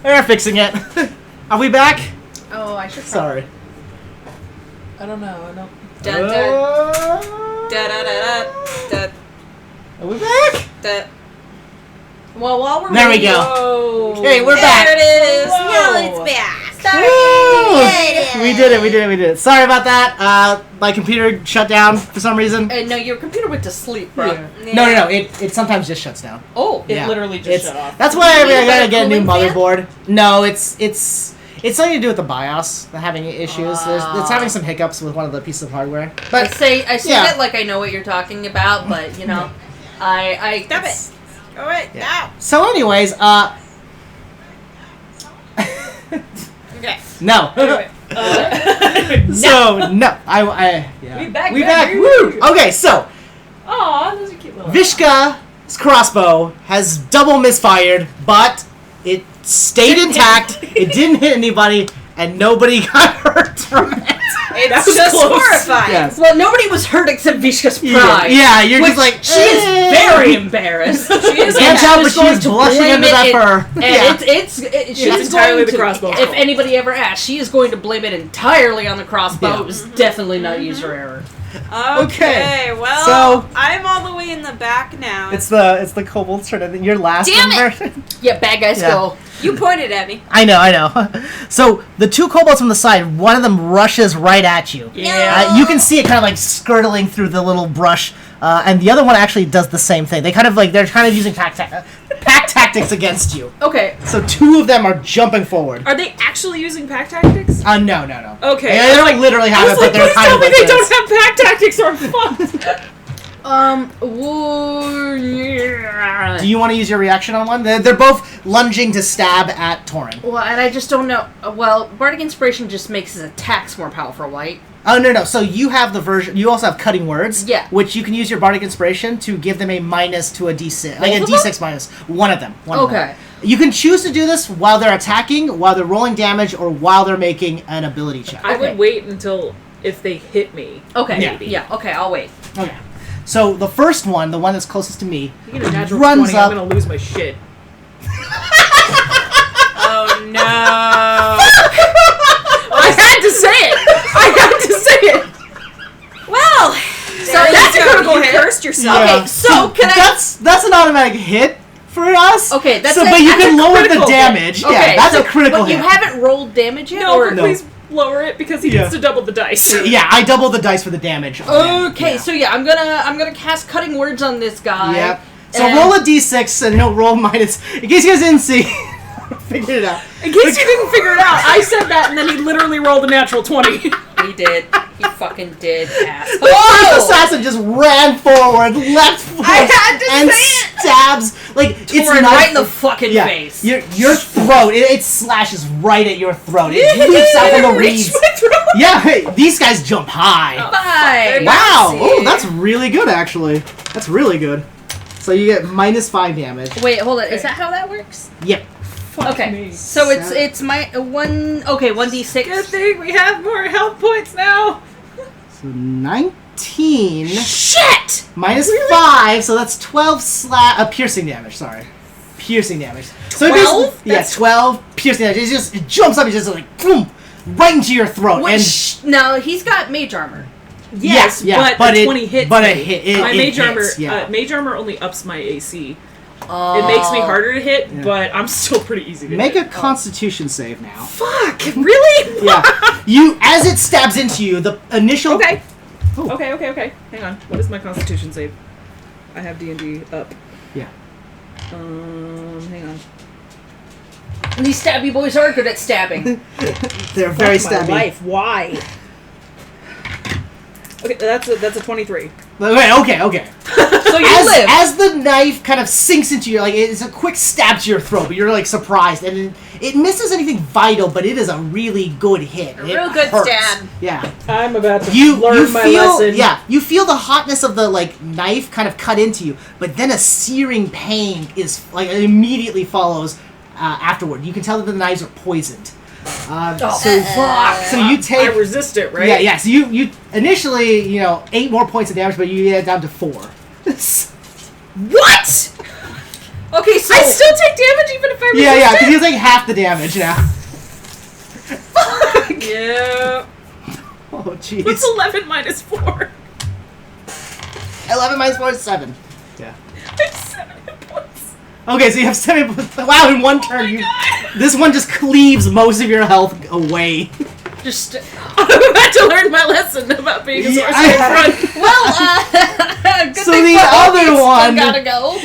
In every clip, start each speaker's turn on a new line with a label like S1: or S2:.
S1: They're fixing it. Are we back?
S2: Oh, I should.
S1: Sorry.
S3: I don't know. I don't.
S2: Dun, dun, dun.
S1: Are we back?
S2: Well, while we're
S1: there we
S2: waiting-
S1: go.
S3: Whoa.
S1: Okay, we're back.
S2: There it is.
S3: Whoa.
S2: Now it's back.
S1: Woo!
S2: Sorry.
S1: We did it. Sorry about that. My computer shut down for some reason.
S2: No, your computer went to sleep, bro.
S3: Yeah.
S1: No. It sometimes just shuts down.
S2: Oh,
S3: It
S1: Yeah.
S3: literally just shut off.
S1: That's why I
S2: You
S1: gotta
S2: got
S1: get a new
S2: cooling fan?
S1: motherboard. No, it's something to do with the BIOS. They're having issues. It's having some hiccups with one of the pieces of hardware. But
S2: I say
S1: yeah.
S2: that like I know what you're talking about, but you know, I
S4: Stop it. Go right now.
S1: So, anyways,
S4: Okay.
S1: no.
S3: Anyway,
S1: So no, yeah.
S3: We back,
S1: We
S3: baby.
S1: back. Woo! Okay, so
S3: aw, those are cute little.
S1: Vishka's crossbow has double misfired, but it stayed intact. It didn't hit anybody, and nobody got hurt from it.
S4: It's
S3: was
S4: just
S3: close.
S4: horrifying.
S1: Yes.
S2: well, nobody was hurt except Vishka's
S1: Yeah,
S2: pride.
S1: yeah, you're
S2: Which
S1: just like
S2: she is very embarrassed. She is
S1: Can't tell, but
S2: going
S1: she's
S2: to
S1: blushing
S2: blame
S1: under
S2: it
S1: that
S2: in-
S1: fur.
S2: And
S1: Yeah.
S2: she's
S3: entirely
S2: going
S3: the
S2: to.
S3: crossbow's
S2: If
S3: fault.
S2: anybody ever asks, she is going to blame it entirely on the crossbow.
S1: Yeah.
S2: It was definitely not user error.
S4: Okay, well,
S1: so-
S4: I'm all the way in the back now.
S1: It's the kobold's turn. Your last
S4: Damn it!
S1: conversion.
S2: Yeah, bad guys
S1: Yeah.
S2: go.
S4: You pointed at me.
S1: I know. So the two kobolds from the side, one of them rushes right at you.
S3: Yeah.
S1: You can see it kind of like skirtling through the little brush, and the other one actually does the same thing. They're kind of using pack tactics against you.
S2: Okay.
S1: So two of them are jumping forward.
S3: Are they actually using pack tactics?
S1: No.
S3: Okay.
S1: They don't literally have
S3: I
S1: it,
S3: was
S1: but
S3: like,
S1: they're
S3: please
S1: kind
S3: tell
S1: of
S3: me
S1: like
S3: they
S1: this.
S3: don't have pack tactics or I'm fucked.
S1: Do you want to use your reaction on one? They're both lunging to stab at Torin.
S2: Well, and I just don't know. Well, Bardic Inspiration just makes his attacks more powerful, right?
S1: Oh, no. So you have the version... You also have Cutting Words.
S2: Yeah.
S1: Which you can use your Bardic Inspiration to give them a minus to a D6. Like a
S2: Both of
S1: D6 minus. One of them. One of them.
S2: Okay.
S1: You can choose to do this while they're attacking, while they're rolling damage, or while they're making an ability check.
S3: I
S2: Okay.
S3: would wait until if they hit me.
S2: Okay.
S1: Yeah.
S2: Yeah. Okay, I'll wait.
S1: Okay. So the first one, the one that's closest to me,
S3: If you get a natural
S1: runs
S3: 20,
S1: up...
S3: I'm gonna lose my shit.
S4: Oh no.
S3: I had to say it!
S4: Well,
S2: So
S4: there
S2: that's
S4: you
S2: a
S4: go.
S2: critical
S4: You
S2: hit.
S4: cursed yourself.
S1: Yeah.
S2: Okay, so can I...
S1: That's an automatic hit for us.
S2: Okay, that's
S1: so,
S2: a-
S1: but you
S2: that's
S1: can
S2: a
S1: lower the
S3: critical hit.
S1: damage.
S2: Okay,
S1: Yeah, that's
S2: so,
S1: a critical
S2: but
S1: hit.
S2: you haven't rolled damage yet?
S3: No,
S2: or...
S3: but please lower it because he
S1: Yeah.
S3: gets to double the dice.
S1: Yeah, I double the dice for the damage.
S2: Okay,
S1: Yeah.
S2: so yeah, I'm gonna cast Cutting Words on this guy.
S1: Yep. So
S2: and-
S1: roll a d6 and he'll roll minus. In case you guys didn't see, figured it out.
S3: In case you didn't figure it out, I said that and then he literally rolled a natural 20.
S2: He did. He fucking did, ass.
S1: The first assassin just ran forward, left forward,
S4: I had to
S1: and
S4: say it.
S1: stabs. Like it's
S2: Torin
S1: not
S2: right in the fucking
S1: yeah,
S2: face.
S1: Your throat. It slashes right at your throat. It leaps out from the reeds. Yeah, hey, these guys jump high.
S2: Bye.
S1: Wow.
S4: see.
S1: Oh, that's really good, actually. That's really good. So you get -5 damage.
S2: Wait, hold on. Is that how that works?
S1: Yep.
S2: Okay.
S3: me.
S2: So it's my one. Okay, 1d6.
S3: Good thing we have more health points now.
S1: So 19
S2: Shit!
S1: -5, so that's 12 piercing damage. Sorry, piercing damage. So
S2: 12?
S1: Yeah, 12 piercing damage. It jumps up and just like boom, right into your throat.
S2: Which, no, he's got mage armor.
S3: Yes,
S1: yeah,
S3: but
S1: it-
S3: 20 hits
S1: but
S3: me.
S1: it hit-
S3: my
S1: it
S3: mage armor,
S1: hits, yeah.
S3: mage armor only ups my AC. It makes me harder to hit,
S1: Yeah.
S3: but I'm still pretty easy to
S1: Make a
S3: hit.
S1: Constitution save now.
S3: Fuck! Really?
S1: Yeah, as it stabs into you, the initial.
S3: Okay.
S1: Ooh.
S3: Okay. Hang on. What is my Constitution save? I have D&D up.
S1: Yeah.
S3: Hang on.
S2: These stabby boys are good at stabbing.
S1: They're very
S3: Fuck my
S1: stabby.
S3: life. Why? Okay, that's a 23.
S1: Okay.
S2: So you live.
S1: As the knife kind of sinks into you, like it's a quick stab to your throat, but you're like surprised, and it misses anything vital, but it is a really good hit.
S4: A
S1: It
S4: real good
S1: hurts.
S4: stab.
S1: Yeah,
S3: I'm about to
S1: you
S3: learn my
S1: feel
S3: lesson.
S1: yeah, you feel the hotness of the like knife kind of cut into you, but then a searing pain is like it immediately follows afterward. You can tell that the knives are poisoned. So you
S3: I
S1: take
S3: resist it, right?
S1: yeah. So you initially 8 more points of damage, but you get down to 4.
S2: What? Okay, so
S3: I still take damage even if I resist
S1: Yeah,
S3: it?
S1: because he's like half the damage now.
S4: Yeah.
S1: Oh, jeez.
S3: What's 11 minus 4?
S1: 11 minus 4 is 7. Yeah.
S3: I have 7 hit points.
S1: Okay, so you have 7. Wow, in one turn, this one just cleaves most of your health away.
S2: just
S3: I'm about to learn my lesson about being a sorcerer
S1: Yeah,
S3: in front.
S2: well, good
S1: So
S2: thing
S1: the
S2: for
S1: other
S2: Obi still
S1: one-
S2: gotta go.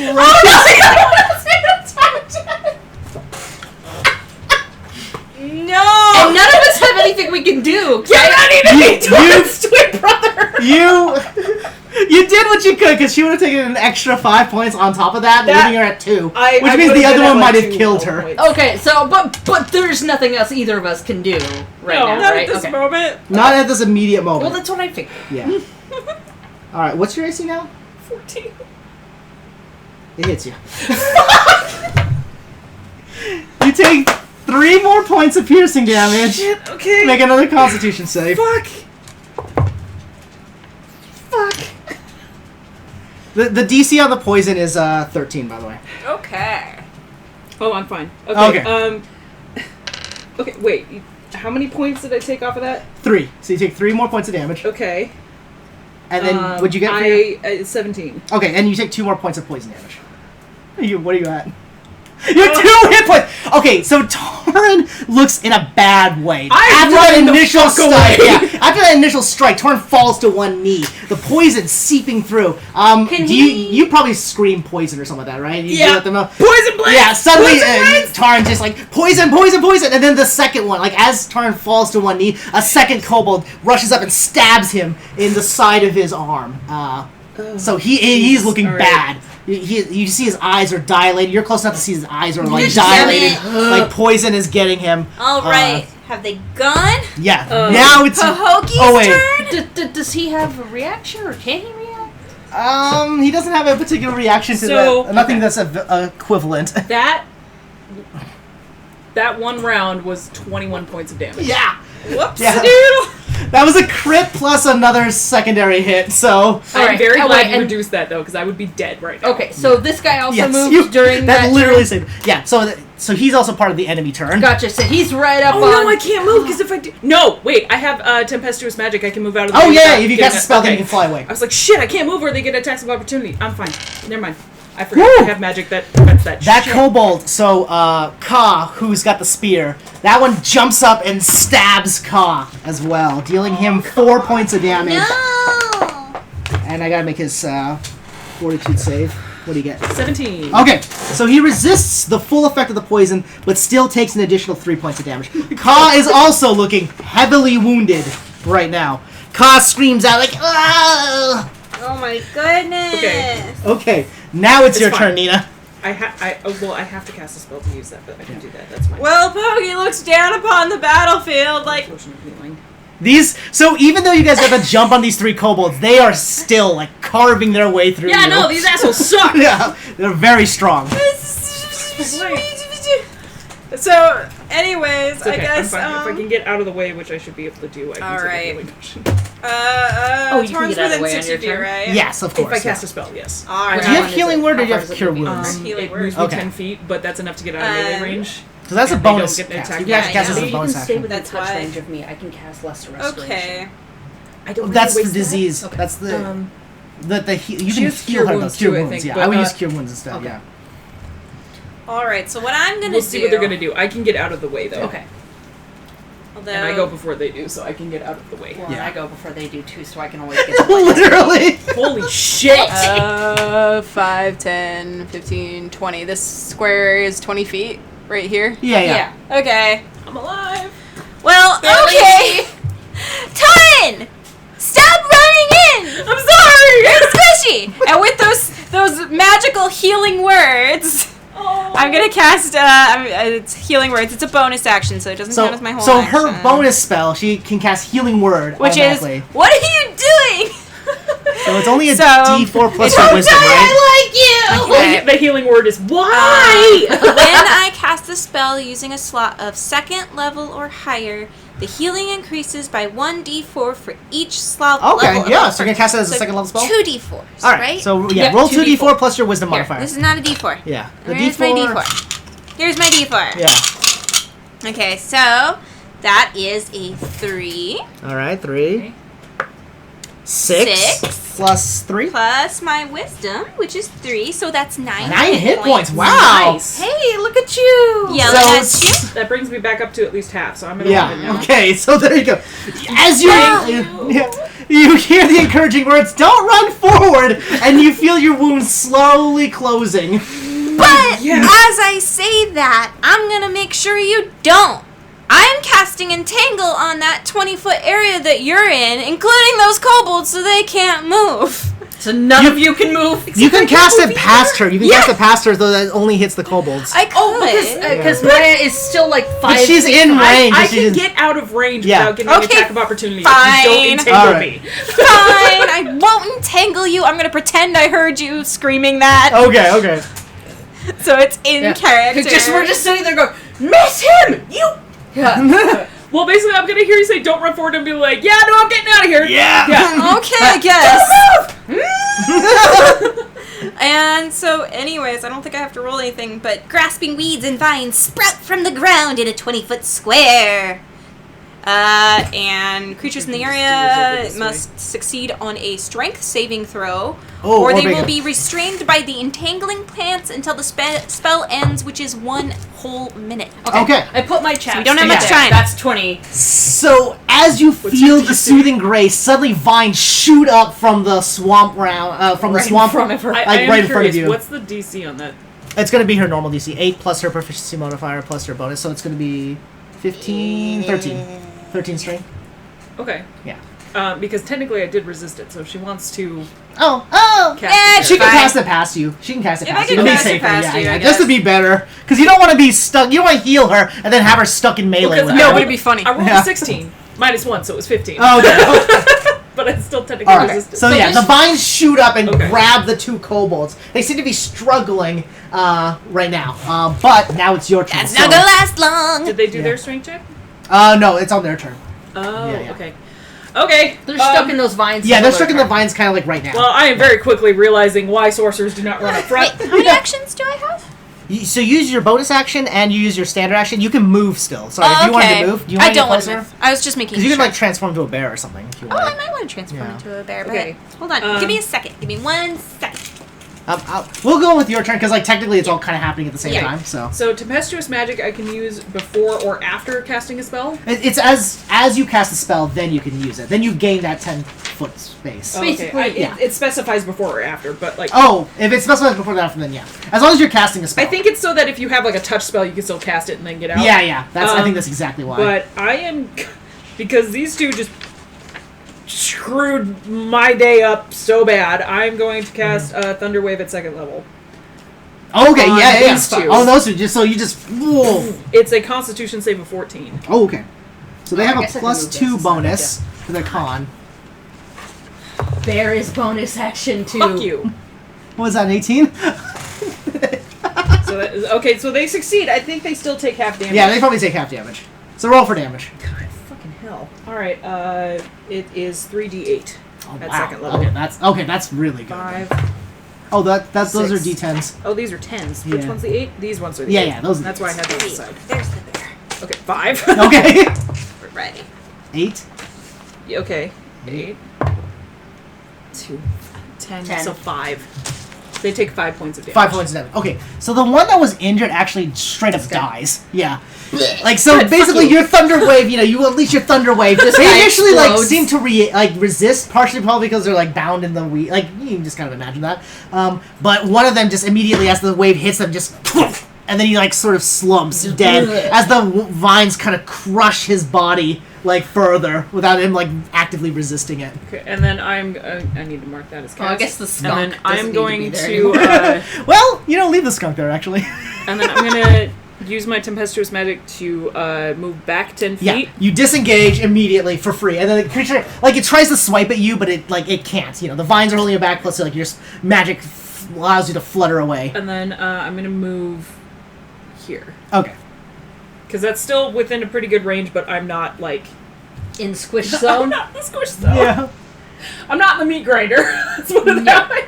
S4: No.
S2: And none of us have anything we can do.
S3: You're not even
S1: You-
S3: a twins, twin brother.
S1: You did what you could, because she would have taken an extra 5 points on top of that,
S3: That-
S1: leaving her at 2.
S3: I
S1: Which means
S3: would've
S1: the other
S3: been at,
S1: one
S3: like,
S1: might have
S3: 2
S1: killed
S3: health
S1: her.
S3: points.
S2: Okay, so but there's nothing else either of us can do right
S3: No,
S2: now,
S4: Not
S2: right?
S4: at this
S2: Okay.
S4: moment.
S1: Not at this immediate moment.
S2: Well, that's what I figured.
S1: Yeah. Alright, what's your AC now?
S3: 14.
S1: It hits you. You take 3 more points of piercing damage.
S3: Shit, okay.
S1: Make another Constitution save.
S3: Fuck.
S1: The DC on the poison is 13, by the way.
S4: Okay.
S3: Oh, I'm fine. Okay.
S1: Okay.
S3: Okay, wait. How many points did I take off of that?
S1: 3. So you take 3 more points of damage.
S3: Okay.
S1: And then, what'd you get for your...
S3: 17.
S1: Okay, and you take 2 more points of poison damage. What are you at? You're 2 hit points! Okay, so Torrin looks in a bad way.
S3: I'm running the fuck
S1: strike,
S3: away.
S1: yeah, after that initial strike, Torrin falls to one knee. The poison seeping through. You probably scream poison or something like that, right? You
S3: Yeah.
S1: let them know.
S3: Poison blade!
S1: Yeah, suddenly
S3: Poison blades!
S1: Torrin just like, poison, poison, poison! And then the second one, like as Torrin falls to one knee, a second kobold rushes up and stabs him in the side of his arm. So he's looking
S3: All right.
S1: bad. You see his eyes are dilated. You're close enough to see his eyes are like
S4: Just
S1: dilated.
S4: get
S1: Like poison is getting him.
S4: All right. Have they gone?
S1: Yeah. Now it's
S4: Pahoki's
S1: Oh, wait.
S4: turn?
S2: Does he have a reaction, or can he react?
S1: he doesn't have a particular reaction to
S3: So-
S1: that. Nothing
S3: okay.
S1: that's equivalent.
S3: That one round was 21 points of damage.
S1: Yeah.
S4: Whoops.
S1: Yeah.
S4: Doodle.
S1: That was a crit plus another secondary hit. So
S3: I'm
S2: Alright,
S3: very
S2: oh,
S3: glad
S2: wait,
S3: you
S2: and-
S3: reduced that though, because I would be dead right now.
S2: Okay, so this guy also
S1: yes,
S2: moved during that
S1: literally
S2: turn?
S1: saved. Yeah. So he's also part of the enemy turn.
S2: Gotcha. So he's right up
S3: Oh
S2: on.
S3: no, I can't move because if I do. No, wait, I have tempestuous magic. I can move out of the
S1: Oh
S3: way
S1: yeah,
S3: without
S1: if you
S3: getting
S1: cast a spell, then you
S3: okay.
S1: can fly away.
S3: I was like, shit, I can't move or they get attacks of opportunity. I'm fine. Never mind. I forgot
S1: Woo!
S3: I have magic that prevents that
S1: That
S3: shit.
S1: kobold, so Ka, who's got the spear, that one jumps up and stabs Ka as well, dealing him 4 points of damage.
S4: No.
S1: And I gotta make his fortitude save. What do you get?
S3: 17.
S1: Okay, so he resists the full effect of the poison, but still takes an additional 3 points of damage. Ka is also looking heavily wounded right now. Ka screams out like, "Ah!"
S4: Oh my goodness.
S3: Okay.
S1: Okay, now it's your
S3: fine.
S1: turn, Nina.
S3: I have to cast a spell to use that, but I can do that. That's fine.
S4: Well, Pokey looks down upon the battlefield like,
S3: Potion of healing.
S1: So even though you guys got the jump on these 3 kobolds, they are still like carving their way through
S3: Yeah,
S1: you.
S3: no, these assholes suck.
S1: Yeah, they're very strong.
S4: So, anyways,
S3: It's okay.
S4: I guess.
S3: I'm fine. If I can get out of the way, which I should be able to do, I can
S4: All
S3: take
S4: right.
S3: a healing potion.
S2: you can
S4: Torn's
S2: get out of the
S4: within
S2: way on
S4: 60
S2: your
S4: feet,
S2: turn.
S4: right?
S1: Yes, of course.
S3: If I cast
S1: yeah.
S3: a spell, yes.
S4: All
S1: Do
S4: right.
S1: you have
S2: one is
S1: healing
S2: it?
S1: word or do
S2: How
S1: you
S2: far
S1: have
S2: is it
S1: cure
S2: moving?
S1: wounds?
S4: Healing
S3: It
S4: word.
S3: moves me
S1: Okay.
S3: 10 feet, but that's enough to get out of melee range.
S1: So that's a
S3: And they don't
S1: bonus
S3: get an
S1: cast.
S3: attack.
S1: You can actually cast
S4: Yeah,
S1: as a
S2: You can
S1: bonus
S2: stay
S1: action.
S2: within
S4: That's
S2: touch
S4: why.
S2: range of me. I can cast lesser restoration.
S4: Okay.
S3: I don't
S1: That's
S3: really
S1: for
S3: waste that.
S1: disease.
S2: Okay.
S1: That's the you
S3: She
S1: can
S3: has
S1: heal
S3: cure
S1: her
S3: wounds
S1: those cure
S3: too, I
S1: wounds.
S3: think,
S1: Yeah,
S3: but,
S1: I would use cure wounds instead.
S2: okay.
S1: Yeah.
S4: All right. So what I'm gonna
S3: We'll
S4: do?
S3: see what they're gonna do. I can get out of the way though.
S2: Okay.
S4: Although,
S3: And I go before they do, so I can get out of the way.
S2: Well,
S1: Yeah.
S2: I go before they do too, so I can always get the light.
S1: Literally.
S3: Holy shit!
S5: 5, 10, 15, 20. This square area is 20 feet right here.
S1: Yeah.
S4: Okay.
S3: I'm alive.
S4: Well,
S2: Barely.
S4: okay. Ton! Stop running in!
S3: I'm sorry.
S4: You're squishy! And with those magical healing words, I'm gonna cast, it's healing words. It's a bonus action, so it doesn't count as my whole
S1: So
S4: action.
S1: her bonus spell, she can cast healing word
S4: Which is,
S1: automatically.
S4: what are you doing?
S1: So it's only a
S4: So-
S1: D4 plus your wisdom, right?
S4: Okay.
S3: The healing word is why.
S4: When I cast a spell using a slot of 2nd level or higher, the healing increases by 1d4 for each slot level.
S1: Okay, yeah, so you're going to cast it as a 2nd level spell?
S4: 2d4s,
S1: All right,
S4: right?
S1: so
S2: Yep,
S1: roll
S2: 2d4.
S1: 2d4 plus your wisdom
S4: Here,
S1: modifier.
S4: this is not a d4.
S1: Yeah. The
S4: Here's my d4. Here's my d4.
S1: Yeah.
S4: Okay, so that is a 3
S1: All right, 3. 6 plus 3.
S4: plus my wisdom, which is 3, so that's 9.
S1: 9 hit points. Wow.
S3: Nice.
S2: Hey, look at you.
S4: Yeah,
S1: So
S4: that's
S1: it's-
S4: you.
S3: That brings me back up to at least half, so I'm at 11
S1: Yeah.
S3: now.
S1: Okay. So there you go. As you hear the encouraging words, "Don't run forward," and you feel your wounds slowly closing.
S4: But
S3: Yeah.
S4: as I say that, I'm gonna make sure you don't. I'm casting Entangle on that 20-foot area that you're in, including those kobolds, so they can't move.
S2: So none of you can move.
S1: You can cast it past her. You can cast it past her, though that only hits the kobolds.
S4: I could.
S2: Oh, because Maya is still like 5.
S1: But she's in range.
S3: I
S1: she
S3: can
S1: just-
S3: get out of range
S1: Yeah.
S3: without getting an
S4: Okay,
S3: attack of opportunity.
S4: fine.
S3: If you don't entangle
S1: All right.
S3: me.
S4: Fine, I won't entangle you. I'm gonna pretend I heard you screaming that.
S1: Okay. Okay.
S4: So it's in character.
S2: We're just sitting there going, miss him. You. Yeah.
S3: Well, basically, I'm gonna hear you say, "Don't run forward," and be like, "Yeah, no, I'm getting out of here."
S1: Yeah.
S3: Yeah.
S4: Okay, I guess. And so, anyways, I don't think I have to roll anything, but grasping weeds and vines sprout from the ground in a 20-foot square. And creatures in the area must succeed on a strength saving throw, or they will be restrained by the entangling plants until the spell ends, which is 1 whole minute.
S1: Okay.
S2: I put my chapstick.
S4: we don't have much
S2: there.
S4: time.
S2: That's 20.
S1: So as you feel the soothing grace, suddenly vines shoot up from the swamp from the swamp.
S2: in front of her.
S3: I
S1: Like,
S3: am
S1: right in front of
S3: curious,
S1: you.
S3: what's the DC on that?
S1: It's going to be her normal DC, 8 plus her proficiency modifier plus her bonus, so it's going to be 15, 13. 13 strength.
S3: Okay.
S1: Yeah.
S3: Because technically I did resist it, so if she wants to
S1: Oh!
S3: cast
S1: She
S3: it.
S1: can
S4: Fine.
S1: cast it past you. She can cast it
S4: If
S1: past
S4: I
S1: you.
S4: can
S1: To be
S4: cast it
S1: safer,
S4: past you, I
S1: just to
S4: guess.
S1: be better. Because you don't want to be stuck. You don't want to heal her and then have her stuck in melee
S3: Because
S1: with
S3: no,
S1: her.
S4: it'd be funny.
S3: I rolled
S1: Yeah.
S3: a 16 minus 1, so it was 15.
S1: Oh, okay.
S3: But I still technically
S1: All right.
S3: resisted.
S1: So yeah, the vines shoot up and
S3: Okay.
S1: grab the 2 kobolds. They seem to be struggling right now. But now it's your turn.
S4: That's not gonna last long.
S3: Did they do
S1: Yeah.
S3: their strength check?
S1: No, it's on their turn.
S3: Oh,
S1: Yeah.
S3: okay. Okay.
S2: They're stuck in those vines.
S1: Yeah, they're stuck in the vines kind of like right now.
S3: Well, I am very quickly realizing why sorcerers do not run up front.
S4: Wait, how many actions do I have?
S1: So you use your bonus action and you use your standard action. You can move still. Sorry, if you wanted to move, do you want
S4: I
S1: to get
S4: don't want to
S1: closer?
S4: move. I was just making
S1: Because you
S4: sure.
S1: can like transform into a bear or something if you
S4: Oh,
S1: want.
S4: I might want to transform
S1: Yeah.
S4: into a bear, but
S3: Okay.
S4: hold on. Give me a second. Give me 1 second.
S1: We'll go with your turn because like technically it's all kind of happening at the same
S4: Yeah.
S1: time. So
S3: So tempestuous magic I can use before or after casting a spell?
S1: it's as you cast a spell, then you can use it. Then you gain that 10-foot space.
S3: Oh,
S2: Basically,
S3: okay.
S1: yeah.
S3: It specifies before or after, but like...
S1: Oh, if it specifies before that, then yeah. As long as you're casting a spell.
S3: I think it's so that if you have like a touch spell, you can still cast it and then get out.
S1: Yeah. I
S3: Um,
S1: think that's exactly why.
S3: But I am... Because these two just screwed my day up so bad, I'm going to cast Thunder Wave at 2nd level.
S1: Okay,
S3: on
S1: yeah.
S3: these two.
S1: Oh, those two. So you just. Whoa.
S3: It's a Constitution save of 14.
S1: Oh, okay. So they
S2: I
S1: have a
S2: guess I can
S1: plus
S2: move this,
S1: 2
S2: it's not a big
S1: bonus for their con.
S2: There is bonus action too.
S3: Fuck you.
S1: What was that, an 18?
S3: So that is, okay, so they succeed. I think they still take half damage.
S1: Yeah, they probably take half damage. So roll for damage.
S3: God, fucking hell. Alright, it is 3d8
S1: Oh,
S3: at
S1: wow.
S3: 2nd level.
S1: Okay, that's really good.
S3: 5.
S1: Oh, those are
S3: 6.
S1: D10s.
S3: Oh, these are 10s. Which
S1: Yeah.
S3: one's the 8? These ones are the
S1: Yeah,
S3: 8.
S1: yeah, those are
S3: That's
S1: the
S3: why I had those
S4: Wait,
S3: aside.
S4: there's the bear.
S3: Okay, 5.
S1: Okay.
S4: We're ready.
S1: 8.
S3: Okay. 8. 2. 10.
S2: 10.
S3: So 5. They take 5 points of damage.
S1: 5 points of damage. Okay, so the one that was injured actually straight up dies. Yeah. Like, so
S3: Good,
S1: basically
S3: fuck you.
S1: your Thunder Wave, you unleash your Thunder Wave.
S2: This
S1: They
S2: guy
S1: initially,
S2: explodes.
S1: seem to resist, partially probably because they're, bound in the weed. Like, you can just kind of imagine that. But one of them just immediately, as the wave hits them, just... And then he, sort of slumps dead as the vines kind of crush his body, further without him, actively resisting it.
S3: Okay, and then I'm... I need to mark that as cast.
S2: Oh, I guess the skunk
S3: And then
S2: doesn't
S3: I'm
S2: need
S3: going
S2: to be there
S3: to...
S2: anymore.
S1: Well, leave the skunk there, actually.
S3: and then I'm going to... use my tempestuous magic to move back 10 feet.
S1: Yeah, you disengage immediately for free, and then the creature, like, it tries to swipe at you, but it can't. You know, the vines are holding you back, plus, like, your magic allows you to flutter away.
S3: And then I'm gonna move here.
S1: Okay.
S3: Because that's still within a pretty good range, but I'm not, like...
S2: In squish
S3: I'm
S2: zone?
S3: not in the squish zone.
S1: Yeah.
S3: I'm not in the meat grinder. Let's put it that way.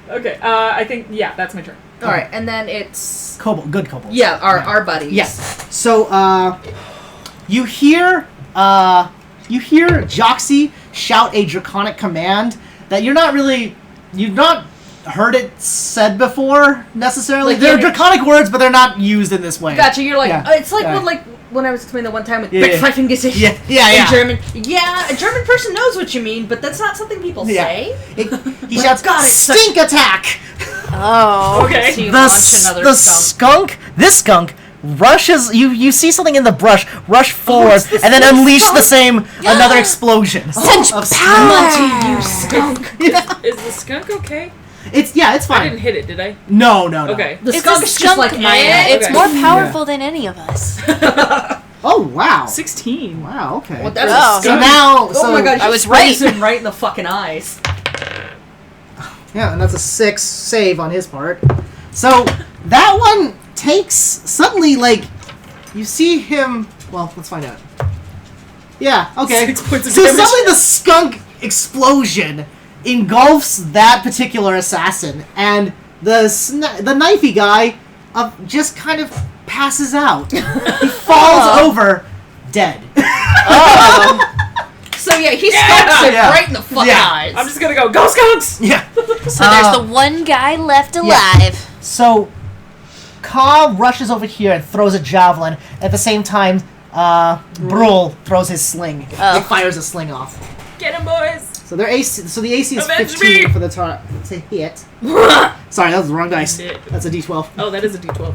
S3: Okay, I think, yeah, that's my turn.
S2: Alright, and then it's...
S1: Good kobolds.
S2: Yeah, our buddies.
S1: Yes. So, you hear Joxy shout a draconic command that you've not heard it said before, necessarily.
S2: Like,
S1: they're draconic words, but they're not used in this way.
S2: Gotcha, you're like,
S1: Yeah.
S2: it's like,
S1: Yeah.
S2: when I was explaining the one time with
S1: Yeah,
S2: Big Fighting Gesicht
S1: Yeah.
S2: in German. Yeah, a German person knows what you mean, but that's not something people say.
S1: He shouts,
S2: God, it's
S1: stink attack!
S5: Oh.
S3: Okay.
S2: So you
S1: The
S2: launch another skunk.
S1: This skunk rushes, you see something in the brush, rush forward,
S2: it's
S1: and then
S2: the
S1: unleash
S2: skunk.
S1: the same, another explosion.
S5: Such
S1: of
S2: Monty, you skunk.
S3: Is the skunk okay?
S1: It's
S3: I
S1: fine.
S3: didn't hit it, did I?
S1: No.
S3: Okay.
S2: The
S5: It's
S2: skunk
S5: a
S2: is just
S5: skunk.
S2: like my
S5: It's
S3: Okay.
S5: more powerful than any of us.
S1: Oh, wow.
S3: 16.
S1: Wow, okay.
S2: Well, that's
S5: Oh.
S2: a
S1: So
S2: skunk.
S1: now,
S2: Oh my god,
S5: I was
S2: sprays
S5: right.
S2: him right in the fucking eyes.
S1: Yeah, and that's a 6 save on his part. So that one takes suddenly, like, you see him. Well, let's find out. Yeah, okay.
S3: 6 points of
S1: So
S3: damage.
S1: suddenly the skunk explosion engulfs that particular assassin, and the knifey guy just kind of passes out. He falls over, dead.
S2: So yeah, he skunks him
S1: Yeah.
S2: right in the fucking
S1: Yeah.
S2: eyes.
S3: I'm just gonna go skunks!
S1: Yeah.
S5: So there's the one guy left alive.
S1: So, Ka rushes over here and throws a javelin. At the same time, Brul throws his sling.
S5: Oh.
S1: He fires a sling off.
S3: Get him, boys!
S1: So their AC. So the AC is
S3: Avenge
S1: 15
S3: me!
S1: for the to hit. Sorry, that was the wrong dice.
S3: Shit.
S1: That's a D12.
S3: Oh, that is a D12.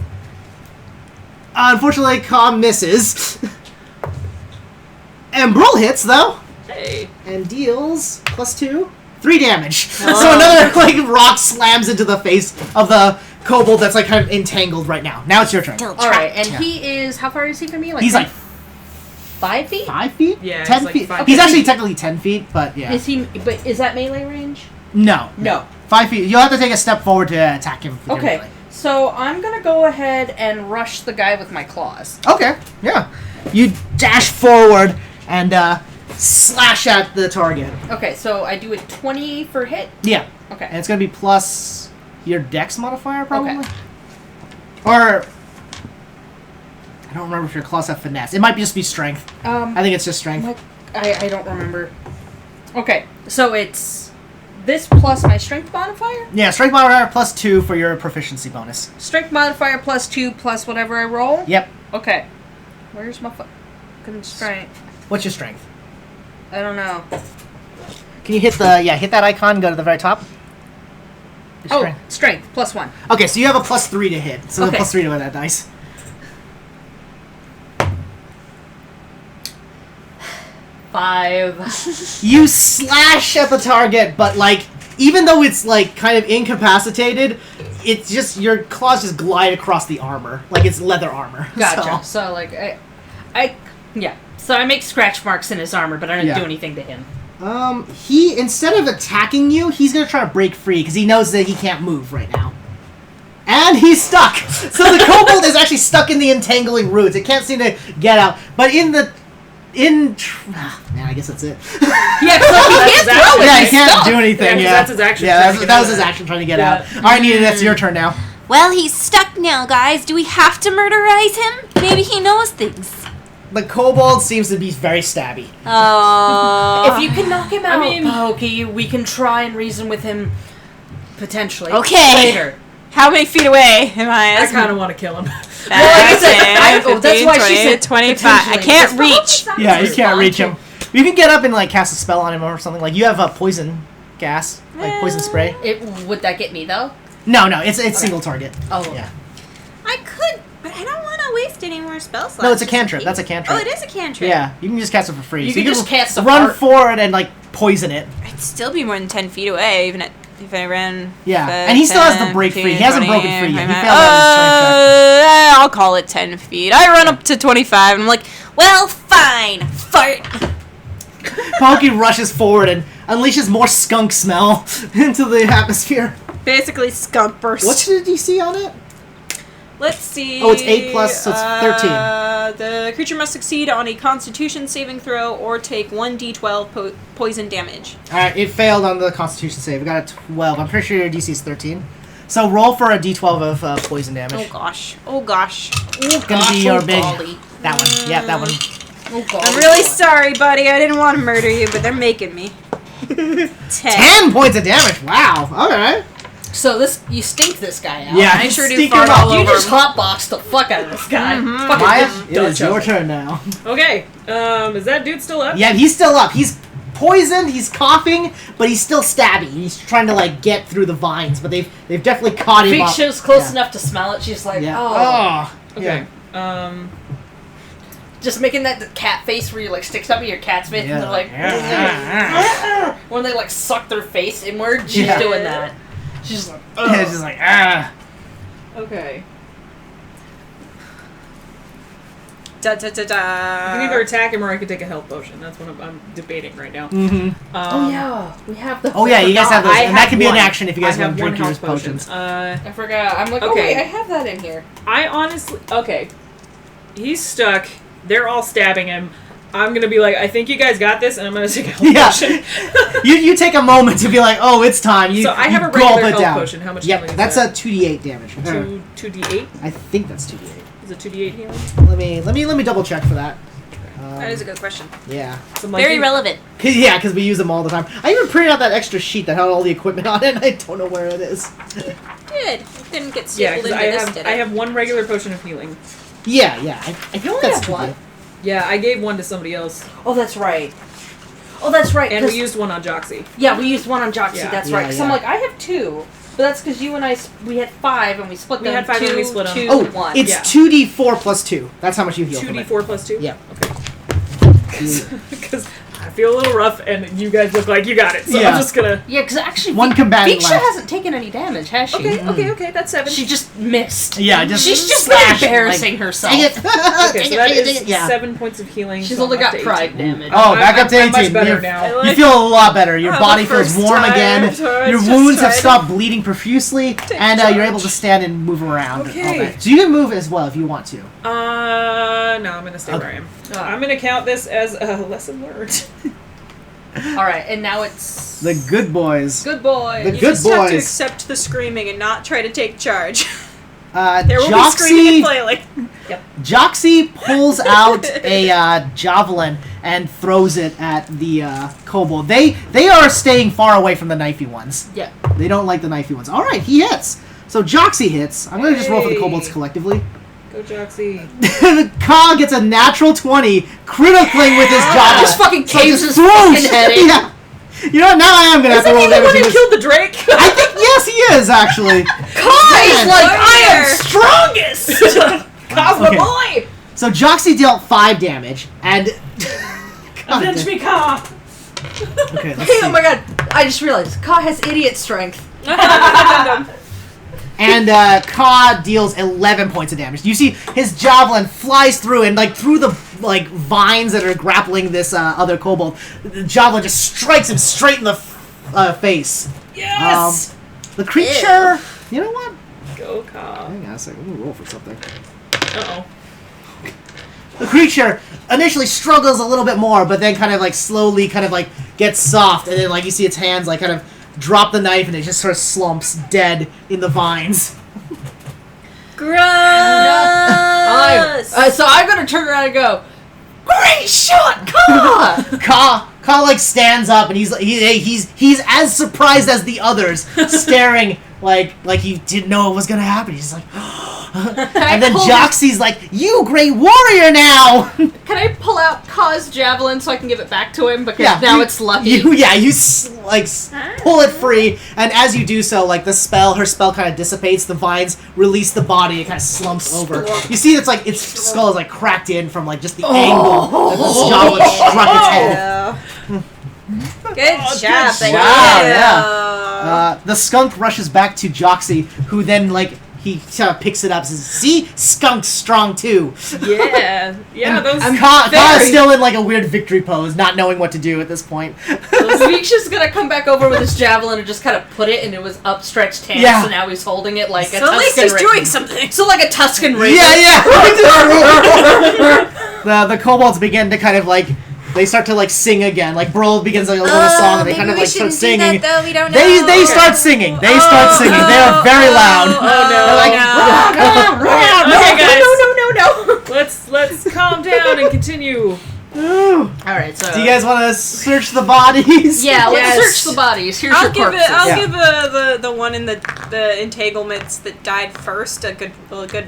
S1: Unfortunately, Ka misses. And Brul hits though,
S3: Hey.
S1: and deals +2, 3 damage. So another rock slams into the face of the kobold that's kind of entangled right now. Now it's your turn.
S2: Alright, and
S1: Yeah.
S2: he is, how far is he from me?
S1: He's like
S2: 5 feet?
S1: 5 feet?
S3: Yeah,
S1: 10
S3: he's like
S1: feet.
S3: 5
S1: He's
S3: feet.
S1: actually technically 10 feet, but yeah.
S2: But is that melee range?
S1: No.
S2: No.
S1: 5 feet. You'll have to take a step forward to attack him. with your
S2: Okay,
S1: melee.
S2: so I'm gonna go ahead and rush the guy with my claws.
S1: Okay, yeah. You dash forward and slash at the target.
S2: Okay, so I do a 20 for hit.
S1: Yeah.
S2: Okay.
S1: And it's going to be plus your dex modifier, probably?
S2: Okay.
S1: Or... I don't remember if your claws have finesse. It might just be strength. I think it's just strength.
S2: I don't remember. Okay, so it's this plus my strength modifier?
S1: Yeah, strength modifier plus 2 for your proficiency bonus.
S2: Strength modifier plus 2 plus whatever I roll?
S1: Yep.
S2: Okay. Where's my fucking strength?
S1: What's your strength?
S2: I don't know.
S1: Can you hit hit that icon, go to the very top? Your
S2: Oh,
S1: strength.
S2: strength plus 1.
S1: Okay, so you have a +3 to hit. So
S2: Okay.
S1: the +3 to that dice.
S2: 5.
S1: You slash at the target, but even though it's kind of incapacitated, it's just your claws just glide across the armor, like it's leather armor.
S2: Gotcha.
S1: So,
S2: So yeah. So I make scratch marks in his armor, but I don't
S1: Yeah.
S2: do anything to him.
S1: he instead of attacking you, he's gonna try to break free because he knows that he can't move right now. And he's stuck. So the kobold is actually stuck in the entangling roots. It can't seem to get out. But man, I guess that's it.
S2: Yeah, because he can't throw it.
S1: Yeah, he
S2: he's
S1: can't
S2: stuck.
S1: do anything.
S3: Yeah, 'cause
S1: Yeah,
S3: that's his action
S1: Yeah,
S3: trying to get
S1: that
S3: out
S1: was
S3: of
S1: his
S3: that.
S1: action trying to get
S3: Yeah.
S1: out. All right, Nita, that's your turn now.
S4: Well, he's stuck now, guys. Do we have to murderize him? Maybe he knows things.
S1: The kobold seems to be very stabby.
S4: Oh.
S2: If you can knock him out,
S3: mean-
S2: Pokey, we can try and reason with him potentially.
S5: Okay.
S2: Later.
S5: How many feet away am I?
S3: I kind of want to kill him.
S2: like I said,
S5: 15,
S2: that's why she
S5: 20,
S2: said
S5: 25. I
S2: potentially.
S5: can't
S2: That's
S5: reach.
S2: probably
S1: Yeah, you can't
S2: sounds
S1: reach him. You can get up and cast a spell on him or something. Like you have a poison gas, poison spray.
S2: Would that get me though?
S1: No, it's single target.
S2: Oh, okay.
S1: Yeah.
S4: I could, but I don't want to waste any more spell slots.
S1: No, it's a
S4: just in
S1: cantrip.
S4: case.
S1: That's a cantrip.
S4: Oh, it is a cantrip.
S1: Yeah, you can just cast it for free.
S2: You
S1: So
S2: can just cast a
S1: run
S2: fart.
S1: forward and poison it.
S5: I'd still be more than 10 feet away, even at
S4: If I ran...
S1: Yeah,
S4: 5,
S1: and he still has the
S4: 10,
S1: break free.
S4: 15,
S1: He hasn't
S4: 20,
S1: broken free yet. He
S4: 25.
S1: failed out his strength check.
S4: I'll call it 10 feet. I run up to 25, and I'm like, well, fine. Fart.
S1: Pokey rushes forward and unleashes more skunk smell into the atmosphere.
S4: Basically, skunk burst.
S1: What's the DC on it?
S4: Let's see.
S1: Oh, it's 8 plus, so it's 13.
S4: The creature must succeed on a Constitution saving throw or take 1d12 poison damage.
S1: Alright, it failed on the Constitution save. We got a 12. I'm pretty sure your DC is 13. So roll for a d12 of poison damage.
S4: Oh gosh. Oh gosh.
S1: It's gonna be your big... That one. Yeah, that one.
S2: Oh, God.
S4: I'm really sorry, buddy. I didn't want to murder you, but they're making me. 10.
S1: 10 points of damage! Wow, alright.
S2: So you stink this guy out.
S1: Yeah,
S4: I sure do
S1: stink
S4: fart
S1: him up.
S4: all
S2: You
S4: over
S2: just
S4: him.
S2: hotboxed the fuck out of this guy.
S4: Mm-hmm.
S2: Fucking
S1: Maya,
S2: good
S1: it is
S2: Dutch
S1: your
S2: over.
S1: turn now.
S3: Okay. Is that dude still up?
S1: Yeah, he's still up. He's poisoned, he's coughing, but he's still stabby. He's trying to, like, get through the vines, but they've definitely caught him up.
S2: Feature's close
S1: Yeah.
S2: enough to smell it. She's like,
S1: Yeah.
S2: oh.
S3: Okay.
S1: Yeah.
S2: Just making that cat face where you like stick something in your cat's face and they're like, when they like suck their face inward, she's
S1: Yeah.
S2: doing that. She's like,
S1: Yeah, it's just like, ah.
S3: Okay.
S4: Da, da, da, da.
S3: I can either attack him or I could take a health potion. That's what I'm debating right now.
S1: Mm-hmm.
S2: oh yeah, we have the.
S1: Oh yeah, you guys have those,
S3: I
S1: and that
S3: have
S1: can be an
S3: one.
S1: action if you guys
S3: I
S1: want
S3: have
S1: to drink
S3: one
S1: your
S3: health potion.
S1: potions.
S2: I forgot. I'm like, oh
S3: Okay.
S2: wait, I have that in here.
S3: I honestly... Okay. He's stuck. They're all stabbing him. I'm gonna be like, I think you guys got this, and I'm gonna take a health
S1: Yeah.
S3: potion.
S1: You take a moment to be like, oh, it's time. You,
S3: So I have
S1: you
S3: a regular
S1: gulp it
S3: health
S1: down.
S3: potion. How much
S1: Yep,
S3: healing is
S1: that's
S3: that?
S1: a 2d8 damage.
S3: 2d8?
S1: I think that's 2d8.
S3: Is it 2d8 healing?
S1: Let me double check for that.
S4: That is a good question.
S1: Yeah.
S3: So I'm like,
S4: Very relevant.
S1: Yeah, because we use them all the time. I even printed out that extra sheet that had all the equipment on it, and I don't know where it is.
S4: Good. It didn't get
S3: Yeah,
S4: stapled
S3: because
S4: into this, did
S3: I
S4: it?
S3: have one regular potion of healing.
S1: Yeah. I think
S2: only
S1: that's
S2: have one?
S1: 2d8.
S3: Yeah, I gave one to somebody else,
S2: Oh, that's right. Oh, that's right.
S3: and
S2: 'cause-
S3: we used one on Joxy.
S2: Yeah, we used one on Joxy.
S3: Yeah.
S2: That's
S1: Yeah,
S2: right. Because I'm
S1: yeah.
S2: like, I have 2, but that's because you and I we had 5 and we split
S3: We
S2: them.
S3: had 5 and we split them.
S2: 2,
S1: Oh,
S2: 1.
S1: it's
S3: Yeah.
S1: 2d4 plus 2. That's how much you heal. from it.
S3: 2d4 plus 2?
S1: Yeah.
S3: Okay. Because I feel a little rough, and you guys look like you got it, so
S1: Yeah.
S3: I'm just gonna...
S2: Yeah, because actually,
S1: One combatant
S2: Viksha
S1: left.
S2: hasn't taken any damage, has she?
S3: Okay, that's 7.
S2: She just missed.
S1: Yeah, just
S2: She's just
S1: slash,
S2: embarrassing
S1: like,
S2: herself.
S1: Dang it.
S3: Okay, so that
S1: Dang
S3: is
S1: it. Yeah.
S3: 7 points of healing.
S2: She's
S3: so
S2: only
S3: I'm up
S2: got
S3: to
S2: pride
S3: 18.
S2: damage.
S1: Oh, back up to 18.
S3: I'm much better
S1: You're-
S3: now.
S1: You feel a lot better. Your
S4: Oh,
S1: body
S4: the
S1: feels
S4: first
S1: warm
S4: time,
S1: again.
S4: so I
S1: Your
S4: just
S1: wounds have
S4: tried to
S1: stopped bleeding profusely, and you're able to stand and move around.
S3: Okay.
S1: all day. So you can move as well if you want to.
S3: No, I'm gonna stay where I am. I'm gonna count this as a lesson learned.
S2: All right, and now it's
S1: The good boys.
S2: good boy.
S1: The
S4: You
S1: good
S4: just have to
S1: boys.
S4: accept the screaming and not try to take charge.
S1: There
S4: There will be screaming and flailing.
S1: Joxy pulls out a javelin and throws it at the kobold. They are staying far away from the knifey ones.
S2: Yeah.
S1: They don't like the knifey ones. All right, he hits. So Joxy hits. I'm going to just roll for the kobolds
S3: Hey.
S1: collectively.
S3: Go, Joxy.
S1: Ka gets a natural 20, critically with his javelin.
S2: Just fucking
S1: So
S2: caves
S1: just
S2: his fucking
S1: swoosh.
S2: head in.
S1: Yeah. You know what? Now I am going to have to roll
S3: Isn't he the one
S1: damage.
S3: who killed the Drake?
S1: I think, yes, he is, actually.
S2: He's like, I am
S3: strongest! Cosmo
S1: Okay.
S3: boy!
S1: So Joxy dealt 5 damage, and... God
S3: Avenge
S1: damn-
S3: me, Ka!
S1: Okay, let's
S2: Hey,
S1: see.
S2: oh my god! I just realized Ka has idiot strength.
S1: And Ka deals 11 points of damage. You see his javelin flies through, and like through the like vines that are grappling this other kobold, the javelin just strikes him straight in the face.
S3: Yes!
S1: The creature. You know what?
S3: Go, Ka.
S1: Hang on a second. Let me roll for something.
S3: Uh-oh.
S1: The creature initially struggles a little bit more, but then kind of like slowly kind of like gets soft, and then like you see its hands like kind of drop the knife, and it just sort of slumps dead in the vines.
S4: Gross!
S2: So I'm gonna turn around and go, great shot, Ka!
S1: Ka like stands up, and he's as surprised as the others, staring like he didn't know what was gonna happen. He's like, and then Joxy's like, "You great warrior now."
S2: Can I pull out Ka's javelin so I can give it back to him? Because
S1: Yeah,
S2: now
S1: you-
S2: it's lucky.
S1: You pull it free, and as you do so, like her spell kind of dissipates. The vines release the body. It kind of slumps over. You see, it's like its skull is like cracked in from like just the angle that the javelin struck its head.
S4: Good job,
S1: job,
S4: yeah.
S1: The skunk rushes back to Joxy, who then, he kind of picks it up and says, see? Skunk's strong, too.
S3: Yeah. Yeah, those...
S1: Ka's still in, a weird victory pose, not knowing what to do at this point.
S2: Week's just gonna come back over with his javelin and just kind of put it into his upstretched hand, so now he's holding it like a Tuscan
S4: at least he's doing something.
S2: So like a Tuscan Raven.
S1: Yeah. The kobolds begin to kind of, they start to sing again. Brawl begins a little song, and they kind of start singing.
S4: That, though. We don't know.
S1: They start singing. They start singing. They are very loud.
S3: Oh no! Okay, guys. No. Let's calm down and continue.
S1: All
S2: right. So
S1: do you guys want to search the bodies?
S2: Yeah, let's search the bodies. Here's your corpses.
S4: I'll give the one in the entanglements that died first a good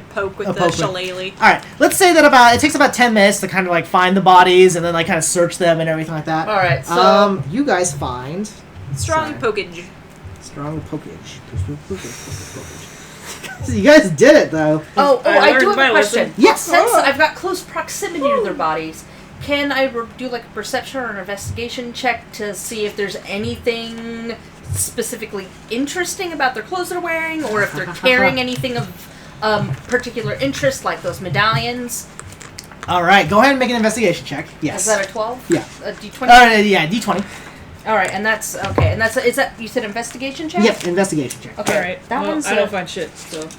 S4: poke with the shillelagh.
S1: All right. Let's say that it takes about 10 minutes to kind of find the bodies and then kind of search them and everything like that.
S2: All right. So
S1: you guys find
S4: strong pokage.
S1: Strong pokage. You guys did it though.
S2: I do have a question.
S1: Yes.
S2: Since I've got close proximity to their bodies, can I do a perception or an investigation check to see if there's anything specifically interesting about their clothes they're wearing, or if they're carrying anything of particular interest, like those medallions?
S1: All right, go ahead and make an investigation check. Yes.
S2: Is that a 12?
S1: Yeah.
S2: A D20?
S1: Yeah, D20.
S2: All right, and that's okay. And is that you said investigation check?
S1: Yep, investigation check.
S2: Okay,
S3: all right.
S2: That one's.
S3: I don't find shit. So.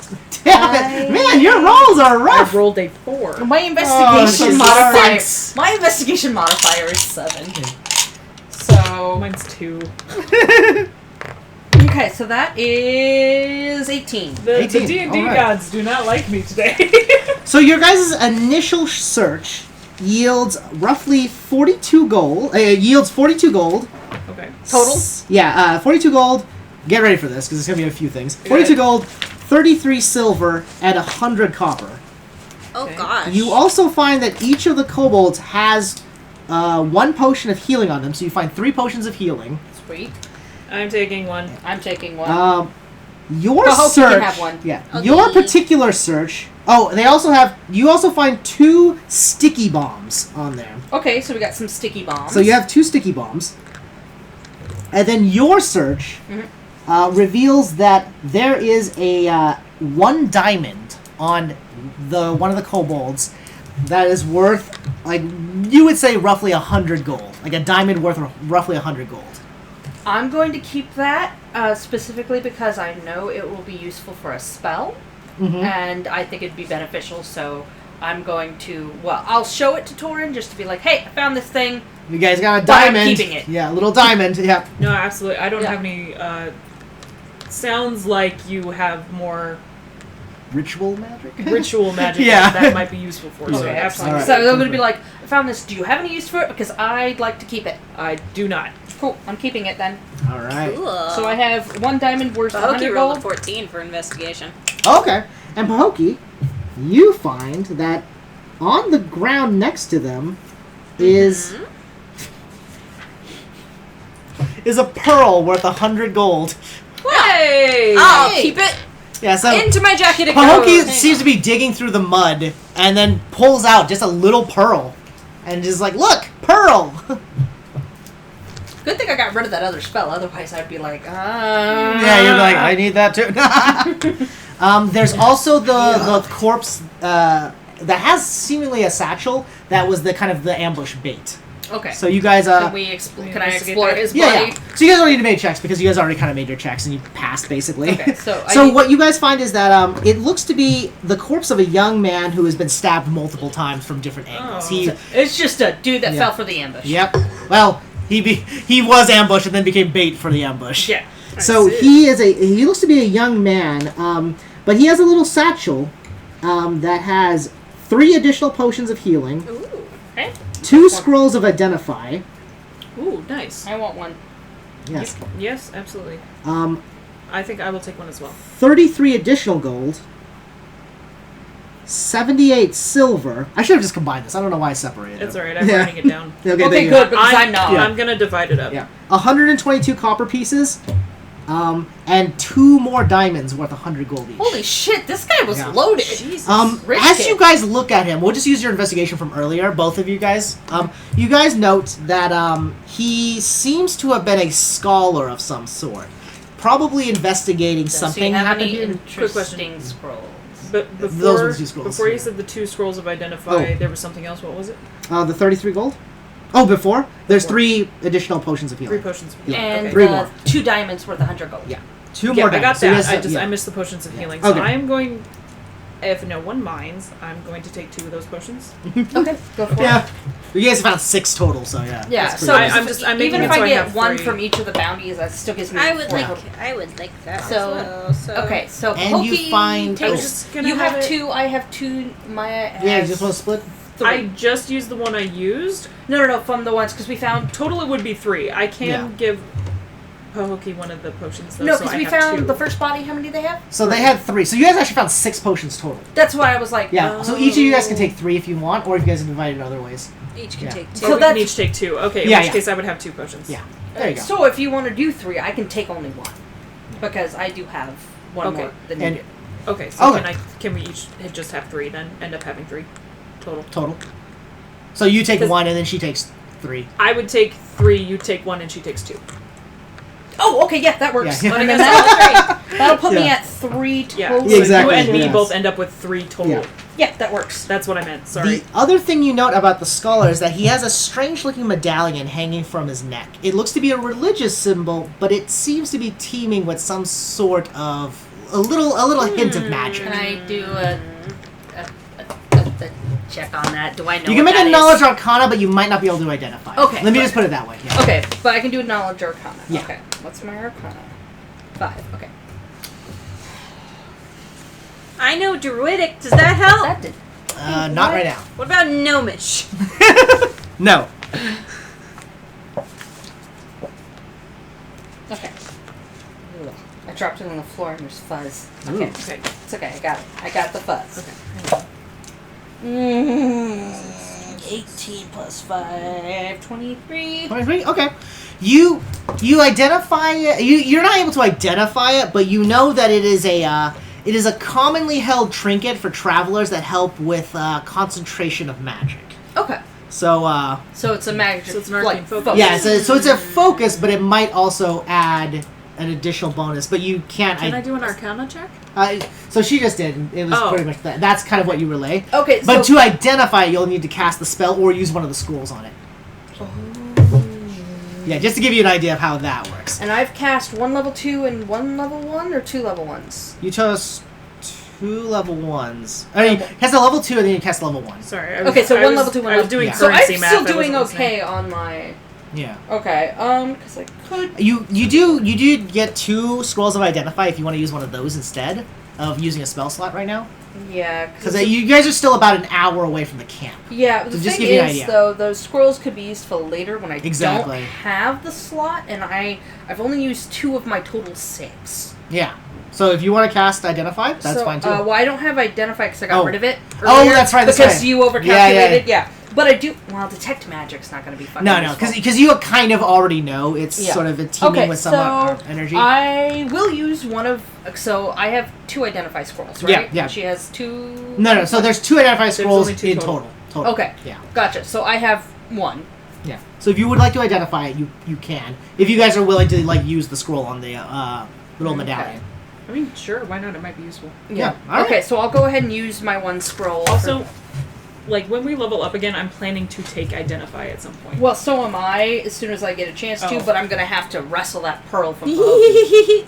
S1: Man, your rolls are rough.
S3: I rolled a 4.
S2: My investigation modifier. My investigation modifier is 7. So
S3: mine's 2.
S2: Okay, so that is 18.
S3: The D&D gods do not like me today.
S1: So your guys' initial search yields roughly 42 gold. Yields 42 gold.
S3: Okay.
S2: Total?
S1: Yeah, 42 gold. Get ready for this, because it's going to be a few things. 42 gold, 33 silver, and 100 copper.
S4: Oh, gosh.
S1: You also find that each of the kobolds has 1 potion of healing on them, so you find 3 potions of healing.
S2: Sweet.
S3: I'm taking one.
S2: I'm taking one.
S1: Your
S2: Hope
S1: search.
S2: you can have one.
S1: Yeah.
S4: Okay.
S1: Your particular search. Oh, you also find 2 sticky bombs on there.
S2: Okay, so we got some sticky bombs.
S1: So you have 2 sticky bombs. And then your search reveals that there is a 1 diamond on one of the kobolds that is worth, you would say roughly 100 gold. Like a diamond worth roughly 100 gold.
S2: I'm going to keep that specifically because I know it will be useful for a spell. And I think it'd be beneficial, so I'm going to... Well, I'll show it to Torin just to be like, hey, I found this thing.
S1: You guys got a
S2: But
S1: diamond.
S2: I'm keeping it.
S1: Yeah, a little diamond. Yeah.
S3: No, absolutely. I don't have any... sounds like you have more...
S1: Ritual magic?
S3: Ritual magic
S1: Yeah.
S3: that might be useful for. So,
S2: Okay,
S3: absolutely.
S1: Right.
S2: So I'm going to be like, I found this. Do you have any use for it? Because I'd like to keep it.
S3: I do not.
S2: Cool. I'm keeping it then.
S1: All right.
S4: Cool.
S2: So I have 1 diamond worth
S4: Pahokee
S2: 100
S4: rolled a
S2: gold.
S4: 14 for investigation.
S1: Okay. And Pahokee, you find that on the ground next to them is a pearl worth 100 gold.
S3: Hey!
S4: I'll keep it
S1: Yeah, so
S4: into my jacket. It
S1: Pahokee
S4: goes.
S1: seems to be digging through the mud and then pulls out just a little pearl and just like, look, pearl.
S2: Good thing I got rid of that other spell. Otherwise, I'd be like,
S1: Yeah, you're like, I need that too. There's also the corpse that has seemingly a satchel that was the kind of the ambush bait.
S2: Okay.
S1: So you guys
S2: Can I explore his body?
S1: Yeah. So you guys already made checks because you guys already kind of made your checks and you passed basically.
S2: Okay. So
S1: what you guys find is that it looks to be the corpse of a young man who has been stabbed multiple times from different angles.
S2: It's just a dude that fell for the ambush.
S1: Yep. Well, he was ambushed and then became bait for the ambush.
S2: Yeah.
S1: So he looks to be a young man, but he has a little satchel that has 3 additional potions of healing,
S2: Ooh. Okay.
S1: 2 scrolls of identify.
S3: Ooh, nice.
S2: I want one.
S1: Yes.
S3: Yes, absolutely. I think I will take one as well.
S1: 33 additional gold. 78 silver. I should have just combined this. I don't know why I separated
S3: It's
S1: them.
S3: alright, I'm writing it down.
S2: Okay, good, because I'm not.
S3: I'm gonna divide it up.
S1: Yeah. 122 copper pieces. And 2 more diamonds worth 100 gold each.
S2: Holy shit, this guy was
S1: Yeah.
S2: loaded.
S4: Jesus.
S2: Rich
S1: As
S2: kid.
S1: you guys look at him, we'll just use your investigation from earlier, both of you guys. You guys note that he seems to have been a scholar of some sort. probably investigating something
S2: Do you have
S1: happened
S2: any
S1: here.
S2: interesting scrolls?
S3: But
S1: Those
S3: before,
S1: were the 2 scrolls,
S3: before you
S1: yeah.
S3: said the 2 scrolls of identify,
S1: Oh.
S3: there was something else. What was it?
S1: The 33 gold? Oh, before? There's
S3: Before.
S1: 3 additional potions of
S3: 3
S1: healing.
S3: potions.
S1: Yeah.
S2: And
S3: Okay.
S1: 3 more.
S2: 2 diamonds worth 100 gold.
S1: Yeah. 2
S3: Yeah,
S1: more
S3: I got
S1: diamonds. So you
S3: that.
S1: guys-
S3: I missed the potions of
S1: Yeah.
S3: healing. So
S1: Okay.
S3: I'm going. If no one minds, I'm going to take 2 of those potions.
S2: Okay, go for
S1: Yeah.
S2: it.
S1: You guys found 6 total, so yeah.
S2: Yeah,
S1: That's
S2: so
S1: pretty
S3: I'm
S1: good.
S3: just- I'm
S2: even
S3: making
S2: if
S3: it so
S2: I
S3: I
S2: get
S3: have
S2: 1
S3: 3.
S2: from each of the bounties, that still gives me
S4: I would
S2: 4
S4: like.
S2: total.
S4: I would like that.
S2: So-
S4: as well, so.
S2: Okay, so
S1: And you
S2: Pokey
S1: find-
S3: I was
S2: takes.
S3: just gonna
S2: You have
S3: have it-
S2: 2. I have 2. Maya has
S1: Yeah, you just want to split?
S2: 3.
S3: I just used the one I used.
S2: No, from the ones because we found.
S3: Total, it would be 3. I can
S1: Yeah.
S3: give Pohoki one of the potions, though.
S2: No,
S3: so
S2: because
S3: I
S2: we
S3: have
S2: found
S3: 2.
S2: the first body. How many do they have?
S1: So they had 3. So you guys actually found 6 potions total.
S2: That's why I was like.
S1: Yeah. So each of you guys can take 3 if you want, or if you guys have divided other ways.
S4: Each can
S1: Yeah.
S4: take 2.
S2: So
S3: So we
S2: that's-
S3: can each take 2. Okay, in
S1: Yeah,
S3: which
S1: yeah.
S3: case I would have 2 potions.
S1: Yeah. There you go.
S2: So if you want to do 3, I can take only 1 because I do have 1
S3: Okay.
S2: more than you
S1: And-
S2: do.
S3: Okay, so
S1: Okay.
S3: can we each just have 3 then? End up having 3 total.
S1: Total. So you take
S3: 'Cause-
S1: 1 and then she takes 3.
S3: I would take 3, you take 1, and she takes 2.
S2: Oh, okay, yeah, that works.
S1: Yeah.
S2: And then that'll put me
S1: Yeah.
S2: at 3
S3: Yeah,
S2: total.
S3: so
S1: Exactly,
S3: you and me
S1: yes.
S3: both end up with 3 total.
S1: Yeah.
S2: Yeah, that works.
S3: That's what I meant. Sorry.
S1: The other thing you note about the scholar is that he has a strange-looking medallion hanging from his neck. It looks to be a religious symbol, but it seems to be teeming with some sort of a little hint of magic.
S2: Can I do a check on that? Do I know
S1: You can
S2: what
S1: make a
S2: that
S1: knowledge
S2: is?
S1: arcana, but you might not be able to identify. it.
S2: Okay,
S1: Let me
S2: but-
S1: just put it that way. Yeah.
S2: Okay, but I can do a knowledge arcana.
S1: Yeah.
S2: Okay, what's my arcana? 5, okay.
S4: I know druidic. Does that help?
S2: That did.
S1: Not right now.
S4: What about gnomish?
S1: No.
S2: Okay. Ugh. I dropped it on the floor and there's fuzz.
S1: Ooh.
S2: Okay,
S3: Okay.
S2: it's okay, I got it. I got the fuzz.
S3: Okay.
S2: 18 plus 5, 23.
S1: 23? Okay. You identify it. You're not able to identify it, but you know that it is a commonly held trinket for travelers that help with concentration of magic.
S2: Okay.
S1: So
S2: So it's a magic.
S3: So it's an arcane focus.
S1: yeah, so it's a focus, but it might also add an additional bonus. But you can't.
S3: Can I do an arcana check?
S1: So she just did. It was
S3: Oh.
S1: pretty much that. That's kind of what you relay.
S2: Okay,
S1: But
S2: so
S1: to identify it, you'll need to cast the spell or use one of the scrolls on it. Yeah, just to give you an idea of how that works.
S2: and I've cast 1 level 2 and 1 level 1 or 2 level 1s.
S1: You chose 2 level 1s. I mean, cast a level 2 and then you cast level 1.
S3: Sorry.
S2: Okay, so 1 level 2, 1
S3: I was
S2: level
S3: doing
S1: Yeah.
S2: So I'm
S3: currency
S2: still
S3: math. I
S2: doing
S3: wasn't
S2: okay
S3: listening.
S2: on my.
S1: Yeah.
S2: Okay, because I could.
S1: You do get 2 scrolls of identify if you want to use one of those instead of using a spell slot right now.
S2: Yeah,
S1: Because you guys are still about an hour away from the camp.
S2: yeah, the
S1: So just
S2: thing
S1: give you an
S2: is,
S1: idea.
S2: though, those scrolls could be used for later when I
S1: Exactly.
S2: don't have the slot, and I've only used 2 of my total 6.
S1: Yeah. So if you want to cast identify, that's
S2: so,
S1: fine too.
S2: well, I don't have identify because I got
S1: Oh.
S2: rid of it.
S1: Oh,
S2: earlier
S1: that's right, that's
S2: because
S1: right.
S2: you overcalculated.
S1: Yeah.
S2: Yeah, but I do. Well, detect magic's not going to be fucking.
S1: no,
S2: useful.
S1: because you kind of already know it's
S2: Yeah.
S1: sort of a teaming
S2: Okay,
S1: with some
S2: so
S1: energy.
S2: I will use one of. So I have 2 identify scrolls, right?
S1: Yeah.
S2: She has 2.
S1: No. So there's 2 identify scrolls
S3: only 2
S1: in
S3: total.
S1: total.
S2: Okay.
S1: Yeah.
S2: Gotcha. So I have 1.
S1: Yeah. So if you would like to identify it, you can. If you guys are willing to use the scroll on the little medallion.
S3: I mean, sure. Why not? It might be useful.
S1: Yeah, alright.
S2: Okay, so I'll go ahead and use my 1 scroll.
S3: Also, like when we level up again, I'm planning to take identify at some point.
S2: Well, so am I. As soon as I get a chance to,
S3: Oh.
S2: but I'm gonna have to wrestle that pearl from Loki.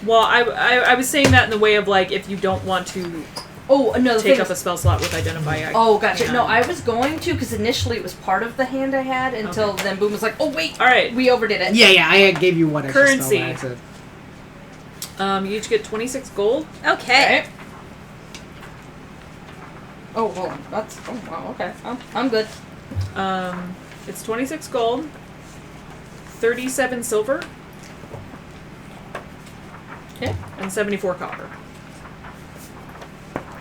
S3: Well, I was saying that in the way of like if you don't want to
S2: Oh, no, the
S3: take
S2: thing
S3: up a spell slot with identify.
S2: Oh, gotcha.
S3: can.
S2: No, I was going to because initially it was part of the hand I had until then Boom was like, "Oh wait,
S3: All right.
S2: we overdid it."
S1: Yeah. I gave you one extra
S3: Currency.
S1: spell by accident.
S3: You each get 26 gold.
S4: Okay.
S2: Okay. Oh, hold on. That's wow. Okay, I'm good.
S3: It's 26 gold, 37 silver,
S2: Okay.
S3: and 74 copper.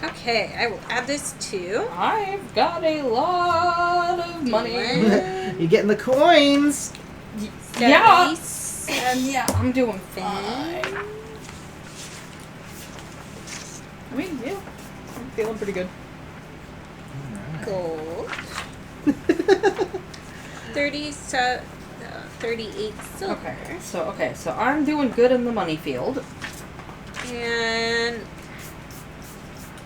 S4: Okay, I will add this to.
S2: I've got a lot of money.
S1: You're getting the coins.
S2: Yeah.
S4: 77.
S2: Yeah, I'm doing fine.
S3: I mean, yeah, I'm feeling pretty good.
S4: Gold. 37. 38 silver.
S2: So I'm doing good in the money field.
S4: And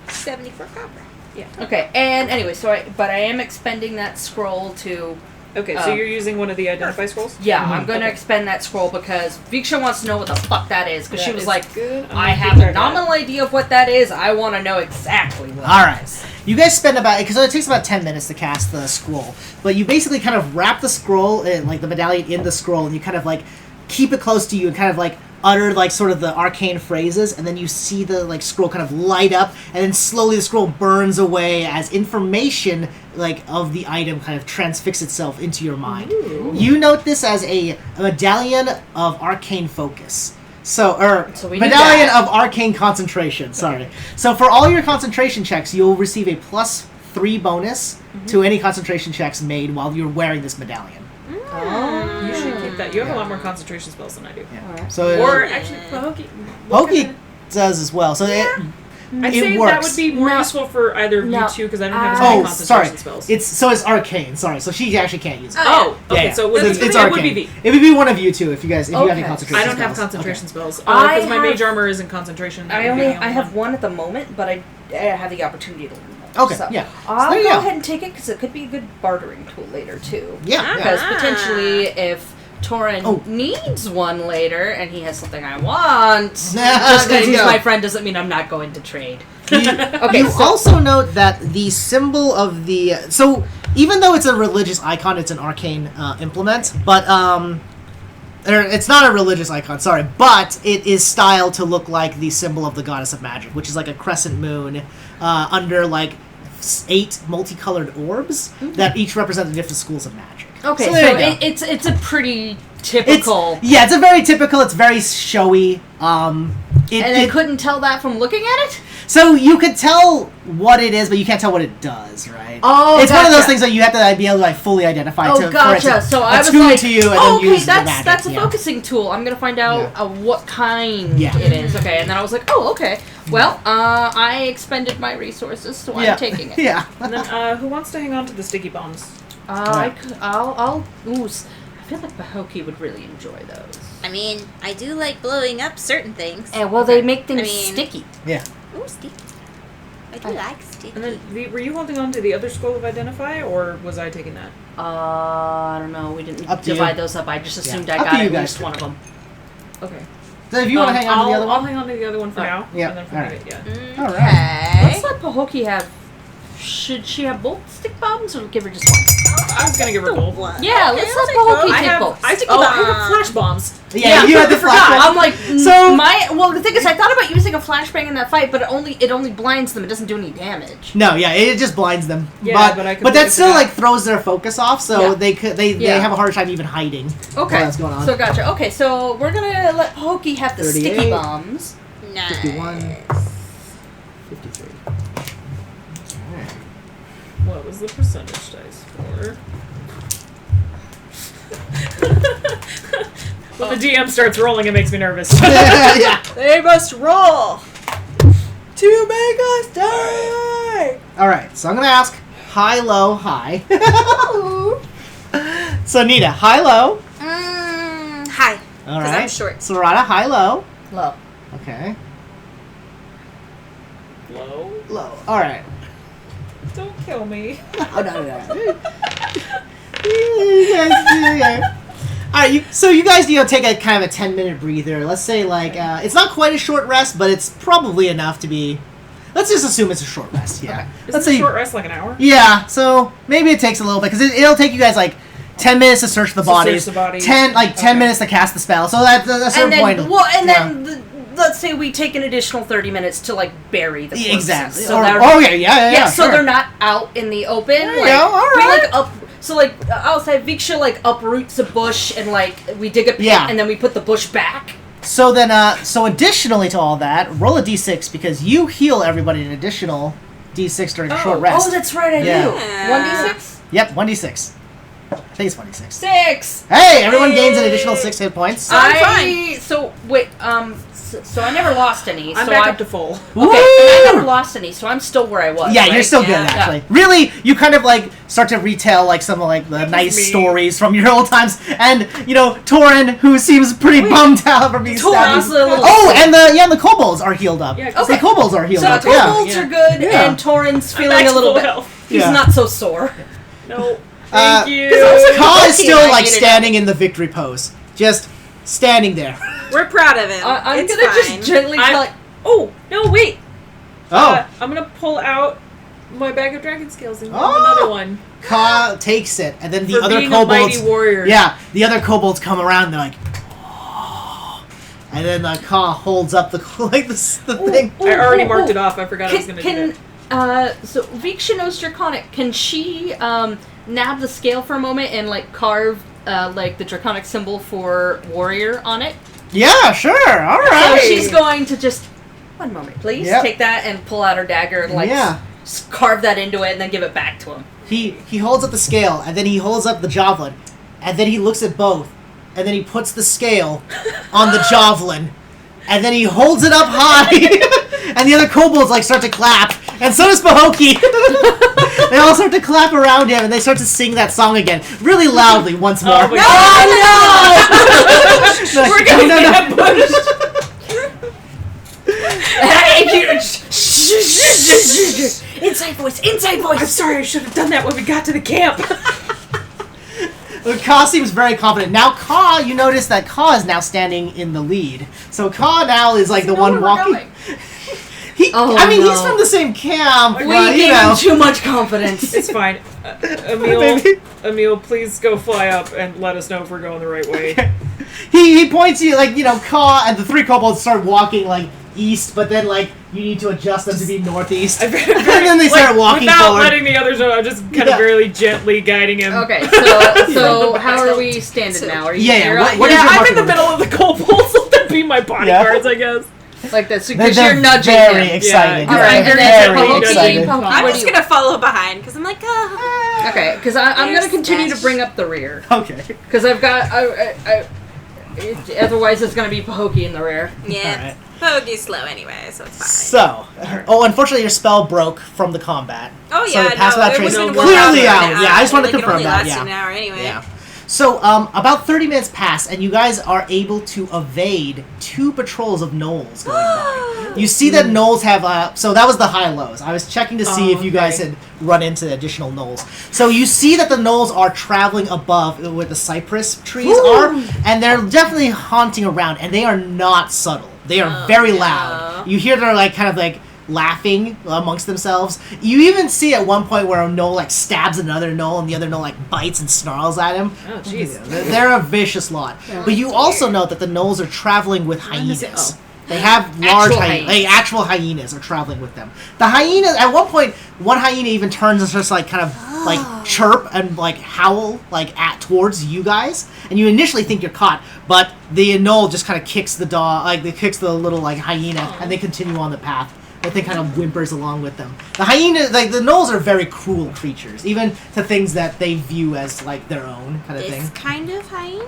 S4: 74 copper.
S2: Yeah. Okay. And anyway, but I am expending that scroll to.
S3: Okay, so you're using one of the identify scrolls?
S2: Yeah, I'm going to expend that scroll because Viksha wants to know what the fuck that is. Because she was like,
S3: good.
S2: I have a nominal idea of what that is. I want to know exactly what it is.
S1: You guys spend about, because it takes about 10 minutes to cast the scroll, but you basically kind of wrap the scroll, in, like the medallion in the scroll, and you kind of like keep it close to you and kind of like utter like sort of the arcane phrases, and then you see the like scroll kind of light up, and then slowly the scroll burns away as information like of the item kind of transfix itself into your mind. Ooh. You note this as a medallion of arcane focus. So medallion of arcane concentration. Sorry. Okay. So for all your concentration checks, you'll receive a +3 bonus to any concentration checks made while you're wearing this medallion.
S3: Oh, you should keep that. You have a lot more concentration spells than I do.
S1: Yeah.
S2: Right.
S1: So
S3: or actually,
S1: Pahokee does as well. So
S3: I'd say
S1: works.
S3: that would be more useful for either of you two because I don't have as many concentration spells.
S1: It's arcane. Sorry, so she actually can't use it.
S3: Okay. So
S1: it's
S3: arcane. It would be V.
S1: It would be one of you two if you have any concentration spells.
S3: I don't have concentration spells because my mage armor isn't concentration.
S2: I have one at the moment, but I have the opportunity to learn more.
S1: Okay,
S2: so
S1: yeah.
S2: I'll go ahead and take it because it could be a good bartering tool later too.
S1: Yeah,
S2: because potentially if Torin needs one later and he has something I want, just because he's my friend doesn't mean I'm not going to trade.
S1: You also note that the symbol of the... So, even though it's a religious icon, it's an arcane implement, but... it's not a religious icon, sorry, but it is styled to look like the symbol of the goddess of magic, which is like a crescent moon under like 8 multicolored orbs that each represent the different schools of magic.
S2: Okay, so it's a pretty typical...
S1: It's a very typical, it's very showy.
S2: And I couldn't tell that from looking at it?
S1: So you could tell what it is, but you can't tell what it does, right?
S2: Oh,
S1: it's one of those things that you have to be able to like fully identify.
S2: Oh, gotcha. So I was
S1: like, to you and then use the magic.
S2: That's a focusing tool. I'm gonna find out what kind it is. Okay, and then I was like, oh, okay. Well, I expended my resources, so I'm taking it.
S1: Yeah.
S3: And then who wants to hang on to the sticky bombs?
S2: I'll. Ooh, I feel like Pahokee would really enjoy those.
S4: I mean, I do like blowing up certain things.
S2: Well, they make things sticky.
S1: Yeah.
S4: Ooh, sticky. I do like sticky.
S3: And then, were you holding on to the other scroll of identify, or was I taking that?
S2: I don't know. We didn't divide those up. I just assumed I got at least one of them.
S3: Okay.
S1: So if you want to hang on to the other one?
S3: I'll hang on to the other one for now.
S1: Yeah.
S3: And then for
S1: All right.
S2: Let's let Pahokee have... Should she have both stick bombs, or give her just one?
S3: I was gonna give her both.
S2: Yeah, let's let Pahokee take both.
S3: I have flash bombs.
S1: Yeah, you had the flash bomb.
S2: I'm like, the thing is, I thought about using a flashbang in that fight, but it only blinds them. It doesn't do any damage.
S1: No, it just blinds them.
S3: Yeah,
S1: but that still like throws their focus off, so they have a harder time even hiding.
S2: Okay,
S1: what's going on.
S2: So gotcha. Okay, so we're gonna let Pahokee have the
S1: 38,
S2: sticky bombs.
S4: Nice.
S1: 51, 53.
S3: What was the percentage dice for? When the DM starts rolling, it makes me nervous.
S1: Yeah.
S5: They must roll to make us die.
S1: All right, so I'm gonna ask high, low, high. So Nita, high, low.
S4: High.
S1: All right.
S4: Because I'm short.
S1: Sarada, high, low.
S2: Low.
S1: Okay.
S3: Low?
S1: Low. All right.
S3: Don't kill me.
S1: Oh no. All right, so you guys take a kind of a 10-minute breather. Let's say it's not quite a short rest, but it's probably enough to be. Let's just assume it's a short rest. Yeah.
S3: Okay.
S1: Let's
S3: say
S1: say
S3: a short rest like an hour.
S1: Yeah. So maybe it takes a little bit because it'll take you guys 10 minutes to search the bodies. 10 minutes to cast the spell. So at a certain point.
S2: Then let's say we take an additional 30 minutes to bury the corpses.
S1: Exactly.
S2: So
S1: Yeah.
S2: So they're not out in the open.
S1: All right.
S2: I'll say Viksha uproots a bush and we dig a pit and then we put the bush back.
S1: So then, additionally to all that, roll a d6 because you heal everybody an additional d6 during a short rest.
S2: Oh, that's right, I do. 1d6?
S1: Yep, 1d6. I think it's 26.
S2: 6.
S1: Hey, everyone gains an additional 6 hit points.
S4: I'm fine.
S2: So wait, so I never lost any.
S3: I'm
S2: so
S3: back up to full.
S2: Okay, and I never lost any, so I'm still where I was.
S1: Yeah,
S2: right?
S1: you're still good,
S4: Yeah.
S1: actually. Really, you kind of, like, start to retell, like, some of, like, the nice stories from your old times. And, you know, Torin, who seems pretty bummed out from being
S2: Torin's
S1: stabbed.
S2: a little...
S1: Oh, and the kobolds are healed up.
S3: Yeah,
S1: The kobolds are healed
S2: So
S1: up,
S2: the kobolds are good,
S1: Yeah.
S2: and Torin's
S3: I'm
S2: feeling
S3: back
S2: a
S3: to
S2: little
S3: full
S2: bit...
S3: health.
S2: He's
S1: Yeah.
S2: not so sore.
S3: No. Thank you.
S1: Ka is still,
S2: I
S1: like,
S2: needed
S1: standing in the victory pose. Just standing there.
S4: We're proud of him.
S2: I'm
S4: it's
S2: gonna
S4: fine.
S2: just gently tell it...
S3: Oh, no, wait.
S1: Oh.
S3: I'm gonna pull out my bag of dragon scales and grab
S1: Oh.
S3: another one.
S1: Ka takes it, and then the
S3: For
S1: other
S3: being a mighty
S1: kobolds...
S3: warrior.
S1: Yeah, the other kobolds come around, they're like... "Oh." And then Ka holds up the thing.
S3: I already marked it off. I forgot I was gonna do that.
S2: So Vikshanos Draconic, can she nab the scale for a moment and like carve like the draconic symbol for warrior on it?
S1: Yeah, sure, alright.
S2: So she's going to just 1 moment, please.
S1: Yep.
S2: Take that and pull out her dagger and like
S1: Yeah.
S2: carve that into it and then give it back to him.
S1: He holds up the scale, and then he holds up the javelin, and then he looks at both, and then he puts the scale on the javelin, and then he holds it up high, and the other kobolds like start to clap, and so does Pahokee. They all start to clap around him, and they start to sing that song again, really loudly once more.
S3: Oh my God.
S1: No!
S3: We're gonna
S1: No, no.
S3: get ambushed.
S2: Inside voice, inside voice.
S3: I'm sorry. I should have done that when we got to the camp.
S1: Ka seems very confident. Now Ka, you notice that Ka is now standing in the lead. So Ka now is like the one walking. He's from the same camp.
S2: We
S1: but,
S2: gave him too much confidence.
S3: It's fine. Emil, please go fly up and let us know if we're going the right way.
S1: He points you, like, you know, Ka and the 3 kobolds start walking, like, east, but then, like, you need to adjust them to be northeast. And then they start walking
S3: without
S1: forward.
S3: letting the others know. I'm just kind of very gently guiding him.
S2: Okay, so how are we standing now? Are you
S1: Yeah,
S2: you're-
S1: what is your
S3: I'm in
S1: marching
S3: the
S1: order?
S3: middle of the kobolds. Let them be my bodyguards, I guess.
S2: like this
S1: They're
S2: because you're nudging
S1: very
S2: him.
S1: excited.
S3: Yeah.
S1: They're
S2: Alright, and then
S1: very
S2: Pahokee,
S1: excited.
S2: Pahokee,
S4: I'm
S2: what
S4: just
S2: do you-
S4: gonna follow behind because I'm like,
S2: Okay, because I'm
S4: There's
S2: gonna continue to
S4: Dash.
S2: bring up the rear
S1: Okay.
S2: because I've got. Otherwise, it's gonna be Pahokee in the rear.
S4: yeah.
S1: Alright.
S4: Bogey's slow anyway, so it's fine.
S1: So, unfortunately, your spell broke from the combat.
S4: Oh
S1: So
S4: yeah,
S1: pass
S4: no,
S1: without
S4: it
S1: trace.
S4: was
S1: Clearly out. Yeah, I just wanted to
S4: It
S1: confirm
S4: only
S1: that.
S4: lasted
S1: Yeah.
S4: an hour anyway.
S1: Yeah. So, about 30 minutes pass, and you guys are able to evade 2 patrols of gnolls going by. You see that gnolls have, so that was the high-lows. I was checking to see if you guys had run into additional gnolls. So you see that the gnolls are traveling above where the cypress trees are, and they're definitely haunting around, and they are not subtle. They are very loud. You hear they're, like, kind of, like, laughing amongst themselves. You even see at one point where a gnoll like stabs another gnoll and the other gnoll like bites and snarls at him.
S3: Oh, jeez.
S1: They're a vicious lot. But you also note that the gnolls are traveling with hyenas. They have large hyenas. Like, actual hyenas are traveling with them. The hyenas, at one point, one hyena even turns and starts like kind of like chirp and like howl like towards you guys, and you initially think you're caught, but the gnoll just kind of kicks the dog, like they kicks the little like hyena, and they continue on the path. That thing kind of whimpers along with them. The hyena, like the gnolls, are very cruel creatures, even to things that they view as like their own kind of
S4: It's
S1: thing.
S4: kind of hyena.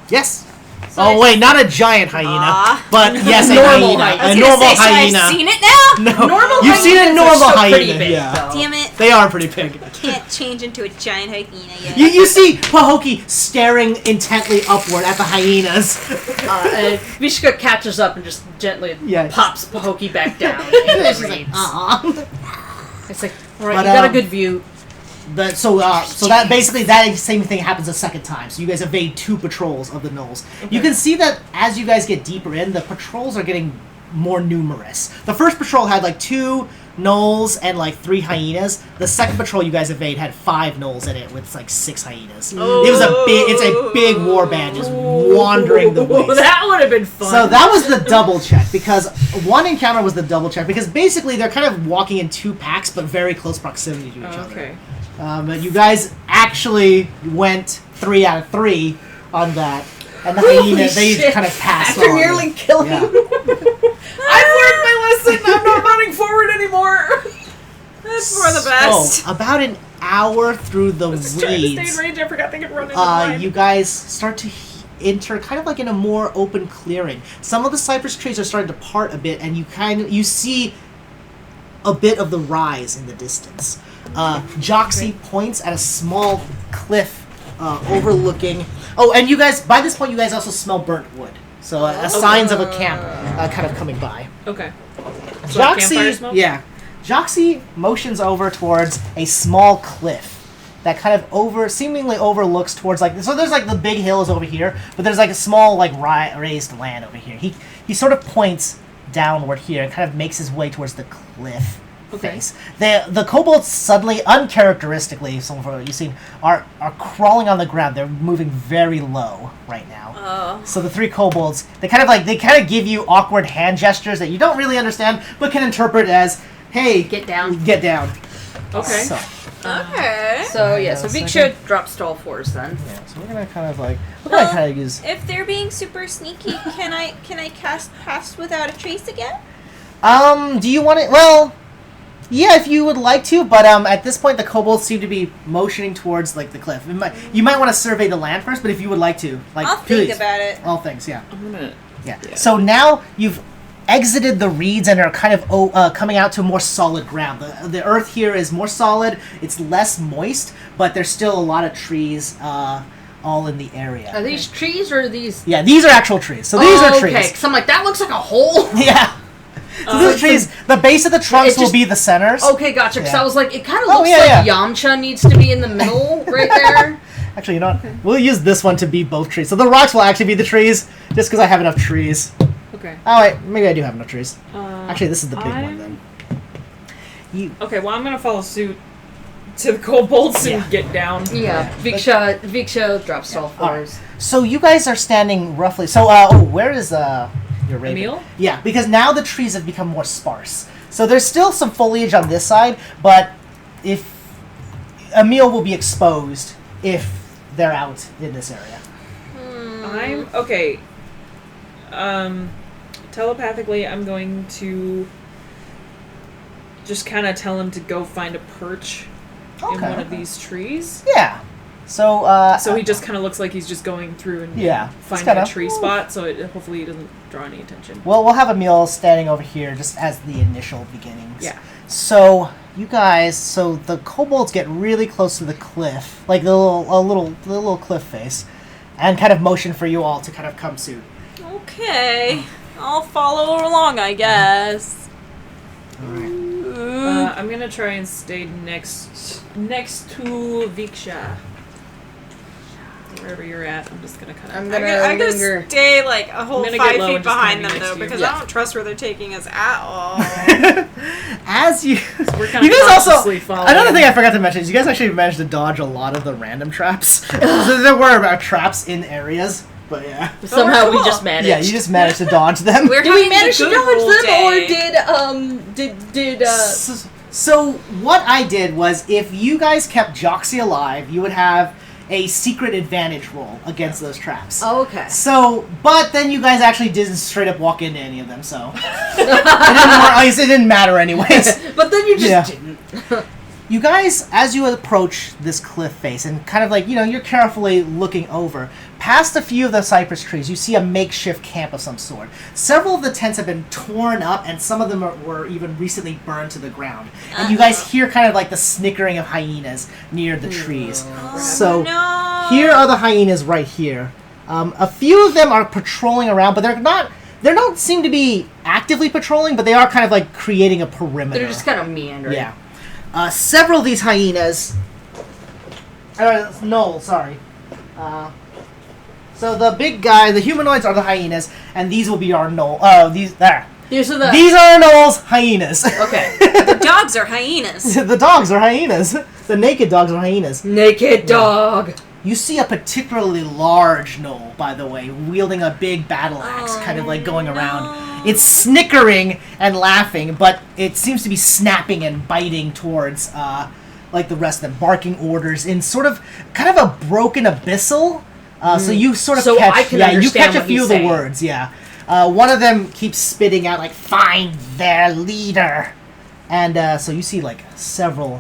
S1: Yes.
S4: So
S1: Oh
S4: it's-
S1: wait, not a giant hyena,
S4: Aw.
S1: but yes, a
S2: Normal
S1: hyena,
S2: hyena.
S4: I was
S1: a
S4: gonna
S1: normal
S4: say, so
S1: hyena.
S4: I've seen it now.
S1: No,
S2: Normal
S1: you've seen a
S2: hyenas
S1: normal
S2: are still
S1: hyena.
S2: pretty big,
S1: Yeah,
S2: though.
S4: Damn it!
S1: they are pretty big.
S4: Can't change into a giant hyena yet.
S1: You see Pahokee staring intently upward at the hyenas.
S2: Vishka catches up and just gently
S1: Yeah.
S2: pops Pahokee back down.
S1: She's like, "Aw."
S2: It's like, all right,
S1: But,
S2: you got a good view.
S1: But so that basically that same thing happens a second time. So you guys evade 2 patrols of the gnolls. You can see that as you guys get deeper in, the patrols are getting more numerous. The first patrol had like 2 gnolls and like 3 hyenas. The second patrol you guys evade had 5 gnolls in it with like 6 hyenas. It was it's a big war band just wandering the waste.
S3: That would have been fun.
S1: So that was the double check, because one encounter was the double check, because basically they're kind of walking in 2 packs but very close proximity to each other.
S3: Okay.
S1: But you guys actually went 3 out of 3 on that, and the hyenas they
S2: shit.
S1: kind of passed
S2: After
S1: on.
S2: nearly killing
S1: Yeah.
S2: him.
S3: I've learned my lesson. I'm not running forward anymore.
S4: That's for the best.
S1: So, about an hour through the
S3: Let's just trying to
S1: reeds,
S3: stay in range. I forgot they could run into mine.
S1: you guys start to enter kind of like in a more open clearing. Some of the cypress trees are starting to part a bit, and you see a bit of the rise in the distance. Joxy points at a small cliff overlooking. Oh, and you guys, by this point, you guys also smell burnt wood. So signs of a camp kind of coming by.
S3: Okay. So like campfire smoke?
S1: Yeah. Joxy motions over towards a small cliff that kind of seemingly overlooks towards like, so there's like the big hills over here, but there's like a small like raised land over here. He sort of points downward here and kind of makes his way towards the cliff face. The kobolds suddenly, uncharacteristically, some of what you've seen, are crawling on the ground. They're moving very low right now.
S4: Oh.
S1: So the three kobolds, they kind of give you awkward hand gestures that you don't really understand, but can interpret as, "Hey,
S2: Get down.
S1: get down."
S3: Okay.
S1: So,
S4: Okay.
S2: So yeah, so
S1: Second.
S2: Viksha drops to all fours then.
S1: yeah, so we're gonna kind of like use.
S4: If they're being super sneaky, can I cast Pass Without a Trace again?
S1: Do you want it? Well, yeah, if you would like to, but at this point the kobolds seem to be motioning towards like the cliff. You might want to survey the land first, but if you would like to, like,
S4: I'll
S1: please.
S4: think about it.
S1: All things, yeah.
S3: I'm gonna.
S1: Yeah.
S3: Yeah.
S1: So now you've exited the reeds and are kind of coming out to more solid ground. The earth here is more solid. It's less moist, but there's still a lot of trees all in the area.
S2: Are these trees or are these?
S1: Yeah, these are actual trees. So these are trees.
S2: Okay, because I'm like, that looks like a hole.
S1: Yeah. So these are trees. The base of the trunks will be the centers.
S2: Okay, gotcha. Because
S1: Yeah.
S2: I was like, it kind of
S1: Oh,
S2: looks
S1: yeah,
S2: like Yamcha needs to be in the middle right there.
S1: Actually, you know what? We'll use this one to be both trees. So the rocks will actually be the trees, just because I have enough trees.
S3: Okay.
S1: Oh, wait. Maybe I do have enough trees. Actually, this is the big one,
S3: I'm-
S1: then.
S3: Okay, well, I'm gonna follow suit to the kobolds
S1: Yeah.
S3: and get down.
S2: Yeah, Viksha drops to all fours.
S1: So you guys are standing roughly... So, where is your raven?
S3: Emil?
S1: Yeah, because now the trees have become more sparse. So there's still some foliage on this side, but if... Emil will be exposed if they're out in this area.
S3: I'm... Okay. Telepathically, I'm going to just kind of tell him to go find a perch in one of these trees.
S1: Yeah. So,
S3: So he just kind of looks like he's just going through and
S1: Yeah,
S3: finding
S1: kinda-
S3: a tree spot, so hopefully he doesn't draw any attention.
S1: Well, we'll have Emil standing over here just as the initial beginnings.
S3: Yeah.
S1: So, you guys, so the kobolds get really close to the cliff, like the little cliff face, and kind of motion for you all to kind of come soon.
S4: Okay. I'll follow along, I guess.
S1: Alright.
S3: I'm gonna try and stay next to Viksha. Wherever you're at, I'm just gonna kind
S2: I'm
S3: of...
S2: gonna
S4: I gotta
S2: linger.
S4: stay like a whole
S3: I'm gonna
S4: 5
S3: get low
S4: feet
S3: and just
S4: behind
S3: kinda
S4: them
S3: be next
S4: though,
S3: to you.
S4: because
S3: Yeah.
S4: I don't trust where they're taking us at all.
S1: As you...
S3: We're kind
S1: You
S3: of
S1: guys also...
S3: consciously following.
S1: Another thing I forgot to mention is you guys actually managed to dodge a lot of the random traps. There were traps in areas, but yeah.
S2: Somehow we
S4: cool.
S2: just managed.
S1: Yeah, you just managed to dodge them.
S4: We're
S2: Did we
S4: having
S2: manage
S4: the
S2: to
S4: good
S2: dodge
S4: old
S2: them,
S4: day.
S2: or did
S1: So what I did was, if you guys kept Joxy alive, you would have a secret advantage roll against those traps.
S2: Oh, okay.
S1: So, but then you guys actually didn't straight up walk into any of them, so it didn't matter anyways.
S2: But then you just
S1: Yeah.
S2: didn't.
S1: You guys, as you approach this cliff face and kind of like, you're carefully looking over, past a few of the cypress trees, you see a makeshift camp of some sort. Several of the tents have been torn up, and some of them were even recently burned to the ground. And you guys hear kind of like the snickering of hyenas near the trees. So,
S4: No.
S1: here are the hyenas right here. A few of them are patrolling around, but they don't seem to be actively patrolling, but they are kind of like creating a perimeter.
S2: They're just kind of meandering.
S1: Yeah. Several of these hyenas... Noel, sorry. So the big guy, the humanoids are the hyenas, and these will be our Noel... These are Noel's hyenas.
S2: Okay.
S4: The dogs are hyenas.
S1: The dogs are hyenas. The naked dogs are hyenas.
S2: Naked dog.
S1: You see a particularly large Noel, by the way, wielding a big battle axe, kind of like going around. It's snickering and laughing, but it seems to be snapping and biting towards, like the rest of them, barking orders in sort of, kind of a broken abyssal. So you sort of
S2: So
S1: catch,
S2: I can
S1: you
S2: understand
S1: catch a
S2: what
S1: few
S2: he's
S1: of the
S2: saying.
S1: words, yeah. One of them keeps spitting out like, "Find their leader," and so you see like several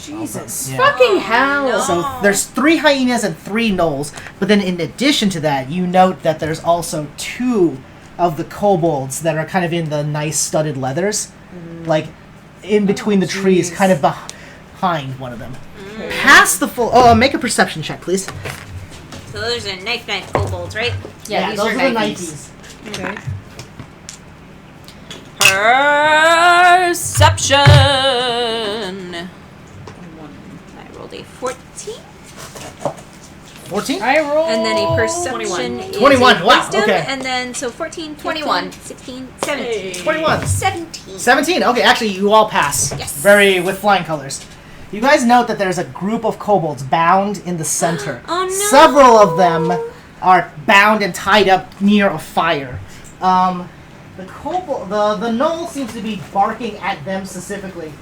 S3: Jesus.
S1: Yeah.
S2: Fucking hell.
S4: no.
S1: So there's 3 hyenas and 3 gnolls, but then in addition to that, you note that there's also 2 of the kobolds that are kind of in the nice studded leathers, like in between the trees, kind of behind one of them. Past the full. Oh, make a perception check, please.
S4: So those are knife kobolds, right?
S2: Yeah, these
S1: those
S2: are
S1: are the
S2: Nikes.
S1: Nikes.
S3: Okay.
S4: Perception. I rolled a 14.
S1: 14?
S2: I roll.
S4: And then a perception is
S1: 21,
S4: a
S1: wow,
S4: wisdom,
S1: okay.
S4: and then so 14,
S2: 21.
S4: 16, 17.
S1: 21.
S4: 17.
S1: 17. Okay, actually, you all pass.
S4: Yes.
S1: With flying colors. You guys note that there's a group of kobolds bound in the center.
S4: Oh, no.
S1: Several of them are bound and tied up near a fire. The gnoll seems to be barking at them specifically,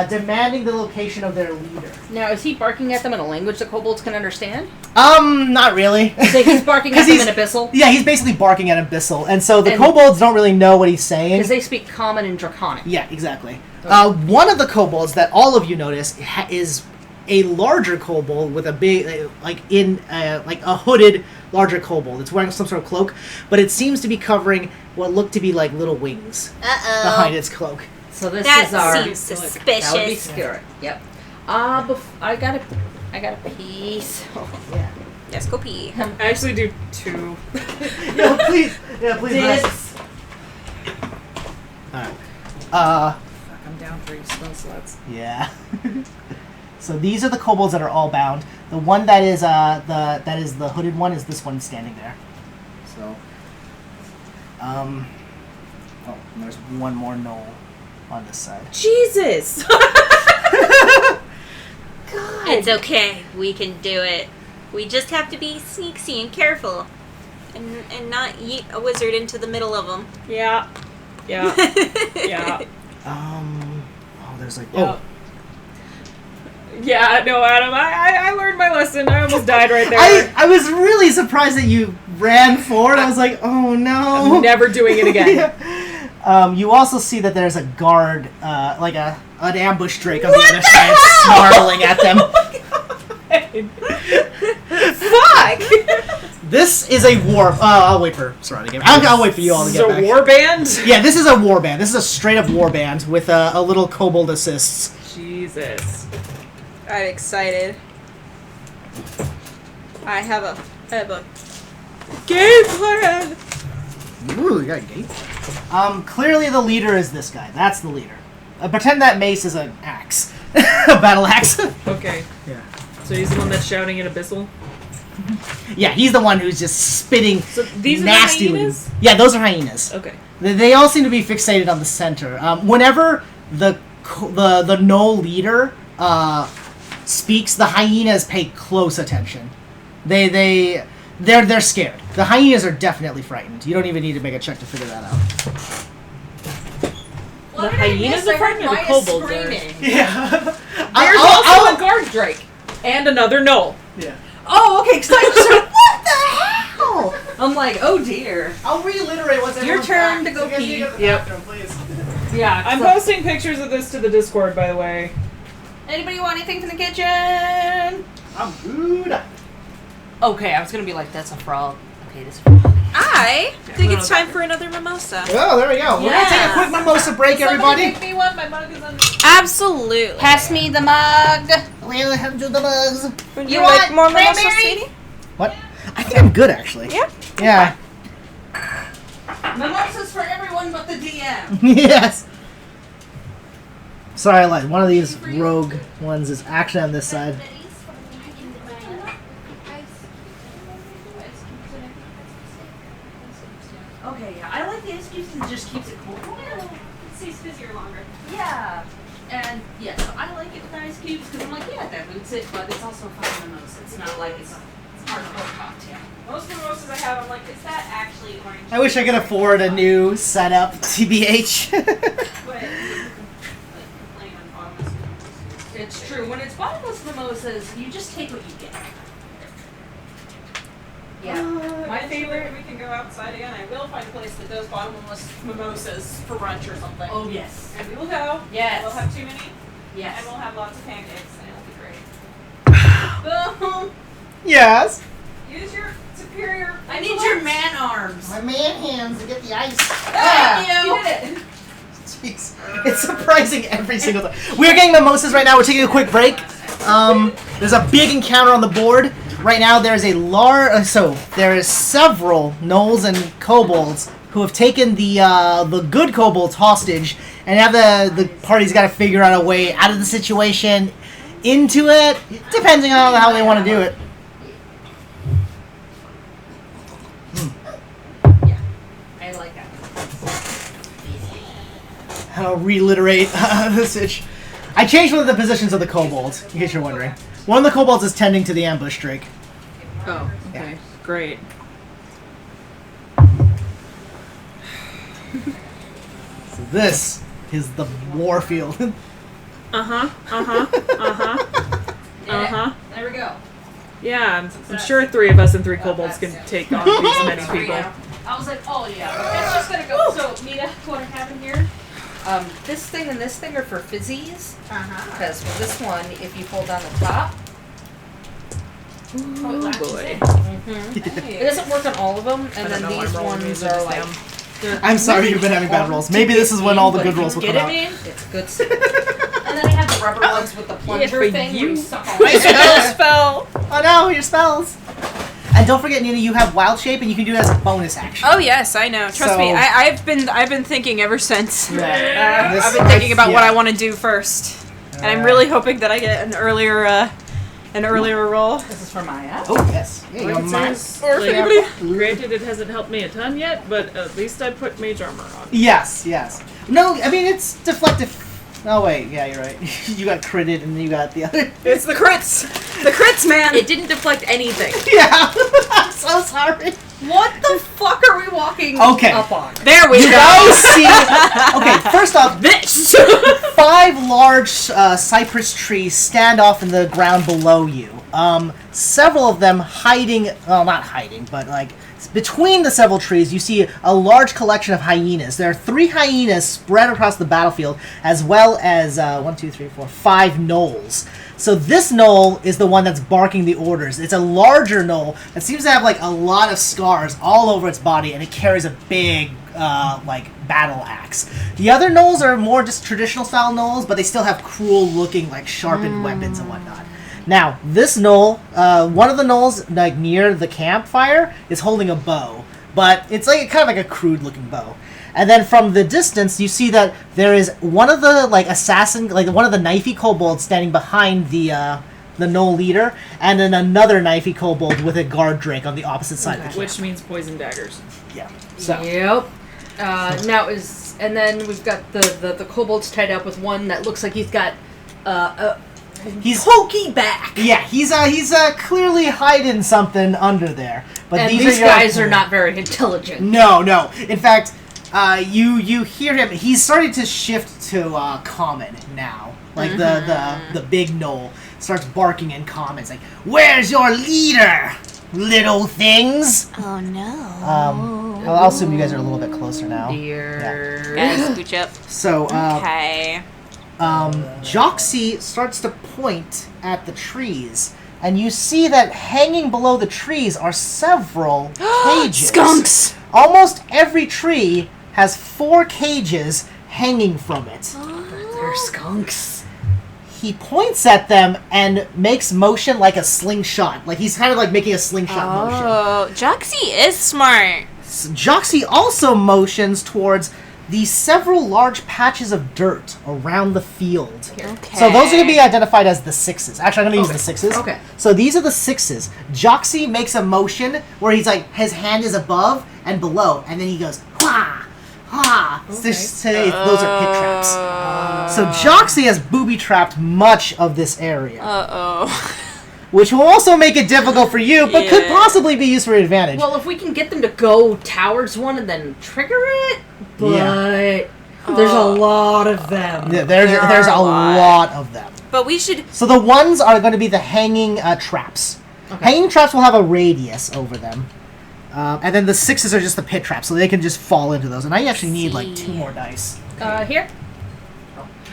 S1: demanding the location of their leader.
S2: Now, is he barking at them in a language that kobolds can understand?
S1: Not really.
S2: So he's barking at them in Abyssal?
S1: Yeah, he's basically barking at Abyssal, and so the
S2: And-
S1: kobolds don't really know what he's saying.
S2: Because they speak Common and Draconic.
S1: Yeah, exactly. One of the kobolds that all of you notice is a larger kobold with a big, like a hooded larger kobold. It's wearing some sort of cloak, but it seems to be covering what look to be like little wings behind its cloak.
S2: So this
S4: That
S2: is our...
S4: seems suspicious.
S2: That would be scary. Yep. I got a piece.
S1: Yeah.
S4: Yes, go pee.
S3: I actually do 2.
S1: Yeah, please. Yeah, please.
S2: This.
S1: Rest. All right.
S3: Fuck, I'm down 3 spell slots.
S1: Yeah. So these are the kobolds that are all bound. The one that is the hooded one is this one standing there. So, and there's one more gnoll on this side.
S3: Jesus!
S4: It's okay. We can do it. We just have to be sneaky and careful. And not yeet a wizard into the middle of them.
S3: Yeah. Yeah. Yeah.
S1: There's like
S3: Yeah, no, Adam, I learned my lesson. I almost died right there.
S1: I was really surprised that you ran forward. I was like, oh no.
S3: I'm never doing it again.
S1: Yeah. You also see that there's a guard, like an ambush drake on the other side, snarling at them.
S3: Fuck!
S1: This is a war. I'll wait for Sarah to get. I'll wait for you all to
S3: This
S1: get
S3: is a
S1: back.
S3: war band?
S1: Yeah, this is a war band. This is a straight up war band with a little kobold assists.
S3: Jesus.
S5: I'm excited. I have a
S3: Game plan!
S1: Ooh, you got a gate. Clearly the leader is this guy. That's the leader. Pretend that mace is an axe, a battle axe.
S3: Okay.
S1: Yeah.
S3: So he's the one that's shouting at Abyssal?
S1: Yeah, he's the one who's just spitting
S3: So these
S1: nasty.
S3: are the hyenas?
S1: Yeah, those are hyenas.
S3: Okay.
S1: They all seem to be fixated on the center. Whenever the gnoll leader speaks, the hyenas pay close attention. They're scared. The hyenas are definitely frightened. You don't even need to make a check to figure that out.
S3: The hyenas are frightened or the kobolds are?
S1: Yeah.
S3: There's also a guard drake. And another gnoll.
S1: Yeah.
S2: Oh, okay, because I was like, what the hell? I'm like, oh dear.
S1: I'll reiterate what's
S2: Your turn to go pee.
S3: Yep.
S1: Please.
S2: Yeah.
S3: I'm posting pictures of this to the Discord, by the way.
S2: Anybody want anything from the kitchen?
S1: I'm good.
S2: Okay, I was gonna be like, that's a frog. Okay, this frog.
S4: I think it's time for another mimosa.
S1: Oh, there we go. We're gonna take a quick mimosa break, everybody.
S3: Make me one. My mug is on.
S4: Absolutely.
S2: Pass me the mug.
S1: We'll have to do the bugs.
S4: Would
S2: You
S4: like
S2: want
S4: more mimosa,
S2: cranberry?
S4: sweetie?
S1: What? I think I'm good, actually.
S4: Yeah.
S1: Yeah.
S2: Mimosas for everyone but the DM.
S1: Yes. Sorry, I lied. One of these rogue ones is actually on this side.
S2: Okay, yeah, I like the ice cubes because it just keeps it cool.
S4: It stays fizzier longer.
S2: Yeah. And yeah, so I like it with ice cubes because I'm like, yeah, that boots it, but it's also a fucking mimosa. It's not like it's hard to hold cocktail.
S3: Most mimosas I have, I'm like, is that actually orange?
S1: I wish I could afford a new setup, TBH.
S2: It's true. When it's bottomless mimosas, you just take what you get. Yeah.
S3: My favorite, we can go outside again. I will find a place that does bottomless mimosas for brunch or something.
S2: Oh, yes.
S3: And we will go.
S2: Yes.
S3: We'll have too many.
S2: Yes.
S3: And we'll have lots of pancakes. And
S2: Boom.
S1: Yes.
S4: Use your superior.
S2: I need your man arms.
S1: My man hands to get the ice.
S2: Thank you.
S4: You did it.
S1: Jeez. It's surprising every single time. We're getting mimosas right now. We're taking a quick break. There's a big encounter on the board. Right now there is a there is several gnolls and kobolds who have taken the good kobolds hostage, and now the party's got to figure out a way out of the situation, into it, depending on how they want to do it.
S2: Yeah, I like that.
S1: I'll reliterate the situation. I changed one of the positions of the kobolds, in case you're wondering. One of the kobolds is tending to the ambush drake.
S3: Oh, okay. Great.
S1: So this is the war field.
S2: There we go.
S3: Yeah, I'm sure 3 of us and 3 kobolds can take on these many people.
S2: I was like, oh yeah, it's just gonna go. So, Nita, what I have in here? This thing and this thing are for fizzies. Because with this one, if you pull down the top,
S3: Oh boy.
S2: it doesn't work on all of them. And then these ones are like.
S1: I'm sorry you've been having bad rolls. Maybe this is when all the good rolls will come out.
S2: It's good stuff. And then I have the rubber ones with the plunger thing.
S3: you.
S2: Where you suck all
S3: My spell!
S1: Oh no, your spells! And don't forget, Nina, you have wild shape, and you can do it as a bonus action.
S5: Oh yes, I know. Trust me, I've been thinking ever since.
S1: Yeah.
S5: I've been thinking about what I want to do first, and I'm really hoping that I get an earlier roll.
S2: This is for Maya.
S1: Oh yes. Yeah, you're mine.
S3: Granted, it hasn't helped me a ton yet, but at least I put mage armor on.
S1: Yes. No, I mean it's deflective. Oh wait, yeah, you're right. You got critted, and then you got the other.
S5: It's the crits. The crits, man.
S2: It didn't deflect anything.
S1: Yeah. I'm so sorry.
S2: What the fuck are we walking up on?
S5: There we
S1: You
S5: go.
S1: guys see? Okay, first off,
S2: This!
S1: 5 large cypress trees stand off in the ground below you. Several of them hiding, well, not hiding, but like between the several trees, you see a large collection of hyenas. There are 3 hyenas spread across the battlefield, as well as 5 gnolls. So this gnoll is the one that's barking the orders. It's a larger gnoll that seems to have like a lot of scars all over its body, and it carries a big battle axe. The other gnolls are more just traditional style gnolls, but they still have cruel looking like sharpened weapons and whatnot. Now, this gnoll, one of the gnolls like near the campfire is holding a bow, but it's like kind of like a crude looking bow. And then from the distance, you see that there is one of the one of the knifey kobolds standing behind the gnoll leader, and then another knifey kobold with a guard drake on the opposite side of the camp.
S3: Which means poison daggers.
S1: Yeah. So.
S2: Yep. And then we've got the kobolds tied up with one that looks like he's got
S1: He's
S2: pokey back.
S1: Yeah, he's clearly hiding something under there. But
S2: And
S1: these
S2: these
S1: are
S2: guys are not very intelligent.
S1: No. In fact, you hear him. He's starting to shift to common now. Like the big gnoll starts barking in common. It's like, "Where's your leader, little things?"
S4: Oh no.
S1: I'll assume you guys are a little bit closer now.
S2: Dear.
S5: Guys, scooch up.
S1: So,
S5: Okay.
S1: Joxy starts to point at the trees, and you see that hanging below the trees are several cages.
S5: Skunks.
S1: Almost every tree has 4 cages hanging from it.
S2: They're skunks.
S1: He points at them and makes motion like a slingshot. Like he's kind of like making a slingshot motion.
S5: Oh, Joxy is smart.
S1: Joxy also motions towards the several large patches of dirt around the field.
S5: Okay.
S1: So those are going to be identified as the 6s. Actually, I'm going to use the 6s.
S2: Okay.
S1: So these are the 6s. Joxy makes a motion where he's like, his hand is above and below, and then he goes, "Hwah! Hwah!"
S2: Okay.
S1: Those are pit traps. So Joxy has booby-trapped much of this area.
S5: Uh-oh.
S1: Which will also make it difficult for you, but could
S5: Yeah.
S1: possibly be used for your advantage.
S2: Well, if we can get them to go towards one and then trigger it, but there's a lot of them.
S1: Yeah, there's a lot of them.
S5: But we should...
S1: So the ones are going to be the hanging traps. Okay. Hanging traps will have a radius over them. And then the 6s are just the pit traps, so they can just fall into those. And I actually need like 2 more dice.
S2: Here?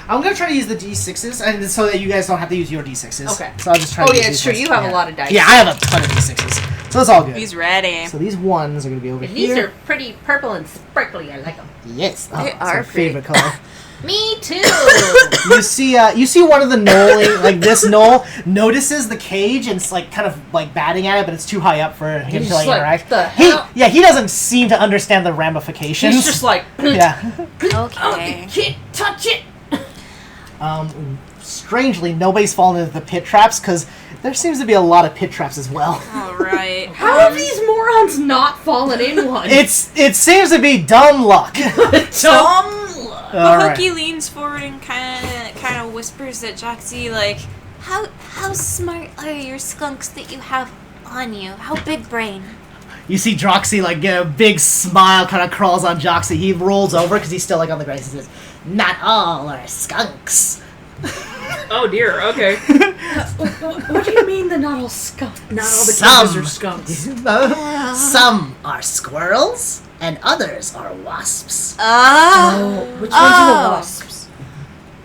S1: I'm gonna try to use the D6s, and so that you guys don't have to use your D6s.
S2: Okay.
S1: So I'll just try.
S2: Oh,
S1: to use
S2: yeah,
S1: these
S2: it's true.
S1: ones.
S2: You have a lot of dice.
S1: Yeah, I have a ton of D6s, so it's all good.
S4: He's ready.
S1: So these ones are gonna be over
S2: And
S1: here.
S2: these are pretty purple and sparkly. I like them.
S1: Yes,
S4: They
S1: it's
S4: are
S1: my favorite color.
S2: Me too.
S1: You see one of the gnoll, like this gnoll, notices the cage and it's like kind of like batting at it, but it's too high up for him
S2: He's
S1: to like
S2: just like,
S1: interact.
S2: "The hell?"
S1: He doesn't seem to understand the ramifications.
S2: He's just like,
S1: yeah.
S4: Okay.
S2: can't touch it.
S1: Strangely, nobody's fallen into the pit traps because there seems to be a lot of pit traps as well.
S4: All right.
S2: How have these morons not fallen in one?
S1: It seems to be dumb luck.
S2: dumb luck.
S1: All right.
S4: Hooky leans forward and kind of whispers at Joxy, like, "How smart are your skunks that you have on you? How big brain?"
S1: You see Droxy, like, get a big smile kind of crawls on Joxy. He rolls over because he's still, like, on the ground. He says, "Not all are skunks."
S3: Oh dear. Okay.
S2: What do you mean they're not all skunks?
S3: Not all the
S1: Some.
S3: cages are skunks.
S1: Some are squirrels, and others are wasps.
S2: Which ones are the wasps?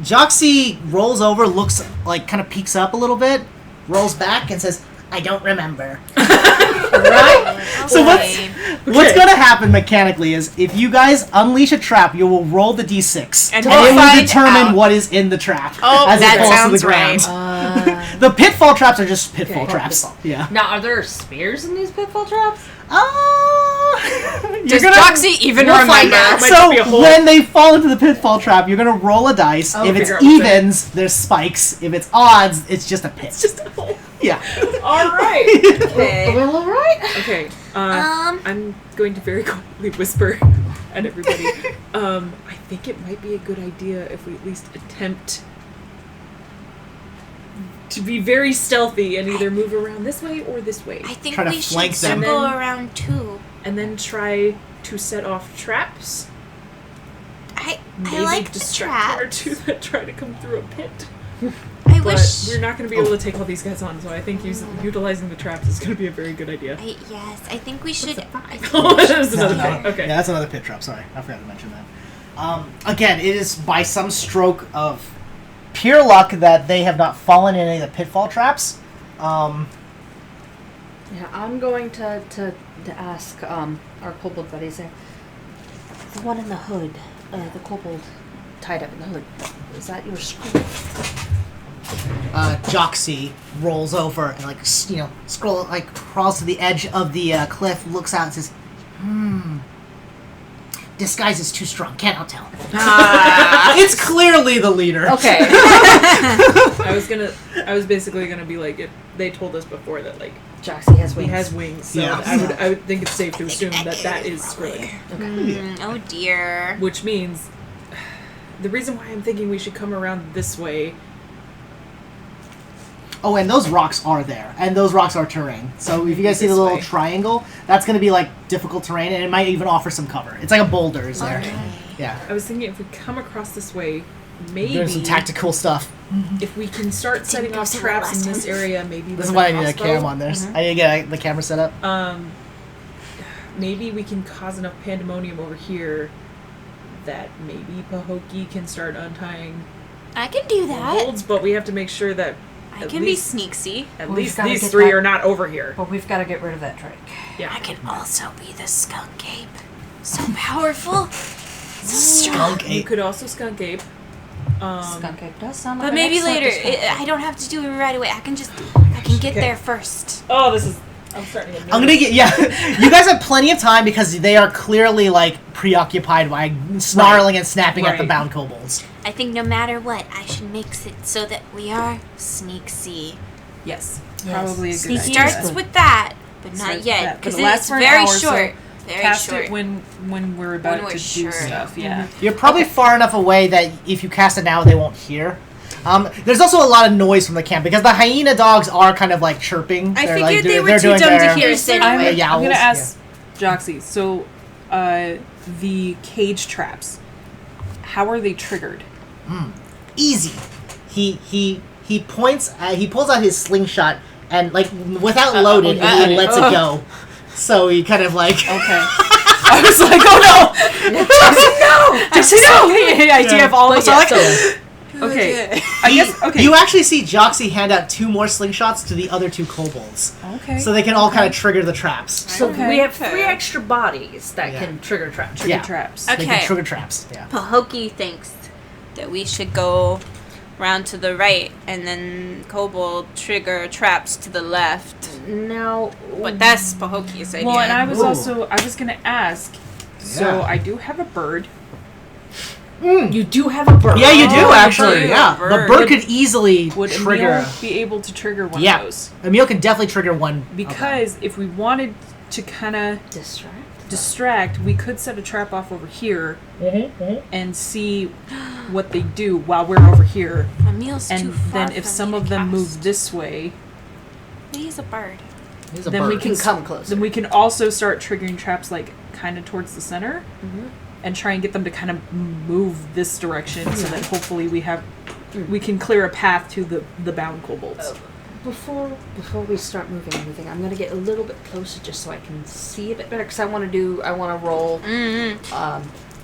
S1: Joxy rolls over, looks, like, kind of peeks up a little bit, rolls back, and says, "I don't remember." Right? So what's going to happen mechanically is if you guys unleash a trap, you will roll the d6,
S4: And
S1: it
S4: we'll
S1: will
S4: find
S1: determine
S4: out.
S1: what is in the trap
S4: Oh,
S1: as
S4: that
S1: it falls to the
S4: sounds
S1: ground.
S4: right.
S1: The pitfall traps are just pitfall
S2: Okay.
S1: traps. Yeah.
S2: Now, are there spears in these pitfall traps?
S4: Does Joxy even
S2: We'll find
S4: remember?
S2: out.
S3: Might just be a
S1: So
S3: hole.
S1: when they fall into the pitfall trap, you're gonna roll a dice.
S2: Oh,
S1: If it's
S3: figure out what's in it.
S1: evens, there's spikes. If it's odds, it's just a pit.
S3: It's just a hole.
S1: Yeah.
S3: All right.
S2: Okay. Well, all right.
S3: Okay.
S4: Um.
S3: I'm going to very quietly whisper at everybody. I think it might be a good idea if we at least attempt to be very stealthy and either move around this way or this way,
S4: I think
S1: Try to
S4: we should
S1: flank them.
S4: circle around too.
S3: and then try to set off traps.
S4: I
S3: Maybe
S4: like the
S3: distract one or
S4: traps.
S3: two that try to come through a pit.
S4: I
S3: But
S4: wish.
S3: we're not going to be able to take all these guys on, so I think utilizing the traps is going to be a very good idea.
S4: Yes, I think we should.
S3: Oh, that's
S1: No,
S3: another
S1: no.
S3: thing. Okay.
S1: Yeah, that's another pit trap. Sorry, I forgot to mention that. Again, it is by some stroke of pure luck that they have not fallen in any of the pitfall traps.
S2: Yeah, I'm going to ask our kobold buddies there. The one in the hood, the kobold tied up in the hood. Is that your scroll?
S1: Joxy rolls over and crawls to the edge of the cliff, looks out and says, disguise is too strong, can't tell. It's clearly the leader.
S2: Okay.
S3: I was basically gonna be like, they told us before that like
S2: Joxy has wings.
S3: he has wings, so
S1: Yeah.
S3: I would think it's safe to assume that is Skrillex.
S4: Oh dear.
S3: Which means the reason why I'm thinking we should come around this way.
S1: Oh, and those rocks are there, and those rocks are terrain. So if you guys see the
S3: This
S1: little
S3: way.
S1: triangle, that's going to be like difficult terrain, and it might even offer some cover. It's like a boulder is there. Yeah.
S3: I was thinking if we come across this way, maybe
S1: There's some tactical stuff.
S3: if we can start setting off
S4: go so
S3: traps
S4: last
S3: in this
S4: time.
S3: area, maybe.
S1: This is
S3: with
S1: why I
S3: a
S1: need a
S3: crossbow.
S1: cam on this. I need to get the camera set up.
S3: Maybe we can cause enough pandemonium over here that maybe Pahokee can start untying
S4: I can do that.
S3: holds, but we have to make sure that
S4: I
S3: at
S4: can
S3: least-
S4: be sneaky.
S3: at
S2: Well, we've
S3: least
S2: gotta
S3: these
S2: get
S3: three
S2: that-
S3: are not over here.
S2: But we've got to get rid of that drake.
S3: Yeah.
S4: I can also be the skunk ape. So powerful. So strong.
S1: Skunk
S3: You
S1: ape.
S3: could also skunk ape.
S2: Skunk ape does sound like
S4: But
S2: an
S4: maybe
S2: excellent
S4: later.
S2: description.
S4: I don't have to do it right away. I can get
S3: Okay.
S4: there first.
S3: Oh, this is. I'm starting to get
S1: I'm gonna get you guys have plenty of time because they are clearly like preoccupied by snarling and snapping at the
S3: Right.
S1: bound kobolds.
S4: I think no matter what, I should mix it so that we are sneaky.
S3: Yes.
S5: Probably a good
S4: Sneaky
S5: idea.
S4: starts with that, but
S5: Starts
S4: not
S5: with
S4: yet
S5: that, but
S4: because
S5: it lasts
S4: it's
S5: for an
S4: very
S5: hour, so
S4: short. Very
S5: Cast
S4: short.
S5: it when we're about
S4: When we're
S5: to
S4: sure.
S5: do stuff. Yeah.
S1: You're probably far enough away that if you cast it now, they won't hear. There's also a lot of noise from the camp because the hyena dogs are kind of like chirping.
S4: I
S1: They're,
S4: figured
S1: like,
S4: they
S1: they're
S4: were too
S1: doing
S4: dumb
S1: their-
S4: to hear us
S5: I'm,
S4: anyway.
S1: Yeah,
S5: I'm gonna
S1: owls,
S5: ask Joxy. So, the cage traps. How are they triggered?
S1: Easy. He points. He pulls out his slingshot and like without loaded, he lets it go. So he kind of like.
S5: Okay. I was like, oh no!
S2: No!
S5: I just have the idea of all of us.
S2: Yeah,
S5: Like,
S2: so
S5: Okay. I guess. Okay.
S1: You actually see Joxy hand out 2 more slingshots to the other 2 kobolds.
S5: Okay.
S1: So they can all kind of trigger the traps.
S2: So
S5: Okay.
S2: we have 3 extra bodies that
S1: Yeah.
S2: can trigger traps.
S5: Trigger traps.
S1: They can
S4: Okay.
S1: trigger traps. Yeah.
S4: Pahokee thinks that we should go round to the right and then Kobold trigger traps to the left.
S2: Now,
S4: But that's Pahokee's idea.
S5: Well, and I was
S1: Ooh.
S5: I was gonna ask. So
S1: Yeah.
S5: I do have a bird.
S2: you do have a bird.
S1: Yeah, you do
S4: Oh,
S1: actually.
S4: you do.
S1: Yeah,
S4: Bird.
S1: the bird could easily
S5: Would
S1: trigger.
S5: Emil be able to trigger one
S1: Yeah.
S5: of those?
S1: Emil can definitely trigger one. of them.
S5: Because if we wanted to kind of distract, we could set a trap off over here and see what they do while we're over here.
S4: Emil's too
S5: And
S4: far
S5: then if
S4: from
S5: some
S4: me
S5: of
S4: to
S5: them
S4: cast.
S5: move this way,
S4: He's a bird.
S1: He's a
S5: then we
S1: bird.
S5: can
S2: come closer.
S5: Then we can also start triggering traps like kind of towards the center, and try and get them to kind of move this direction, so that hopefully we can clear a path to the bound kobolds.
S2: Before we start moving anything, I'm gonna get a little bit closer just so I can see a bit better because I want to roll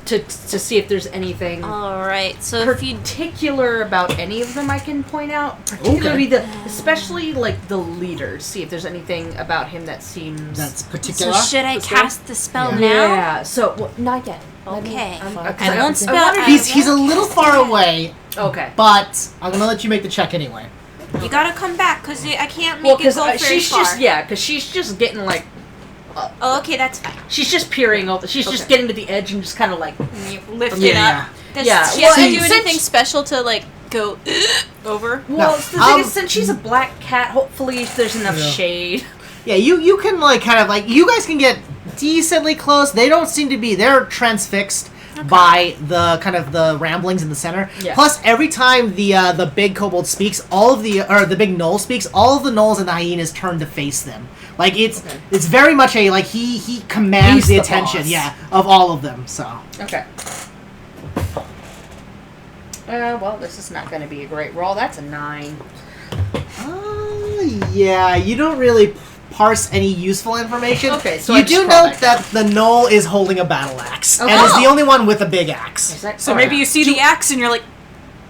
S2: to see if there's anything
S4: All right. So if you
S2: particular about any of them I can point out. Particularly especially like the leaders. See if there's anything about him that seems
S1: That's
S4: so
S1: particular.
S4: should I cast the spell
S1: Yeah.
S4: now?
S2: Yeah. So not yet.
S4: Okay.
S2: I
S4: I won't spell.
S1: He's a little far away,
S2: Okay.
S1: but I'm gonna let you make the check anyway.
S4: You gotta come back because I can't
S2: Well,
S4: make it
S2: because
S4: go very
S2: she's
S4: far.
S2: because she's just getting like.
S4: Oh, okay, that's fine.
S2: She's just peering over. She's just getting to the edge and just kind of like.
S4: Lift
S1: Yeah,
S4: it
S1: yeah.
S4: up. Does
S2: Yeah,
S4: she
S2: well,
S4: have to
S2: and
S4: do
S2: since-
S4: anything special to like go over?
S2: Well,
S1: No,
S2: the thing is, since she's a black cat, hopefully there's enough
S1: Yeah.
S2: shade.
S1: Yeah, you can like kind of like you guys can get decently close. They don't seem to be. They're transfixed by the kind of the ramblings in the center.
S2: Yeah.
S1: Plus, every time the big kobold speaks, all of the big gnoll speaks, all of the gnolls and the hyenas turn to face them. Like it's very much a like he commands
S2: He's
S1: the
S2: the
S1: attention,
S2: boss.
S1: yeah, of all of them. So
S2: Okay. Well, this is not going to be a great roll. That's a 9.
S1: yeah, you don't really parse any useful information.
S2: Okay, so
S1: you
S2: I just
S1: do
S2: crawl
S1: note
S2: back
S1: that the gnoll is holding a battle axe and
S2: Okay.
S1: is the only one with a big axe.
S2: Is that
S5: So maybe you see the axe and you're like,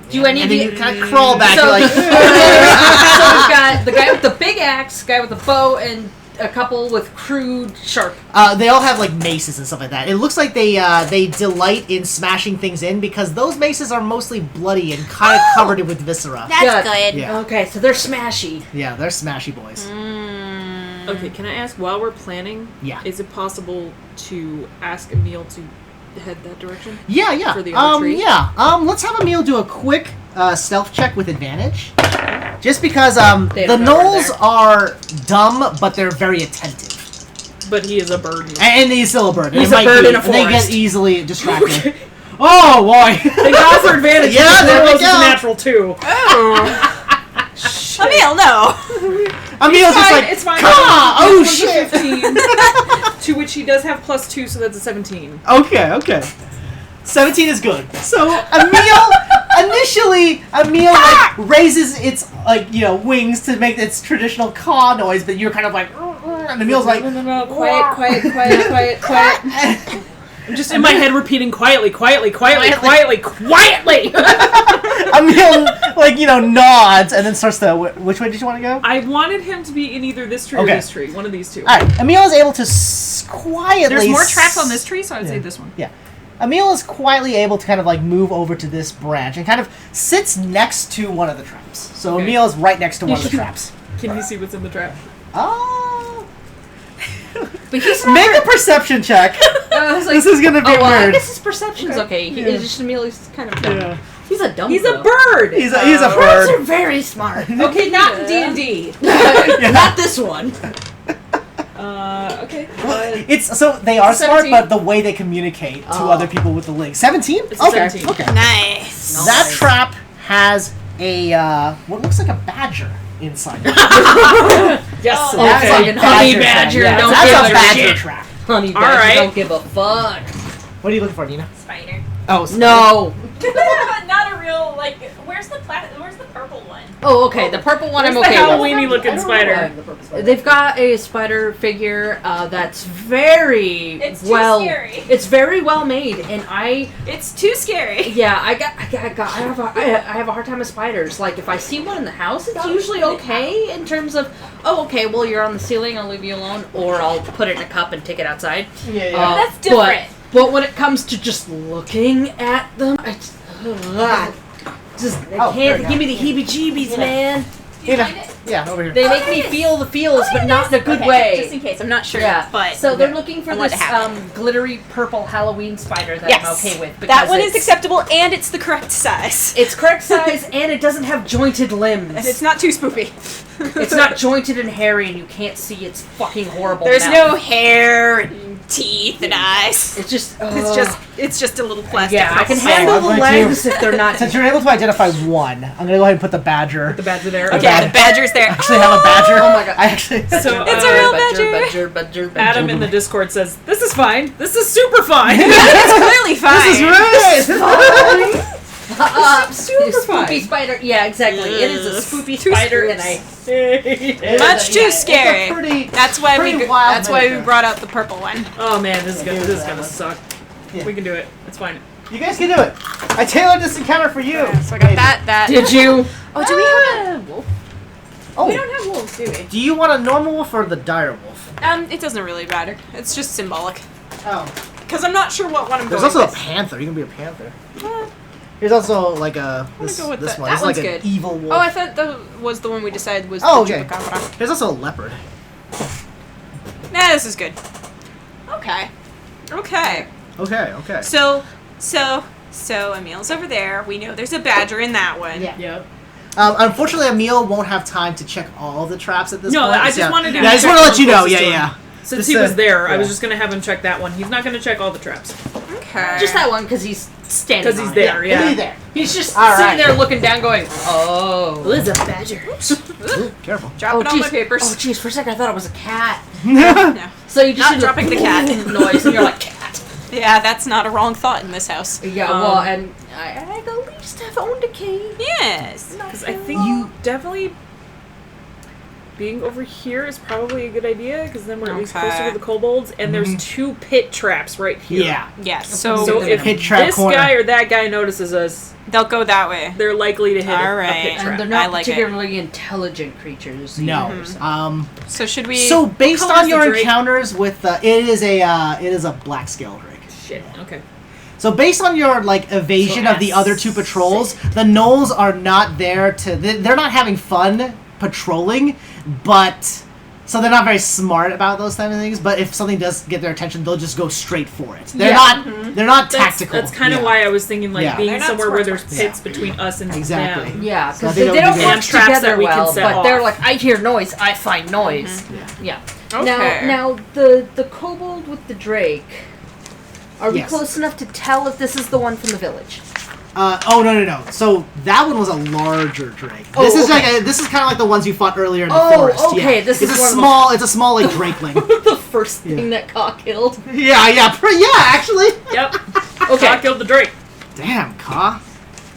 S2: Do I need
S1: and
S2: to
S1: then you kind of crawl back.
S2: So,
S1: You're like,
S2: so we've got the guy with the big axe, guy with the bow, and a couple with crude sharp.
S1: they all have like maces and stuff like that. It looks like they delight in smashing things in because those maces are mostly bloody and kind of covered with viscera.
S4: That's good.
S1: Yeah.
S2: Okay, so they're smashy.
S1: Yeah, they're smashy boys.
S5: okay, can I ask, while we're planning,
S1: Yeah.
S5: is it possible to ask Emil to head that direction?
S1: Yeah, yeah.
S5: For the other tree?
S1: Yeah. Let's have Emil do a quick stealth check with advantage. Just because
S2: They
S1: the
S2: don't know we're
S1: gnolls
S2: there.
S1: are dumb, but they're very attentive.
S5: But he is a bird.
S1: And he's still a bird.
S2: He's
S1: It
S2: a
S1: might
S2: bird
S1: be-
S2: in a
S1: and They get
S2: forest.
S1: easily distracted. Oh, boy.
S5: They got for advantage.
S1: Yeah,
S5: because
S1: there we
S5: Carlos is
S1: go.
S5: a natural too.
S4: Emil, no.
S1: Emil's just like,
S5: it's fine.
S1: come on! Oh,
S5: This one's a
S1: shit!
S5: 15, to which he does have +2, so that's a 17.
S1: Okay. 17 is good. So Emil like raises its wings to make its traditional caw noise, but you're kind of like, and Emil's like,
S5: No, quiet. I'm just in my head repeating quietly.
S1: Emil nods and then starts to. Which way did you want to go?
S5: I wanted him to be in either this tree or
S1: Okay.
S5: this tree. One of these two.
S1: All right, Emil is able to quietly.
S5: There's more traps on this tree, so I'd say this one.
S1: Yeah. Emil is quietly able to kind of like move over to this branch and kind of sits next to one of the traps. So
S5: Okay.
S1: Emil is right next to one of the traps.
S5: Can you see what's in the trap?
S1: Oh.
S2: But he's
S1: Make a perception check.
S2: I was like,
S1: This is gonna be
S2: I
S1: weird.
S2: guess his perception's okay. He is just Emil's kind of dumb.
S1: Yeah.
S2: He's a dumb.
S5: He's a
S2: girl.
S5: bird.
S1: He's a
S2: Birds are
S1: bird.
S2: very smart.
S5: Okay, not in D&D.
S2: Not this one.
S5: Okay.
S1: It's so they are smart,
S5: 17.
S1: but the way they communicate to
S2: Oh.
S1: other people with the link. 17?
S5: It's a
S1: Okay.
S5: 17.
S1: Okay.
S4: Nice.
S1: That trap has a what looks like a badger inside. it.
S5: Yes.
S2: Oh,
S1: That's a
S2: fucking honey badger,
S1: Yeah,
S2: don't
S1: that's
S2: give
S1: a
S2: a
S1: badger
S2: shit.
S1: trap.
S2: Honey
S5: All
S2: badger
S5: right.
S2: don't give a fuck.
S1: What are you looking for, Nina?
S4: Spider.
S1: Oh,
S2: No.
S4: Not a real, like, where's the purple one?
S2: Oh, okay. The purple one I'm
S3: Where's
S2: okay
S3: the
S2: with.
S3: Halloweeny looking spider?
S2: They've got a spider figure that's very
S4: It's too
S2: well.
S4: scary.
S2: It's very well made, and
S4: It's too scary.
S2: yeah, I have a hard time with spiders. Like if I see one in the house, it's usually okay in terms of well you're on the ceiling, I'll leave you alone, or I'll put it in a cup and take it outside.
S1: Yeah.
S4: That's different.
S2: But when it comes to just looking at them, I
S1: Oh, there
S2: can't
S1: you
S2: give
S1: go.
S2: me the heebie-jeebies, man.
S1: Yeah, over here.
S2: They make me feel the feels, but not in a good
S4: Okay,
S2: way.
S4: Just in case, I'm not sure.
S2: Yeah,
S4: But
S2: so they're looking for
S4: I want
S2: this
S4: to have
S2: glittery purple Halloween spider that
S4: yes,
S2: I'm okay with.
S4: that
S2: because
S4: one is
S2: it's-
S4: acceptable, and it's the correct size.
S2: It's correct size, and it doesn't have jointed limbs.
S4: And it's not too spoopy.
S2: It's not jointed and hairy, and you can't see its fucking horrible
S4: There's
S2: mouth.
S4: no hair and teeth and eyes.
S2: It's just.
S4: It's just a little plastic.
S2: Yeah, I can
S4: purple
S2: handle
S1: I'm
S2: the
S1: going
S2: legs
S1: to-
S2: if they're not.
S1: Since you're able to identify one, I'm gonna go ahead and put the badger.
S3: The badger there.
S1: Okay.
S4: Yeah, the badger's there.
S1: I actually have a badger.
S2: Oh my god.
S1: I actually.
S3: So,
S4: It's a real badger.
S3: Adam in the Discord says, "This is fine. This is super fine."
S4: It's clearly fine.
S1: This is right.
S2: Super spoopy spider. Yeah, exactly. It is a spoopy spider, and I.
S4: Much too scary.
S1: Pretty,
S4: That's why
S1: pretty
S4: we.
S1: wild
S4: That's why we
S1: miniature.
S4: brought out the purple one.
S3: Oh man, this is gonna
S1: This is gonna
S3: suck.
S1: Yeah.
S3: We can do it. It's fine.
S1: You guys can do it. I tailored this encounter for you.
S4: So I got that.
S2: Did you?
S4: Oh, do we have a wolf?
S1: Oh,
S4: We don't have wolves, do we?
S1: do you want a normal wolf or the dire wolf?
S4: It doesn't really matter. It's just symbolic.
S1: Oh,
S4: Because I'm not sure what one I'm
S1: there's
S4: going
S1: also a
S4: with.
S1: panther. You can be a panther.
S4: Uh,
S1: Here's also like a
S4: I'm
S1: this,
S4: gonna go with
S1: this
S4: that.
S1: one.
S4: That
S1: This is like
S4: one's
S1: an
S4: good.
S1: evil wolf.
S4: Oh, I thought that was the one we decided was
S1: Oh,
S4: the
S1: okay.
S4: chupacabra.
S1: There's also a leopard.
S4: Nah, this is good. Okay. Okay.
S1: Okay.
S4: So Emil's over there. We know there's a badger in that one.
S1: Yeah.
S3: Yep.
S1: Unfortunately, Emil won't have time to check all the traps at this
S3: No,
S1: point.
S3: I just wanted to
S1: Yeah, I just
S3: check
S1: want to
S3: the
S1: let you know.
S3: closest
S1: Yeah,
S3: one.
S1: yeah.
S3: Since
S1: Just,
S3: he was there, I
S1: yeah.
S3: was just gonna have him check that one. He's not gonna check all the traps
S4: Okay.
S2: Just that one because he's standing.
S3: because he's
S2: on
S3: there.
S2: It.
S3: Yeah.
S1: He'll be there.
S2: He's just
S1: All
S2: sitting
S1: right.
S2: there looking down, going, "Oh, Liz a badger."
S1: Ooh, careful.
S4: Drop it on my
S2: jeez.
S4: papers.
S2: Oh, jeez. For a second, I thought it was a cat.
S4: No.
S2: So you just
S4: Not
S2: hear
S4: dropping the cat.
S2: noise, and you're like, "Cat."
S4: Yeah, that's not a wrong thought in this house.
S2: Yeah. Well, and I at least have owned a cave.
S4: Yes.
S3: Because I think you definitely being over here is probably a good idea because then we're at least
S4: Okay.
S3: closer to the kobolds, and there's 2 pit traps right here.
S1: Yeah.
S4: Yes.
S3: So
S4: So
S3: if
S1: Pit trap
S3: this
S1: corner.
S3: guy or that guy notices us,
S4: they'll go that way.
S3: they're likely to hit
S4: All
S3: a
S4: right.
S3: pit
S2: And
S3: trap.
S2: they're not
S4: I like it.
S2: particularly intelligent creatures.
S1: No.
S2: either, so-
S4: So should we?
S1: So based
S3: What color
S1: on
S3: is
S1: your
S3: the drake?
S1: encounters with it is a black scale drake.
S3: Shit. Okay.
S1: So based on your like evasion
S2: So
S1: of the other 2
S2: S6.
S1: patrols, the gnolls are not there to. They're not having fun patrolling, but so they're not very smart about those kind of things. But if something does get their attention, they'll just go straight for it. They're
S2: Yeah.
S1: not. They're not tactical.
S3: That's kind of
S1: Yeah.
S3: why I was thinking like
S1: Yeah.
S3: being
S4: They're not
S3: somewhere where
S4: smart
S3: there's
S4: ones.
S3: pits between us and
S1: Exactly.
S3: them.
S2: Yeah,
S1: So I
S2: because
S1: think
S2: they
S1: that would
S2: don't
S1: be
S2: work
S3: good. Traps
S2: together
S3: that we can
S2: well,
S3: set
S2: but they're
S3: off.
S2: like, I hear noise, I find noise. Yeah.
S4: Okay.
S2: Now the kobold with the drake. Are we
S1: Yes.
S2: close enough to tell if this is the one from the village?
S1: Oh no. So that one was a larger drake.
S2: Oh,
S1: This is
S2: okay.
S1: like this is kind of like the ones you fought earlier in the
S2: Oh,
S1: forest.
S2: okay,
S1: Yeah.
S2: this
S1: it's
S2: is
S1: a
S2: one of the-
S1: small. It's a small like drakeling.
S2: The first thing that Ka killed.
S1: yeah. Actually.
S3: Yep.
S2: Okay.
S3: I killed the drake.
S1: Damn, Ka.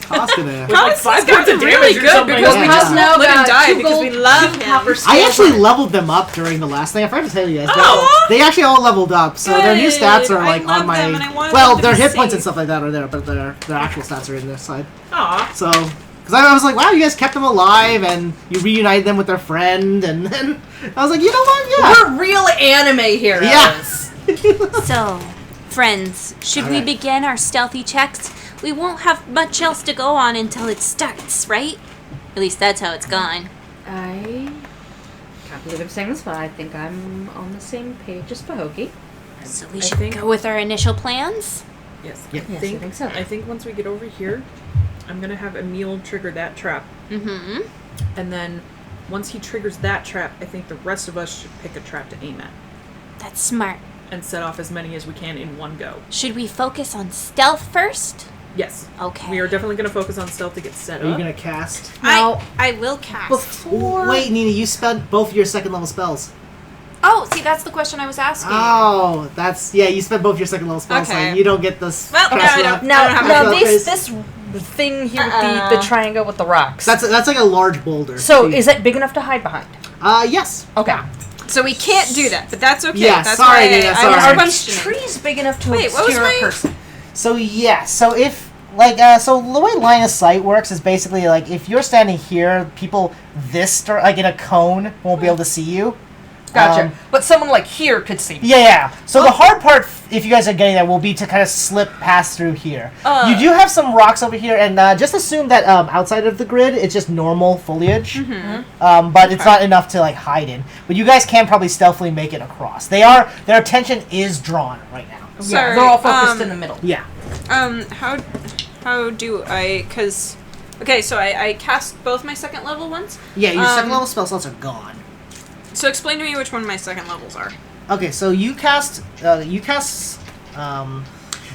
S1: Ka's gonna.
S3: With like 5
S4: got
S3: points of
S4: really
S3: damage or
S4: good
S3: something.
S4: because
S1: we
S3: like
S1: just
S3: that.
S2: now
S4: let him
S2: got
S4: die
S2: 2
S4: because
S2: gold,
S4: we love
S2: 2
S4: him.
S2: copper
S1: I
S2: scales
S1: actually
S2: on it.
S1: leveled them up during the last thing. I forgot to tell you guys.
S4: Oh!
S1: They actually all leveled up, so their new stats
S4: Good.
S1: are
S4: I
S1: like
S4: love
S1: on my.
S4: them and I wanted
S1: Well,
S4: them to
S1: their
S4: be
S1: hit points and
S4: safe.
S1: stuff like that are there, but their actual stats are in this side.
S3: Aw.
S1: So, because I was like, wow, you guys kept them alive and you reunited them with their friend, and then I was like, you know what? Yeah.
S2: We're real anime heroes.
S1: Yeah.
S4: So, friends, should we
S1: Alright.
S4: begin our stealthy checks? We won't have much else to go on until it starts, right? At least that's how it's gone.
S2: I can't believe I'm saying this, but I think I'm on the same page as Pahokee.
S4: So we
S3: I
S4: should
S3: think-
S4: go with our initial plans?
S3: Yes.
S1: Yep.
S2: Yes, I think so.
S3: I think once we get over here, I'm gonna have Emil trigger that trap,
S4: Mm-hmm.
S3: and then once he triggers that trap, I think the rest of us should pick a trap to aim at
S4: That's smart.
S3: and set off as many as we can in one go.
S4: Should we focus on stealth first?
S3: Yes.
S4: Okay.
S3: We are definitely gonna focus on stealth to get set
S1: Are you
S3: up.
S1: gonna cast?
S2: Now,
S4: I will cast.
S2: before
S1: Wait, Nina, you spent both your second level spells.
S4: Oh, see, that's the question I was asking.
S1: Oh, that's you spent both your second level spells,
S4: Okay.
S1: so you don't get this.
S4: Well,
S1: cast
S4: no, I
S1: roll.
S4: don't.
S2: Now,
S1: Craze.
S2: this thing here with the triangle with the rocks.
S1: That's like a large boulder.
S2: So is it big enough to hide behind?
S1: Yes.
S2: Okay.
S4: So we can't do that, but that's okay.
S1: Yeah,
S4: that's
S1: sorry,
S4: why
S1: Nina,
S4: I
S1: sorry.
S4: was
S2: Are
S4: questioning.
S2: these trees big enough to
S4: Wait, what was
S2: obscure
S4: my-
S2: a person?
S1: So so if so the way line of sight works is basically like if you're standing here, people like in a cone won't be able to see you.
S2: Gotcha. But someone like here could see me.
S1: Yeah. So the hard part, if you guys are getting that, will be to kind of slip past through here. You do have some rocks over here, and just assume that outside of the grid, it's just normal foliage. But it's not enough to like hide in. But you guys can probably stealthily make it across. Their attention is drawn right now.
S2: Yeah, they're all focused in the middle.
S1: Yeah.
S4: How do I? Because okay, so I cast both my second level ones.
S1: Yeah. Your second level spell slots are gone.
S4: So explain to me which one my second levels are.
S1: Okay, so you cast.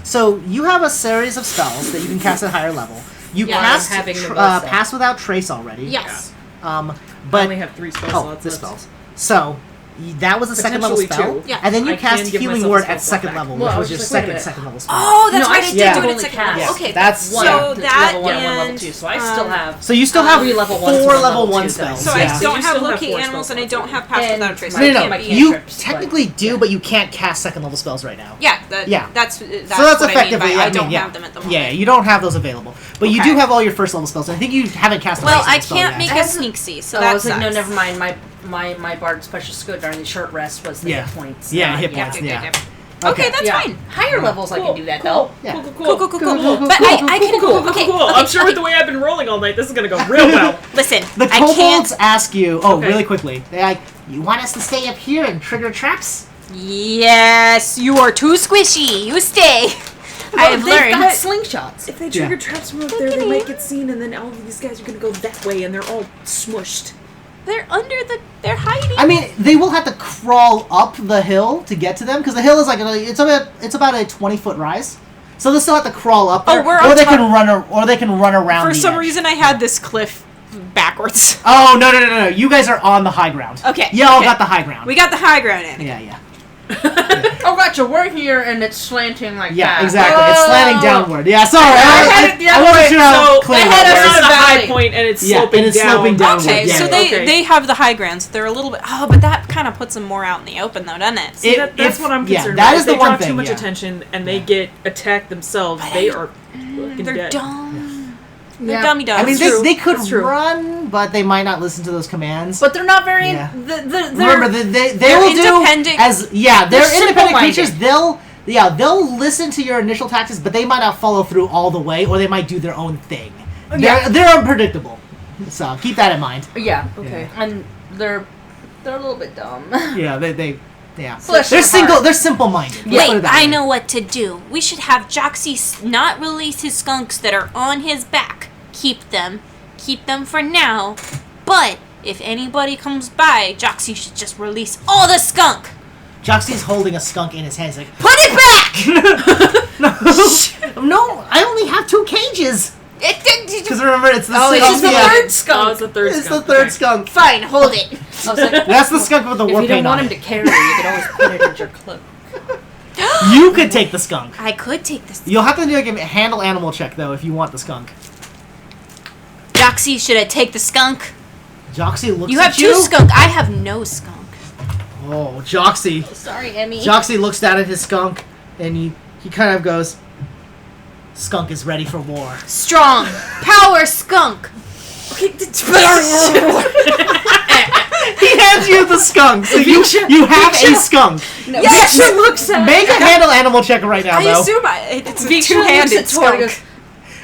S1: So you have a series of spells that you can cast at higher level. You
S3: Yeah,
S1: cast
S3: I'm having the most stuff.
S1: Pass Without Trace already.
S4: Yes.
S3: I
S1: But
S3: only have 3 spell
S1: oh,
S3: slots.
S1: the
S3: left.
S1: spells. So that was a second level
S3: Potentially
S1: spell.
S3: 2.
S4: Yeah.
S1: And then you
S3: I
S1: cast
S3: can give
S1: Healing
S3: myself a
S1: Word
S3: spell
S1: at
S3: slot
S1: second
S3: back.
S1: level,
S2: Well,
S1: which
S2: I
S1: was
S2: was
S1: your
S2: just, wait a minute.
S1: second level spell.
S4: Oh, that's
S2: No,
S4: right.
S2: I
S4: I
S2: still
S4: did do it
S2: only
S4: at second
S2: cast-
S4: level.
S1: Yeah,
S4: Okay,
S1: that's
S2: One,
S4: so that
S2: level 1,
S4: and
S2: level 2. So I still have
S1: So you still have
S2: 3 level 1s,
S1: 4
S2: 1
S1: level
S2: level
S1: 1
S2: 2
S1: spells.
S4: so
S1: yeah.
S4: I
S3: So
S4: don't
S3: you
S4: have
S3: still have
S4: locate
S3: 4
S4: animals
S3: spell
S4: and I don't
S3: slots.
S4: have pass
S2: And
S4: without a trace.
S2: my-
S4: So I
S1: No,
S4: can't
S1: no,
S4: be-
S1: you
S2: cantrips, but-
S1: technically do, but you can't cast second level spells right now.
S4: Yeah,
S1: Yeah.
S4: that's
S1: So that's
S4: what
S1: effectively.
S4: I mean by I don't have them at the moment.
S1: Yeah, you don't have those available, but you
S4: Okay.
S1: do have all your first level spells. I think you haven't cast. A
S4: Well,
S1: first
S4: I
S1: level spell
S4: can't
S1: yet.
S4: make a
S2: As-
S4: sneak see, so
S2: I
S4: that
S2: was like, no,
S4: sucks.
S2: never mind. My bard special skill during the short rest was the
S1: Yeah.
S2: hit points.
S1: Yeah,
S2: not-
S1: hit
S4: Yeah,
S1: points.
S4: good,
S1: Yeah.
S4: good, good. Okay, that's
S2: Yeah.
S4: fine.
S2: Higher levels I can do that though.
S1: Yeah.
S4: Cool. But I can. Okay,
S3: I'm sure with the way I've been rolling all night, this is gonna go real well.
S4: Listen,
S1: The
S4: I
S1: kobolds
S4: can't.
S1: ask you. Oh,
S3: Okay.
S1: really quickly. They're like, "You want us to stay up here and trigger traps?"
S4: Yes, you are too squishy. You stay. I have
S2: They've got
S4: learned.
S2: slingshots.
S3: If they trigger traps from up there, they might get seen, and then all of these guys are gonna go that way, and they're all smushed.
S4: They're under the. They're hiding.
S1: I mean, they will have to crawl up the hill to get to them because the hill is like it's about a 20-foot rise. So they'll still have to crawl up there,
S4: we're
S1: or
S4: on
S1: they
S4: top-
S1: can run around.
S4: For
S1: the
S4: some
S1: edge.
S4: reason, I had this cliff backwards.
S1: Oh no! You guys are on the high ground.
S4: Okay,
S1: Y'all
S4: okay.
S1: got the high ground.
S4: We got the high ground in.
S1: Yeah.
S2: Oh, gotcha. We're here and it's slanting like
S1: Yeah,
S2: that.
S1: exactly. It's
S2: Oh.
S1: slanting downward. Yeah, sorry.
S2: had it the
S1: I
S2: other
S1: wasn't
S2: way,
S1: sure how
S3: so
S1: clear
S2: I
S1: that
S2: had
S1: was.
S2: us
S3: It's
S2: on
S3: a
S2: a
S3: high
S2: valley.
S3: point, and it's
S1: Yeah,
S3: sloping
S1: and it's
S3: down.
S1: sloping downward.
S4: Okay,
S1: Yeah,
S4: so
S1: yeah.
S4: they have the high grounds. They're a little bit. Oh, but that kind of puts them more out in the open, though, doesn't it?
S1: It-
S3: That's
S1: if-
S3: what I'm
S1: yeah,
S3: concerned
S1: that
S3: about.
S1: is
S3: If
S1: the
S3: they
S1: one
S3: draw
S1: thing,
S3: too much
S1: yeah.
S3: attention and they get attacked themselves, they are fucking
S4: They're
S3: dead.
S4: dumb.
S2: Yeah.
S4: They're dummy dumb.
S1: I mean,
S3: true.
S1: they could
S3: That's true.
S1: run, but they might not listen to those commands.
S2: But they're not very.
S1: Yeah.
S2: They're,
S1: Remember, they
S4: they're
S1: will do
S4: independent.
S1: they're independent
S2: simple-minded.
S1: creatures. They'll listen to your initial tactics, but they might not follow through all the way, or they might do their own thing.
S2: Yeah.
S1: They're unpredictable. So keep that in mind.
S2: yeah.
S3: Okay.
S2: And they're a little bit dumb.
S1: Yeah, they yeah.
S2: Bless
S1: They're
S2: your heart.
S1: They're simple-minded. Let's put
S4: Wait,
S1: it that
S4: I
S1: way.
S4: know what to do. We should have Joxy not release his skunks that are on his back. Keep them for now. But if anybody comes by, Joxy should just release all the skunk.
S1: Joxy's holding a skunk in his hand. He's like,
S4: Put it back.
S1: no, I only have 2 cages. Because remember, it's the
S2: It's
S1: skunk.
S2: the
S1: yeah.
S2: third
S3: Oh,
S2: skunk.
S3: it's the third
S1: It's
S3: skunk.
S1: the third
S3: Okay.
S1: skunk.
S4: Fine, hold it.
S2: I was like,
S1: That's the skunk with the
S2: if
S1: war
S2: you don't
S1: paint
S2: want
S1: on
S2: him to
S1: it.
S2: carry, you can always put it in your cloak.
S1: You could take the skunk.
S4: I could take this.
S1: You'll have to do like a handle animal check though if you want the skunk.
S4: Joxy, should I take the skunk?
S1: Joxy looks
S4: You
S1: at
S4: have 2 skunk. I have no skunk.
S1: Oh, Joxy.
S2: Sorry, Emmy.
S1: Joxy looks down at his skunk and he kind of goes, "Skunk is ready for war."
S4: Strong. Power skunk.
S1: He hands you the skunk. So you have a skunk.
S2: Yes, it looks at
S1: Make a handle animal check right now
S4: I
S1: though.
S4: assume it's a
S2: Viksha
S4: two-handed
S2: looks at Tori and
S4: skunk.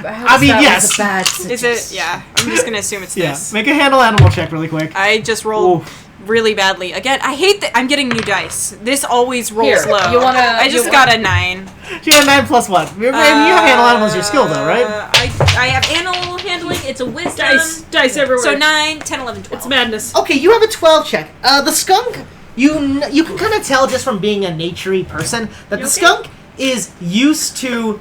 S1: I mean, yes.
S2: Was a bad
S4: Is it? Yeah. I'm just gonna assume it's
S1: Yeah.
S4: this.
S1: Make a handle animal check really quick.
S4: I just rolled
S1: Ooh.
S4: really badly. Again, I hate that I'm getting new dice. This always rolls
S2: Here,
S4: low.
S2: you wanna-
S4: I just
S2: you
S4: got a 9.
S1: You got 9 plus what? You have handle animals your skill though, right?
S4: I have animal handling. It's a wisdom.
S3: Dice everywhere.
S4: So 9, 10, 11, 12.
S3: It's madness.
S1: Okay, you have a 12 check. The skunk, you can kind of tell just from being a naturey person that the
S3: okay?
S1: skunk is used to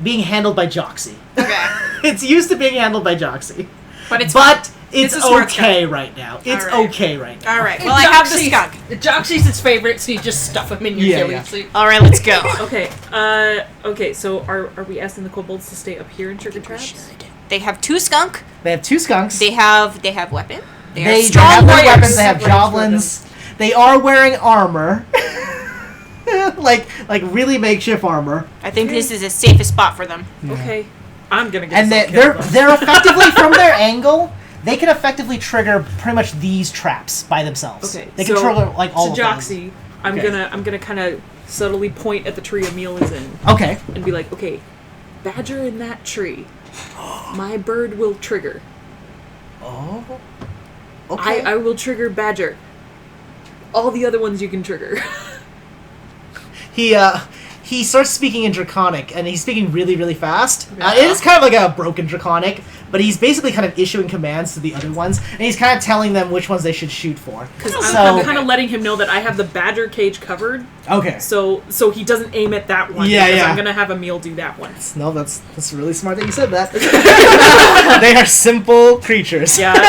S1: being handled by Joxy.
S4: Okay.
S1: It's used to being handled by Joxy.
S4: But it's
S1: But It's
S3: a smart
S1: okay right now. It's
S3: All right.
S1: okay right now.
S4: All right. Well, I have the skunk.
S2: Joxie's its favorite, so you just stuff him in your
S1: Yeah,
S2: ghillie
S1: yeah.
S2: suit.
S4: All right, let's go.
S5: Okay, so are we asking the kobolds to stay up here and trigger traps?
S4: They have 2 skunk.
S1: They have 2 skunks.
S4: They have weapon. They are
S1: They
S4: strong
S1: have their
S4: warriors.
S1: weapons. They have javelins. They are wearing armor. like really makeshift armor.
S4: I think this is the safest spot for them.
S5: Okay. I'm gonna get
S1: And they're effectively from their angle. They can effectively trigger pretty much these traps by themselves.
S5: Okay,
S1: They can
S5: so
S1: trigger like all of them.
S5: Joxie, I'm
S1: Okay.
S5: gonna kind of subtly point at the tree Emil is in
S1: Okay.
S5: and be like, okay, badger in that tree. My bird will trigger.
S1: Oh. Okay.
S5: I will trigger badger. All the other ones you can trigger.
S1: He starts speaking in Draconic, and he's speaking really, really fast.
S5: Yeah.
S1: It is kind of like a broken Draconic, but he's basically kind of issuing commands to the other ones, and he's kind of telling them which ones they should shoot for.
S5: Because
S1: So-
S5: I'm kind of letting him know that I have the badger cage covered,
S1: Okay.
S5: so he doesn't aim at that one.
S1: Yeah,
S5: because
S1: yeah.
S5: I'm gonna have Emil do that one.
S1: No, that's really smart that you said that. They are simple creatures.
S5: Yeah, so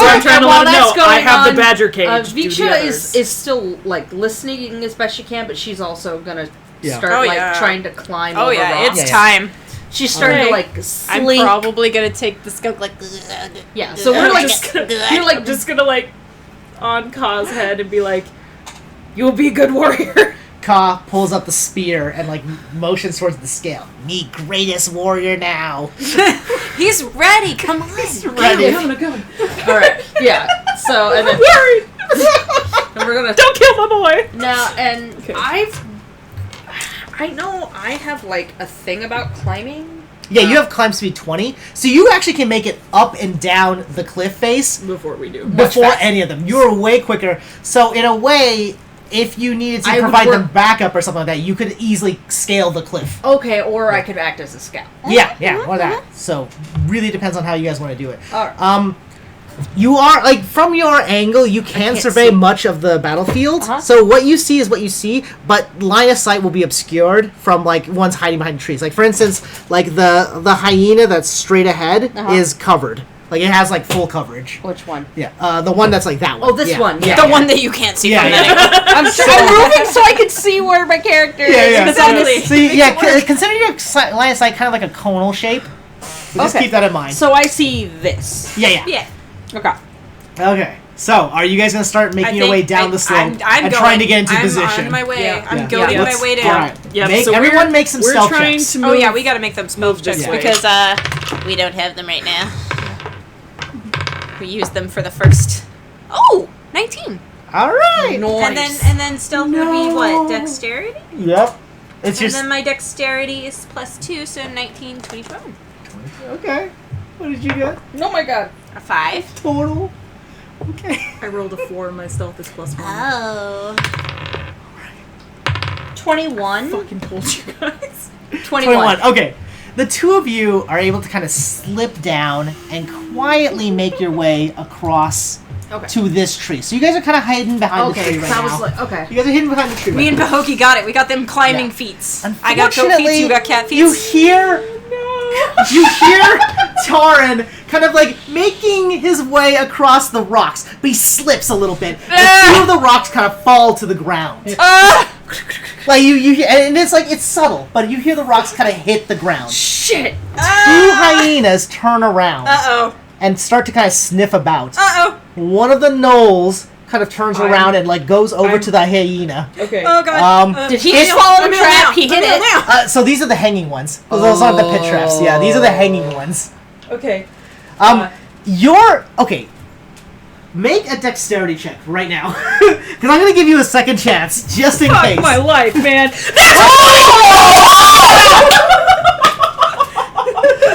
S5: I'm trying to
S2: While
S5: let him
S2: that's
S5: know I
S2: going
S5: have
S2: on,
S5: the badger cage. Do the
S2: Vicha
S5: others.
S2: is still like listening as best she can, but she's also gonna
S1: Yeah.
S2: start
S4: Oh,
S2: like
S4: yeah.
S2: trying to climb.
S4: Oh
S2: over
S4: yeah,
S2: rocks.
S4: it's
S1: Yeah,
S4: time.
S2: She's starting
S5: Okay.
S2: to like
S4: I'm
S2: slink.
S4: probably gonna take the skunk like.
S2: Yeah, so
S5: I'm
S2: we're like
S5: just gonna,
S2: you're like
S5: I'm just gonna like on Ka's head and be like, "You'll be a good warrior."
S1: Ka pulls up the spear and like motions towards the scale. Me greatest warrior now.
S4: He's ready. Come on.
S1: Ready.
S5: I'm gonna go.
S2: all right. Yeah. So and then
S5: Worried.
S2: and we're gonna
S5: Don't kill my boy.
S2: now and
S5: Okay.
S2: I know I have like a thing about climbing.
S1: Yeah, you have climb speed 20, so you actually can make it up and down the cliff face
S5: Before we do.
S1: before
S2: faster.
S1: any of them. You're way quicker. So in a way, if you needed to
S2: I would
S1: provide them
S2: work-
S1: backup or something like that, you could easily scale the cliff.
S2: Okay, or I could act as a scout.
S1: Yeah, or that. So really depends on how you guys want to do it.
S2: All right.
S1: You are like from your angle, you can
S2: can't
S1: survey
S2: see.
S1: much of the battlefield.
S2: Uh-huh.
S1: So what you see is what you see, but line of sight will be obscured from like ones hiding behind trees. Like for instance, like the hyena that's straight ahead
S2: Uh-huh.
S1: is covered. Like it has like full coverage.
S2: Which one?
S1: Yeah, the one that's like that one.
S2: Oh, this
S1: Yeah.
S2: one.
S1: Yeah,
S4: The
S1: yeah.
S4: one that you can't see
S1: Yeah,
S4: from
S1: yeah.
S4: the angle.
S2: I'm moving so I can see where my character
S1: Yeah,
S2: is.
S1: yeah.
S5: Exactly.
S1: So yeah, consider your line of sight kind of like a conal shape. But just
S2: Okay.
S1: keep that in mind.
S2: So I see this.
S1: Yeah.
S4: Yeah.
S2: Okay.
S1: Okay. So, are you guys gonna start making your way down the slope
S4: I'm
S1: and
S4: going,
S1: trying to get into
S4: I'm
S1: position?
S4: on my way.
S2: Yeah.
S4: I'm
S1: Yeah.
S4: going
S1: Yeah.
S4: my
S1: Let's-
S4: way down.
S1: All right.
S5: Yeah, so
S1: everyone make some
S5: we're
S1: stealth
S5: trying
S1: checks.
S5: to
S4: Oh
S5: move.
S4: yeah, we gotta make them stealth checks
S1: this way.
S4: because we don't have them right now. We used them for the first. Oh, 19.
S1: All right.
S2: Nice.
S4: And then stealth would be what? Dexterity?
S1: Yep. It's
S4: And
S1: your.
S4: then my dexterity is +2, so 19, 24.
S1: Okay. What did you get?
S2: Oh my god.
S4: A 5.
S1: Total. Okay.
S5: I rolled a 4 and my stealth is +1.
S4: Oh.
S2: 21.
S5: Fucking told you guys.
S2: 21.
S1: Okay. The two of you are able to kind of slip down and quietly make your way across
S2: Okay.
S1: to this tree. So you guys are kind of hidden behind the
S2: Okay,
S1: tree right
S2: I was
S1: now.
S2: like, okay.
S1: You guys are hidden behind the tree
S4: Me
S1: right
S4: and
S1: now.
S4: Bahoki got it. We got them climbing
S1: Yeah.
S4: feats. I got goat feet,
S1: Unfortunately,
S4: you got cat feet.
S1: You hear Taran kind of like making his way across the rocks, but he slips a little bit. And a few of the rocks kind of fall to the ground. Like you hear, and it's like it's subtle, but you hear the rocks kind of hit the ground.
S2: Shit.
S1: Two hyenas turn around
S4: Uh-oh.
S1: and start to kind of sniff about.
S4: Uh-oh.
S1: One of the gnolls kind of turns around and like goes over to the hyena.
S5: Okay.
S4: Oh god.
S2: Did he
S1: It's-
S2: just follow the
S4: Emil
S2: trap?
S4: now.
S2: He hit
S4: Emil
S2: it.
S4: now.
S1: So these are the hanging ones. Those aren't the pit traps. Yeah, these are the hanging ones.
S5: Okay.
S1: You're okay. Make a dexterity check right now, because I'm gonna give you a second chance just in case.
S5: Fuck my life, man.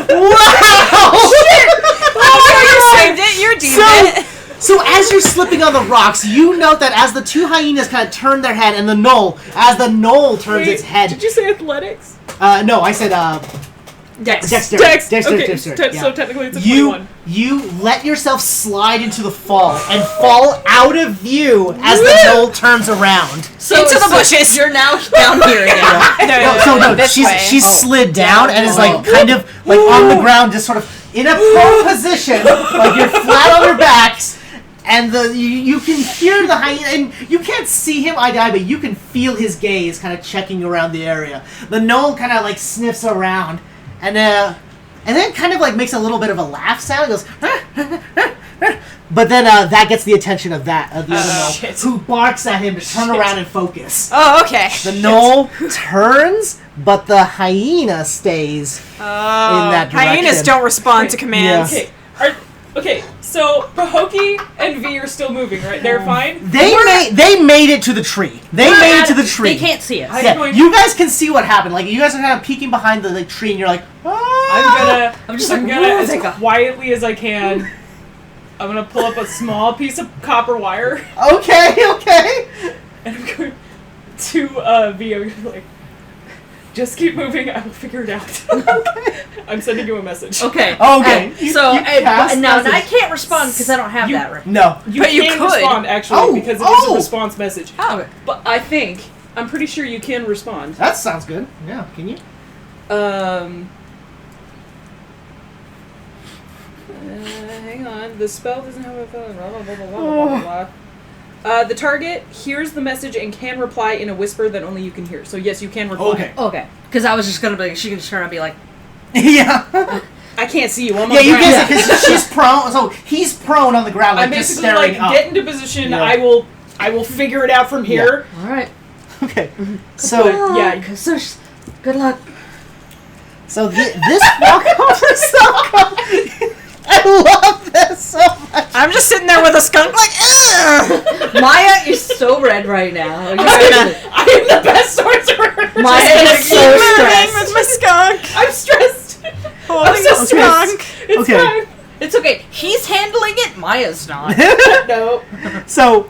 S1: Wow!
S4: You saved it. You're deemed it.
S1: So as you're slipping on the rocks, you note that as the two hyenas kind of turn their head, and the gnoll, as the gnoll turns its head.
S5: Did you say athletics?
S1: No, I said dexterity.
S5: Dex.
S1: Dexterity.
S5: Okay,
S1: Dexterity,
S5: so
S1: yeah.
S5: technically it's a 21.
S1: You let yourself slide into the fall and fall out of view as the gnoll turns around.
S2: So,
S4: Into the bushes.
S2: You're now down here again.
S1: No,
S4: this way.
S1: she's slid down and is like kind of like on the ground, just sort of in a prone position, like you're flat on your backs, and you can hear the hyena, and you can't see him eye to eye, but you can feel his gaze kind of checking around the area. The gnoll kind of like sniffs around, and then kind of like makes a little bit of a laugh sound. It goes, but then that gets the attention of the other gnoll, who barks at him to turn around and focus.
S4: Oh, okay.
S1: The gnoll turns, but the hyena stays in that direction.
S4: Hyenas don't respond to commands.
S1: Yeah.
S5: Okay, so Pahokee and V are still moving, right? They're fine?
S1: They made it to the tree. They made it to the tree.
S2: They can't see us.
S1: Yeah, you guys can see what happened. Like, you guys are kind of peeking behind the tree, and you're like, ah!
S5: I'm gonna as quietly as I can, I'm gonna pull up a small piece of copper wire.
S1: Okay.
S5: And I'm going to V. I'm gonna be like, just keep moving. I will figure it out.
S1: Okay.
S5: I'm sending you a message.
S2: Okay.
S1: Okay.
S2: Now I can't respond because I don't have that right.
S1: No.
S5: But you can respond, actually, because it is a response message.
S2: Oh. Okay.
S5: But I'm pretty sure you can respond.
S1: That sounds good. Yeah, can you?
S5: Hang on. The spell doesn't have a blah, blah, blah, blah, blah, blah, blah. The target hears the message and can reply in a whisper that only you can hear. So yes, you can reply.
S2: Okay. Because I was just gonna be, she can just turn around and be like,
S1: Yeah.
S5: I can't see you. I'm on
S1: Yeah,
S5: the
S1: you
S5: ground.
S1: guess it, because she's prone, so he's prone on the ground, like,
S5: I'm
S1: just
S5: basically
S1: staring
S5: like,
S1: up.
S5: get into position.
S1: Yeah.
S5: I will figure it out from here.
S2: all right.
S1: Okay. So,
S2: Good luck.
S1: so this walkover stuff, I love this so much.
S4: I'm just sitting there with a skunk like, ugh!
S2: Maya is so red right now.
S5: I am the best sorcerer.
S2: Maya is so
S4: moving
S2: stressed.
S4: with my skunk.
S5: I'm stressed.
S4: Holding
S5: so
S4: a
S5: stressed.
S4: skunk.
S5: It's
S1: Okay.
S5: fine.
S2: It's okay. He's handling it. Maya's not.
S5: No.
S1: So,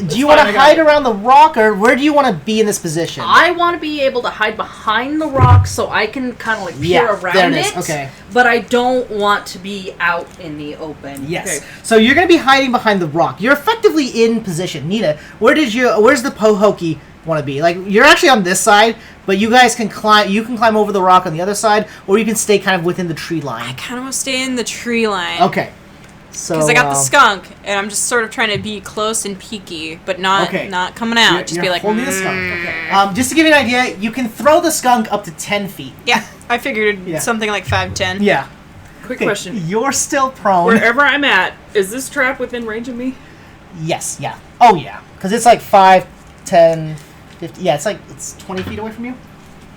S1: do you want to hide around the rock, or where do you want to be in this position?
S2: I want to be able to hide behind the rock so I can kind of like peer around
S1: there it
S2: it.
S1: is. Okay.
S2: But I don't want to be out in the open.
S1: Yes.
S5: Okay.
S1: So you're going to be hiding behind the rock. You're effectively in position. Nita, where's the Pahokee want to be? Like, you're actually on this side, but you guys can climb. You can climb over the rock on the other side, or you can stay kind of within the tree
S4: I
S1: line.
S4: kind of want to stay in the tree line.
S1: Okay. So
S4: Because I got the skunk, and I'm just sort of trying to be close and peeky, but not coming out.
S1: You're,
S4: just
S1: you're
S4: be like,
S1: holding the skunk. Okay. Just to give you an idea, you can throw the skunk up to 10 feet.
S4: Yeah, I figured
S1: Yeah.
S4: something like 5'10".
S1: Yeah.
S5: Quick
S1: Okay,
S5: question.
S1: You're still prone.
S5: Wherever I'm at, is this trap within range of me?
S1: Yes. Yeah. Oh yeah. Because it's like 5, 10, 50. Yeah. It's 20 feet away from you.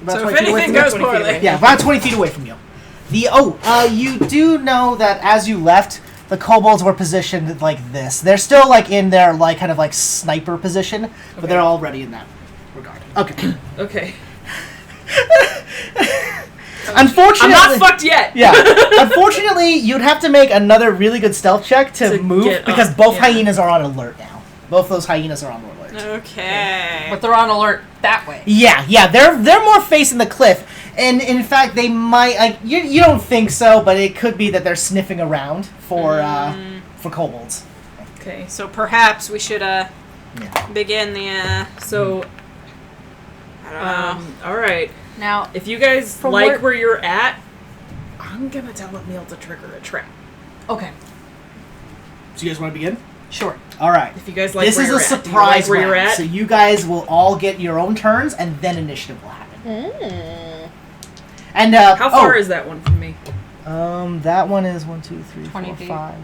S1: About
S4: So if
S1: 20 feet away
S4: anything
S1: from you.
S4: goes
S5: 20 feet
S4: poorly.
S5: away.
S1: Yeah, about 20 feet away from you. You do know that as you left, the kobolds were positioned like this. They're still like in their like kind of like sniper position, but they're already in that regard. Okay.
S5: Okay.
S1: Unfortunately,
S5: I'm not fucked yet.
S1: Yeah. Unfortunately, you'd have to make another really good stealth check to move
S5: get
S1: because
S5: up,
S1: both
S5: yeah.
S1: hyenas are on alert now. Both those hyenas are on alert.
S4: Okay.
S2: But they're on alert that way.
S1: Yeah, they're more facing the cliff, and in fact, they might. Like, you don't think so, but it could be that they're sniffing around for kobolds.
S5: Okay.
S4: So perhaps we should
S1: Yeah.
S4: begin the
S5: So,
S4: I don't know.
S5: all right.
S2: Now,
S5: If you guys
S2: From
S5: like
S2: where-
S5: where you're at, I'm gonna tell Emil to trigger a trap.
S2: okay.
S1: So you guys want to begin?
S2: Sure.
S1: All right.
S5: If you guys like
S1: This
S5: where
S1: is
S5: you're
S1: a
S5: at. Do you
S1: surprise
S5: like where you're
S1: round,
S5: at.
S1: so you guys will all get your own turns, and then initiative will happen. And
S5: How far is that one from me?
S1: that one is 1, 2, 3,
S2: 20
S1: 4,
S2: feet.
S1: 5.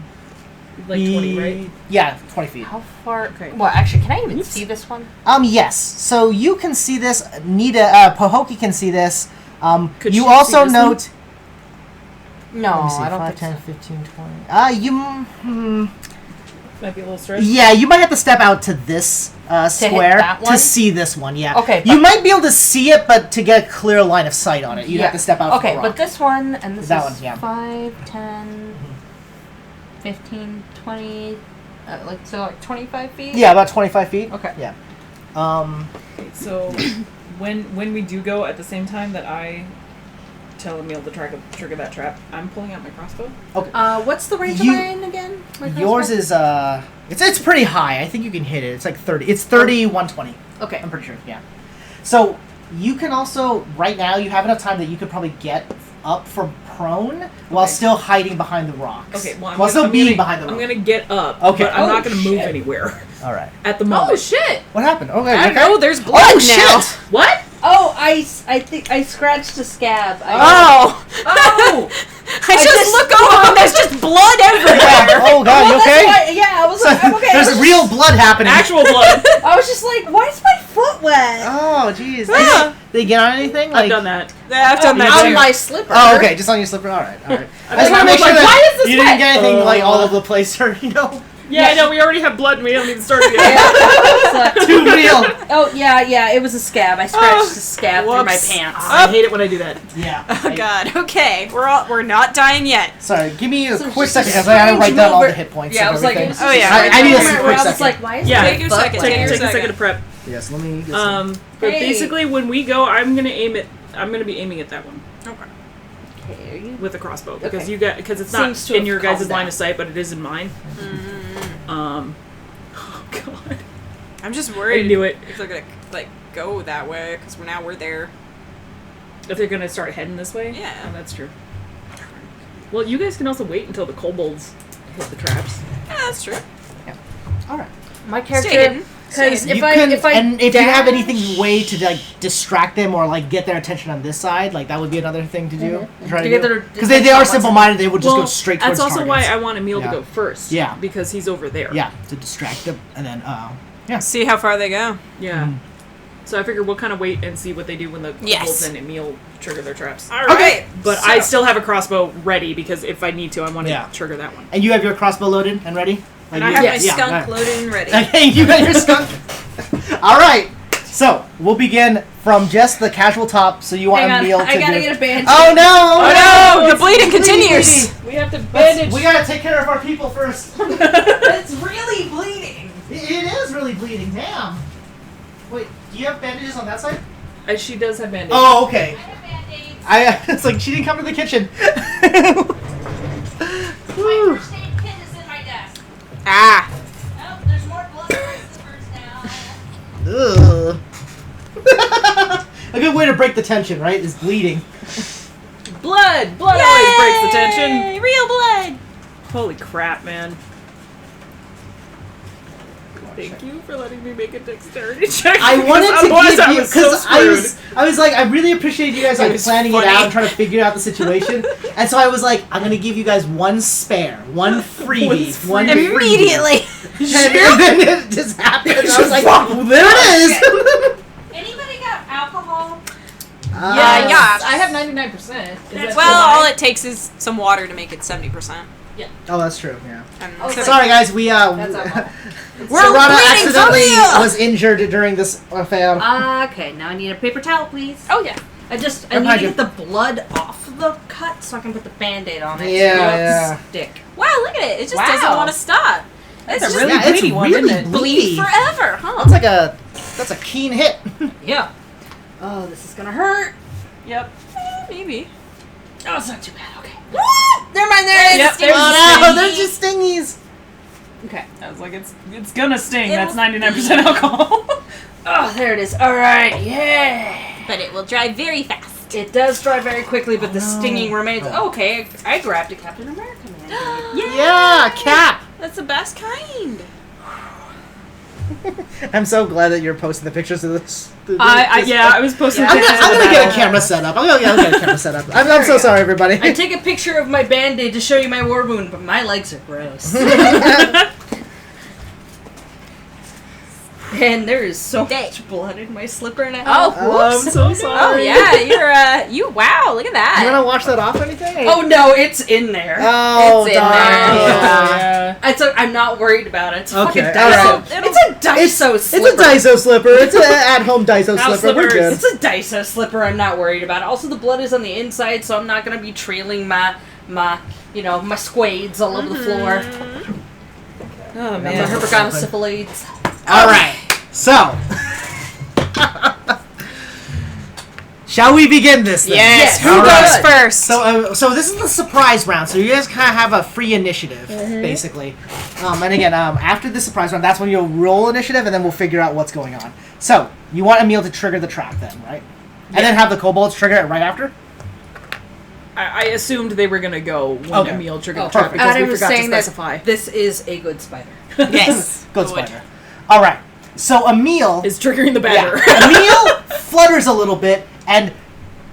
S5: Like 20, right?
S1: Yeah, 20 feet.
S2: How far?
S5: Okay.
S2: Well, actually, can I even see this one?
S1: Yes. So you can see this. Pahokee can see this.
S5: Could
S1: you
S5: she
S1: also
S5: see this
S1: note.
S2: No,
S1: Let me see,
S2: I don't
S1: 5,
S2: think
S1: 10,
S2: so.
S1: 15, 20.
S5: Might be a little stressed.
S1: Yeah, you might have to step out to this square
S2: that
S1: to
S2: one?
S1: see this one. Yeah.
S2: Okay,
S1: You
S2: but-
S1: might be able to see it, but to get a clear line of sight on it, you'd have to step out.
S2: Okay,
S1: from the
S2: but
S1: rock.
S2: this one and this
S1: That
S2: is
S1: one, yeah.
S2: 5, 10, 15, 20, like 25 feet?
S1: Yeah, about 25 feet.
S2: Okay.
S1: Yeah.
S5: Okay, so when we do go at the same time that I tell Emil to trigger that trap, I'm pulling out my crossbow.
S2: What's the range
S1: You-
S2: of mine again? My
S1: Yours
S2: crossbow?
S1: is it's pretty high. I think you can hit it. It's like 30. It's 30, 120.
S2: Okay.
S1: I'm pretty sure. Yeah. So you can also right now you have enough time that you could probably get up from prone while still hiding behind the rocks.
S5: Okay, well,
S1: while still being behind the
S5: I'm
S1: rocks.
S5: gonna get up.
S1: Okay.
S5: But I'm not gonna move
S2: shit.
S5: anywhere
S1: All right.
S5: at the moment.
S2: Oh shit!
S1: What happened? Okay.
S4: I don't
S1: okay.
S4: know, there's blood
S1: Oh
S4: now.
S1: shit!
S5: What?
S2: Oh, I think I scratched a scab.
S4: Oh!
S5: Oh!
S4: I just look over and there's just blood everywhere.
S1: Oh god, you okay?
S2: I was like, I'm okay. I
S1: There's
S2: was
S1: real blood happening.
S5: Actual blood.
S2: I was just like, why is my foot wet?
S1: Oh jeez.
S4: Yeah.
S1: Did they get on anything?
S5: I've done that.
S4: Yeah, I've done that
S2: On
S4: too.
S2: my slipper.
S1: Oh, okay. Just on your slipper. All right. All right. I just
S5: like,
S1: want to make sure
S5: like,
S1: that
S5: why is this
S1: you didn't
S5: wet?
S1: get anything like all over the place, or you know,
S5: Yeah, I know. We already have blood and we don't need to start again.
S2: Yeah.
S1: too real.
S2: Oh yeah, it was a scab. I scratched a scab through my
S4: whoops.
S2: pants.
S5: I hate it when I do that.
S1: Yeah.
S4: Oh god. Okay, we're not dying yet.
S1: Sorry. Give me a
S2: So
S1: quick
S2: just a
S1: second because I gotta write
S2: strange
S1: down all the
S2: moment.
S1: hit points.
S2: Yeah, I
S1: of
S2: was like,
S1: everything.
S2: it was just
S4: Oh, yeah.
S1: I need a
S2: moment
S1: quick
S2: where I was
S1: second.
S2: like, why is
S5: Yeah.
S2: my
S4: Take your
S2: foot
S4: second,
S2: wet?
S4: take your
S5: Take a second to
S4: second.
S5: prep.
S1: Yes. Let me.
S5: But
S2: Hey.
S5: basically, when we go, I'm gonna be aiming at that one
S4: Okay.
S2: Okay, are you?
S5: with a crossbow because
S2: Okay.
S5: it's
S2: Seems
S5: not
S2: to
S5: in
S2: have
S5: your guys'
S2: calmed
S5: line
S2: down.
S5: of sight, but it is in mine. Oh god,
S4: I'm just
S5: I
S4: worried
S5: knew it.
S4: if they're gonna like go that way because we're there.
S5: If they're gonna start heading this way,
S4: Yeah.
S5: oh, that's true. Well, you guys can also wait until the kobolds hit the traps.
S4: Yeah, that's true.
S1: All right.
S2: My
S4: Stay
S2: character.
S4: hidden.
S2: Because
S1: You
S2: if I
S1: can,
S2: if I
S1: and if you have
S2: dash-
S1: anything way to like distract them or like get their attention on this side, like that would be another thing to do.
S2: To get their
S1: Because they
S2: attention
S1: are
S2: on one
S1: simple-minded, they would just go straight towards
S5: That's also
S1: targets.
S5: why I want Emil
S1: Yeah.
S5: to go first.
S1: Yeah.
S5: because he's over there.
S1: Yeah, to distract them, and then
S4: See how far they go.
S5: Yeah. So I figure we'll kind of wait and see what they do when the
S4: Yes.
S5: kobolds and Emil trigger their traps.
S4: All right.
S5: But I still have a crossbow ready because if I need to, I want to
S1: Yeah.
S5: trigger that one.
S1: and you have your crossbow loaded and ready.
S4: And
S1: Like,
S4: I have
S1: you-
S4: my
S1: yeah,
S4: skunk
S1: right.
S4: loaded and ready.
S1: Okay, you got your skunk. All right, so we'll begin from just the casual top. So you want
S2: Hang on,
S1: Emil to
S2: I gotta
S1: do-
S2: get a bandage.
S1: Oh no!
S4: Oh no! The bleeding
S1: Bleeding,
S4: continues.
S1: bleeding.
S5: We have to
S1: We gotta take care of our people first.
S2: It's really bleeding.
S1: It is really bleeding. Damn. Wait, do you have bandages on that side?
S5: She does have bandages.
S1: Oh, okay. It's like she didn't come to the kitchen. Whew.
S6: First aid kit is in my desk.
S4: Ah.
S6: Oh, there's more blood on my slippers now.
S1: Ugh. A good way to break the tension, right? Is bleeding.
S5: Blood! Blood always breaks the tension.
S4: Yay! Real blood.
S5: Holy crap, man. Thank you for letting me make a dexterity check.
S1: I wanted to
S5: otherwise
S1: give
S5: I
S1: you
S5: was so
S1: because
S5: screwed.
S1: I was like I really appreciate you guys
S4: It
S1: like
S4: was
S1: planning
S4: funny.
S1: it out and trying to figure out the situation, and so I was like I'm gonna give you guys one spare, one freebie, one freebie.
S4: Immediately.
S1: And then it just happened. And I was like, well, there it is.
S6: Anybody got alcohol?
S4: Yeah.
S2: I have 99%.
S4: Well, all it takes is some water to make it 70%.
S1: Oh, that's true. Yeah.
S4: And so-
S1: Sorry, guys. We
S2: That's alcohol.
S4: We're
S1: Serrano
S4: bleeding for
S1: accidentally
S4: real!
S1: was injured during this affair.
S2: Okay, now I need a paper towel, please.
S4: Oh yeah.
S2: I need
S1: behind
S2: to
S1: you.
S2: get the blood off the cut so I can put the band-aid on it.
S1: Yeah,
S2: so it
S1: yeah.
S2: won't stick.
S4: Wow, look at it. It just
S2: Wow.
S4: doesn't want to stop.
S2: That's
S4: It's
S2: a
S4: just
S2: really
S1: yeah, it's
S2: bleedy one,
S1: really
S2: isn't it?
S4: bleed forever, huh?
S1: That's a keen hit.
S2: Yeah. Oh, this is gonna hurt.
S5: Yep.
S4: Maybe.
S2: Oh, it's not too bad. Okay.
S4: Never mind. There it
S5: Yep,
S4: is.
S5: there's
S1: Oh no,
S5: sting.
S1: they're just stingies.
S2: Okay.
S5: I was like, it's gonna sting.
S4: It'll-
S5: That's 99% alcohol.
S2: Oh, there it is. All right. Yeah.
S4: But it will dry very fast.
S2: It does dry very quickly, but the
S1: no.
S2: stinging remains. Okay, I grabbed a Captain America man.
S1: Yeah, Cap.
S4: That's the best kind.
S1: I'm so glad that you're posting the pictures of this.
S5: I was posting
S2: Yeah.
S1: I'm
S5: pictures
S1: gonna
S5: of
S1: get a
S5: that.
S1: camera set up. I'm gonna get a camera set up. I'm so sorry, everybody.
S2: I take a picture of my band-aid to show you my war wound, but my legs are gross. And there is so much blood in my slipper now.
S4: Oh,
S1: Oh,
S4: whoops.
S5: I'm so
S4: Oh
S5: sorry.
S4: yeah, wow, look at
S1: Do
S4: that.
S1: you want to wash that off or anything?
S2: Oh no, it's in there.
S1: Oh,
S4: It's in
S1: darn.
S4: there.
S5: Yeah.
S2: I'm not worried about it. It's a
S1: Okay,
S2: fucking
S1: alright.
S2: Daiso. It's a Daiso slipper.
S1: It's a Daiso slipper. It's an at-home Daiso
S5: House
S1: slipper. We're
S5: slippers.
S1: good.
S2: It's a Daiso slipper. I'm not worried about it. Also, the blood is on the inside, so I'm not gonna be trailing my squades all over the floor.
S5: Oh
S2: My
S5: man.
S2: herpetogonosyphilides.
S1: All right. So, shall we begin this? Then?
S4: Yes. Who
S1: All
S4: goes
S1: right.
S4: first?
S1: So this is the surprise round. So you guys kind of have a free initiative, basically. And again, after the surprise round, that's when you'll roll initiative, and then we'll figure out what's going on. So you want Emil to trigger the trap, then, right? And then have the kobolds trigger it right after.
S5: I assumed they were gonna go when
S1: Okay.
S5: Emil triggered the
S1: Oh,
S5: trap
S1: perfect.
S5: because
S2: Adam
S5: we
S2: was
S5: forgot to
S2: saying that
S5: specify.
S2: this is a good spider.
S4: Yes.
S1: Good spider. All right. So Emil
S5: Is triggering the
S1: Yeah.
S5: batter.
S1: Emil flutters a little bit and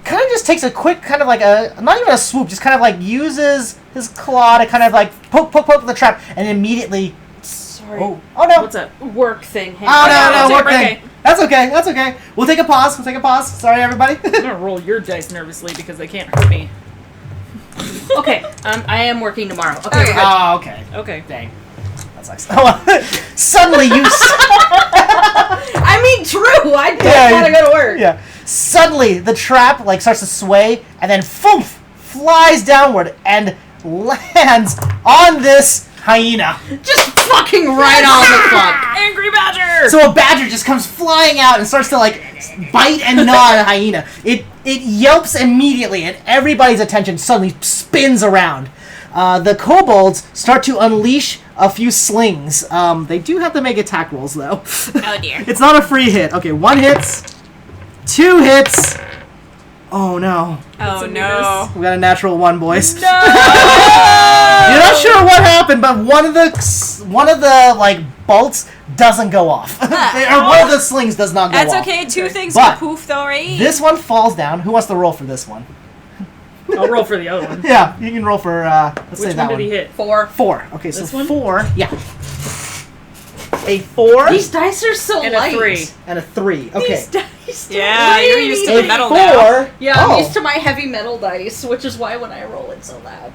S1: kind of just takes a quick kind of like not even a swoop, just kind of like uses his claw to kind of like poke the trap and immediately.
S2: Sorry.
S1: Oh no.
S5: What's up?
S2: Work thing.
S1: Oh no, work
S5: okay.
S1: thing. That's okay. We'll take a pause. Sorry, everybody.
S5: I'm gonna roll your dice nervously because they can't hurt me.
S2: Okay. I am working tomorrow. Okay. good.
S1: Oh, okay.
S5: Okay.
S1: Dang. That sucks. Suddenly you.
S2: I mean, true. I don't
S1: Yeah,
S2: want to go to work.
S1: Yeah. Suddenly, the trap like starts to sway, and then foof, flies downward and lands on this hyena.
S2: Just fucking right on the fuck.
S5: Angry badger.
S1: So a badger just comes flying out and starts to like bite and gnaw at a hyena. It yelps immediately, and everybody's attention suddenly spins around. The kobolds start to unleash a few slings. They do have to make attack rolls though.
S4: Oh dear.
S1: It's not a free hit. Okay, 1 hits, 2 hits. Oh no.
S4: Oh no.
S1: We got a natural 1, boys.
S5: No.
S1: You're not sure what happened, but one of the like bolts doesn't go off, or one of the slings does not go
S4: That's
S1: off.
S4: okay. Two things
S1: But
S4: go poof though, right?
S1: This one falls down. Who wants to roll for this one?
S5: I'll roll for the other one.
S1: Yeah, you can roll for. Let's say
S5: Which
S1: that
S5: one did he hit?
S2: 4.
S1: 4. Okay, so
S5: This one?
S1: 4. Yeah. A 4
S2: These dice are so
S5: And a
S2: light.
S5: 3.
S1: and a 3. Okay.
S2: These dice.
S4: Yeah, you're used to
S1: A
S4: the metal
S1: 4.
S4: now.
S2: Yeah, I'm
S1: Oh.
S2: used to my heavy metal dice, which is why when I roll it's so loud.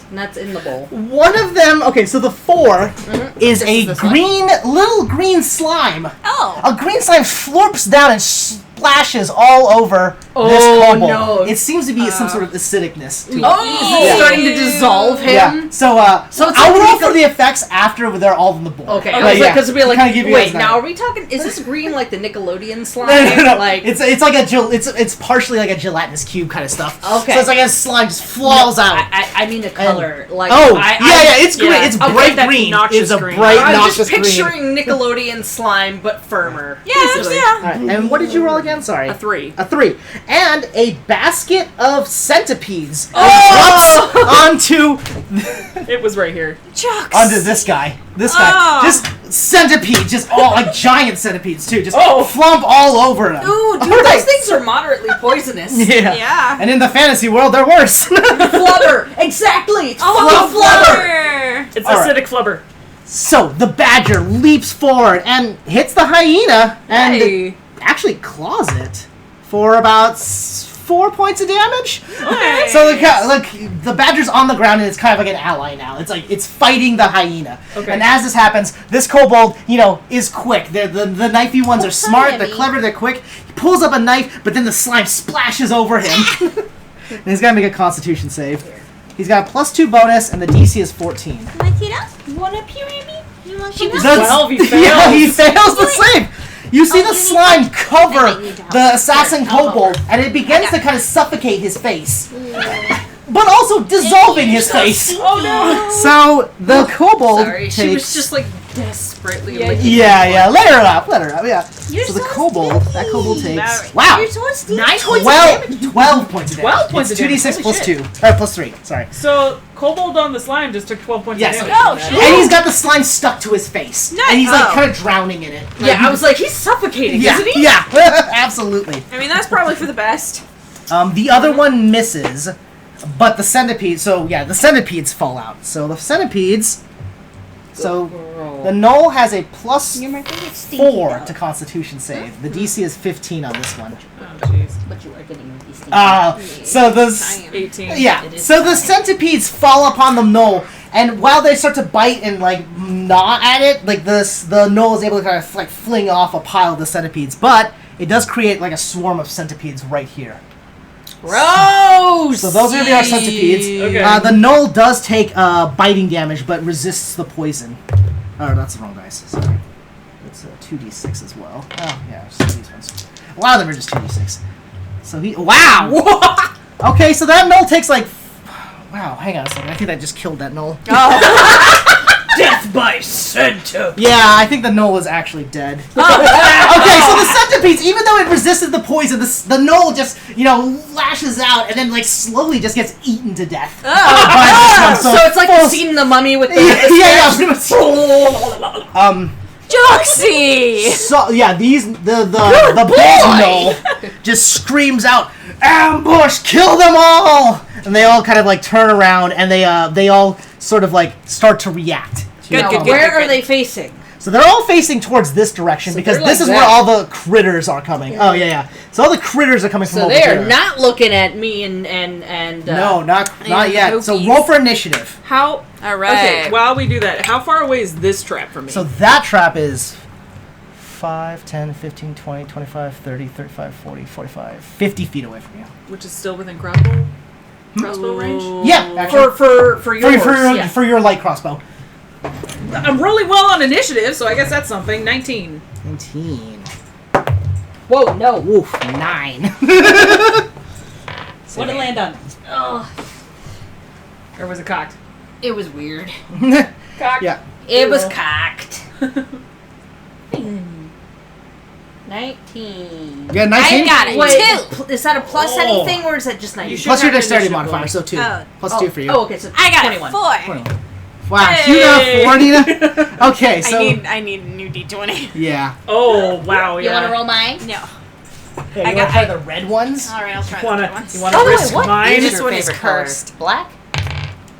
S2: And that's in the bowl.
S1: One of them. Okay, so the 4 is a
S2: this
S1: little green slime.
S4: Oh.
S1: A green slime slurps down and splashes all over this
S2: Oh,
S1: kobold.
S2: no.
S1: It seems to be some sort of acidicness to it.
S2: Oh, is it
S1: Yeah.
S2: starting to dissolve him?
S1: Yeah. So,
S2: So it's
S1: I'll
S2: like
S1: roll
S2: Nico-
S1: for the effects after they're all in the bowl.
S2: Okay,
S1: But
S2: I was
S1: yeah,
S2: like, because we'll be
S1: kinda give
S2: like,
S1: you guys
S2: wait,
S1: an
S2: now
S1: idea.
S2: are we talking? Is this green like the Nickelodeon slime?
S1: No.
S2: Like,
S1: it's like it's partially like a gelatinous cube kind of stuff.
S2: Okay.
S1: So it's like a slime just falls out.
S2: I mean a color. Like,
S1: Oh,
S2: I,
S1: it's green.
S5: yeah.
S1: It's
S5: Okay,
S1: bright
S5: that
S1: green.
S5: noxious
S1: It's a
S5: green.
S1: bright,
S2: I'm
S1: noxious
S2: just
S1: green.
S2: picturing Nickelodeon slime, but firmer.
S4: Yeah,
S2: basically.
S4: yeah.
S1: All right, and what did you roll again? Sorry.
S5: A 3.
S1: A 3. And a basket of centipedes
S2: Oh!
S1: drops onto
S5: It was right here.
S4: Jocks.
S1: onto this guy. This guy.
S4: Oh.
S1: Just centipedes. Just all like giant centipedes too. Just
S5: Oh.
S1: flump all over him.
S2: Ooh, dude,
S1: All right.
S2: those things are moderately poisonous.
S1: Yeah.
S4: Yeah.
S1: And in the fantasy world, they're worse.
S2: Flubber, exactly. It's
S4: Oh,
S2: fucking flubber.
S4: flubber.
S5: It's
S1: All right.
S5: acidic flubber.
S1: So the badger leaps forward and hits the hyena and
S5: Hey.
S1: actually claws it for about 4 points of damage.
S4: Okay.
S1: So look, the badger's on the ground and it's kind of like an ally now. It's like it's fighting the hyena.
S5: Okay.
S1: And as this happens, this kobold, is quick. The knifey ones are smart. They're clever. They're quick. He pulls up a knife, but then the slime splashes over him. And he's got to make a Constitution save. He's got a +2 bonus, and the DC is 14.
S4: You want to peer at me? You want
S6: She
S4: to
S6: was-
S1: That's-
S5: 12, he
S1: Yeah,
S5: fails.
S1: he fails the save. You see
S4: Oh,
S1: the
S4: you need
S1: slime
S4: help.
S1: cover
S4: I might need help.
S1: the assassin
S4: Here, I'll
S1: kobold, and it begins to kind of suffocate his face, but also dissolving his face.
S5: Oh no!
S1: So the kobold
S2: Sorry,
S1: takes.
S2: she was just like desperately
S5: Yeah,
S2: licking
S1: Yeah, let her up, yeah.
S4: You're
S1: so the
S4: so
S1: kobold, that
S4: sneaky.
S1: kobold takes.
S5: Barry.
S1: Wow!
S4: You're so sneaky.
S2: 9 points of damage.
S1: 12 points of damage.
S5: 12 points
S1: It's
S5: of damage,
S1: 2d6
S5: holy
S1: plus
S5: shit.
S1: 2. Or plus 3, sorry.
S5: So, Kobold on the slime just took 12 points
S1: Yes.
S5: of damage.
S4: Oh,
S5: from
S4: shit.
S5: that.
S1: And he's got the slime stuck to his face.
S4: Nice.
S1: And he's like
S4: Oh.
S1: kind of drowning in it.
S2: Yeah, I was like, he's suffocating,
S1: Yeah,
S2: isn't he?
S1: yeah, absolutely.
S4: I mean, that's probably for the best.
S1: The other one misses, but the centipede. So yeah, the centipedes fall out. So the centipedes. So the gnoll has a plus
S6: You're my favorite stinky
S1: 4
S6: dog.
S1: to Constitution save. The DC is 15 on this one.
S5: Oh, jeez.
S6: But you are getting these things.
S1: So the
S5: 18.
S1: yeah.
S2: It is
S1: So the centipedes fall upon the gnoll, and while they start to bite and like gnaw at it, like the gnoll is able to kind of like fling off a pile of the centipedes, but it does create like a swarm of centipedes right here.
S2: Gross!
S1: So those are gonna be our centipedes.
S5: Okay.
S1: The gnoll does take biting damage, but resists the poison. Oh, that's the wrong dice. Sorry. It's 2d6 as well. Oh, yeah, just these ones. A lot of them are just 2d6. So he... Wow! Okay, so that gnoll takes like... Wow, hang on a second. I think I just killed that gnoll.
S2: Death by centipede.
S1: Yeah, I think the gnoll is actually dead. Okay, so the centipede, even though it resisted the poison, the gnoll just, lashes out and then, slowly just gets eaten to death. By this one.
S2: So it's like you've seen the mummy with the...
S1: Yeah, pretty much.
S4: Joxy!
S1: So, yeah, the big gnoll just screams out, "Ambush! Kill them all!" And they all kind of, turn around and they all sort of, start to react.
S4: Good.
S2: Where are they facing?
S1: So they're all facing towards this direction because this is where all the critters are coming. Oh yeah. So all the critters are coming from
S2: So
S1: over
S2: they
S1: here.
S2: are not looking at me and
S1: No, not yet.
S4: Hokies.
S1: So roll for initiative.
S5: How?
S4: All right.
S5: Okay, while we do that, how far away is this trap from me?
S1: So that trap is 5, 10, 15, 20, 25, 30, 35, 40, 45, 50 feet away from you.
S5: Which is still within crossbow range?
S1: Yeah, actually.
S2: For yours.
S1: For your light crossbow.
S5: I'm rolling well on initiative, so I guess that's something. 19.
S1: 19.
S2: Whoa, no.
S1: Oof, 9.
S6: What did it land on?
S2: Oh,
S5: Or was it cocked?
S2: it was weird.
S5: Cocked.
S1: Yeah.
S2: It was cocked. 19.
S1: Yeah, 19?
S4: I got it.
S2: Wait, is that a plus
S1: Oh.
S2: anything or is that just 19?
S5: You should
S1: Plus your
S5: have
S1: dexterity
S5: initiative
S1: modifier,
S5: going.
S1: so 2.
S4: Oh.
S1: Plus 2 for you.
S2: Oh, okay, so
S4: I got
S2: 21.
S4: 4.
S1: 21. Wow, you got 4, Nina? Okay, so...
S4: I need a new D20.
S1: Yeah.
S5: Oh, wow,
S2: You
S5: yeah.
S2: want to roll mine?
S4: No.
S1: Hey,
S4: I
S1: you
S4: got-
S1: want to try the red ones?
S4: All right, I'll try
S5: You wanna,
S4: the other ones.
S5: you wanna
S2: Oh, wait,
S5: risk
S2: what
S5: mine?
S4: This
S2: your
S4: one is
S2: favorite color?
S4: cursed.
S2: Black?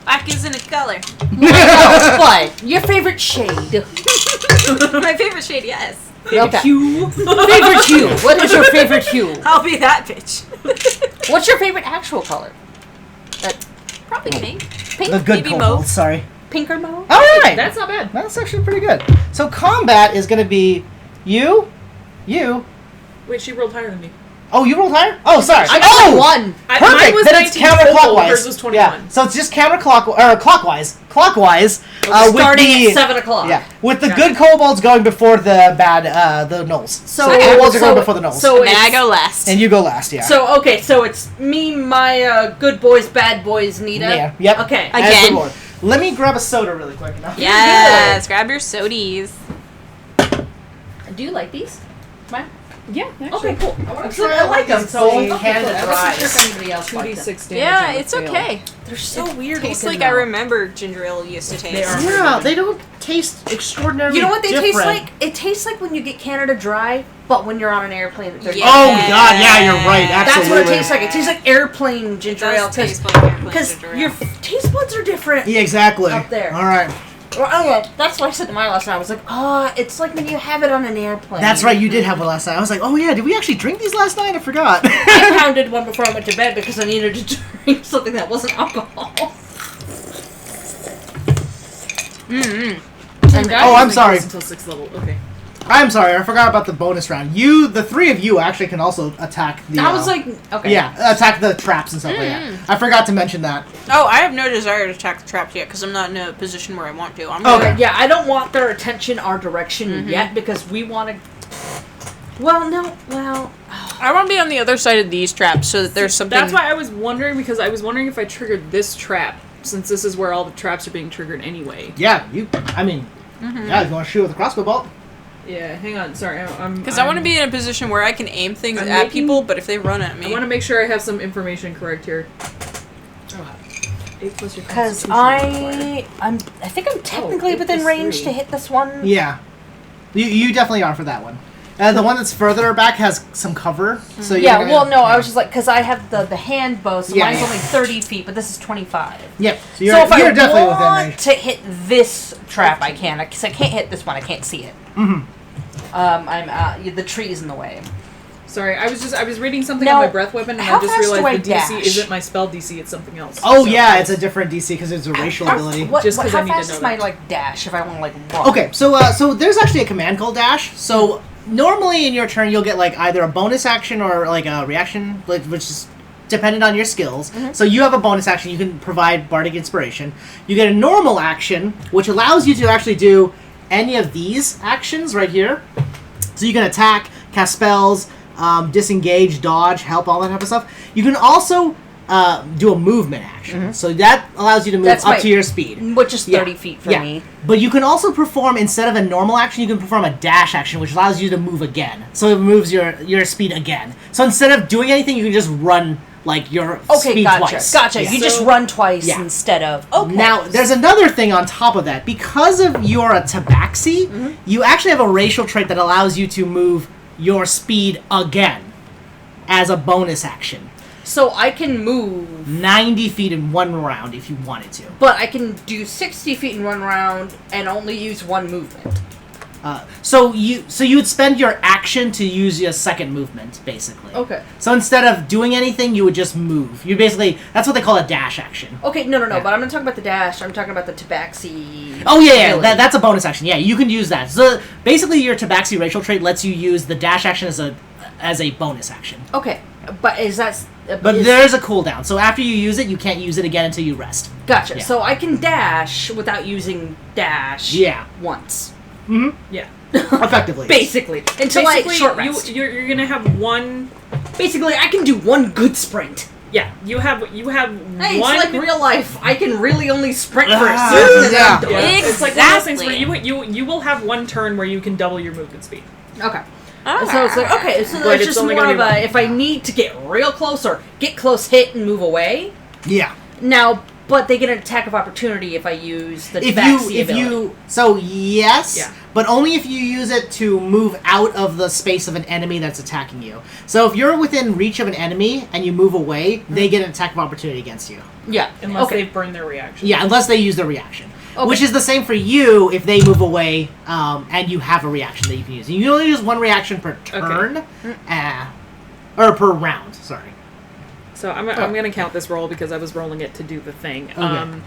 S4: Black isn't a color.
S2: But your favorite shade.
S4: My favorite shade, yes.
S2: Okay.
S5: Hue.
S2: Favorite hue. What is your favorite hue?
S4: I'll be that bitch.
S2: What's your favorite actual color?
S4: Probably pink.
S2: Pink?
S1: The good
S4: Maybe
S1: kobold,
S4: mauve.
S1: sorry.
S2: Pink or mauve?
S1: Alright!
S5: That's not bad.
S1: That's actually pretty good. So combat is going to be you.
S5: Wait, she rolled higher than me.
S1: Oh, you rolled higher? Oh, sorry.
S2: I got
S1: oh!
S2: 1.
S5: Mine
S1: Perfect!
S5: was
S1: Then it's
S5: 19 total,
S1: counterclockwise.
S5: hers was 21.
S1: Yeah, so it's just clockwise. Clockwise.
S2: Starting
S1: with the,
S2: at 7 o'clock.
S1: Yeah, with the
S5: Got
S1: good kobolds going before the bad, the gnolls. So the kobolds are going before the gnolls.
S2: So
S4: And I
S2: it's,
S4: go last.
S1: and you go last, yeah.
S2: so okay, so it's me, my good boys, bad boys, Nita.
S1: Yeah, yep.
S2: Okay.
S4: I-
S1: As the
S4: Again.
S1: Lord. Let me grab a soda really quick. Enough.
S4: Yes, grab your sodies.
S2: Do you like these? Mine?
S5: Yeah, actually.
S2: Okay, cool.
S1: try
S2: I like them, so
S1: cold
S2: okay,
S1: Canada
S2: good. I wasn't sure
S1: Dries.
S2: if anybody else liked them.
S5: 2d6 damage.
S4: Yeah,
S5: on the
S4: it's
S5: fail.
S4: okay.
S2: They're so weird.
S4: Tastes
S2: looking
S4: like I
S2: though.
S4: remember ginger ale used to taste.
S5: They are.
S1: Yeah, they don't taste extraordinarily
S2: You know what they taste
S1: different.
S2: like? It tastes like when you get Canada Dry, but when you're on an airplane. They're
S4: Yeah.
S1: Oh god, yeah, you're right.
S2: That's
S1: Absolutely.
S2: what it tastes like. It tastes like airplane ginger ale
S4: It does taste like airplane
S2: because
S4: ginger ale.
S2: your taste buds are different.
S1: Yeah, exactly.
S2: Up there.
S1: All right.
S2: Well, I don't know. That's what I said to mine last night. I was like, it's like when you have it on an airplane.
S1: That's right. You did have one last night. I was like, oh yeah, did we actually drink these last night? I forgot.
S2: I pounded one before I went to bed because I needed to drink something that wasn't alcohol. And
S1: Oh, I'm sorry.
S5: Until 6th level. Okay.
S1: I'm sorry. I forgot about the bonus round. The 3 of you actually can also attack the.
S2: I was like, okay.
S1: Yeah, attack the traps and stuff like that. I forgot to mention that.
S4: Oh, I have no desire to attack the traps yet because I'm not in a position where I want to. I'm
S1: Okay.
S4: gonna-
S2: Yeah, I don't want their attention our direction yet because we want to. Well, no, well.
S4: I want to be on the other side of these traps so that there's something.
S5: That's why I was wondering, because I was wondering if I triggered this trap, since this is where all the traps are being triggered anyway.
S1: Yeah, yeah, if you want to shoot with a crossbow bolt.
S5: Yeah, hang on. Sorry, I'm.
S4: Because I want to be in a position where I can aim things
S5: I'm
S4: at
S5: making-
S4: people, but if they run at
S5: I
S4: me,
S5: want to make sure I have some information correct here. 8 plus your
S2: Because
S5: constitution modifier.
S2: I think I'm technically
S5: eight
S2: within
S5: plus
S2: range
S5: 3.
S2: to hit this one.
S1: Yeah, you definitely are for that one. The one that's further back has some cover. So you're
S2: Yeah,
S1: gonna-
S2: well, no, I was just like, because I have the hand bow, so
S1: Yeah,
S2: mine's
S1: yeah.
S2: only 30 feet, but this is 25.
S1: Yep. So
S2: So if
S1: you're
S2: I
S1: definitely within
S2: want
S1: range.
S2: to hit this trap, I can. Because I can't hit this one, I can't see it. The tree's in the way.
S5: Sorry, I was reading something
S2: Now,
S5: on my breath weapon, and
S2: how
S5: I just
S2: fast do
S5: realized
S2: I
S5: the DC
S2: dash?
S5: isn't my spell DC; it's something else.
S1: Oh
S5: So-
S1: yeah, it's a different DC because it's a racial ability.
S5: Just 'cause I
S2: how
S5: need to
S2: fast
S5: know
S2: is my
S5: that.
S2: dash if I want to run?
S1: Okay, so there's actually a command called dash. So normally in your turn you'll get either a bonus action or a reaction, which is dependent on your skills. So you have a bonus action, you can provide bardic inspiration. You get a normal action, which allows you to actually do any of these actions right here. So you can attack, cast spells, disengage, dodge, help, all that type of stuff. You can also do a movement action. So that allows you to move
S2: That's
S1: up to your speed.
S2: Which is 30 feet for me.
S1: But you can also perform, instead of a normal action, you can perform a dash action, which allows you to move again. So it moves your speed again. So instead of doing anything, you can just run like your speed twice.
S2: Gotcha.
S1: Yeah.
S2: You just run twice
S1: Yeah.
S2: instead of... Okay.
S1: Now, there's another thing on top of that. Because of you're a tabaxi, you actually have a racial trait that allows you to move your speed again as a bonus action.
S2: So I can move...
S1: 90 feet in one round if you wanted to.
S2: But I can do 60 feet in one round and only use one movement.
S1: So you would spend your action to use your second movement, basically.
S2: Okay.
S1: So instead of doing anything, you would just move. You basically, that's what they call a dash action.
S2: Okay, no,
S1: Yeah.
S2: but I'm not talking about the dash. I'm talking about the tabaxi...
S1: Oh, yeah,
S2: ability.
S1: that's a bonus action. Yeah, you can use that. So basically, your tabaxi racial trait lets you use the dash action as a bonus action.
S2: Okay, but is that...
S1: But there's a cooldown. So after you use it, you can't use it again until you rest.
S2: Gotcha.
S1: Yeah.
S2: So I can dash without using dash once.
S3: Yeah.
S1: Effectively.
S2: Basically. Until I short rest.
S3: You're gonna have one.
S2: Basically, I can do one good sprint.
S3: Yeah, you have
S2: Hey,
S3: one.
S2: it's like real life. I can really only sprint for a
S1: Ah,
S2: certain and
S1: yeah.
S2: I'm done.
S3: Yeah. It's like one of those things where
S4: Exactly.
S3: you will have one turn where you can double your movement speed.
S2: Okay. So it's like, okay, so
S3: But
S2: it's
S3: it's
S2: just
S3: only
S2: more
S3: gonna
S2: of
S3: be one.
S2: a, if I need to get real close or get close, hit, and move away.
S1: Yeah.
S2: Now, but they get an attack of opportunity if I use the
S1: If
S2: tabaxi ability.
S1: so yes,
S3: Yeah.
S1: but only if you use it to move out of the space of an enemy that's attacking you. So if you're within reach of an enemy and you move away, they get an attack of opportunity against you.
S2: Yeah.
S3: Unless
S2: okay.
S3: they've burned their reaction.
S1: Yeah, unless they use their reaction.
S2: Okay.
S1: Which is the same for you if they move away and you have a reaction that you can use. You can only use one reaction per turn, or per round, sorry.
S3: So I'm gonna count this roll because I was rolling it to do the thing.
S1: Okay.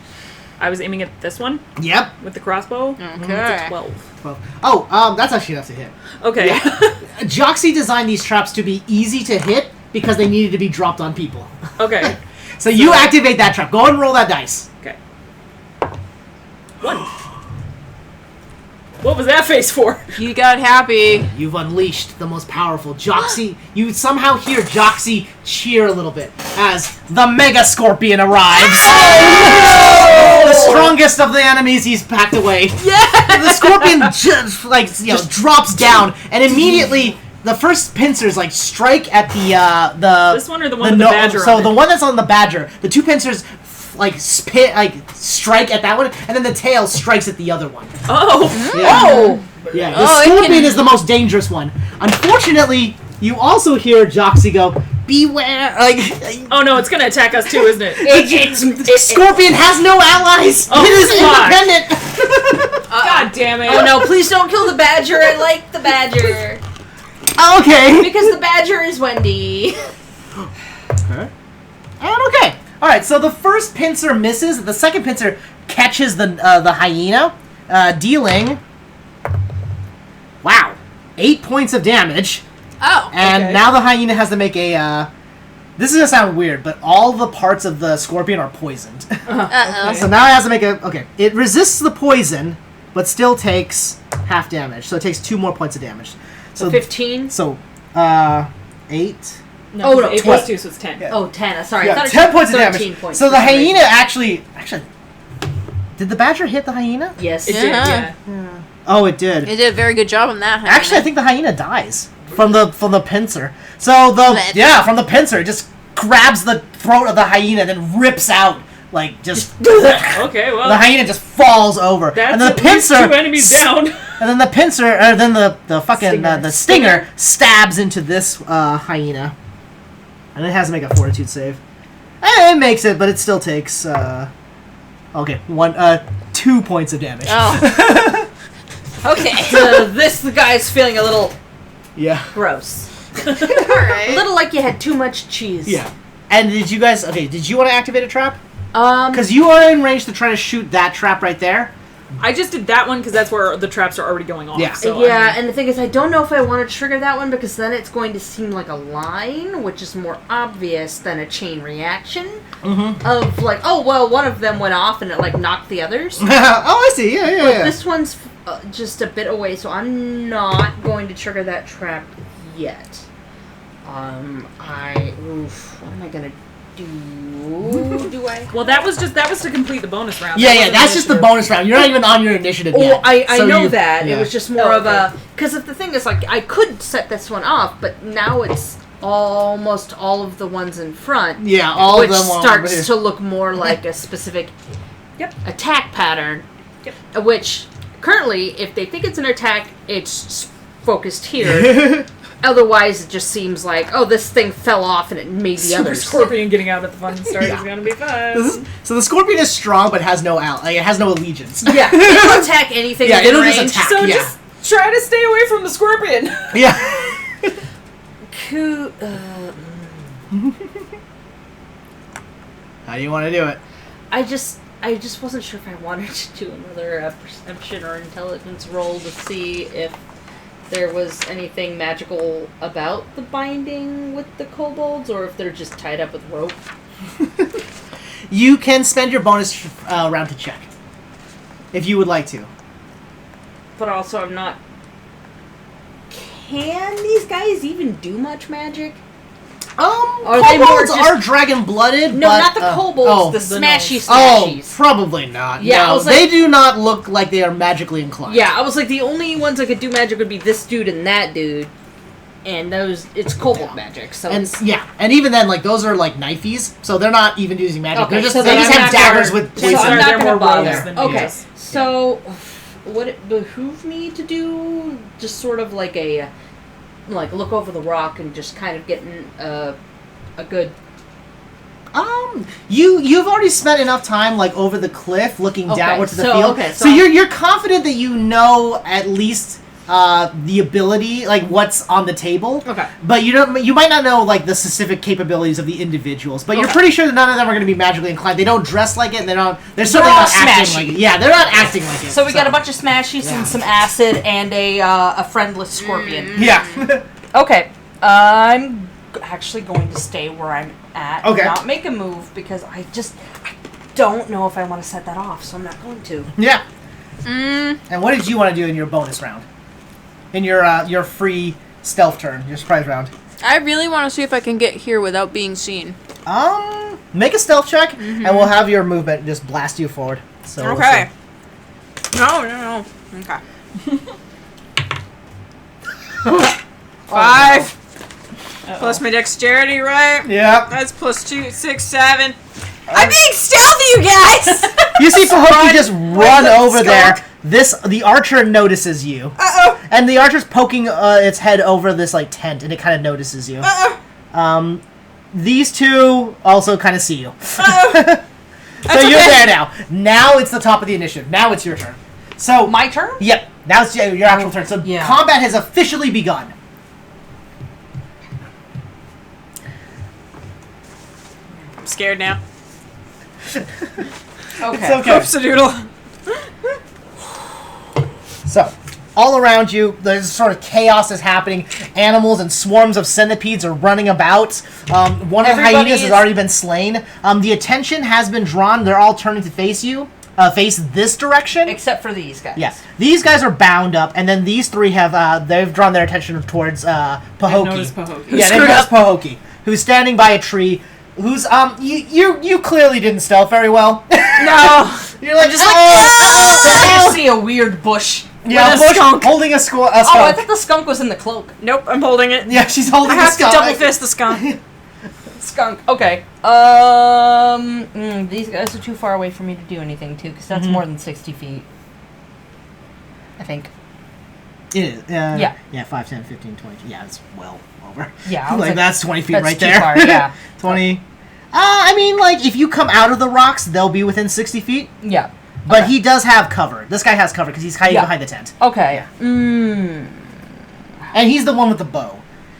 S3: I was aiming at this one
S1: Yep.
S3: with the crossbow. It's a 12.
S1: Oh, that's actually enough to hit.
S3: Okay.
S1: Joxy designed these traps to be easy to hit because they needed to be dropped on people.
S3: Okay.
S1: So you activate that trap. Go ahead and roll that dice.
S3: Okay. 1. What was that face for?
S4: You got happy.
S1: You've unleashed the most powerful Joxy. You somehow hear Joxy cheer a little bit as the Mega Scorpion arrives. The strongest of the enemies he's packed away. Yeah. The Scorpion just drops down, and immediately the first pincers strike at the
S3: This one or the one with the badger
S1: So
S3: on
S1: the
S3: it?
S1: one that's on the badger, the two pincers strike at that one, and then the tail strikes at the other one.
S3: Oh.
S1: Yeah, the
S4: Oh, it
S1: Scorpion
S4: can-
S1: is the most dangerous one. Unfortunately, you also hear Joxy go, "Beware!"
S3: Oh no, it's gonna attack us too, isn't it?
S1: The Scorpion has no allies.
S3: Oh,
S1: it is
S3: fuck.
S1: independent.
S3: God damn it.
S2: Oh no, please don't kill the badger. I like the badger.
S1: Okay.
S2: Because the badger is Wendy.
S1: And okay. All right. So the first pincer misses. The second pincer catches the hyena, dealing 8 points of damage.
S4: Oh.
S1: And
S3: Okay.
S1: now the hyena has to make a. This is gonna sound weird, but all the parts of the scorpion are poisoned.
S4: Uh-oh.
S1: So now it has to make a. Okay, it resists the poison, but still takes half damage. So it takes 2 more points of damage. So
S2: 15?
S1: So, 8.
S3: No,
S2: Oh, no,
S3: 8 plus 2, so it's 10.
S1: Yeah.
S2: Oh, 10. Sorry, I
S1: Yeah,
S2: thought it
S1: 10
S2: said
S1: points of
S2: 13
S1: damage.
S2: points.
S1: So
S2: for
S1: the
S2: some reason.
S1: hyena actually. Did the badger hit the hyena?
S2: Yes.
S3: It did,
S4: Yeah.
S3: yeah.
S1: Oh, it did.
S4: You did a very good job on that. Hyena.
S1: Actually, I think the hyena dies from the pincer. So from the pincer, it just grabs the throat of the hyena, then rips out
S3: Okay, well.
S1: the hyena just falls over,
S3: That's
S1: and the
S3: at least
S1: pincer
S3: 2 enemies down.
S1: and then the pincer, or then the fucking
S2: Stinger.
S1: the stinger stabs into this hyena, and it has to make a fortitude save. And it makes it, but it still takes 2 points of damage.
S4: Oh. Okay.
S2: So the guy's feeling a little
S1: Yeah.
S2: gross.
S4: All
S2: A
S4: right.
S2: little like you had too much cheese.
S1: Yeah. And did you guys? Okay. Did you want to activate a trap?
S2: Um.
S1: Because you are in range to try to shoot that trap right there.
S3: I just did that one because that's where the traps are already going off.
S1: Yeah.
S3: So,
S2: yeah, and the thing is, I don't know if I want to trigger that one because then it's going to seem like a line, which is more obvious than a chain reaction of one of them went off and it knocked the others.
S1: Oh, I see. Yeah.
S2: This one's just a bit away, so I'm not going to trigger that trap yet. What am I gonna do I?
S5: Well, that was to complete the bonus round.
S1: Yeah,
S5: That
S1: yeah,
S5: wasn't
S1: that's just the
S5: initiative.
S1: bonus round. You're not even on your initiative
S2: Oh,
S1: yet.
S2: I
S1: So
S2: know
S1: you-
S2: that.
S1: yeah.
S2: It was just more of a... Because if the thing is, like, I could set this one off, but now it's almost all of the ones in front.
S1: Yeah, all
S2: which
S1: of them are over
S2: starts
S1: here.
S2: to look more like a specific
S5: Yep.
S2: attack pattern.
S5: Yep.
S2: Which, currently, if they think it's an attack, it's focused here. Otherwise, it just seems like, oh, this thing fell off and it made the
S5: Super
S2: others.
S5: Scorpion getting out at the fun start
S1: Yeah.
S5: is gonna be fun.
S1: So the scorpion is strong, but has no it has no allegiance.
S2: Yeah, it'll attack anything
S1: Yeah,
S2: within
S1: it'll just
S2: range.
S1: attack.
S5: So
S1: yeah.
S5: just try to stay away from the scorpion.
S1: Yeah. How do you want to do it?
S2: I just wasn't sure if I wanted to do another perception or intelligence roll to see if there was anything magical about the binding with the kobolds, or if they're just tied up with rope.
S1: You can spend your bonus round to check, if you would like to.
S2: But also, I'm not... Can these guys even do much magic? Are they more
S1: Kobolds
S2: just-
S1: are dragon-blooded,
S2: No,
S1: but,
S2: not the kobolds, the smashy
S1: Oh,
S2: smashies.
S1: probably not.
S2: Yeah,
S1: no,
S2: I was
S1: they
S2: like-
S1: do not look like they are magically inclined.
S2: Yeah, I was like, the only ones that could do magic would be this dude and that dude. And those, it's kobold magic, so
S1: And
S2: it's...
S1: yeah, and even then, like those are like knifees, so they're not even using magic.
S2: Okay,
S1: They're just
S2: so
S1: they
S2: then
S1: just
S2: I'm
S1: have
S2: not
S1: daggers
S2: gonna-
S1: with
S2: so
S1: poison.
S2: I'm
S5: They're
S2: not
S5: more
S2: gonna bother.
S5: rogues than
S2: Okay,
S5: ninjas.
S2: so would it behoove me to do just sort of like a look over the rock and just kind of getting a good...
S1: You've already spent enough time like over the cliff, looking
S2: Okay,
S1: downward to the
S2: so-
S1: field.
S2: okay,
S1: so
S2: so
S1: you're confident that you know at least the ability, like what's on the table.
S2: Okay.
S1: But you might not know like the specific capabilities of the individuals. But you're
S2: Okay.
S1: pretty sure that none of them are going to be magically inclined. They don't dress like it. And they're certainly
S2: all
S1: not acting
S2: smashy.
S1: like it. Yeah, they're not acting like it.
S2: So we got a bunch of smashies
S1: Yeah.
S2: and some acid and a friendless scorpion.
S1: Yeah.
S2: Okay, I'm actually going to stay where I'm at.
S1: Okay.
S2: Not make a move because I don't know if I want to set that off, so I'm not going to.
S1: Yeah. And what did you want to do in your bonus round? In your free stealth turn, your surprise round.
S4: I really want to see if I can get here without being seen.
S1: Make a stealth check, and we'll have your movement just blast you forward. So we'll
S4: Okay.
S1: see.
S4: No. Okay. 5 plus my dexterity, right?
S1: Yeah.
S4: That's plus 2, 6, 7. I'm being stealthy, you guys.
S1: You see Pahokee just run
S4: the
S1: over there.
S4: skunk.
S1: The archer notices you.
S4: Uh-oh.
S1: And the archer's poking its head over this like tent, and it kind of notices you.
S4: Uh-oh.
S1: These two also kind of see you.
S4: Uh-oh.
S1: So you're
S4: okay.
S1: there now. Now it's the top of the initiative. Now it's your turn. So
S2: My turn?
S1: Yep. Now it's your actual turn. So
S2: yeah.
S1: combat has officially begun.
S4: I'm scared now.
S2: Okay.
S1: It's okay.
S4: Oops-a-doodle.
S1: So, all around you, there's sort of chaos is happening. Animals and swarms of centipedes are running about. One of the
S2: Everybody
S1: hyenas has
S2: is-
S1: already been slain. The attention has been drawn. They're all turning to face you. Face this direction.
S2: Except for these guys.
S1: Yeah. These guys are bound up, and then these three have, they've drawn their attention towards Pahokee.
S5: noticed Pahokee.
S1: Yeah, they've noticed Pahokee, who's standing by a tree. Who's you clearly didn't stealth very well.
S4: No.
S1: You're like just
S2: I see a weird bush.
S1: yeah,
S4: with a
S1: Bush
S4: skunk.
S1: holding a skunk.
S2: Oh, I thought the skunk was in the cloak.
S4: Nope, I'm holding it.
S1: Yeah, she's holding
S4: I
S1: the
S4: have to
S1: skunk.
S4: double fist the skunk.
S2: Skunk. Okay. These guys are too far away for me to do anything to, because that's more than 60 feet. I think.
S1: It is.
S2: Yeah.
S1: Yeah, 5, 10, 15, 20. Yeah, it's well over.
S2: Yeah, I was
S1: like,
S2: like,
S1: that's 20 feet
S2: that's
S1: right
S2: too
S1: there.
S2: far, yeah.
S1: 20. I mean, like, if you come out of the rocks, they'll be within 60 feet.
S2: Yeah.
S1: But he does have cover. This guy has cover because he's hiding
S2: Yeah.
S1: behind the tent.
S2: Okay.
S1: And he's the one with the bow.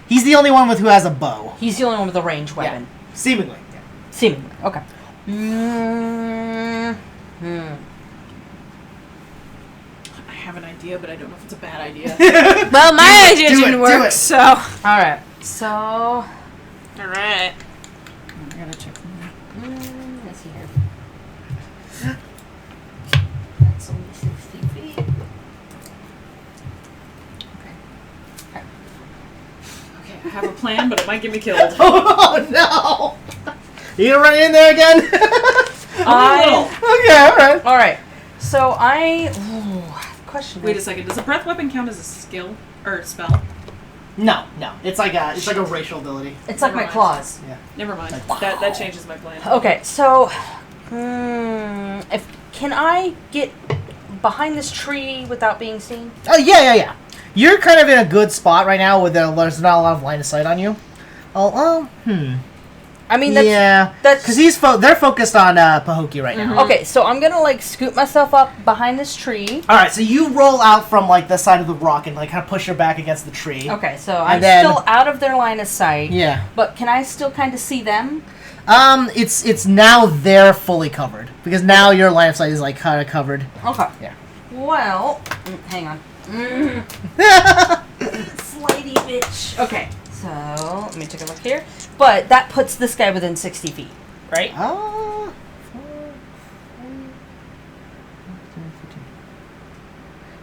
S1: He's the only one who has a bow.
S2: He's the only one with a ranged weapon.
S1: Seemingly. Yeah.
S2: Seemingly. Okay.
S5: I have an idea, but I don't know if it's a bad idea.
S4: Well, my idea
S1: do it,
S4: didn't
S1: do
S4: work,
S1: it.
S4: so.
S2: Alright. So...
S4: Alright.
S5: I gotta check something.
S2: let's see here. That's only 60 feet.
S5: Okay, I have a plan, but it might get me killed.
S1: Oh, no! You gonna run in there again? Okay, alright.
S2: All right. So question.
S5: Wait a second. Does a breath weapon count as a skill or spell?
S1: No. It's like a racial ability.
S2: It's like my
S5: Never mind.
S2: claws.
S1: Yeah.
S5: Never mind. That changes my plan.
S2: Okay, so can I get behind this tree without being seen?
S1: Oh yeah. You're kind of in a good spot right now where there's not a lot of line of sight on you.
S2: I mean, that's
S1: because they're focused on Pahokee right now.
S2: Okay, so I'm gonna like scoot myself up behind this tree.
S1: All right, so you roll out from like the side of the rock and like kind of push your back against the tree.
S2: Okay, so I'm
S1: then-
S2: still out of their line of sight.
S1: Yeah.
S2: But can I still kind of see them?
S1: It's now they're fully covered because now your line of sight is like kind of covered.
S2: Okay.
S1: Yeah.
S2: Well, hang on. Slidey bitch. Okay, so let me take a look here. But that puts this guy within 60 feet, right?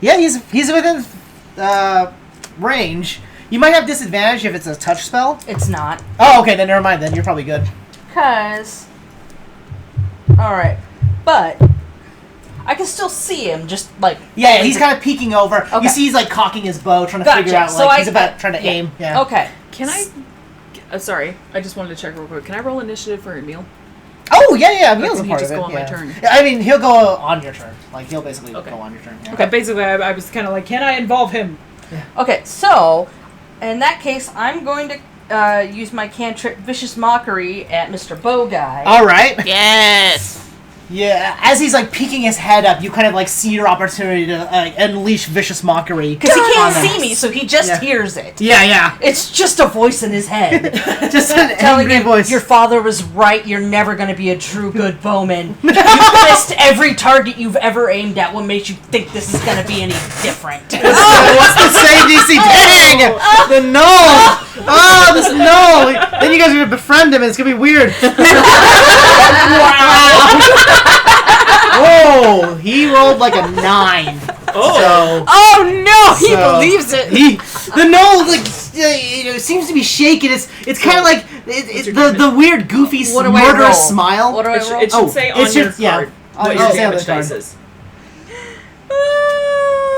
S1: Yeah, he's within range. You might have disadvantage if it's a touch spell.
S2: It's not.
S1: Oh, okay, then never mind. Then you're probably good.
S2: Because... Alright. But... I can still see him, just like...
S1: Yeah, he's kind of peeking over.
S2: Okay.
S1: You see he's like cocking his bow, trying to
S2: Gotcha.
S1: figure out,
S2: So
S1: like, he's about trying to aim. Yeah.
S2: Okay.
S5: Can I? Sorry, I just wanted to check real quick. Can I roll initiative for Emil?
S1: Oh, yeah,
S5: Or
S1: Emil's a
S5: can he
S1: part
S5: just
S1: of it.
S5: go on my
S1: yeah.
S5: turn?
S1: I mean, he'll go on your turn. Like, he'll basically
S5: Okay.
S1: go on your turn. Yeah.
S5: Okay, basically, I was kind of like, can I involve him?
S2: Okay, so... In that case, I'm going to use my cantrip Vicious Mockery at Mr. Bow Guy.
S1: All right.
S4: Yes.
S1: Yeah, as he's like peeking his head up, you kind of like see your opportunity to unleash Vicious Mockery.
S2: Because he can't
S1: on them.
S2: see me, so he just
S1: Yeah.
S2: hears it.
S1: Yeah.
S2: It's just a voice in his head.
S1: Just an
S2: telling
S1: angry
S2: him,
S1: voice.
S2: your father was right, you're never going to be a true good bowman. You missed every target you've ever aimed at. What makes you think this is going to be any different?
S1: What's the save DC? Dang! The gnome! Oh, this gnome! Then you guys are going to befriend him and it's going to be weird. Whoa! He rolled like a 9. Oh.
S2: Oh no, he
S1: So,
S2: believes it.
S1: The gnome like seems to be shaking. It's kind of like the weird goofy
S2: What do I roll?
S1: murderous smile.
S2: What do I roll?
S5: It should say on
S1: it's
S5: your
S1: just- yeah.
S5: card
S1: Oh,
S5: what
S1: it
S5: your
S1: should say on the
S5: damage dice
S1: card.
S5: is.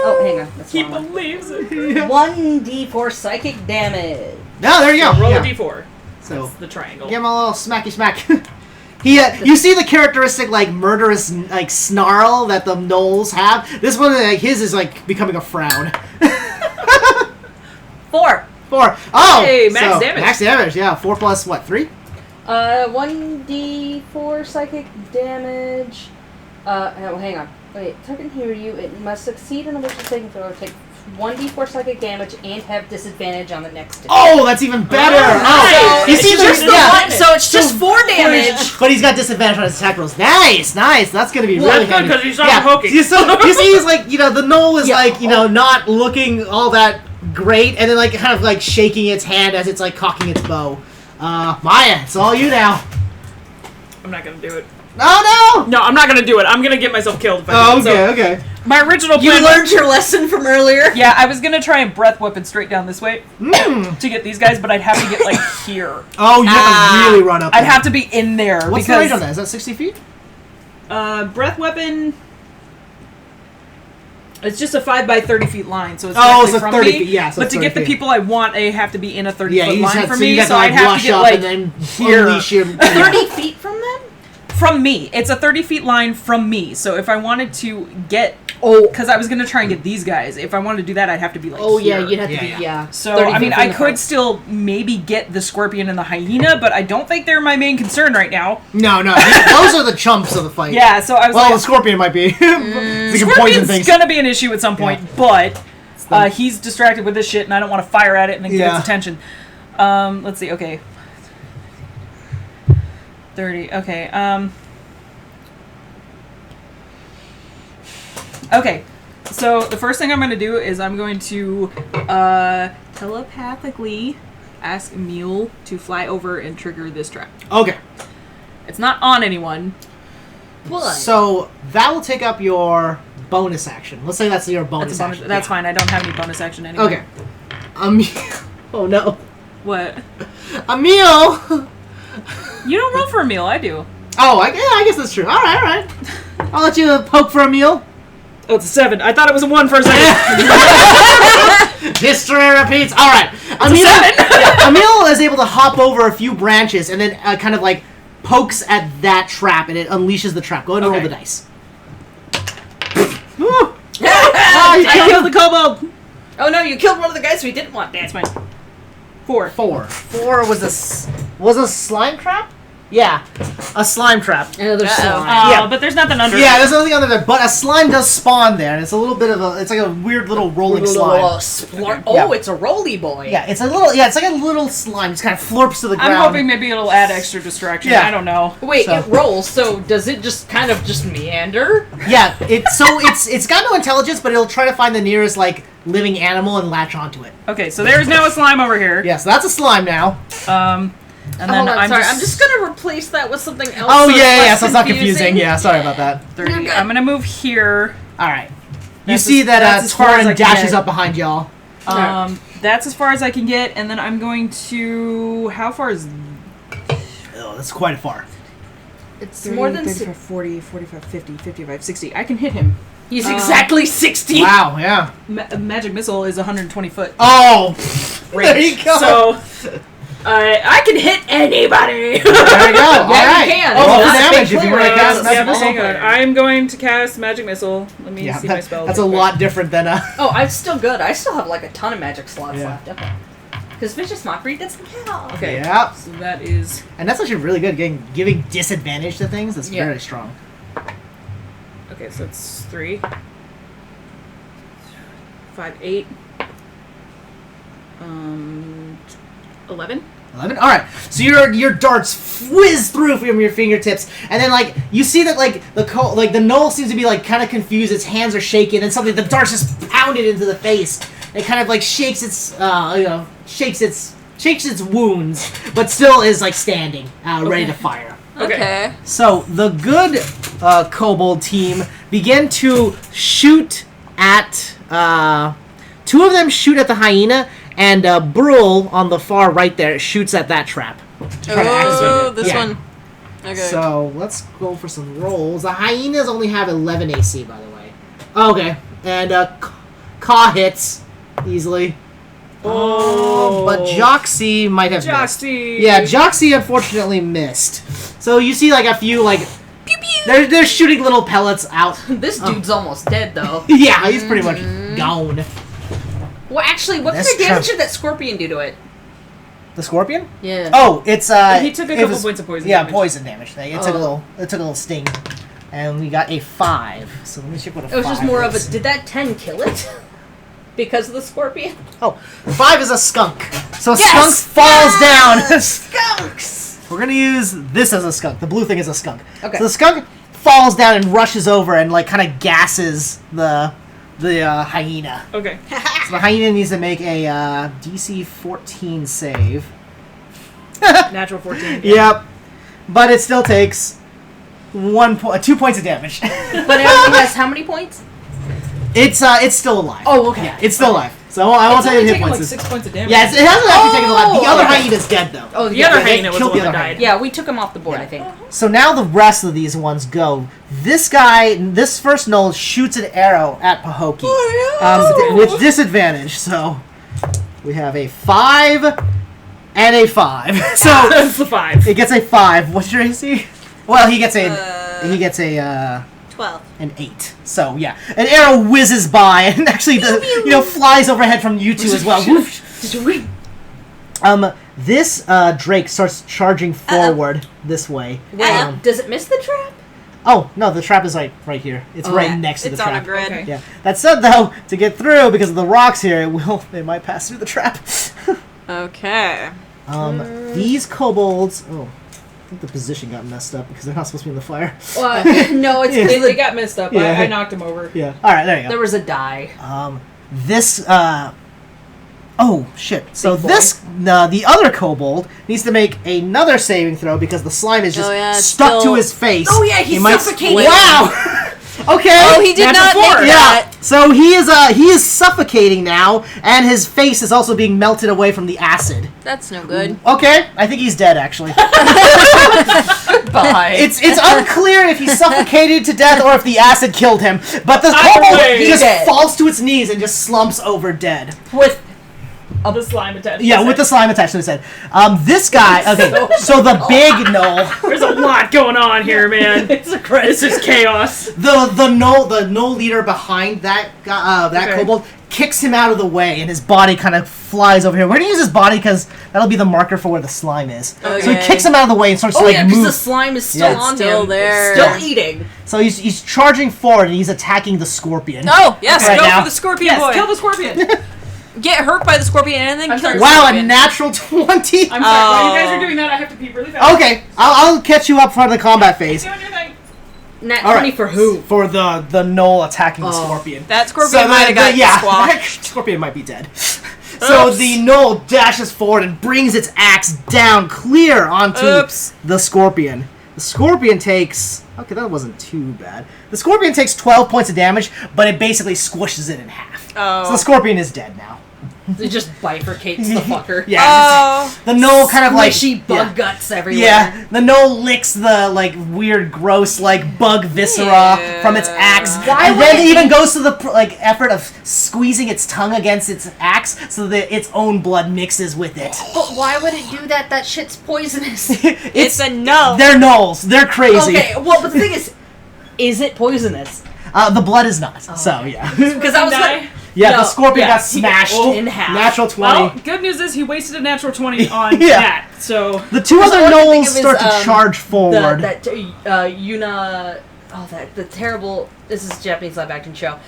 S2: Oh, hang on. That's
S5: He
S2: the wrong one.
S5: believes it.
S2: 1d4 psychic damage.
S1: No, there you go.
S5: Roll
S1: Yeah.
S5: a d4.
S1: So
S5: That's the triangle.
S1: give him a little smacky smack. You see the characteristic like murderous like snarl that the gnolls have. This one, like his, is like becoming a frown.
S2: 4.
S1: 4. Oh,
S5: Hey, max damage.
S1: Max damage. Yeah, 4 plus what? 3.
S2: 1d4 psychic damage. Oh, hang on. Wait, target hear you. It must succeed in a wisdom saving throw. Take 1d4 psychic damage and have disadvantage on the next attack.
S1: Oh, that's even better. Oh,
S2: So
S1: you see
S2: it's just
S1: the
S2: the
S1: yeah.
S2: one, so it's just 4 damage.
S1: But he's got disadvantage on his attack rolls. Nice. That's gonna be
S5: Well,
S1: really
S5: that's good,
S1: handy.
S5: 'cause he's not poking.
S1: You see, he's like the gnoll is
S2: Yeah.
S1: like not looking all that great, and then like kind of like shaking its hand as it's like cocking its bow. Maya, it's all you now.
S5: I'm not gonna do it.
S1: Oh no!
S5: No, I'm not gonna do it. I'm gonna get myself killed if I do it. So,
S1: okay.
S5: my original
S2: You
S5: plan.
S2: learned your lesson from earlier.
S5: Yeah, I was gonna try and breath weapon straight down this way to get these guys, but I'd have to get like here.
S1: Oh, you have to really run up.
S5: I'd
S1: there.
S5: have to be in there.
S1: What's the
S5: because,
S1: range on that? Is that 60 feet?
S5: breath weapon. It's just a 5 by 30 feet line, so it's
S1: Oh,
S5: directly
S1: so
S5: from
S1: 30
S5: me.
S1: feet, yeah, so
S5: but
S1: it's
S5: to
S1: 30
S5: get the
S1: feet.
S5: people I want, I have to be in a 30
S1: Yeah,
S5: foot
S1: you just
S5: line
S1: have,
S5: for
S1: so
S5: me.
S1: you got
S5: So
S1: to like
S5: I'd have
S1: rush
S5: to get
S1: up
S5: like
S1: and then
S5: here.
S1: unleash your
S2: 30 feet from them?
S5: from me. It's a 30 feet line from me. So if I wanted to get, because I was gonna try and get these guys. If I wanted to do that, I'd have to be like.
S2: Oh,
S5: here.
S2: yeah, you'd have to
S1: Yeah,
S2: be,
S1: yeah.
S2: yeah.
S5: So
S2: 30
S5: I
S2: feet
S5: mean,
S2: from
S5: I
S2: the
S5: could
S2: front.
S5: still maybe get the scorpion and the hyena, but I don't think they're my main concern right now.
S1: No, those are the chumps of the fight.
S5: Yeah, so I was
S1: Well, the
S5: like,
S1: scorpion might be. He can poison
S5: scorpion's
S1: things.
S5: gonna be an issue at some point, but
S1: the-
S5: he's distracted with this shit, and I don't want to fire at it and then get
S1: Yeah.
S5: its attention. Let's see. Okay, 30. Okay. Okay. So the first thing I'm going to do is I'm going to telepathically ask Emil to fly over and trigger this trap.
S1: Okay.
S5: It's not on anyone.
S2: What?
S1: So that will take up your bonus action. Let's say that's your bonus,
S5: That's a bonus.
S1: action.
S5: That's
S1: Yeah.
S5: fine. I don't have any bonus action anyway.
S1: Okay. Oh no.
S5: What?
S1: Emil
S5: You don't roll for a meal, I do.
S1: Oh, I guess that's true. All right. I'll let you poke for a meal.
S5: Oh, it's a 7. I thought it was a 1 for a second.
S1: History repeats. All right. Emil is able to hop over a few branches and then kind of like pokes at that trap, and it unleashes the trap. Go ahead and roll the dice.
S5: I killed the kobold.
S2: Oh no, you killed one of the guys we didn't want.
S5: That's fine. 4.
S1: 4 was a slime trap? Yeah, a slime trap.
S2: Another slime.
S1: Yeah.
S5: But there's nothing under
S1: Yeah,
S5: it.
S1: there's nothing under there, but a slime does spawn there, and it's a little bit of it's like a weird little rolling slime.
S2: Oh, it's a roly boy.
S1: Yeah, it's like a little slime. Just kind of florps to the ground.
S5: I'm hoping maybe it'll add extra distraction.
S1: Yeah.
S5: I don't know.
S2: Wait,
S1: So-
S2: it rolls, so does it just kind of just meander?
S1: Yeah, it's got no intelligence, but it'll try to find the nearest like living animal and latch onto it.
S5: Okay, so there's now a slime over here.
S1: Yeah, so that's a slime now.
S5: And then
S2: I'm just gonna replace that with something else.
S1: Oh
S2: so it's
S1: yeah,
S2: less
S1: so it's not confusing. Yeah, sorry about that.
S5: 30. I'm gonna move here.
S1: All right. You
S5: That's
S1: see
S5: as-
S1: that
S5: that's as far as I
S1: Torin
S5: can
S1: dashes
S5: get.
S1: up behind y'all.
S5: That's as far as I can get, and then I'm going to... How far is...
S1: Oh, that's quite far.
S2: It's
S5: 30,
S2: more than
S5: 35, 40, 45, 50, 55, 60. I can hit him.
S2: He's exactly 60.
S1: Wow, yeah.
S5: Magic missile is 120 foot.
S1: Oh, there you go.
S5: So, I can hit anybody.
S1: there you go. All right.
S2: you can.
S1: Roll
S2: It's
S1: for
S2: not a
S1: damage
S2: big
S1: if you
S2: player.
S1: want to cast
S2: Yeah,
S1: magic
S5: Yeah,
S1: missile.
S5: hang on. I'm going to cast magic missile. Let me
S1: Yeah,
S5: see my spells.
S1: that's a
S5: real quick.
S1: lot different than
S2: Oh, I'm still good. I still have like a ton of magic slots
S1: Yeah.
S2: left. Okay. Because Vicious Mockery doesn't count.
S5: Okay.
S1: Yeah,
S5: So that is...
S1: and that's actually really good. Giving disadvantage to things. That's
S2: Yeah.
S1: very strong.
S5: Okay, so it's 3. 5, 8. 11.
S1: 11. All right. So your darts whiz through from your fingertips, and then like you see that like the gnoll seems to be like kind of confused. Its hands are shaking, and suddenly the darts just pounded into the face. It kind of like shakes its shakes its wounds, but still is like standing, ready to fire.
S4: Okay.
S1: So the good kobold team begin to shoot at. Two of them shoot at the hyena, and Brule on the far right there shoots at that trap. to try to activate
S4: Oh,
S1: it.
S4: this
S1: Yeah.
S4: one. Okay.
S1: So let's go for some rolls. The hyenas only have 11 AC, by the way. Okay, and Caw hits easily.
S5: Oh.
S1: But Joxy might have missed.
S5: Joxy.
S1: Yeah, Joxy unfortunately missed. So you see like a few like
S4: Pew pew.
S1: they're shooting little pellets out.
S2: This dude's almost dead, though.
S1: Yeah, he's pretty much gone.
S2: Well, actually, what kind
S1: That's
S2: of damage
S1: true.
S2: did that scorpion do to it?
S1: The scorpion?
S2: Yeah.
S1: Oh, it's
S5: He took a
S1: it
S5: couple
S1: was-
S5: points of poison
S1: Yeah,
S5: damage.
S1: poison damage thing. It took a little sting, and we got a 5. So let me check what a 5
S2: It was just more of
S1: is.
S2: a. Did that 10 kill it? Because of the scorpion?
S1: Oh, 5 is a skunk. So a
S2: Yes!
S1: skunk falls down.
S2: Skunks!
S1: We're gonna use this as a skunk. The blue thing is a skunk.
S2: Okay.
S1: So the skunk falls down and rushes over and like kind of gasses the hyena.
S5: Okay.
S1: So the hyena needs to make a DC 14 save.
S5: Natural 14.
S1: Yep. But it still takes 2 points of damage.
S2: But everything has how many points?
S1: It's still alive.
S2: Oh, okay.
S1: Yeah, it's still alive. So I won't
S5: It's
S1: tell you
S5: only
S1: the hit
S5: taken
S1: points.
S5: like 6 points of damage.
S1: Yeah, it hasn't actually taken a lot. The other
S2: okay.
S1: hyena's dead though.
S2: Oh,
S5: The other
S1: they
S5: hyena was
S1: killed
S5: the
S1: the
S5: one that
S1: other
S5: died.
S1: hyena.
S2: Yeah, we took him off the board,
S1: Yeah.
S2: I think.
S1: So now the rest of these ones go. This guy, this first Knoll shoots an arrow at Pahokee with disadvantage. So we have a 5 and a 5. So
S5: That's the 5.
S1: it gets a 5. What's your AC? Well, he gets a
S4: 12.
S1: an 8. So yeah, an arrow whizzes by and actually flies overhead from you two as well. Whoosh. This Drake starts charging forward this way.
S2: Wait, does it miss the trap?
S1: Oh no, the trap is right here. It's right
S2: yeah.
S1: next to
S4: It's
S1: the
S4: on
S1: trap.
S4: a grid.
S5: Okay.
S1: Yeah. That said, though, to get through because of the rocks here, it might pass through the trap.
S4: Okay.
S1: These kobolds. Oh, I think the position got messed up because they're not supposed to be in the fire.
S2: No, it's
S1: Yeah.
S2: because
S5: They got messed up.
S1: Yeah.
S5: I knocked him over.
S1: Yeah. All right, there you go.
S2: there was a die.
S1: This. Oh shit! So
S2: Big boy.
S1: the other kobold needs to make another saving throw because the slime is just
S4: Oh, yeah, it's
S1: stuck to
S4: still-
S1: his face.
S2: Oh, yeah, he's
S1: He might-
S2: suffocating.
S1: Wow! Okay.
S4: Oh, he did
S5: Natural
S4: not
S5: four.
S4: make
S1: Yeah.
S4: that.
S1: So he is suffocating now, and his face is also being melted away from the acid.
S4: That's no good.
S1: Okay, I think he's dead actually.
S2: Bye.
S1: It's unclear if he suffocated to death or if the acid killed him. But the
S5: Either
S1: kobold
S5: way,
S1: just
S2: dead.
S1: falls to its knees and just slumps over dead.
S2: With
S5: The slime attached.
S1: Yeah, with the slime attached to his head. This guy. Okay, so the big gnoll,
S5: There's a lot going on here, man.
S2: it's a credit.
S5: This is chaos.
S1: the gnoll leader behind that that
S5: Okay.
S1: kobold kicks him out of the way, and his body kind of flies over here. We're gonna use his body because that'll be the marker for where the slime is. So he
S4: Okay.
S1: kicks him out of the way and starts
S2: Oh
S1: to
S2: yeah, because
S1: move.
S2: the slime is still
S1: Yeah, it's
S2: on
S4: still
S2: him.
S4: there.
S2: It's still eating.
S1: So he's charging forward and he's attacking the scorpion.
S4: Oh, yes,
S1: Right
S4: go
S1: now.
S4: for the scorpion
S5: Yes,
S4: boy.
S5: kill the scorpion.
S4: Get hurt by the scorpion and then
S5: I'm
S4: kill
S5: sorry.
S4: the
S1: Wow, a
S4: scorpion.
S1: natural 20.
S5: I'm sorry, while you guys
S4: Oh.
S5: are doing that, I have to pee really fast.
S1: Okay, I'll catch you up for the combat phase.
S5: Keep doing your thing.
S2: Nat
S1: All
S2: 20
S1: right.
S2: for who?
S1: For the gnoll attacking the
S2: Oh.
S1: scorpion.
S4: That scorpion might have got squashed.
S1: Scorpion might be dead. So
S4: Oops.
S1: the gnoll dashes forward and brings its axe down clear onto
S4: Oops.
S1: the scorpion. The scorpion takes... Okay, that wasn't too bad. The scorpion takes 12 points of damage, but it basically squishes it in half.
S4: Oh.
S1: So the scorpion is dead now.
S2: It just bifurcates the fucker.
S1: Yeah.
S4: Oh.
S1: The gnoll kind of like...
S2: Squishy bug
S1: yeah.
S2: guts everywhere.
S1: Yeah, the gnoll licks the like weird, gross like bug viscera
S4: Yeah.
S1: from its axe,
S2: Why
S1: and
S2: would
S1: then
S2: it
S1: even goes to the like effort of squeezing its tongue against its axe so that its own blood mixes with it.
S2: But why would it do that? That shit's poisonous.
S4: It's a no.
S1: They're gnolls. They're crazy.
S2: Okay, well, but the thing is it poisonous?
S1: The blood is not. So yeah,
S2: Because I was
S5: Die.
S2: like,
S1: yeah.
S2: No,
S1: The scorpion
S2: yeah,
S1: got smashed
S2: in half.
S1: Natural 20.
S5: Well, good news is he wasted a natural 20 on
S1: Yeah.
S5: that, so...
S1: the two
S2: All
S1: other
S2: I can think
S1: gnolls
S2: of is,
S1: start to charge forward.
S2: Yuna. Oh, the terrible. This is a Japanese live action show.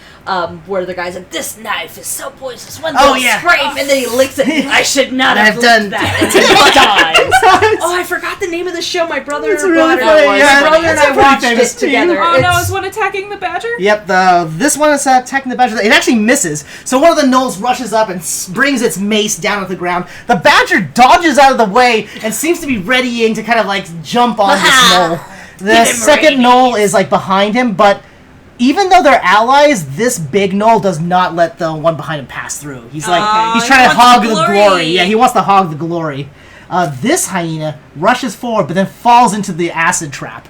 S2: Where the guy's like, this knife is so poisonous. One
S1: Oh,
S2: little
S1: yeah.
S2: scrape, and then he licks it. I should not
S1: I've
S2: have
S1: done
S2: licked that. And he dies. Oh, I forgot the name of the show. My brother
S1: It's
S2: brought
S1: really
S2: it
S1: funny,
S2: up.
S1: yeah.
S2: My brother and
S1: It's a
S2: I
S1: pretty
S2: watched
S1: famous
S2: it
S1: team.
S2: together.
S5: Oh no,
S2: It's-
S5: is one attacking the badger?
S1: Yep, this one is attacking the badger. It actually misses. So one of the gnolls rushes up and brings its mace down to the ground. The badger dodges out of the way and seems to be readying to kind of like jump on this gnoll. The second gnoll is like behind him, but even though they're allies, this big gnoll does not let the one behind him pass through. He's like he's
S4: he
S1: trying to
S4: wants
S1: hog
S4: the
S1: the
S4: glory.
S1: glory. Yeah, he wants to hog the glory. This hyena rushes forward, but then falls into the acid trap.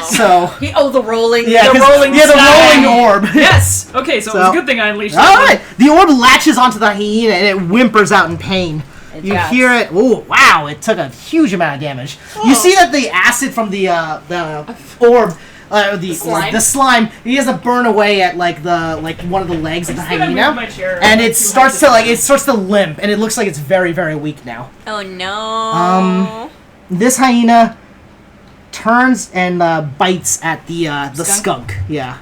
S1: So
S2: the rolling.
S1: yeah,
S2: the
S1: 'cause-
S2: rolling.
S1: yeah, the
S2: slime.
S1: rolling orb.
S5: Yes! Okay, so it was
S1: So-
S5: a good thing I unleashed
S1: All
S5: that one.
S1: right, the orb latches onto the hyena and it whimpers out in pain. You
S2: does.
S1: hear it. Oh wow! It took a huge amount of damage. You see that the acid from the orb, the slime, he has to burn away at like one of the legs of the
S5: just gonna
S1: hyena,
S5: move my chair
S1: and
S5: like
S1: it
S5: two
S1: starts
S5: heights
S1: to limp, and it looks like it's very very weak now.
S4: Oh no.
S1: This hyena turns and bites at the skunk. Yeah,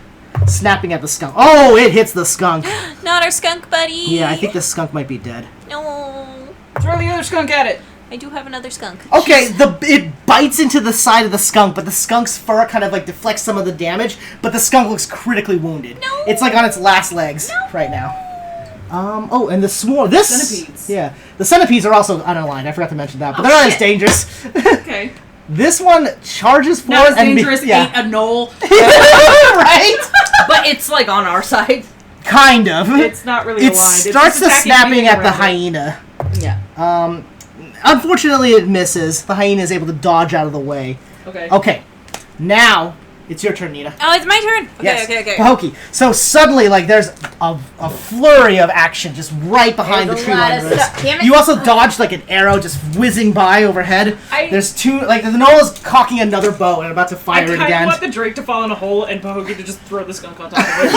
S1: snapping at the skunk. Oh, it hits the skunk.
S4: Not our skunk buddy.
S1: Yeah, I think the skunk might be dead.
S4: No.
S5: Throw the other skunk at it.
S4: I do have another skunk.
S1: Okay, it bites into the side of the skunk, but the skunk's fur kind of like deflects some of the damage, but the skunk looks critically wounded.
S4: No.
S1: It's like on its last legs right now. Oh, and the swarm. This
S5: Centipedes.
S1: Yeah, the centipedes are also unaligned. I forgot to mention that, but they're not as dangerous.
S5: Okay.
S1: This one charges forward
S5: Not as
S1: and
S5: dangerous, ain't a knoll.
S1: right?
S2: But it's like on our side.
S1: Kind of.
S5: It's not really
S1: It
S5: aligned. It's
S1: starts
S5: just
S1: the
S5: attacking
S1: snapping
S5: me
S1: at the
S5: around it.
S1: hyena.
S2: Yeah.
S1: Unfortunately, it misses. The hyena is able to dodge out of the way.
S5: Okay.
S1: Okay, now it's your turn, Nina.
S4: Oh, it's my turn. Okay,
S1: Yes.
S4: okay.
S1: Pahokee. So suddenly, like, there's a flurry of action just right behind
S2: There's
S1: the
S2: a
S1: tree
S2: lot
S1: line.
S2: of
S1: Rose.
S2: stuff. Damn it.
S1: You also dodged like an arrow just whizzing by overhead. There's two, like, the Nola's cocking another bow and about to
S5: I
S1: fire it
S5: kind of
S1: again.
S5: want the Drake to fall in a hole and Pahokee to just throw the skunk on top of it.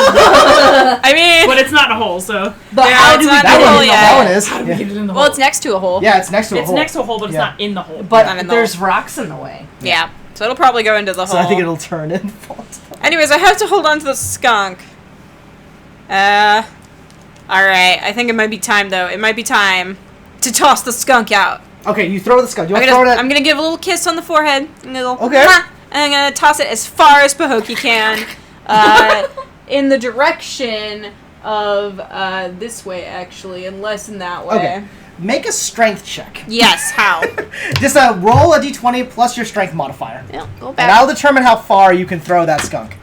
S4: I mean,
S5: But it's not a hole, so...
S2: But
S4: Yeah,
S2: how
S4: it's
S2: do we
S4: not
S1: that
S4: a
S1: one,
S4: hole yet.
S1: that one is.
S5: How do we
S1: Yeah.
S5: get it in the
S4: well,
S5: hole?
S4: it's next to a hole.
S1: Yeah, it's next to a
S5: It's
S1: hole.
S5: next to a hole, but it's
S1: Yeah.
S5: not in the hole.
S4: Not
S2: But
S4: in the
S2: there's
S4: hole.
S2: rocks in the way.
S4: Yeah. So it'll probably go into the
S1: So
S4: hole.
S1: I think it'll turn and fall.
S4: Anyways, I have to hold on to the skunk. Alright. I think it might be time, though. It might be time to toss the skunk out.
S1: Okay, you throw the skunk. You
S4: I'm
S1: want to throw it
S4: gonna,
S1: at...
S4: I'm gonna give a little kiss on the forehead. I'm gonna go,
S1: Okay.
S4: "Mwah," and I'm gonna toss it as far as Pahokee can. In the direction of this way, actually, and less in that way.
S1: Okay. Make a strength check.
S4: Yes, how?
S1: Just roll a d20 plus your strength modifier.
S4: Yeah, go
S1: And
S4: back.
S1: I'll determine how far you can throw that skunk.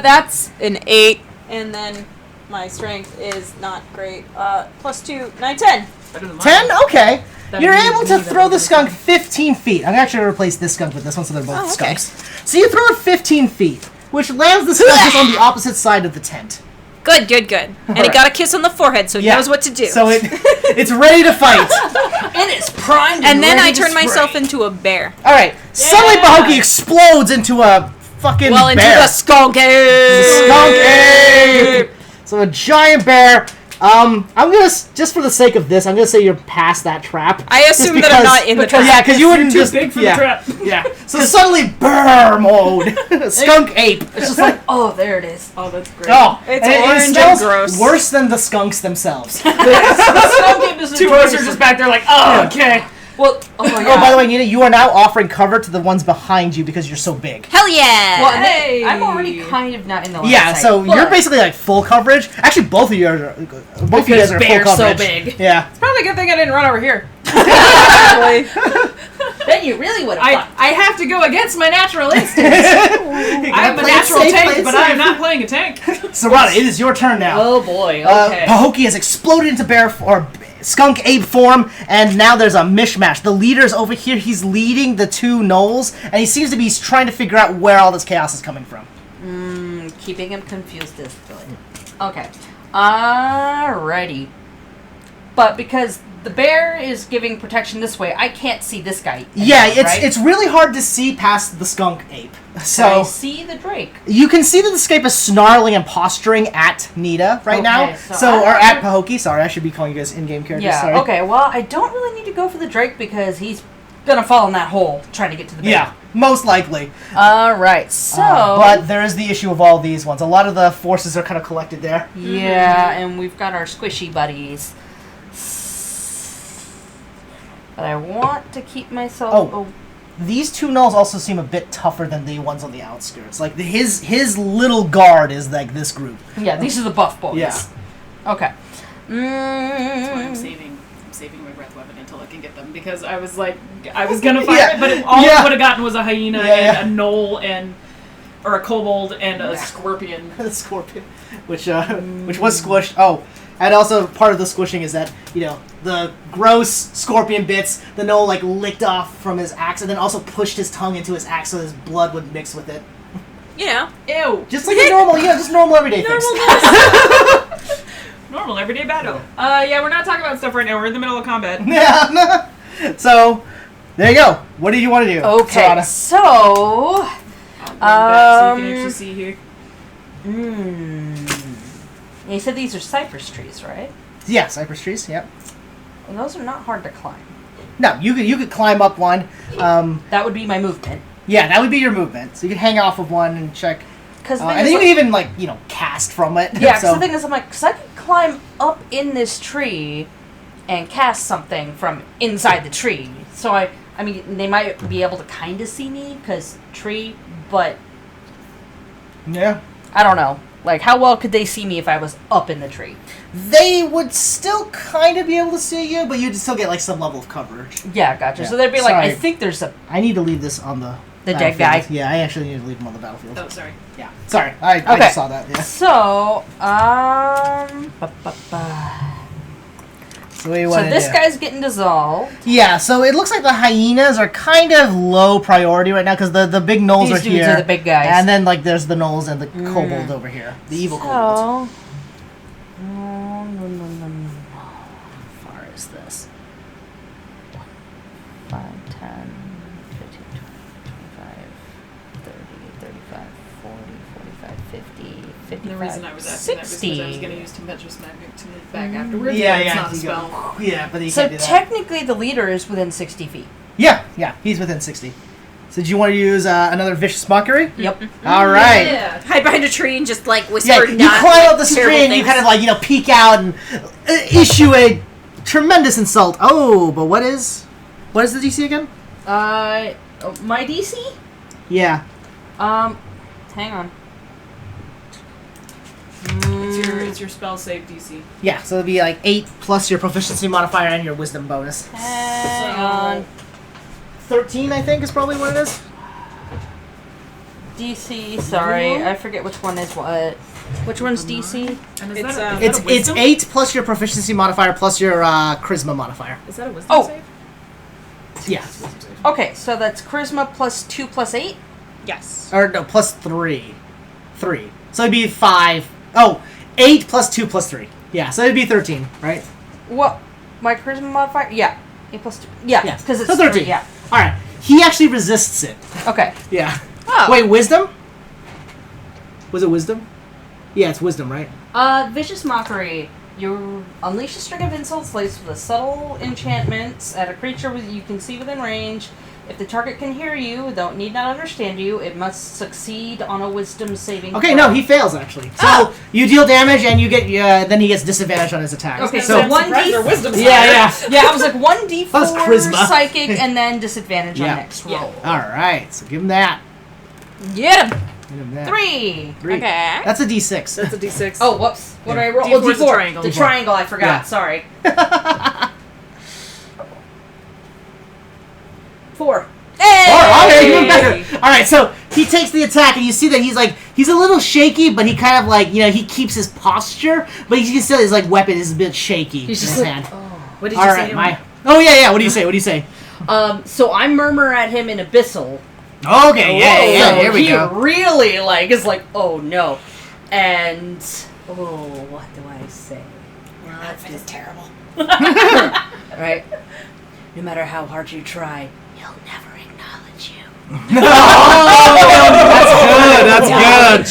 S4: That's an 8, and then my strength is not great. +2, 9, 10.
S5: Better than mine.
S1: 10? Okay.
S5: That
S1: You're
S5: means
S1: able
S5: we
S1: to
S5: need
S1: throw the
S5: everything.
S1: skunk 15 feet. I'm actually going to replace this skunk with this one so they're both
S4: Oh, okay.
S1: skunks. So you throw it 15 feet, which lands the skunk just on the opposite side of the tent.
S4: Good. And
S1: Alright.
S4: it got a kiss on the forehead, so it knows what to do.
S1: So it's ready to fight.
S2: And it's primed.
S4: and then
S2: ready
S4: I
S2: to
S4: turn
S2: spray.
S4: myself into a bear.
S1: All right. Suddenly, Bahoki explodes into a fucking
S4: Well, into
S1: bear.
S4: the skunk
S1: Skunk ape! So a giant bear. I'm gonna just for the sake of this, I'm gonna say you're past that trap.
S4: I assume that I'm not in the trap.
S1: Yeah, because you wouldn't
S5: Too
S1: just
S5: big for
S1: yeah,
S5: the trap.
S1: yeah. So suddenly, bear mode. Skunk ape.
S2: It's just like, oh, there it is.
S5: Oh, that's great.
S1: Oh,
S4: It's
S1: and it
S4: orange and
S1: smells
S4: gross.
S1: worse than the skunks themselves.
S5: Two of us are just back there like, oh, okay.
S2: Well, oh my god.
S1: Oh, by the way, Nina, you are now offering cover to the ones behind you because you're so big.
S4: Hell yeah!
S2: Well, and
S5: Hey.
S2: I'm already kind of not in the line
S1: Yeah,
S2: of sight,
S1: so you're
S2: but-
S1: basically like full coverage. Actually, both of you are full
S2: Because
S1: coverage.
S2: bear's so big.
S1: Yeah.
S5: Probably a good thing I didn't run over here.
S2: Then you really would have fought.
S5: I have to go against my natural instincts. I'm a natural tank, but I am not playing a tank.
S1: Sarada, it is your turn now.
S2: Oh boy, okay.
S1: Pahoki has exploded into skunk ape form, and now there's a mishmash. The leader's over here. He's leading the two gnolls, and he seems to be trying to figure out where all this chaos is coming from.
S2: Keeping him confused is good. Okay. Alrighty. But because the bear is giving protection this way, I can't see this guy.
S1: Yeah,
S2: anymore,
S1: it's
S2: right?
S1: it's really hard to see past the skunk ape.
S2: Can I
S1: So
S2: see the Drake.
S1: you can see that the skunk is snarling and posturing at Nita right now.
S2: Okay, so
S1: Or
S2: I-
S1: at Pahoki. Sorry, I should be calling you guys in-game characters.
S2: Yeah,
S1: Sorry.
S2: okay, well, I don't really need to go for the Drake because he's gonna fall in that hole trying to get to the bear.
S1: Yeah, most likely.
S2: Alright, so...
S1: But there is the issue of all these ones. A lot of the forces are kind of collected there.
S2: Yeah, and we've got our squishy buddies. But I want to keep myself...
S1: Oh. These two gnolls also seem a bit tougher than the ones on the outskirts. Like his little guard is like this group.
S2: Yeah, these are the buff boys.
S1: Yeah.
S2: Okay.
S5: That's why I'm saving my breath weapon until I can get them, because I was like, I was gonna fire
S1: Yeah.
S5: it, but all
S1: Yeah.
S5: I would have gotten was a hyena
S1: Yeah.
S5: and a gnoll or a kobold and a scorpion.
S1: The scorpion, which was squished. Oh, and also part of the squishing is that the gross scorpion bits the gnoll like licked off from his axe, and then also pushed his tongue into his axe so his blood would mix with it.
S4: You know.
S5: Ew.
S1: Just like a normal, just normal everyday things.
S5: Normal everyday battle. Yeah, we're not talking about stuff right now. We're in the middle of combat.
S1: Yeah. So there you go. What did you want to do?
S2: Okay,
S1: Sarada?
S2: so...
S5: I'll bring back so you can actually see here.
S2: You said these are cypress trees, right?
S1: Yeah, cypress trees. Yep.
S2: And those are not hard to climb.
S1: No, you could climb up one.
S2: That would be my movement.
S1: Yeah, that would be your movement. So you could hang off of one and check.
S2: Because
S1: And then you can even cast from it.
S2: yeah, because
S1: So
S2: the thing is, I'm like, because I could climb up in this tree and cast something from inside the tree. So I mean, they might be able to kind of see me because tree, but
S1: yeah,
S2: I don't know. Like, how well could they see me if I was up in the tree?
S1: they would still kind of be able to see you, but you'd still get like some level of coverage.
S2: Yeah, gotcha.
S1: Yeah.
S2: So they'd be like, I
S1: Sorry.
S2: think there's a...
S1: I need to leave this on the
S2: dead
S1: battlefield.
S2: guy?
S1: Yeah, I actually need to leave him on the battlefield.
S5: Oh, sorry.
S1: Yeah, sorry, I
S2: Okay.
S1: just saw that. Yeah.
S2: So,
S1: So what do you
S2: so
S1: want to
S2: this
S1: do?
S2: guy's getting dissolved.
S1: Yeah, so it looks like the hyenas are kind of low priority right now because the big gnolls
S2: These
S1: are
S2: dudes
S1: here.
S2: are the big guys.
S1: And then there's the gnolls and the kobold over here, the evil kobold.
S2: So, how far is this? 5, 10, 15, 20, 25, 30, 35, 40, 45, 50, 55,
S5: The reason I was asking that was because I was
S2: 60.
S5: going to use Tempestuous Magnet to move back afterwards.
S1: Yeah,
S5: but it's
S1: yeah,
S5: not a
S1: you
S5: spell.
S1: go- yeah, but you
S2: So
S1: can't do that.
S2: technically the leader is within 60 feet.
S1: Yeah, he's within 60. So do you want to use another vicious mockery?
S2: Yep.
S1: All right.
S5: Yeah.
S4: Hide behind a tree and just whisper.
S1: Yeah, you
S4: not,
S1: climb up the
S4: terrible
S1: tree and you
S4: things.
S1: kind of peek out and issue a tremendous insult. Oh, but what is the DC again?
S2: My DC?
S1: Yeah.
S2: Hang on.
S5: It's your spell save DC.
S1: Yeah, so it'll be 8 plus your proficiency modifier and your wisdom bonus.
S2: Hang on.
S1: 13, I think, is probably what it is.
S2: DC. Sorry, I forget which one is what. Which one's DC?
S3: And
S1: It's 8 plus your proficiency modifier plus your charisma modifier.
S3: Is that a wisdom save?
S1: Yeah.
S2: Okay, so that's charisma plus 2 plus 8.
S3: Yes.
S1: Or no, plus 3. 3. So it'd be 5. Oh, 8 plus 2 plus 3. Yeah, so it'd be 13, right?
S2: What? My charisma modifier? Yeah. 8 plus 2. Yeah,
S1: Yeah.
S2: because it's
S1: So 13.
S2: 3, yeah.
S1: Alright. He actually resists it.
S2: Okay.
S1: Yeah.
S2: Oh.
S1: Wait, wisdom? Was it wisdom? Yeah, it's wisdom, right?
S2: Vicious Mockery. You unleash a string of insults laced with subtle enchantments at a creature you can see within range. If the target can hear you, though it need not understand you, it must succeed on a wisdom saving
S1: Okay,
S2: throw.
S1: no, he fails actually. So you deal damage and you get then he gets disadvantage on his attacks.
S2: Okay,
S1: so
S2: so 1d.
S3: Their wisdom's
S1: yeah.
S2: Yeah, I was like 1d4
S1: That's charisma.
S2: psychic and then disadvantage
S1: Yeah.
S2: on next roll.
S1: All right, so give him that.
S4: Get him.
S1: Give him that.
S2: 3.
S1: Three.
S4: Okay.
S1: That's a D6.
S3: That's a D6.
S2: Oh, whoops. What
S1: Yeah.
S2: did I roll?
S3: D4
S2: Oh,
S3: is the
S2: D4.
S3: triangle.
S2: The
S1: D4.
S2: triangle, I forgot.
S1: Yeah.
S2: Sorry. 4.
S1: Oh, okay, even better. All right, so he takes the attack, and you see that he's a little shaky, but he kind of he keeps his posture, but you can still his weapon is a bit shaky
S2: He's
S1: in
S2: just
S1: his
S2: like,
S1: hand.
S3: What did
S1: All
S3: you
S1: right,
S3: say?
S1: Oh yeah. What do you say? What do you say?
S2: So I murmur at him in Abyssal.
S1: Okay, yeah.
S2: So
S1: Here we
S2: he
S1: go.
S2: really is like, oh no. And what do I say?
S6: Well, that is terrible.
S2: Right? No matter how hard you try,
S6: He'll never acknowledge you.
S1: That's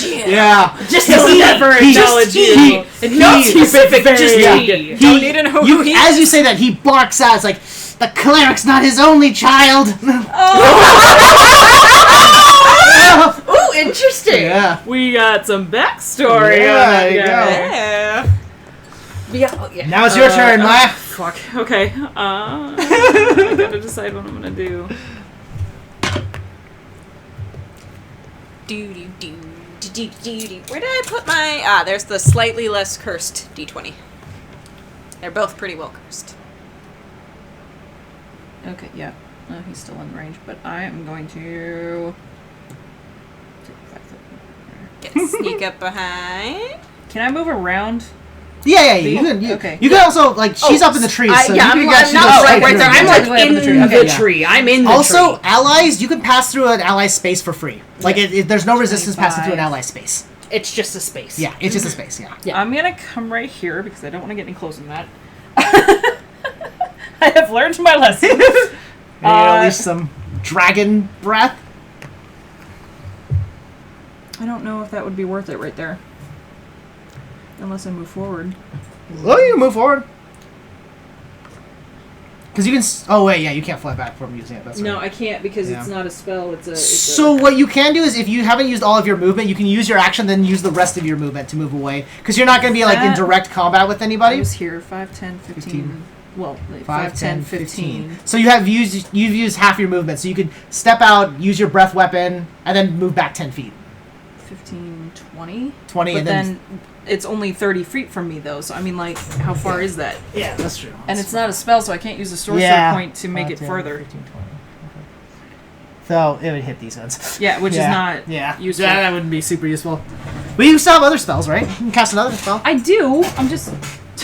S1: good. Yeah.
S2: just
S1: He-
S2: never
S1: he-
S2: acknowledge
S1: he-
S2: you. And not
S1: he-
S2: specific, just
S1: yeah.
S2: me.
S3: Don't need to know who he
S1: As you say that, he barks out. It's like, the cleric's not his only child.
S2: Ooh, interesting.
S1: Yeah.
S3: We got some backstory
S1: Yeah,
S3: on that
S1: there you
S3: guy.
S1: go.
S4: Yeah.
S2: Yeah, oh, yeah.
S1: Now it's your turn, Maya.
S3: Fuck. Okay. I gotta decide what I'm gonna do.
S4: Where did I put my... there's the slightly less cursed D20. They're both pretty well cursed.
S5: Okay, yeah. He's still in range, but I am going to...
S4: Get sneak up behind.
S5: Can I move around?
S1: Yeah. You can.
S5: Okay.
S1: You can also she's up in the trees. So
S2: yeah,
S1: you
S2: I'm
S1: can
S2: not
S1: go
S2: right
S1: straight
S2: there.
S1: through.
S2: I'm
S5: Technically
S2: like
S5: up
S2: in
S5: in the tree.
S2: the
S5: Okay, yeah.
S2: tree. I'm in the
S1: Also,
S2: tree.
S1: allies, you can pass through an ally space for free. Like there's no resistance passing through an
S5: 25.
S1: ally space.
S2: It's just a space.
S1: Yeah, it's just a space. Yeah.
S2: Yeah.
S5: I'm gonna come right here because I don't want to get any closer than that. I have learned my lesson.
S1: And you unleash some dragon breath.
S5: I don't know if that would be worth it right there. Unless I move forward.
S1: Well, you can move forward. Because you can. Oh wait, yeah, you can't fly back from using it. That's
S3: No,
S1: right.
S3: I can't because
S1: Yeah.
S3: it's not a spell. It's a.
S1: So what you can do is, if you haven't used all of your movement, you can use your action, then use the rest of your movement to move away. Because you're not going to be in
S5: That-
S1: direct combat with
S5: I
S1: anybody.
S5: was here 5, 10, 15.
S1: 15.
S5: Well, 5, 10, 15.
S1: So you've used half your movement. So you could step out, use your breath weapon, and then move back 10 feet.
S5: 15, 20.
S1: 20,
S5: But
S1: and
S5: then it's only 30 feet from me, though. So, I mean, like, how far is that?
S1: yeah, that's true.
S5: And it's not a spell, so I can't use a sorcerer
S1: Yeah.
S5: point to make
S1: 5,
S5: it
S1: 10,
S5: further.
S1: 15, 20. Okay. So it would hit these ones.
S5: Yeah, which is not useful.
S1: Yeah, that wouldn't be super useful. But you still have other spells, right? You can cast another spell.
S5: I do. I'm just...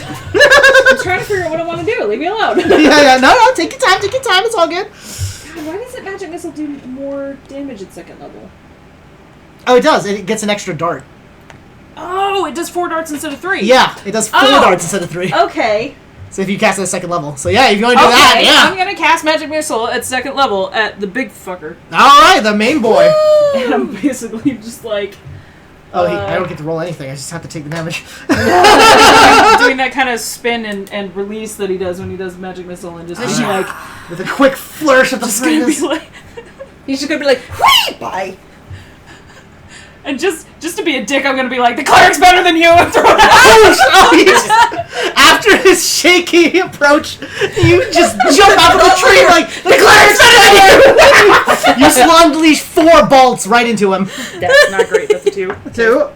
S3: I'm trying to figure out what I want to do. Leave me alone.
S1: yeah, no, take your time, it's all good.
S3: God, why does it magic missile do more damage at second level?
S1: Oh, it does. It gets an extra dart.
S5: Oh, it does 4 darts instead of 3.
S1: Yeah, it does 4 darts instead of 3.
S3: Okay.
S1: So if you cast it at second level. So yeah, if you want to do that,
S5: I'm
S1: yeah.
S5: gonna cast Magic Missile at second level at the big fucker.
S1: Alright, the main boy.
S5: And I'm basically just like...
S1: Oh, I don't get to roll anything. I just have to take the damage.
S5: doing that kind of spin and release that he does when he does Magic Missile and just being like...
S1: With a quick flourish of the
S5: Just gonna be
S1: fingers.
S5: like...
S2: He's just gonna be like, whee! Bye.
S5: And just to be a dick, I'm gonna be like, the cleric's better than you, and throw it out.
S1: After his shaky approach, you just jump out of the tree like, the cleric's better than you! You slung unleash 4 bolts right into him.
S3: That's not great. That's a 2.
S1: 2.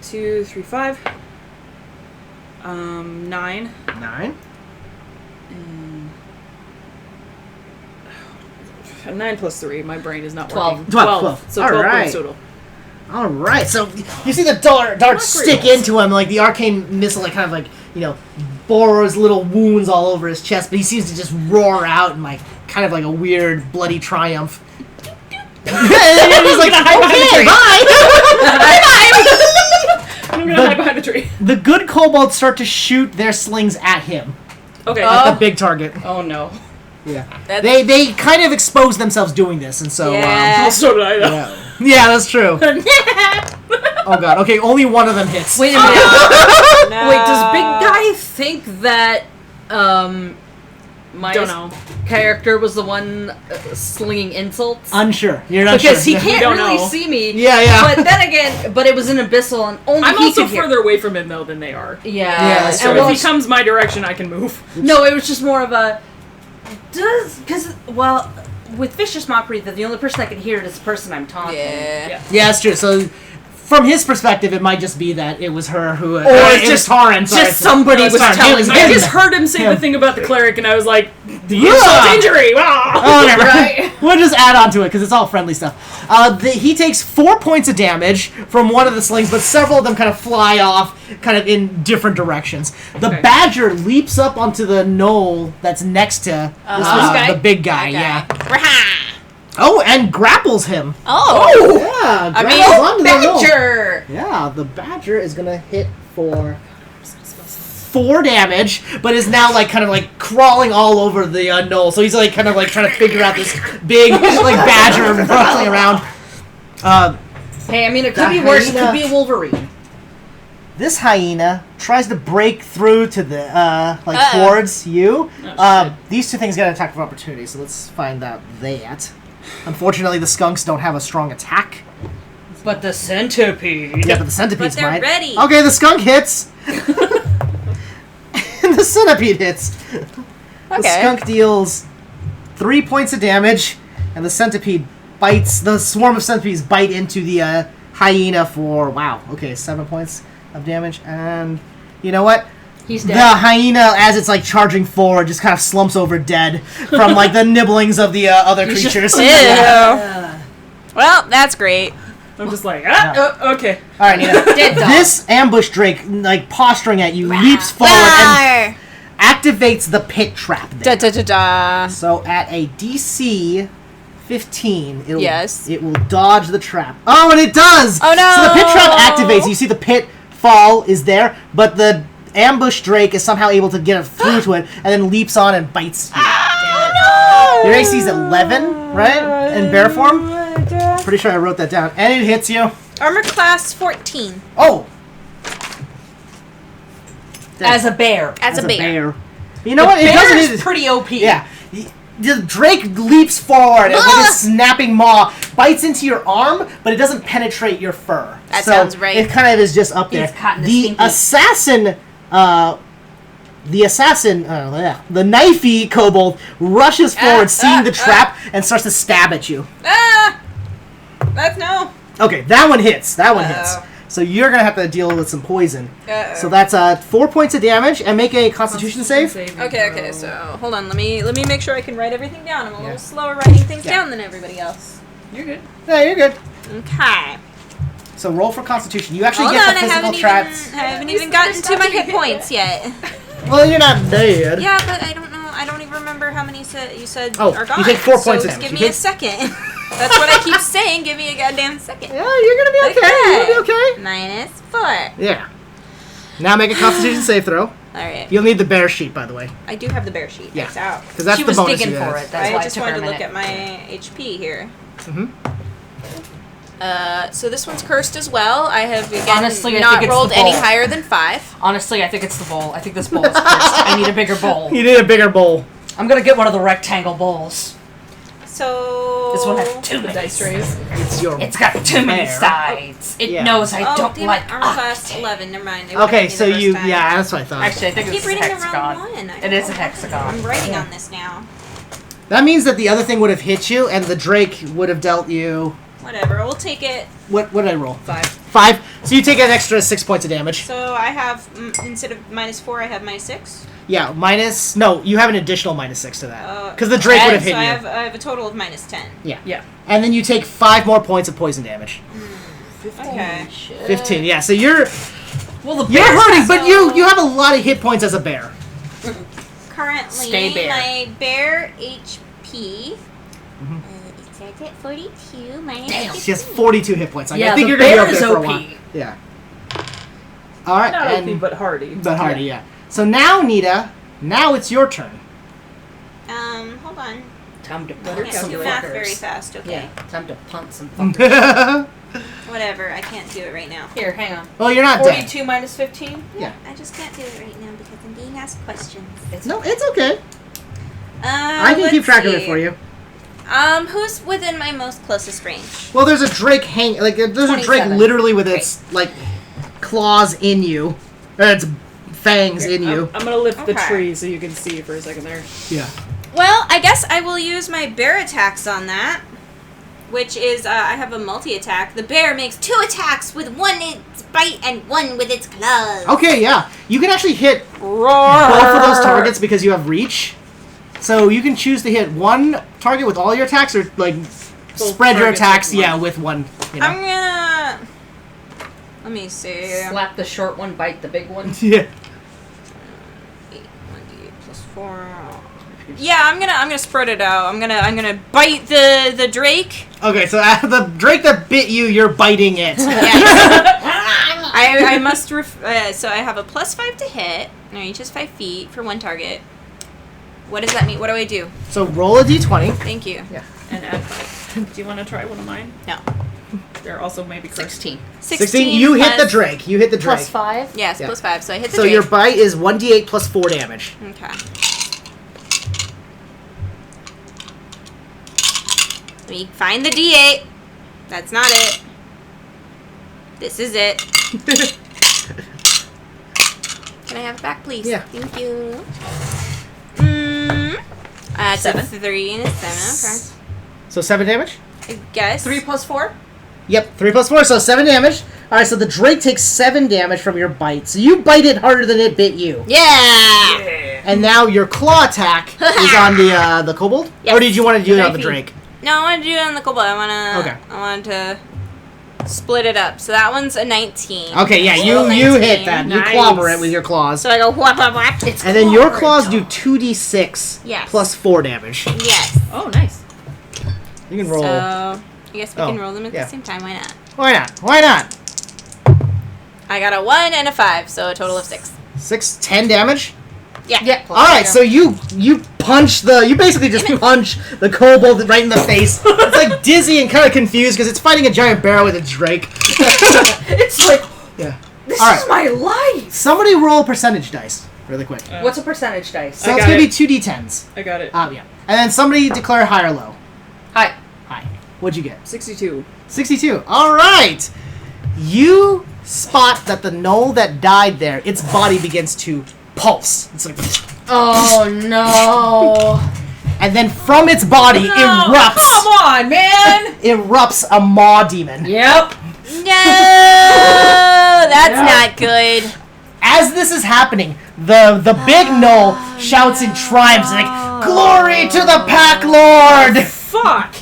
S3: 2, 3, 5. 9.
S1: 9.
S5: 9 plus 3. My brain is not
S2: 12.
S5: working.
S1: 12.
S5: So
S1: All
S5: 12
S1: right.
S5: points total.
S1: All right, so you see the dart stick into him, like the arcane missile, like kind of like bores little wounds all over his chest, but he seems to just roar out in like kind of like a weird bloody triumph. And he's like, okay, bye.
S5: I'm gonna hide behind the tree.
S1: The good kobolds start to shoot their slings at him.
S5: Okay.
S1: At the big target.
S5: Oh no.
S1: Yeah. They kind of expose themselves doing this, and so
S4: Yeah.
S5: So did I, though.
S1: yeah, that's true. Oh god. Okay, only one of them hits.
S2: Wait a minute.
S4: No.
S2: Wait, does Big Guy think that my
S5: Don't know.
S2: character was the one slinging insults?
S1: Unsure. You're not
S2: Because
S1: sure.
S2: he can't
S5: don't
S2: really
S5: know.
S2: see me.
S1: Yeah.
S2: But then again, but it was an abyssal, and only
S5: I'm
S2: he
S5: also
S2: could hear.
S5: further away from him, though, than they are.
S2: Yeah.
S1: that's
S5: So
S1: true.
S2: well,
S5: if he comes my direction, I can move.
S2: no, it was just more of a with vicious mockery, that the only person I can hear is the person I'm taunting.
S4: Yeah.
S1: Yeah, that's true. So, from his perspective, it might just be that it was her who...
S2: Or
S1: it's
S2: just-
S1: Taran. Sorry,
S2: Just somebody
S1: it's
S2: was
S1: Taran.
S2: telling
S1: It was
S2: me.
S5: I
S1: him.
S5: just heard him say
S1: Him.
S5: the thing about the cleric, and I was like, the
S1: Yeah.
S5: insult injury! Wow!
S1: Oh, whatever.
S2: Right.
S1: We'll just add on to it because it's all friendly stuff. He takes 4 points of damage from one of the slings, but several of them kind of fly off, kind of in different directions. The
S5: Okay.
S1: badger leaps up onto the knoll that's next to this
S2: guy?
S1: the big guy.
S4: Okay.
S1: Yeah.
S4: Rah!
S1: Oh, and grapples him.
S4: Oh.
S1: Yeah,
S4: I mean,
S1: grapples onto the knoll.
S2: Badger!
S1: Yeah, the badger is gonna hit for 4 damage, but is now like kind of like crawling all over the knoll. So he's like kind of like trying to figure out this big like badger rustling around.
S2: Hey, I mean, it could
S1: The
S2: be worse. It
S1: hyena.
S2: could be a Wolverine.
S1: This hyena tries to break through to the
S4: Uh-oh.
S1: towards you.
S5: Oh, shit.
S1: These two things get an attack of opportunity, so let's find out that. Unfortunately, the skunks don't have a strong attack.
S2: But the centipede.
S1: Yeah, but the centipedes
S4: But they're
S1: might.
S4: ready.
S1: Okay, the skunk hits. And the centipede hits. The
S4: Okay.
S1: skunk deals 3 points of damage, and the centipede bites. The swarm of centipedes bite into the hyena for 7 points of damage. And you know what?
S2: He's
S1: The
S2: dead.
S1: hyena, as it's like charging forward, just kind of slumps over dead from like the nibblings of the other creatures.
S4: Ew. Well, that's great.
S5: I'm just like, okay.
S1: All right, Nina.
S2: Dead dog.
S1: This ambush drake, like posturing at you, leaps forward and activates the pit trap. There.
S4: Da da da da.
S1: So at a DC 15,
S4: Yes.
S1: it will dodge the trap. Oh, and it does!
S4: Oh, no!
S1: So the pit trap activates. You see the pit fall is there, but the ambush drake is somehow able to get through to it, and then leaps on and bites you.
S4: Oh no!
S1: Your AC is 11, right? In bear form? Pretty sure I wrote that down. And it hits you.
S4: Armor class 14.
S1: Oh!
S2: As a bear.
S4: As a bear.
S1: You know what? It
S2: Bear
S1: doesn't.
S2: is pretty OP.
S1: Yeah. The drake leaps forward and with his snapping maw bites into your arm, but it doesn't penetrate your fur.
S4: That
S1: So
S4: sounds right.
S1: It kind of is just up there.
S2: It's caught in the
S1: The
S2: stinky.
S1: assassin, the knifey kobold rushes forward, seeing the trap, and starts to stab at you.
S4: Ah! That's no.
S1: Okay, that one hits. That one hits.
S4: Uh-oh.
S1: So you're gonna have to deal with some poison.
S4: Uh-oh.
S1: So that's 4 points of damage, and make a Constitution save.
S4: Okay, so hold on. Let me make sure I can write everything down. I'm a little slower writing things down than everybody else.
S5: You're good.
S1: Yeah, you're good.
S4: Okay.
S1: So roll for Constitution. You actually
S4: Hold
S1: get
S4: on,
S1: the
S4: I
S1: physical
S4: haven't
S1: traps.
S4: even, I haven't even gotten to my hit points yet.
S1: Well, you're not dead.
S4: Yeah, but I don't know. I don't even remember how many you said
S1: Oh,
S4: are gone.
S1: you take 4 points
S4: so
S1: of
S4: just
S1: damage.
S4: give
S1: You
S4: me a
S1: take-
S4: second. That's what I keep saying. Give me a goddamn second.
S1: Yeah, you're gonna be okay. You're gonna be okay.
S4: Minus 4.
S1: Yeah. Now make a Constitution save throw.
S4: All right.
S1: You'll need the bear sheet, by the way,
S4: I do have the bear sheet.
S1: Yeah.
S4: It's out.
S1: because that's
S2: She
S1: the
S2: was
S1: bonus
S2: digging
S1: you
S2: for
S1: have.
S2: it. That's
S4: I
S2: why it
S4: just
S2: took her
S4: wanted
S2: a
S4: to look
S2: minute.
S4: at my HP here.
S1: Mhm.
S4: So this one's cursed as well. I have again
S2: Honestly, I
S4: not
S2: think it's
S4: rolled
S2: the
S4: any
S2: bowl.
S4: higher than 5.
S2: Honestly, I think it's the bowl. I think this bowl is cursed. I need a bigger bowl.
S1: You need a bigger bowl.
S2: I'm gonna get one of the rectangle bowls.
S4: So
S2: This one has too
S5: The
S2: many.
S5: dice rays.
S1: It's your.
S2: It's got too many
S1: Bear.
S2: sides. It
S1: Yeah.
S2: knows I
S4: Oh,
S2: don't
S4: damn
S2: like
S4: it. Armor class
S2: octane.
S4: 11. Never mind. It would've
S1: Okay,
S4: been
S1: so
S4: the first
S1: you.
S4: time.
S1: Yeah, that's what I thought.
S2: Actually, I
S4: I
S2: think
S4: keep
S2: it's a
S4: reading the
S2: hexagon.
S4: wrong one.
S2: It is a
S4: I'm
S2: hexagon.
S4: writing on this now.
S1: That means that the other thing would have hit you, and the drake would have dealt you.
S4: Whatever. We'll take it.
S1: What did I roll?
S5: 5.
S1: 5. So you take an extra 6 points of damage.
S4: So I have, instead of -4, I have -6?
S1: Yeah, no, you have an additional -6 to that. Because the Drake would have hit
S4: so
S1: you.
S4: I have a total of -10.
S2: Yeah.
S1: And then you take 5 more points of poison damage.
S4: Okay.
S1: 15, yeah. So you're
S2: Well, the
S1: you're
S2: bear's
S1: hurting, but you have a lot of hit points as a bear.
S4: Currently,
S2: Stay bear.
S4: my bear HP it starts at 42 minus
S2: Damn.
S4: 15.
S1: She has 42 hit points. Like,
S2: Yeah,
S1: I think
S2: the
S1: you're gonna be
S2: bear
S1: up
S2: is
S1: there for a
S2: OP.
S1: while. Yeah. All right,
S5: Not
S1: and
S5: OP, but hardy.
S1: but hardy, yeah. So now, Nita, now it's your turn.
S4: Hold on.
S2: Time to
S4: I
S2: punt
S4: can't
S2: some
S4: do math very
S2: fuckers.
S4: fast, okay?
S2: Yeah, time to punt some fuckers.
S1: Well,
S4: Whatever, I can't do it right now.
S2: Here, hang on.
S1: you're not dead.
S2: 42 minus 15?
S1: Yeah.
S4: I just can't do it right now because I'm being asked questions.
S1: No, it's okay. I can
S4: let's
S1: keep track of it
S4: see.
S1: for you.
S4: Who's within my most closest range?
S1: Well, there's a drake there's a drake
S2: 27.
S1: literally with its like claws in you, its fangs in you.
S5: I'm gonna lift the
S4: Okay.
S5: tree so you can see for a second there.
S1: Yeah.
S4: Well, I guess I will use my bear attacks on that, which is, I have a multi-attack. The bear makes 2 attacks with 1 its bite and 1 with its claws.
S1: Okay, yeah. You can actually hit both of those targets because you have reach. So you can choose to hit one target with all your attacks, or like spread your
S5: targets
S1: attacks,
S5: with one.
S1: yeah, with one. You know?
S4: I'm gonna... Let me see.
S2: Slap the short one, bite the big one.
S1: Yeah.
S4: 1d8 plus 4. Yeah, I'm gonna spread it out. I'm gonna bite the drake.
S1: Okay, so the drake that bit you, you're biting it.
S4: I must so I have a +5 to hit. No, each is 5 feet for 1 target. What does that mean? What do I do?
S1: So roll a d20.
S4: Thank you.
S5: And add 5. Do you want to try one of mine?
S4: No.
S5: They're also maybe cursed.
S2: 16.
S4: 16.
S1: You hit the
S4: plus-
S1: drake. You hit the drake.
S2: Plus 5?
S4: Yes,
S1: Yeah.
S4: +5. So I hit the
S1: So
S4: drake.
S1: your bite is 1d8 plus 4 damage.
S4: Okay. We find the D8. That's not it. This is it. Can I have it back, please?
S1: Yeah.
S4: Thank you. It's
S2: 7.
S4: a 3 and a 7.
S1: So 7 damage?
S4: Okay. I guess.
S2: 3 plus 4?
S1: Yep, 3 plus 4, so 7 damage. Alright, so the drake takes 7 damage from your bite. So you bite it harder than it bit you.
S4: Yeah!
S1: And now your claw attack is on the kobold?
S4: Yes.
S1: Or did you want to do it on the drake?
S4: No, I want to do it on the kobold. I want to split it up. So that one's a 19.
S1: Okay, yeah, you
S4: 19.
S1: hit that. You
S5: Nice.
S1: clobber it with your claws.
S4: So I go whap whap whap.
S2: It's
S1: And then your
S2: clobbered.
S1: claws do 2d6
S4: Yes.
S1: plus 4 damage.
S4: Yes.
S5: Oh, nice.
S1: You can roll.
S4: So I guess we
S1: Oh,
S4: can roll them at
S1: yeah.
S4: the same time. Why not?
S1: Why not? Why not?
S4: I got a 1 and a 5, so a total of 6.
S1: 10 damage?
S4: Yeah.
S2: Yeah.
S1: Alright, so you punch you basically just punch the kobold right in the face. It's like dizzy and kind of confused because it's fighting a giant bear with a drake.
S2: It's like,
S1: Yeah.
S2: this
S1: All right.
S2: is my life!
S1: Somebody roll percentage dice really quick.
S2: What's a percentage dice?
S1: So
S5: I
S1: it's
S5: got
S1: going to be
S5: it.
S1: 2d10s.
S5: I got it.
S1: Yeah. And then somebody declare high or low.
S2: Hi.
S1: High. What'd you get?
S5: 62.
S1: 62. Alright! You spot that the gnoll that died there, its body begins to pulse. It's like...
S2: Oh, no.
S1: And then from its body erupts
S2: Come on, man!
S1: erupts a maw demon.
S2: Yep.
S4: No, that's not good.
S1: As this is happening, the big gnoll shouts in triumph, like, "Glory to the Pack Lord!"
S5: Fuck!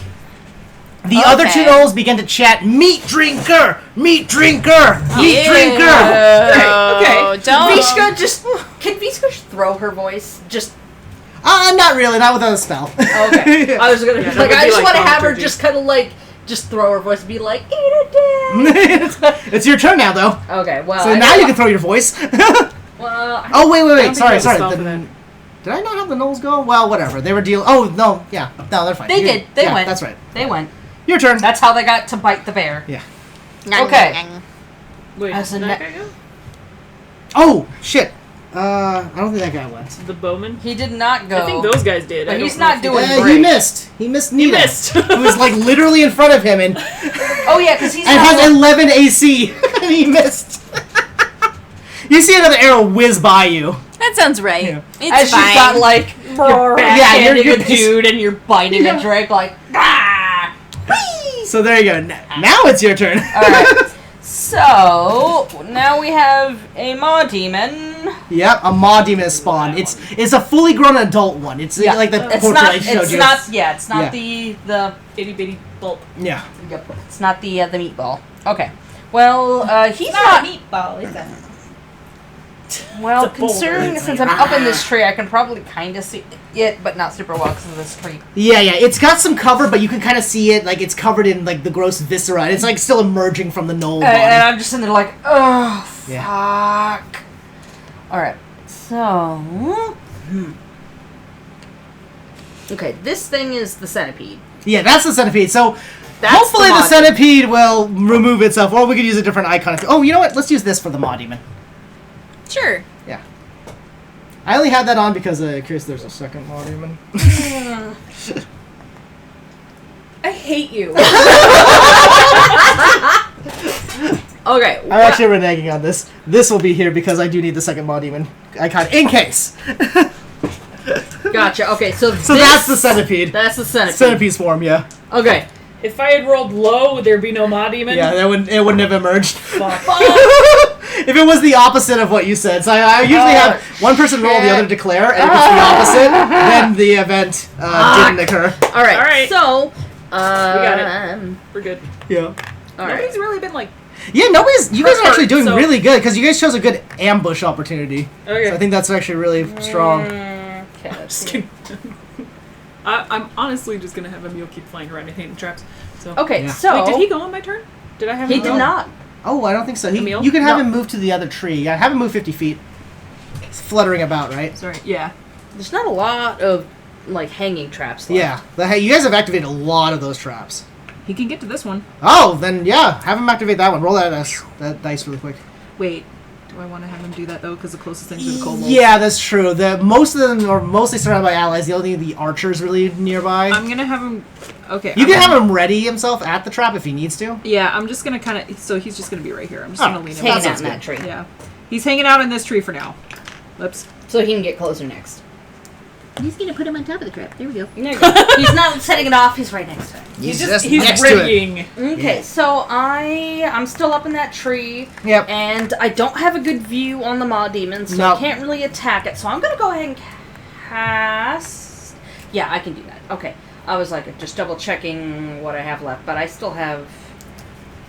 S1: The other two
S4: Okay.
S1: gnolls begin to chant, "Meat drinker! Meat drinker! Meat drinker!"
S5: Okay.
S4: Don't.
S2: Vishka, can Vishka just throw her voice? Just,
S1: Not really, not without a spell.
S2: okay. I was gonna,
S5: Yeah, that
S2: like,
S5: would
S2: I
S5: be
S2: just
S5: like
S2: want to have her
S5: thaumaturgy.
S2: just kind of like, just throw her voice and be like, eat a dick!
S1: It's your turn now, though.
S2: Okay, well.
S1: So
S2: I
S1: now
S2: know-
S1: you can throw your voice.
S2: Well,
S1: Oh, wait,
S5: I don't think
S1: sorry.
S5: that was spell for that.
S1: Did I not have the gnolls go? Well, whatever. They were dealing... Oh, no, yeah. No, they're fine.
S2: They did. They
S1: yeah,
S2: went.
S1: That's right.
S2: they went.
S1: Your turn.
S2: That's how they got to bite the bear.
S1: Yeah.
S2: Okay.
S5: Wait,
S2: As a
S5: did that
S2: ne-
S5: guy go?
S1: Oh, shit. I don't think that guy went.
S5: The bowman?
S2: He did not go.
S5: I think those guys did.
S2: But
S5: I
S2: he's
S5: don't know
S2: not
S5: if he
S2: doing
S5: did.
S1: He
S2: great.
S1: missed. He missed Nita.
S5: missed.
S1: He was, like, literally in front of him and
S2: Oh, yeah, because he's
S1: and
S2: not
S1: has 11 AC. And he missed. You see another arrow whiz by you.
S4: That sounds right.
S1: Yeah.
S4: It's
S2: As
S4: fine.
S2: you've got, like, you're backhanding
S1: you're
S2: a dude and you're biting a drake, like, ah!
S1: So there you go. Now it's your turn.
S2: Alright. So, So now we have a maw demon.
S1: Yep, a maw demon has spawned. It's a fully grown adult one. It's like the portrait I showed you.
S2: It's not the
S5: Itty bitty bulb.
S1: Yeah.
S2: Yep. It's not the meatball. Okay. Well, he's
S6: It's not a meatball, is it?
S2: Well,
S5: It's a boulder.
S2: considering since I'm up in this tree, I can probably kind of see it, but not super well because of this tree.
S1: Yeah. It's got some cover, but you can kind of see it. Like, it's covered in, like, the gross viscera. It's, like, still emerging from the knoll body.
S2: And I'm just in there like, oh,
S1: Yeah.
S2: fuck. Alright, so... Okay, this thing is the centipede.
S1: Yeah, that's the centipede. So,
S2: That's
S1: hopefully
S2: the
S1: the
S2: maw
S1: centipede will remove itself, or we could use a different icon. Oh, you know what? Let's use this for the maw demon.
S4: Sure.
S1: Yeah. I only had that on because, Chris, there's a second maw demon.
S5: I hate you.
S2: Okay.
S1: I'm actually reneging on this. This will be here because I do need the second maw demon icon in case.
S2: Gotcha. Okay, so
S1: That's the centipede.
S2: That's the centipede.
S1: Centipede's form, yeah.
S2: Okay.
S5: If I had rolled low, would there be no maw demon?
S1: Yeah, it wouldn't have emerged.
S5: Fuck.
S1: If it was the opposite of what you said. So I usually have one person roll, the other declare, and if it's the opposite, then the event didn't occur.
S2: Alright.
S5: Alright.
S2: So,
S5: We got it. We're good.
S1: Yeah.
S2: Alright.
S5: Nobody's really been like.
S1: Yeah, you guys are actually doing
S5: So-
S1: really good, because you guys chose a good ambush opportunity.
S5: Okay.
S1: So I think that's actually really strong.
S2: Okay, let's
S5: Just
S2: see.
S5: kidding. I'm honestly just gonna have Emil keep flying around and hitting traps. So.
S2: Okay,
S1: Yeah.
S2: so...
S5: Wait, did he go on my turn? Did I have
S2: He
S5: him
S2: did
S5: go?
S2: not.
S1: Oh, I don't think so.
S5: Emil?
S1: You can have
S2: No.
S1: him move to the other tree. Yeah, have him move 50 feet. It's fluttering about, right?
S5: Sorry. Yeah.
S2: There's not a lot of, like, hanging traps left.
S1: Yeah. You guys have activated a lot of those traps.
S5: He can get to this one.
S1: Oh, then yeah, have him activate that one. Roll that dice really quick.
S5: Wait. Do I want to have him do that though? Because the closest things are the kobolds.
S1: Yeah, that's true. Most of them are mostly surrounded by allies. The only the archer's really nearby.
S5: I'm gonna have him. Okay.
S1: You can have him ready himself at the trap if he needs to.
S5: Yeah, I'm just gonna kind of. So he's just gonna be right here. I'm just
S1: Oh,
S5: gonna lean
S2: He's
S5: him.
S2: hanging
S1: That
S2: out
S1: sounds
S2: in that tree.
S5: Yeah. He's hanging out in this tree for now. Oops.
S2: So he can get closer next.
S6: He's gonna put him on top of the trap. There we go.
S2: There you go. He's not setting it off, he's right next to it.
S1: He's
S5: He's readying.
S2: Okay,
S1: Yeah.
S2: so I'm still up in that tree.
S1: Yep.
S2: And I don't have a good view on the maw demon, so
S1: Nope.
S2: I can't really attack it. So I'm gonna go ahead and cast. Yeah, I can do that. Okay. I was like just double checking what I have left, but I still have.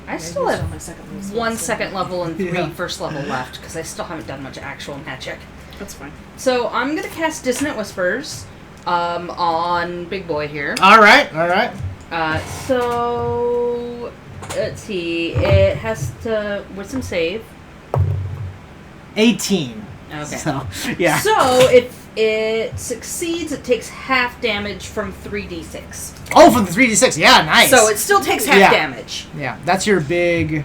S2: I still have
S5: my second level, so
S2: 1
S5: it's-
S2: second level and 3
S1: Yeah.
S2: first level left because I still haven't done much actual magic.
S5: That's fine.
S2: So I'm gonna cast Dissonant Whispers on Big Boy here.
S1: All right.
S2: So let's see. It has to wisdom save.
S1: 18.
S2: Okay.
S1: So yeah.
S2: So if it succeeds, it takes half damage from 3d6.
S1: Oh, from the 3d6. Yeah, nice.
S2: So it still takes half
S1: Yeah.
S2: damage.
S1: Yeah, that's your big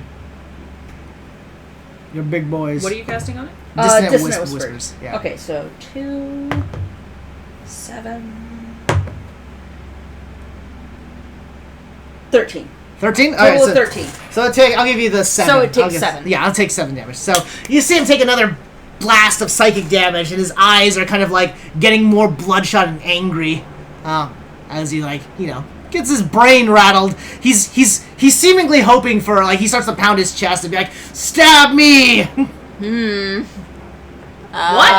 S1: boys.
S5: What are you casting on it?
S2: Dissonant
S1: Whispers. Yeah.
S2: Okay, so 2, 7, 13.
S1: 13?
S2: Total of 13.
S1: So I'll give you the 7.
S2: So it takes
S1: I'll give-
S2: 7.
S1: Yeah, I'll take 7 damage. So you see him take another blast of psychic damage, and his eyes are kind of like getting more bloodshot and angry. As he gets his brain rattled. He's seemingly hoping for he starts to pound his chest and be like, "Stab me!"
S2: What?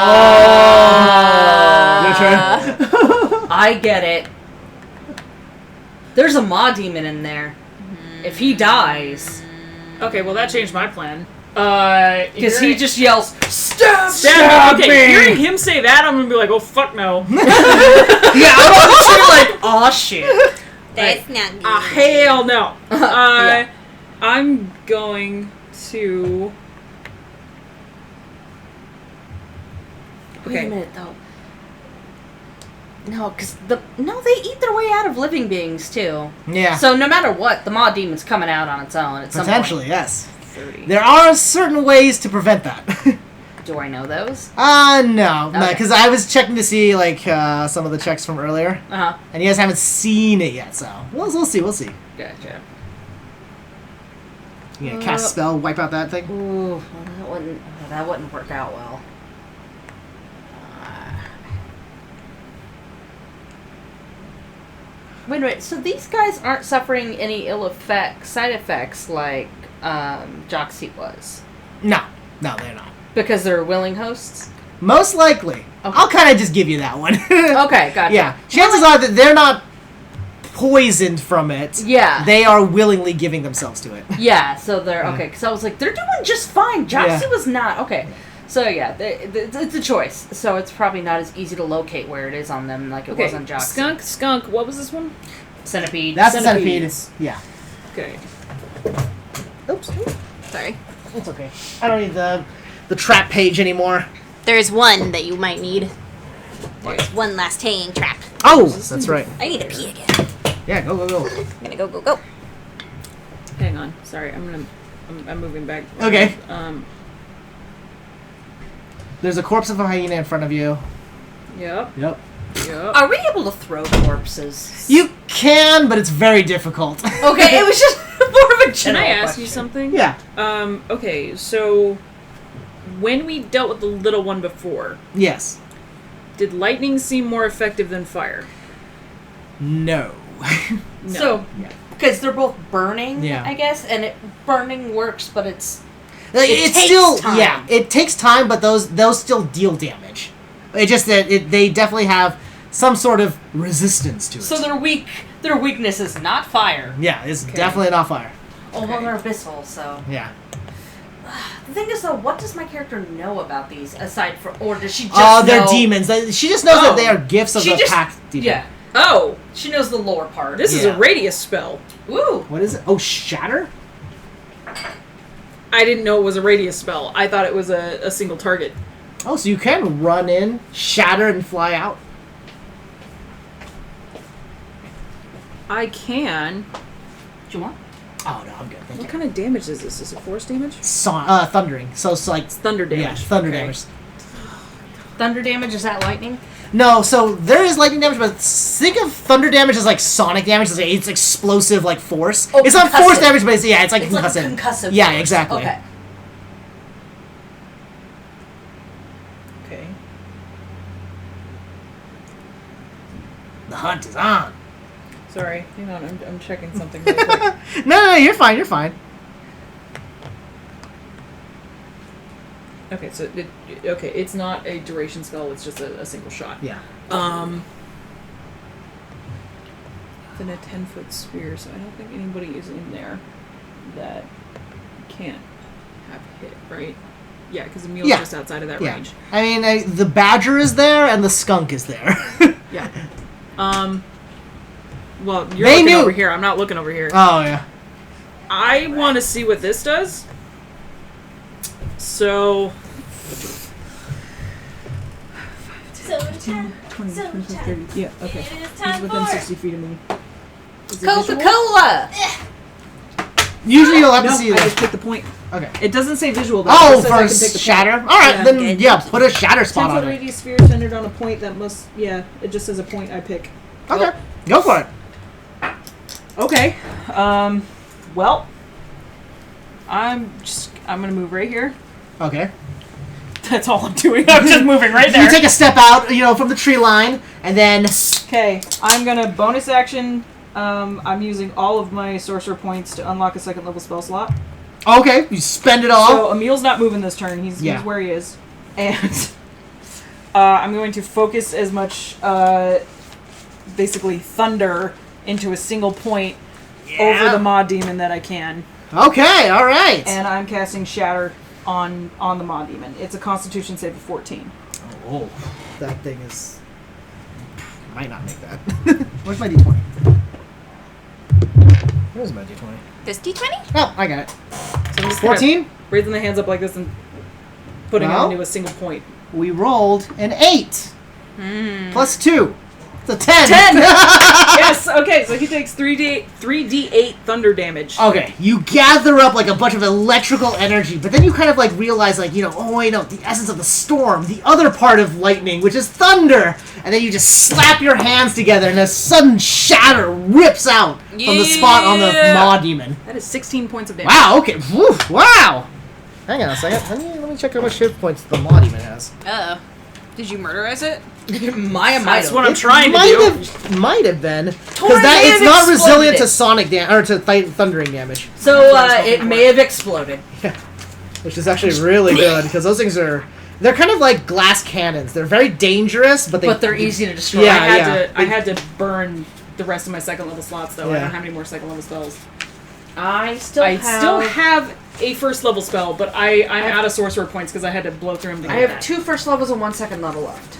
S1: Your turn.
S2: I get it. There's a maw demon in there. If he dies,
S5: Okay, well that changed my plan.
S2: because he just yells, "Stab!"
S5: Stab me! Okay,
S1: me!
S5: hearing him say that, I'm gonna be like, oh fuck no.
S1: Yeah,
S2: You're like, "Oh shit!"
S4: That's not good.
S5: Hell no.
S2: Yeah.
S5: I'm going to.
S2: Wait a
S5: Okay.
S2: minute though. No, because they eat their way out of living beings too.
S1: yeah.
S2: So no matter what, the maw demon's coming out on its own at some
S1: Potentially, yes.
S5: 30.
S1: There are certain ways to prevent that.
S2: point. Do I know those?
S1: No,
S2: Okay.
S1: because I was checking to see some of the checks from earlier,
S2: Uh huh.
S1: and you guys haven't seen it yet. So we'll see.
S2: Gotcha.
S1: You gonna cast a spell, wipe out that thing?
S2: Ooh, well, that wouldn't work out well. Wait a minute. So these guys aren't suffering any side effects like Joxy was?
S1: No, they're not.
S2: Because they're willing hosts?
S1: Most likely.
S2: Okay.
S1: I'll kind of just give you that one.
S2: Okay, gotcha.
S1: Yeah. Chances are that they're not poisoned from it.
S2: Yeah.
S1: They are willingly giving themselves to it.
S2: Yeah, so they're... Okay, because I was like, they're doing just fine. Joxy was not. Okay. So, yeah, it's a choice. So it's probably not as easy to locate where it is on them like it was on Joxy.
S3: Skunk. What was this one?
S2: Centipede.
S1: That's the centipede. Yeah.
S3: Okay.
S1: Oops.
S4: Sorry.
S1: It's okay. I don't need the trap page anymore.
S4: There's one that you might need. There's one last hanging trap.
S1: Oh, that's right.
S4: I need to pee again.
S1: Yeah, go.
S4: I'm gonna go.
S3: Hang on. Sorry, I'm moving back.
S1: Okay.
S3: There's
S1: a corpse of a hyena in front of you.
S3: Yep.
S2: Are we able to throw corpses?
S1: You can, but it's very difficult.
S2: Okay, it was just more of a
S3: Can
S2: general
S3: I ask
S2: question.
S3: you something?
S1: Yeah.
S3: Okay, so when we dealt with the little one before,
S1: Yes.
S3: did lightning seem more effective than fire?
S1: No.
S3: No.
S2: So, because they're both burning,
S1: Yeah.
S2: I guess, and burning works, but it's...
S1: It's
S2: takes
S1: still
S2: time.
S1: Yeah, it takes time, but those still deal damage. It just that they definitely have some sort of resistance to it.
S2: So they're weak. Their weakness is not fire.
S1: Yeah, it's definitely not fire.
S2: Oh, well, they're abyssal, so...
S1: Yeah.
S2: The thing is, though, what does my character know about these, aside from... Or does she just
S1: Oh, they're
S2: know...
S1: demons. She just knows that they are gifts of
S2: She
S1: the
S2: just-
S1: pack demon.
S2: Yeah.
S3: Oh,
S2: She knows the lore part.
S3: this is
S1: Yeah.
S3: a radius spell.
S2: Ooh.
S1: What is it? Oh, shatter?
S3: I didn't know it was a radius spell. I thought it was a single target.
S1: Oh, so you can run in, shatter, and fly out?
S3: I can.
S2: Do you want?
S1: Oh, no, I'm good. Thank
S3: What
S1: you.
S3: kind of damage is this? Is it force damage?
S1: Thundering. So it's like...
S3: It's thunder damage.
S1: Yeah, thunder
S3: Okay.
S1: damage.
S2: Thunder damage, is that lightning?
S1: No, so there is lightning damage, but think of thunder damage as like sonic damage. It's explosive, like force.
S2: Oh,
S1: It's not
S2: concussive.
S1: force damage, but it's like
S2: It's
S1: concussive.
S2: like concussive.
S1: Yeah,
S2: force.
S1: exactly.
S2: Okay.
S3: Okay.
S1: The hunt is on.
S3: Sorry, hang on. I'm checking something real quick.
S1: No, you're fine. You're fine.
S3: Okay, so it's not a duration spell. It's just a single shot.
S1: Yeah.
S3: It's in a 10-foot sphere, so I don't think anybody is in there that can't have hit, right? Yeah, because Emil's
S1: Yeah.
S3: just outside of that
S1: Yeah.
S3: range.
S1: I mean, the badger is there and the skunk is there.
S3: Yeah. Well, you're
S1: They
S3: looking
S1: knew-
S3: over here. I'm not looking over here.
S1: Oh yeah.
S3: I want to see what this does. So... 20, 30. Yeah, okay. He's within 60 feet of me. Is it visual?
S2: Coca-Cola!
S1: Usually you'll have
S3: No,
S1: to see
S3: I just
S1: this.
S3: picked the point.
S1: Okay.
S3: It doesn't say visual though.
S1: Oh,
S3: It says I
S1: for
S3: can pick the
S1: shatter.
S3: point.
S1: All right,
S3: Yeah.
S1: then
S4: Good.
S1: yeah, put a shatter spot
S3: 10-foot
S1: on it.
S3: radius sphere centered on a point that must... Yeah, it just says a point I pick.
S1: Okay, go for it.
S3: Okay. Well, I'm gonna move right here.
S1: Okay.
S3: That's all I'm doing. I'm just moving right
S1: You
S3: there.
S1: take a step out, from the tree line, and then
S3: Okay, I'm gonna bonus action. I'm using all of my sorcerer points to unlock a second level spell slot.
S1: okay, you spend it all.
S3: So Emil's not moving this turn. He's where he is, and I'm going to focus as much, basically thunder into a single point over the Maw Demon that I can.
S1: Okay, all right.
S3: And I'm casting Shatter on the Maw Demon. It's a Constitution save of 14.
S1: Oh, that thing is... Might not make that. Where's my d20? Where's my d20?
S4: This D20?
S1: Oh, I got it.
S3: So I'm just
S1: 14?
S3: raising the hands up like this and putting
S1: Well.
S3: it into a single point.
S1: We rolled an 8. Plus 2. It's a 10.
S3: 10! Yes, okay, so he takes 3d8 thunder damage.
S1: Okay, you gather up like a bunch of electrical energy, but then you kind of like realize the essence of the storm, the other part of lightning, which is thunder, and then you just slap your hands together and a sudden shatter rips out from the spot on the Maw Demon.
S3: That is 16 points of damage.
S1: Wow, okay, whew, wow! Hang on a second, let me check how much hit points the Maw Demon has.
S4: Uh-oh. Did you murderize it?
S2: Maya might
S5: That's
S2: have.
S5: what I'm trying to do.
S1: Might have been. Because
S2: Torn may
S1: it's
S2: have
S1: not resilient
S2: exploded
S1: to
S2: it.
S1: sonic or to thundering damage.
S2: So it may have exploded.
S1: Which is actually really good, because those things they're kind of like glass cannons. They're very dangerous, but they're
S2: easy to destroy.
S1: Yeah.
S5: I had to burn the rest of my second level slots, though. I
S1: Yeah.
S5: don't have any more second level spells.
S2: I still
S5: still have a first level spell, but I'm out of sorcerer points because I had to blow through them to
S2: I
S5: get
S2: have
S5: that.
S2: 2 first levels and 1 second level left.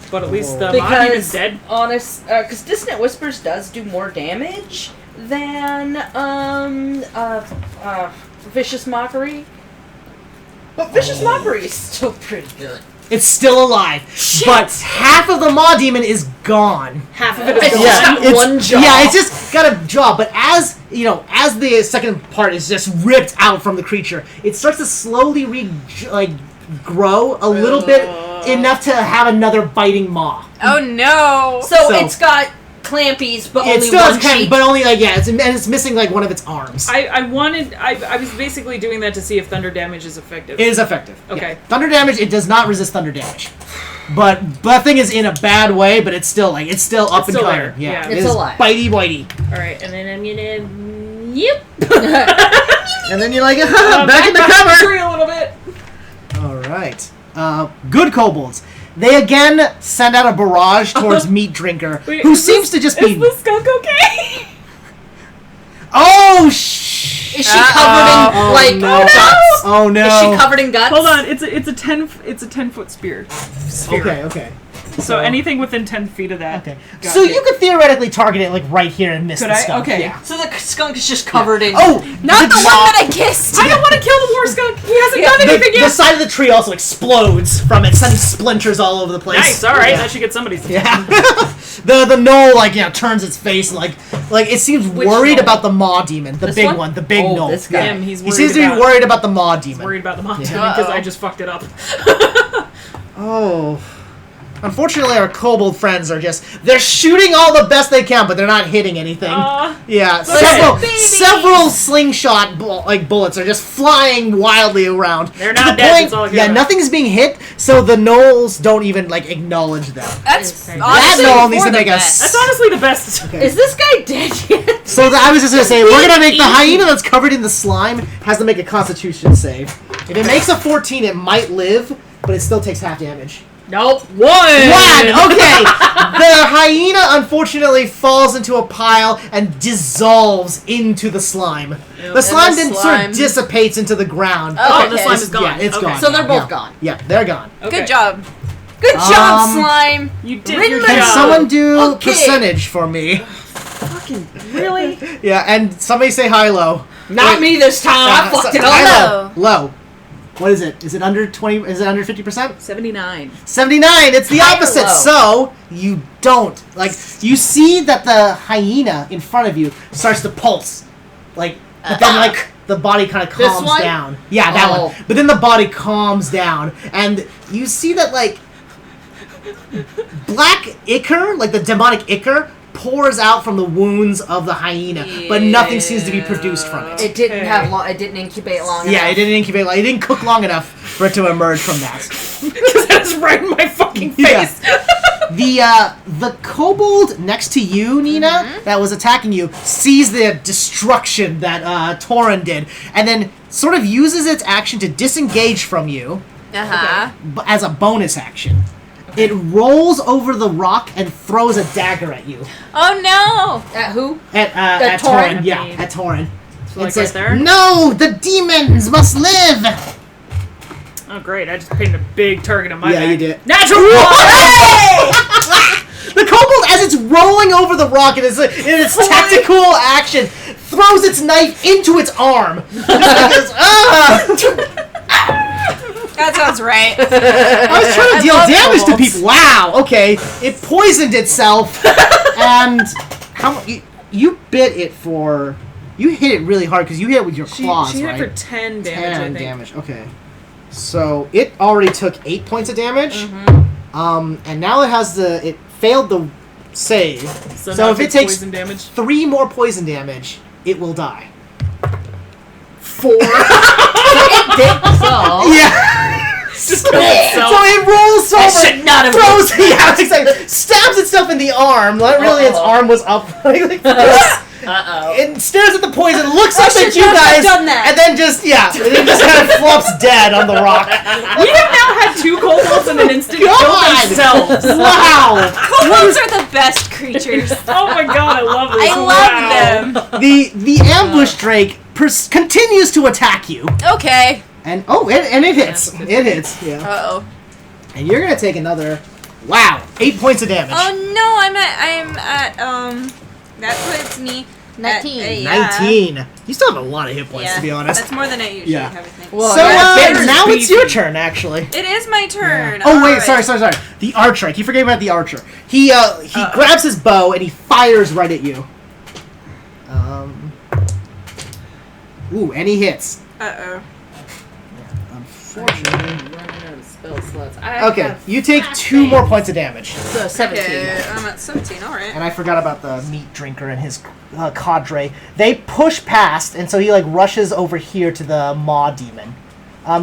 S5: But at least the
S2: Because
S5: Mahim is dead.
S2: because Dissonant Whispers does do more damage than Vicious Mockery. But Vicious Mockery is still pretty good.
S1: It's still alive, but half of the Maw Demon is gone.
S5: Half of it is
S2: It's
S5: gone.
S2: just got one jaw.
S1: Yeah, it's just got a jaw. But as the second part is just ripped out from the creature, it starts to slowly grow a little bit, enough to have another biting maw.
S4: Oh no!
S2: So it's got clampies, but
S1: It
S2: only
S1: still
S2: one
S1: has kind
S2: cheek.
S1: of, but only it's missing like one of its arms.
S5: I was basically doing that to see if thunder damage is effective.
S1: It is effective.
S5: Okay.
S1: Yeah. Thunder damage. It does not resist thunder damage. But that thing is in a bad way. But it's still up
S5: It's
S1: and
S5: still
S1: coming.
S5: there.
S1: Yeah,
S5: Yeah.
S1: it
S2: It's
S1: is
S2: alive.
S1: bitey whitey.
S5: Alright, and then I'm gonna... Yep!
S1: And then you're like, back in the cover.
S5: Tree a little bit.
S1: All right. Good kobolds. They again send out a barrage towards Meat Drinker,
S5: Wait,
S1: who
S5: is
S1: seems to just be.
S5: Is the skunk okay?
S1: Oh
S2: Is she covered in like
S1: no.
S2: guts?
S1: Oh no!
S2: Is she covered in guts?
S5: Hold on, it's a 10-foot spear.
S1: Okay.
S5: So anything within 10 feet of that.
S1: Okay.
S5: got
S1: So
S5: hit.
S1: you could theoretically target it like right here and miss
S5: Could
S1: the
S5: I?
S1: skunk.
S5: Okay.
S1: Yeah.
S2: So the skunk is just covered in.
S1: Oh,
S4: Not the one that I kissed!
S5: I don't want to kill the war skunk. He hasn't done anything
S1: the
S5: yet.
S1: side of the tree also explodes from it, sending splinters all over the place.
S5: Nice. All right,
S1: Yeah.
S5: that should get somebody's.
S1: Yeah. the gnoll turns its face and like it seems
S2: Which
S1: worried
S2: gnoll?
S1: about the maw demon, the
S2: This
S1: big
S2: one?
S1: one, the big
S2: Oh,
S1: gnoll.
S2: this guy.
S5: Him, he's
S1: He
S5: worried
S1: seems to be
S5: about-
S1: worried about the maw demon.
S5: Worried about the monster
S1: Yeah.
S5: because I just fucked it up.
S1: Oh. Unfortunately, our kobold friends they're shooting all the best they can, but they're not hitting anything. Yeah, several slingshot bullets are just flying wildly around.
S5: They're
S1: To
S5: not
S1: the
S5: dead,
S1: point-
S5: that's all I care
S1: yeah,
S5: about.
S1: nothing's being hit, so the gnolls don't even acknowledge them.
S4: That's
S5: That
S4: honestly
S1: gnoll needs to
S4: for the
S1: make a
S4: best.
S5: That's honestly the best.
S2: Is this guy dead yet?
S1: So I was just gonna say, we're gonna make the hyena that's covered in the slime has to make a Constitution save. If it makes a 14, it might live, but it still takes half damage.
S2: Nope.
S5: One.
S1: Okay. The hyena unfortunately falls into a pile and dissolves into the slime. The slime then sort
S4: slime.
S1: of dissipates into the ground.
S5: Oh,
S2: Okay.
S5: the slime is gone.
S1: Yeah, it's
S5: Okay.
S1: gone.
S2: So they're both
S1: Yeah.
S2: gone.
S1: Yeah, they're gone.
S5: Okay.
S4: Good job. Good job, slime.
S5: You did
S2: Rid
S5: your
S2: me.
S1: Can
S5: job.
S1: someone do
S2: Okay.
S1: percentage for me?
S5: Fucking really?
S1: Yeah, and somebody say high low.
S2: Not
S1: Wait.
S2: me this time. I fucked it
S1: high
S2: up.
S1: low. Low. What is it? Is it under 20? Is it under 50%?
S5: 79.
S1: 79. It's the
S2: High or
S1: opposite.
S2: low?
S1: So you don't you see that the hyena in front of you starts to pulse, but then the body kind of
S2: This
S1: calms
S2: one?
S1: down. Yeah, that
S2: Oh.
S1: one. But then the body calms down, and you see that black ichor, the demonic ichor, pours out from the wounds of the hyena, but nothing seems to be produced from it.
S2: It didn't have long. It didn't incubate long enough.
S1: Yeah, it didn't incubate. It didn't cook long enough for it to emerge from that.
S5: Because that's right in my fucking
S1: Yeah.
S5: face.
S1: The kobold next to you, Nina, that was attacking you, sees the destruction that Torin did, and then sort of uses its action to disengage from you as a bonus action. It rolls over the rock and throws a dagger at you.
S4: Oh no!
S2: At who?
S1: At
S2: Torin?
S1: Torin. Yeah, at Torin.
S5: Like
S1: It says,
S5: right there?
S1: "No, the demons must live."
S5: Oh great! I just painted a big target on my back.
S1: Yeah, you did.
S5: Natural one.
S1: The kobold, as it's rolling over the rock in its tactical action, throws its knife into its arm.
S4: That sounds right.
S1: I was trying to deal
S4: love
S1: damage to
S4: kobolds.
S1: people. Wow. Okay. It poisoned itself, and you bit it for. You hit it really hard because you hit it with your claws,
S5: She hit
S1: right?
S5: for 10 damage.
S1: 10
S5: I think.
S1: damage. Okay. So it already took 8 points of damage. And now it failed the save.
S5: So,
S1: So
S5: now
S1: if it
S5: takes
S1: takes
S5: poison damage.
S1: 3 more poison damage, it will die.
S2: 4. It did so.
S1: Yeah.
S5: Just kill itself.
S1: So it rolls over,
S2: should not have
S1: throws, stabs itself in the arm. Not really, its arm was up like this. It stares at the poison, looks up at you guys, and then just kind of flops dead on the rock.
S5: We have now had 2 kobolds in an instant kill themselves.
S1: Wow!
S4: Kobolds are the best creatures.
S5: Oh my god, I love this.
S4: I love them.
S1: The ambush drake continues to attack you.
S4: Okay.
S1: And it hits. It hits. Yeah.
S4: Uh-oh.
S1: And you're gonna take another 8 points of damage.
S4: Oh no, I'm at that puts me
S6: 19.
S1: 19. You still have a lot of hit points, to be honest.
S4: That's more than I usually have, I think.
S2: Well,
S1: So now it's your turn, actually.
S4: It is my turn.
S1: Yeah. Oh wait,
S4: Alright.
S1: sorry. The archer. I keep forgetting about the archer. He grabs his bow and he fires right at you. Ooh, and he hits.
S4: Uh-oh.
S1: Unfortunately.
S2: Running out of spell slots. I
S1: Okay,
S2: have
S1: you take 2 more points of damage.
S2: So 17.
S4: Okay, I'm at 17, alright.
S1: And I forgot about the meat drinker and his cadre. They push past, and so he rushes over here to the maw demon.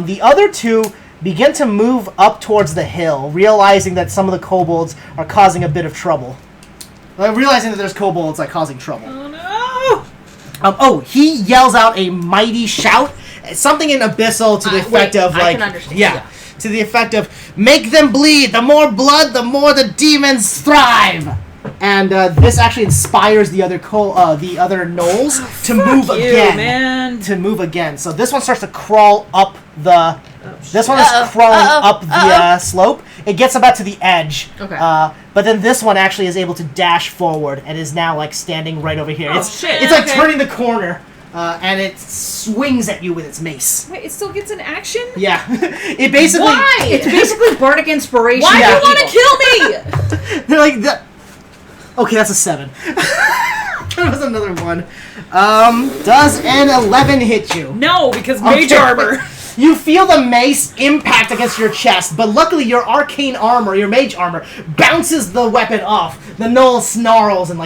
S1: The other 2 begin to move up towards the hill, realizing that some of the kobolds are causing a bit of trouble. Realizing that there's kobolds causing trouble.
S5: Oh no!
S1: He yells out a mighty shout, something in abyssal to the effect of
S2: I can understand.
S1: to the effect of make them bleed. The more blood, the more the demons thrive. And this actually inspires the other gnolls to move again.
S5: Man.
S1: To move again. So this one starts to crawl up the. This one is crawling up the slope. It gets about to the edge.
S2: Okay.
S1: But then this one actually is able to dash forward and is now standing right over here. It's
S5: shit.
S1: turning the corner. And it swings at you with its mace.
S5: Wait, it still gets an action?
S1: Yeah. It basically.
S2: Why? It's basically bardic inspiration.
S5: Why
S1: Yeah.
S5: do you want to kill me?
S1: They're like that. Okay, that's a 7. That was another 1. Does an 11 hit you?
S5: No, because mage
S1: Okay.
S5: armor.
S1: You feel the mace impact against your chest, but luckily your arcane armor, your mage armor, bounces the weapon off. The gnoll snarls and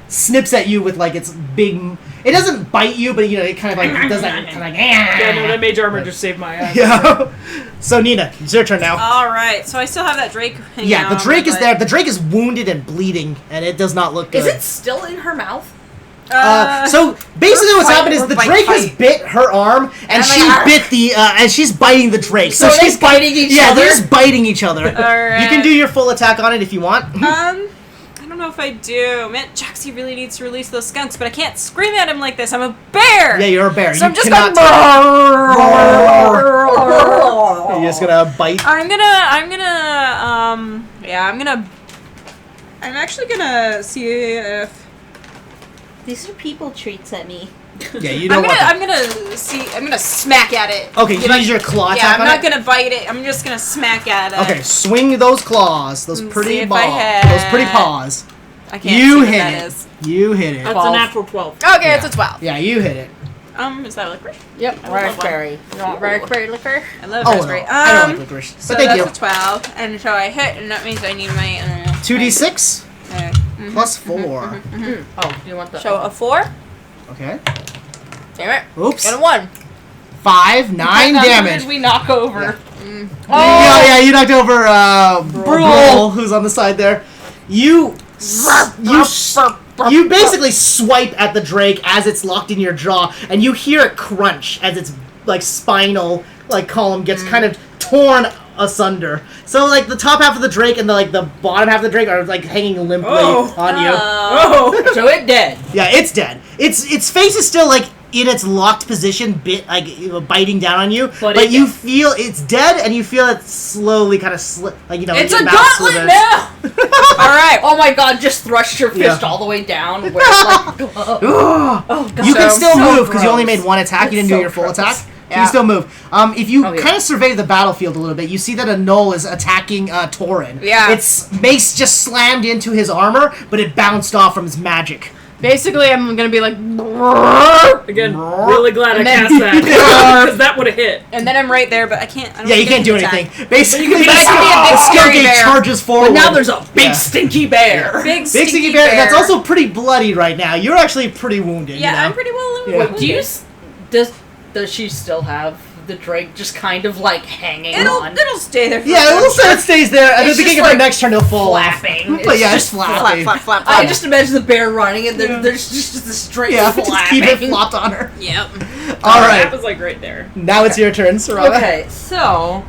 S1: snips at you with its big. It doesn't bite you, but it kind of does that kind of
S5: Yeah, no, that mage armor just saved my ass.
S1: Yeah. So Nina, it's your turn now.
S4: Alright, so I still have that Drake hanging
S1: Yeah, the
S4: out,
S1: Drake is
S4: but-
S1: there. The Drake is wounded and bleeding, and it does not look good.
S2: Is it still in her mouth?
S1: So basically, what's
S4: fight-
S1: happened is
S4: or
S1: the
S4: bite
S1: Drake has
S4: fight.
S1: bit her arm, and she bit the, and she's biting the Drake. So
S2: So they're
S1: she's
S2: biting each
S1: Yeah,
S2: other?
S1: they're just biting each other.
S4: Alright.
S1: You can do your full attack on it if you want.
S4: I don't know if I do. Man, Jaxie really needs to release those skunks, but I can't scream at him like this. I'm a bear!
S1: Yeah, you're a bear.
S4: So
S1: You
S4: I'm just
S1: cannot.
S4: going.
S1: You're just gonna bite.
S4: I'm actually gonna see if
S6: These are people treats at me.
S1: Yeah, you don't want.
S4: I'm gonna smack at it.
S1: Okay, you use your claw
S4: Yeah,
S1: attack
S4: I'm
S1: on
S4: not
S1: it.
S4: gonna bite it. I'm just gonna smack at it.
S1: Okay, swing those claws. Those
S4: Let's
S1: pretty
S4: see if I
S1: balls. Those pretty
S4: hit.
S1: paws.
S4: I can't
S1: You
S4: see what
S1: hit
S4: that
S1: it.
S4: is.
S1: You hit it.
S5: That's a natural 12.
S4: Okay, it's a 12.
S1: Yeah, you hit it.
S4: Is that licorice?
S2: Yep, raspberry. You want raspberry liquor?
S4: I love
S1: Oh no,
S4: raspberry.
S1: I don't like licorice.
S4: So
S1: But thank
S4: that's
S1: you.
S4: a 12, and so I hit, and that means I need my
S1: 2d6 plus 4.
S2: Oh, you want the...
S4: So a 4.
S1: Okay.
S4: Damn it.
S1: Oops.
S4: And a 1.
S1: 5, 9 damage.
S5: We knock over.
S1: Yeah, you knocked over Brule, who's on the side there. You basically swipe at the Drake as it's locked in your jaw, and you hear it crunch as its spinal column gets kind of torn asunder. So the top half of the Drake and the bottom half of the Drake are hanging limply on you.
S5: Oh!
S2: So it dead.
S1: Yeah, it's dead. Its face is still in its locked position, biting down on you. But you feel it's dead, and you feel it slowly kind of slip.
S2: It's a gauntlet now!
S4: Alright.
S2: Oh my god, just thrust your fist
S1: Yeah.
S2: all the way down. Where it's
S1: Oh you can still move because you only made one attack. You didn't do
S2: so
S1: your full
S2: gross.
S1: attack. You can still move. If you
S2: yeah.
S1: kind of survey the battlefield a little bit, you see that a gnoll is attacking Torin.
S4: Yeah.
S1: Its mace just slammed into his armor, but it bounced off from his magic.
S2: Basically, I'm gonna be like...
S5: Again, really glad I
S2: then-
S5: cast that. Because that would have hit.
S4: And then I'm right there, but I can't. I don't
S1: Yeah, you
S4: think I
S1: can't do
S4: can attack.
S1: anything. Basically,
S5: be
S1: the
S5: like,
S4: big scary
S1: Skillgate
S4: bear.
S1: charges forward.
S2: But now there's a big
S1: Yeah.
S2: stinky bear.
S4: Big
S1: Big
S4: stinky
S1: sticky bear. That's also pretty bloody right now. You're actually pretty wounded.
S4: Yeah,
S1: you know?
S4: I'm pretty well
S1: Yeah.
S4: wounded.
S2: Do you... Does she still have the drake just kind of like hanging
S5: It'll
S2: on.
S5: stay there. For
S1: Yeah, it stays there. At the
S2: It's
S1: beginning
S2: just
S1: of the
S2: like
S1: next turn, it'll fall
S2: flapping.
S1: off. But yeah, it's
S4: Flap,
S1: flapping.
S4: flap, flap,
S2: I
S4: flap.
S2: just imagine the bear running and there's just this drake
S1: Yeah,
S2: flapping.
S1: just keep it flopped on her.
S4: Yep.
S1: All
S5: That
S1: right,
S5: was like right there.
S1: now it's your turn, Sarada.
S2: Okay, so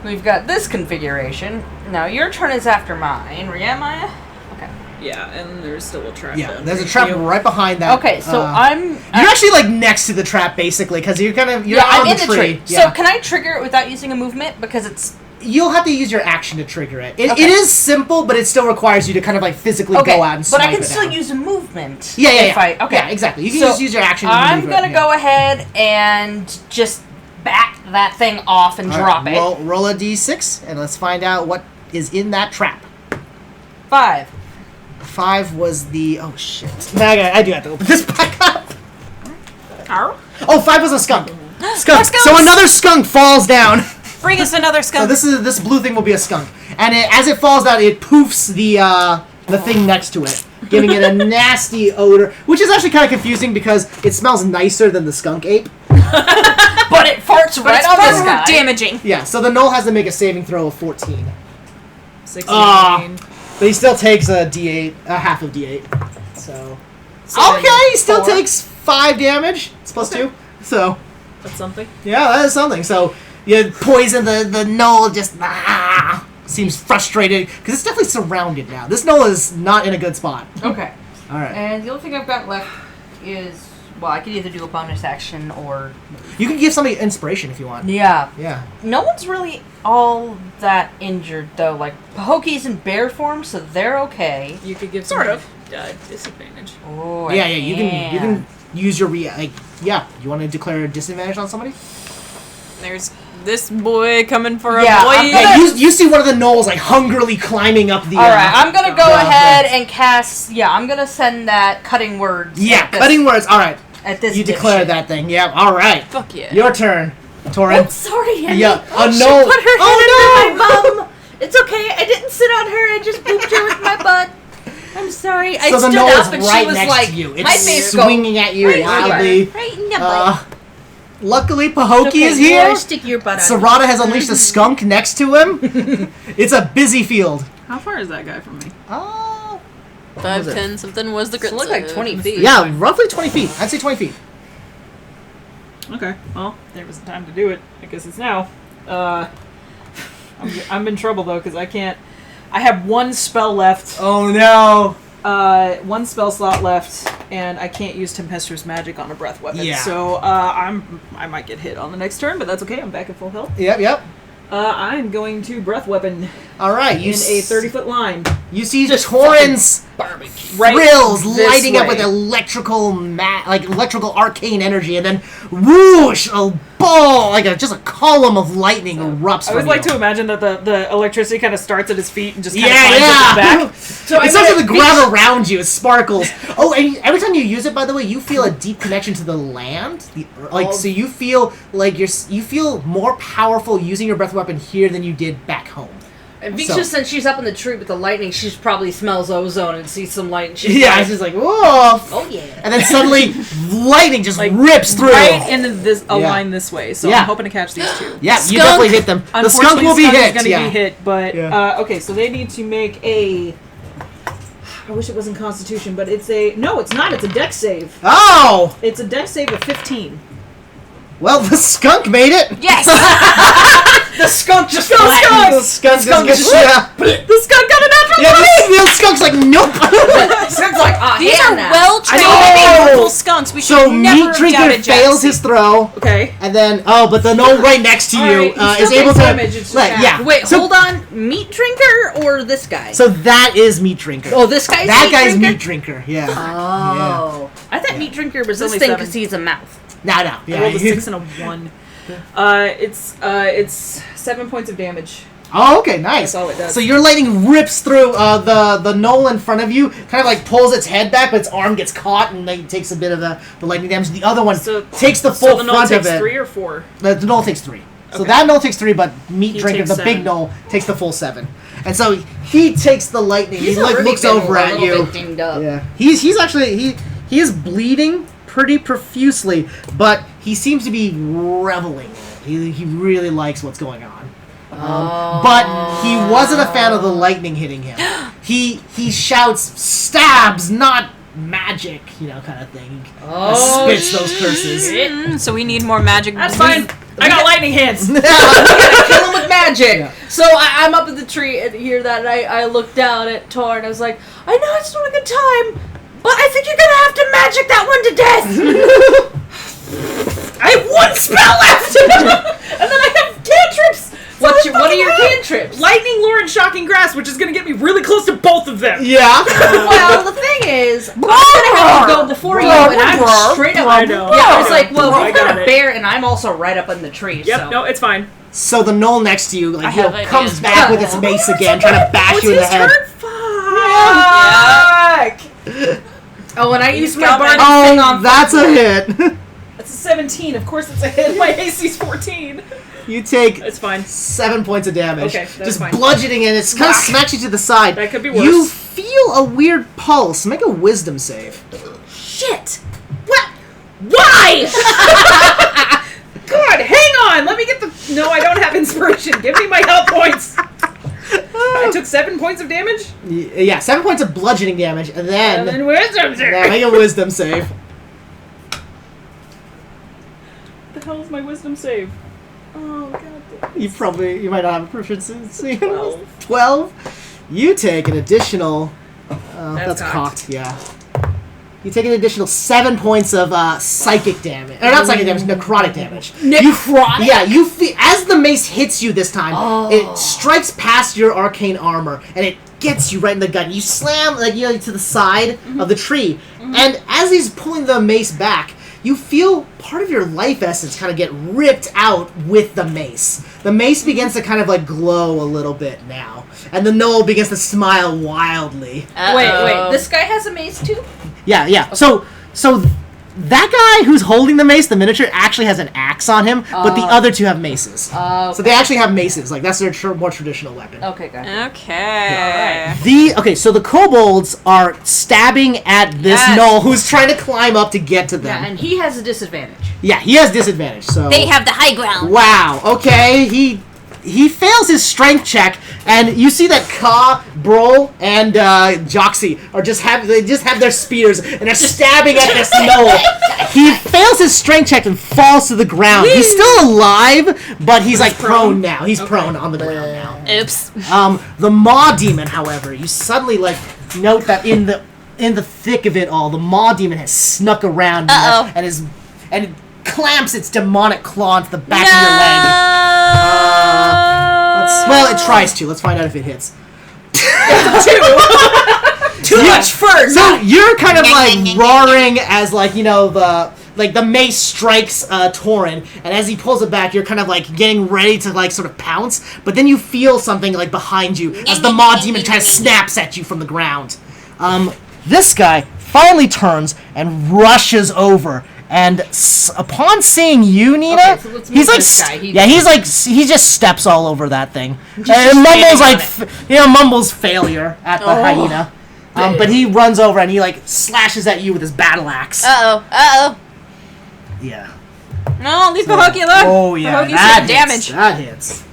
S2: we've got this configuration. Now your turn is after mine. Yeah, Maya? Okay.
S5: Yeah, and there's still a trap.
S1: Yeah,
S5: down
S1: there's a
S5: here.
S1: trap right behind that.
S2: Okay, so
S1: you're actually like next to the trap basically because you're kind of you're
S2: I'm
S1: on
S2: in
S1: the
S2: the
S1: tree.
S2: tree.
S1: Yeah.
S2: So can I trigger it without using a movement? Because it's
S1: You'll have to use your action to trigger it. It
S2: Okay.
S1: is simple, but it still requires you to kind of like physically
S2: okay,
S1: go out and
S2: but
S1: snipe
S2: I can
S1: it
S2: still
S1: down.
S2: use a movement.
S1: Yeah,
S2: if
S1: yeah.
S2: Okay.
S1: Yeah, exactly. You can
S2: So
S1: just use your action.
S2: I'm
S1: to
S2: gonna go ahead and just back that thing off and drop it.
S1: Roll a d6 and let's find out what is in that trap.
S2: 5.
S1: 5 was the shit. Now I do have to open this back up.
S4: Arr.
S1: Oh, 5 was a skunk. Skunk.
S4: skunks!
S1: So another skunk falls down.
S4: Bring us another
S1: So
S4: skunk.
S1: this blue thing will be a skunk, and as it falls down, it poofs the thing next to it, giving it a nasty odor, which is actually kind of confusing because it smells nicer than the skunk ape.
S2: But it farts
S4: but
S2: right
S4: it's
S2: on
S4: far
S2: this
S4: more
S2: guy.
S4: damaging.
S1: Yeah, so the gnoll has to make a saving throw of 14,
S5: 16.
S1: but he still takes a d8, a half of d8. So
S2: So
S1: okay, he still
S2: 4.
S1: takes 5 damage. It's plus 2. So
S5: That's something.
S1: yeah, that is something. So you poison the gnoll, just seems frustrated because it's definitely surrounded now. This gnoll is not in a good spot.
S2: Okay.
S1: All right.
S2: And the only thing I've got left is, well, I could either do a bonus action or...
S1: You can give somebody inspiration if you want.
S2: Yeah.
S1: Yeah.
S2: No one's really all that injured, though. Like, Pahokie's in bear form, so they're okay.
S5: You could give
S4: Sort
S5: somebody, disadvantage.
S2: Oh,
S1: Yeah, you can use your you want to declare a disadvantage on somebody?
S4: There's this boy coming for
S2: Yeah,
S4: a boy.
S2: I'm
S1: Yeah, you see one of the gnolls like hungrily climbing up the.
S2: Alright, I'm gonna go
S1: the-
S2: ahead and cast... Yeah, I'm gonna send that cutting words.
S1: Yeah,
S2: at this-
S1: cutting words. All right,
S2: At this
S1: you declare
S2: dipshit.
S1: that thing. Yeah. All right.
S4: Fuck yeah.
S1: Your turn, Torin.
S2: I'm sorry, Henry.
S1: Yeah, a
S2: She
S1: gnoll.
S2: put her head
S1: Oh,
S2: under my bum. It's okay. I didn't sit on her. I just booped her with my butt. I'm sorry. I
S1: So the
S2: stood
S1: gnoll
S2: up
S1: is
S2: and
S1: right
S2: she was
S1: next
S2: like,
S1: to you.
S2: my
S1: It's
S2: face
S1: swinging at you
S2: right
S1: wildly.
S4: Right in the butt.
S1: Luckily, Pahokie
S6: Okay,
S1: is
S6: you
S1: here.
S6: wanna stick your butt out.
S1: Sarada has unleashed a skunk next to him. It's a busy field.
S5: How far is that guy from me?
S1: Oh.
S4: 5,
S1: was it?
S4: 10, something was the
S2: It
S4: grit.
S2: looked like 20 feet.
S1: Yeah, roughly 20 feet. I'd say 20 feet.
S5: Okay, well, there was time to do it. I guess it's now. I'm in trouble though because I can't. I have one spell left.
S1: Oh no.
S5: One spell slot left, and I can't use Tempestuous Magic on a breath weapon.
S1: Yeah.
S5: So I might get hit on the next turn, but that's okay. I'm back at full health.
S1: Yep.
S5: I'm going to breath weapon
S1: All right,
S5: in a 30-foot line.
S1: You see Torin's
S5: Right
S1: thrills
S5: this
S1: lighting up with
S5: way.
S1: electrical arcane energy, and then whoosh, a ball, just a column of lightning erupts.
S5: I always
S1: from
S5: like
S1: you.
S5: to imagine that the electricity kind of starts at his feet and just kind of
S1: Yeah,
S5: climbs up his back.
S2: So
S1: it starts with the ground around you. It sparkles. Oh, and every time you use it, by the way, you feel a deep connection to the land. So you feel like you feel more powerful using your breath weapon here than you did back home.
S2: And Viksha, since she's up in the tree with the lightning, she probably smells ozone and sees some light. And she's
S1: Yeah,
S2: like,
S1: it's just like whoa.
S2: oh yeah.
S1: And then suddenly, lightning just
S5: Like,
S1: rips through.
S5: right into this a
S1: Yeah.
S5: line this way. So
S1: Yeah.
S5: I'm hoping to catch these two.
S1: Yeah, you
S4: Skunk.
S1: definitely hit them. The skunk will be
S5: Unfortunately,
S1: hit.
S5: is gonna
S1: Yeah.
S5: be hit, but
S1: Yeah.
S5: okay. So they need to make a. I wish it wasn't Constitution, but it's a no. It's not. It's a Dex save.
S1: Oh!
S5: It's a Dex save of 15.
S1: Well, the skunk made it.
S4: Yes!
S2: The skunk just
S1: The skunk just yeah.
S5: The skunk got a natural
S1: Yeah,
S5: 20!
S1: the skunk's like nope.
S2: Skunk's like, ah,
S4: These are
S2: now.
S4: well-trained,
S1: know.
S4: powerful skunks. We should
S1: So
S4: never
S1: Meat
S4: have
S1: Drinker
S4: doubted
S1: fails
S4: Jaxi.
S1: his throw,
S5: Okay.
S1: and then but the gnome right next to you
S5: Alright, he
S1: is
S5: still
S1: able
S5: takes
S1: to.
S5: damage, it's just half.
S1: Yeah.
S2: Wait,
S1: so,
S2: hold on. Meat drinker or this guy?
S1: So that is Meat Drinker.
S2: oh, this guy's
S1: that
S2: meat
S1: guy's
S2: drinker?
S1: Meat Drinker. Yeah.
S2: Oh. I thought meat drinker was this
S5: only
S2: thing
S5: 7.
S2: because he has a mouth.
S1: No.
S5: I
S1: Yeah.
S5: rolled a 6 and a 1. It's 7 points of damage.
S1: Oh, okay, nice.
S5: That's all it does.
S1: So your lightning rips through the knoll in front of you, kind of like pulls its head back, but its arm gets caught and like takes a bit of the lightning damage. The other one
S5: So-
S1: takes the
S5: So
S1: full
S5: the knoll
S1: front
S5: takes
S1: of it.
S5: 3 or 4?
S1: The knoll takes 3. So
S5: Okay.
S1: that knoll takes 3, but Meat
S5: He
S1: Drinker,
S5: takes
S1: the big
S5: 7.
S1: knoll, takes the full 7. And so he takes the lightning. He like
S2: already
S1: looks
S2: been
S1: over
S2: a
S1: at
S2: little
S1: you.
S2: bit dinged up.
S1: Yeah, he's actually he is bleeding pretty profusely, but he seems to be reveling in it. He really likes what's going on. But he wasn't a fan of the lightning hitting him. He shouts, "Stabs, not magic," kind of thing. Spits those curses.
S4: So we need more magic.
S5: That's fine. I got lightning hands.
S2: We gotta kill him with magic.
S1: Yeah.
S2: So I'm up in the tree and hear that, and I look down at Tor and I was like, I know it's not a good time, but I think you're gonna have to magic that one to death. I have one spell left, and then I have cantrips. What are your cantrips?
S5: Lightning, lure, and shocking grasp, which is going to get me really close to both of them.
S1: Yeah.
S2: Well, the thing is, I'm gonna have to go before you, and I'm straight up.
S5: I know.
S2: Yeah, I was like, well,
S5: I
S2: we've got
S5: got
S2: a
S5: it.
S2: bear, and I'm also right up in the tree.
S5: Yep,
S2: so.
S5: no, it's fine.
S1: So the knoll next to you,
S4: I have
S1: comes
S4: ideas.
S1: back with its mace again, trying to bash
S5: What's
S1: you in the
S5: his
S1: head.
S5: turn? Fuck!
S2: Oh, and I used my
S5: got
S2: bardic
S5: my-
S2: thing on.
S1: That's a hit.
S5: That's a 17. Of course it's a hit. My AC's 14.
S1: You take
S5: It's fine.
S1: 7 points of damage.
S5: Okay, that's
S1: just
S5: fine.
S1: bludgeoning, and it kind of smacks you to the side.
S5: That could be
S1: You
S5: worse.
S1: feel a weird pulse. Make a wisdom save.
S2: Shit! What? Why?
S5: God, hang on! Let me get the... No, I don't have inspiration. Give me my health points! I took 7 points of damage?
S1: Yeah, 7 points of bludgeoning damage, and then...
S5: And then wisdom save.
S1: Yeah, make a wisdom save.
S5: What the hell is my wisdom save? Oh, god damn.
S1: You might not have a proficiency.
S5: 12.
S1: 12. You take an additional... that's
S2: cocked.
S1: cocked, yeah. You take an additional 7 points of psychic damage. Or not psychic damage, necrotic damage.
S2: Necrotic?
S1: You feel... As the mace hits you this time, it strikes past your arcane armor, and it gets you right in the gut. You slam to the side of the tree, and as he's pulling the mace back, you feel part of your life essence kind of get ripped out with the mace. The mace begins to kind of glow a little bit now, and the gnoll begins to smile wildly.
S2: Wait. This guy has a mace too?
S1: Yeah. So that guy who's holding the mace, the miniature, actually has an axe on him, but the other two have maces. So they actually have maces. That's their more traditional weapon.
S2: Okay, guys.
S4: Okay.
S1: So the kobolds are stabbing at this gnoll who's trying to climb up to get to them.
S2: Yeah, and he has a disadvantage.
S1: Yeah, he has disadvantage. So
S4: They have the high ground.
S1: wow. Okay, he fails his strength check, and you see that Ka, Brol, and Joxy are just have their spears and they're stabbing at this gnoll. He fails his strength check and falls to the ground. Woo! He's still alive, but he's prone now. He's prone on the ground now.
S4: Oops.
S1: The Maw Demon, however, you suddenly note that in the thick of it all, the Maw Demon has snuck around and it clamps its demonic claw onto the back of your leg. Well, it tries to. Let's find out if it hits.
S2: Too much fur!
S1: So you're kind of roaring as the mace strikes Torin, and as he pulls it back, you're kind of getting ready to sort of pounce, but then you feel something behind you as the Maw Demon kind of snaps at you from the ground. This guy finally turns and rushes over. And upon seeing you, Nina,
S2: Okay, so let's move
S1: he's
S2: this guy.
S1: he just steps all over that thing. And mumbles mumbles failure at the hyena. But he runs over and he slashes at you with his battle axe.
S4: Uh-oh.
S1: Yeah.
S4: No, leave Pahokula.
S1: Oh yeah,
S4: Pahokula's
S1: that
S4: taking damage.
S1: That hits.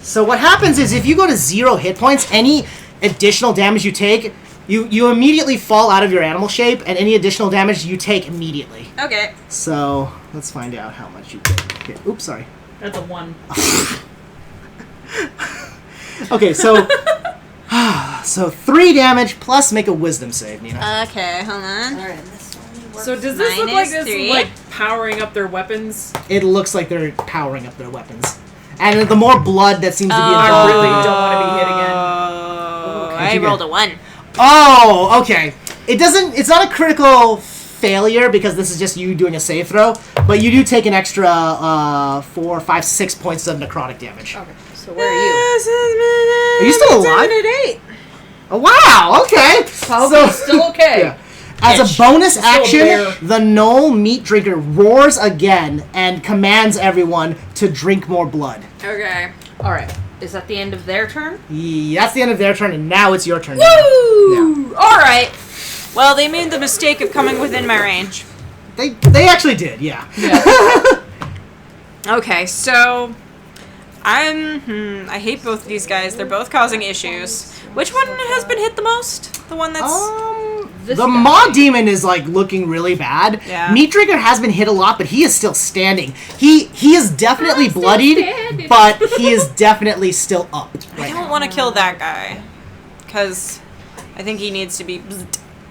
S1: So what happens is if you go to 0 hit points, any additional damage you take, you immediately fall out of your animal shape, and any additional damage you take immediately.
S4: Okay.
S1: So let's find out how much you take. Here. Oops, sorry.
S5: That's a 1.
S1: Okay, so 3 damage plus make a wisdom save, Nina.
S4: Okay, hold on.
S2: Alright, this one works.
S5: So does this look like this
S4: 3.
S5: is powering up their weapons?
S1: It looks like they're powering up their weapons, and the more blood that seems to be
S5: I
S1: involved.
S5: really don't want to be hit again.
S1: Okay,
S4: I
S1: you
S4: rolled
S1: get-
S4: a 1.
S1: Oh, okay. It's not a critical failure because this is just you doing a save throw, but you do take an extra 4, 5, 6 points of necrotic damage.
S2: Okay, so where are you?
S1: Are you still alive? Oh, wow, okay.
S2: Probably still okay.
S1: Yeah. As a bonus
S5: still a
S1: action,
S5: bear.
S1: the Gnoll Meat Drinker roars again and commands everyone to drink more blood.
S4: Okay.
S2: Alright, is that the end of their turn?
S1: That's the end of their turn, and now it's your turn.
S4: Woo! Alright. Well, they made the mistake of coming within my range.
S1: They actually did, yeah.
S5: Okay, so I hate both these guys. They're both causing issues. Which one has been hit the most? The one that's
S1: The Maw Demon is like looking really bad.
S5: Yeah.
S1: Meat Drinker has been hit a lot, but he is still standing. He is definitely bloodied, but he is definitely still up.
S5: I don't want to kill that guy because I think he needs to be.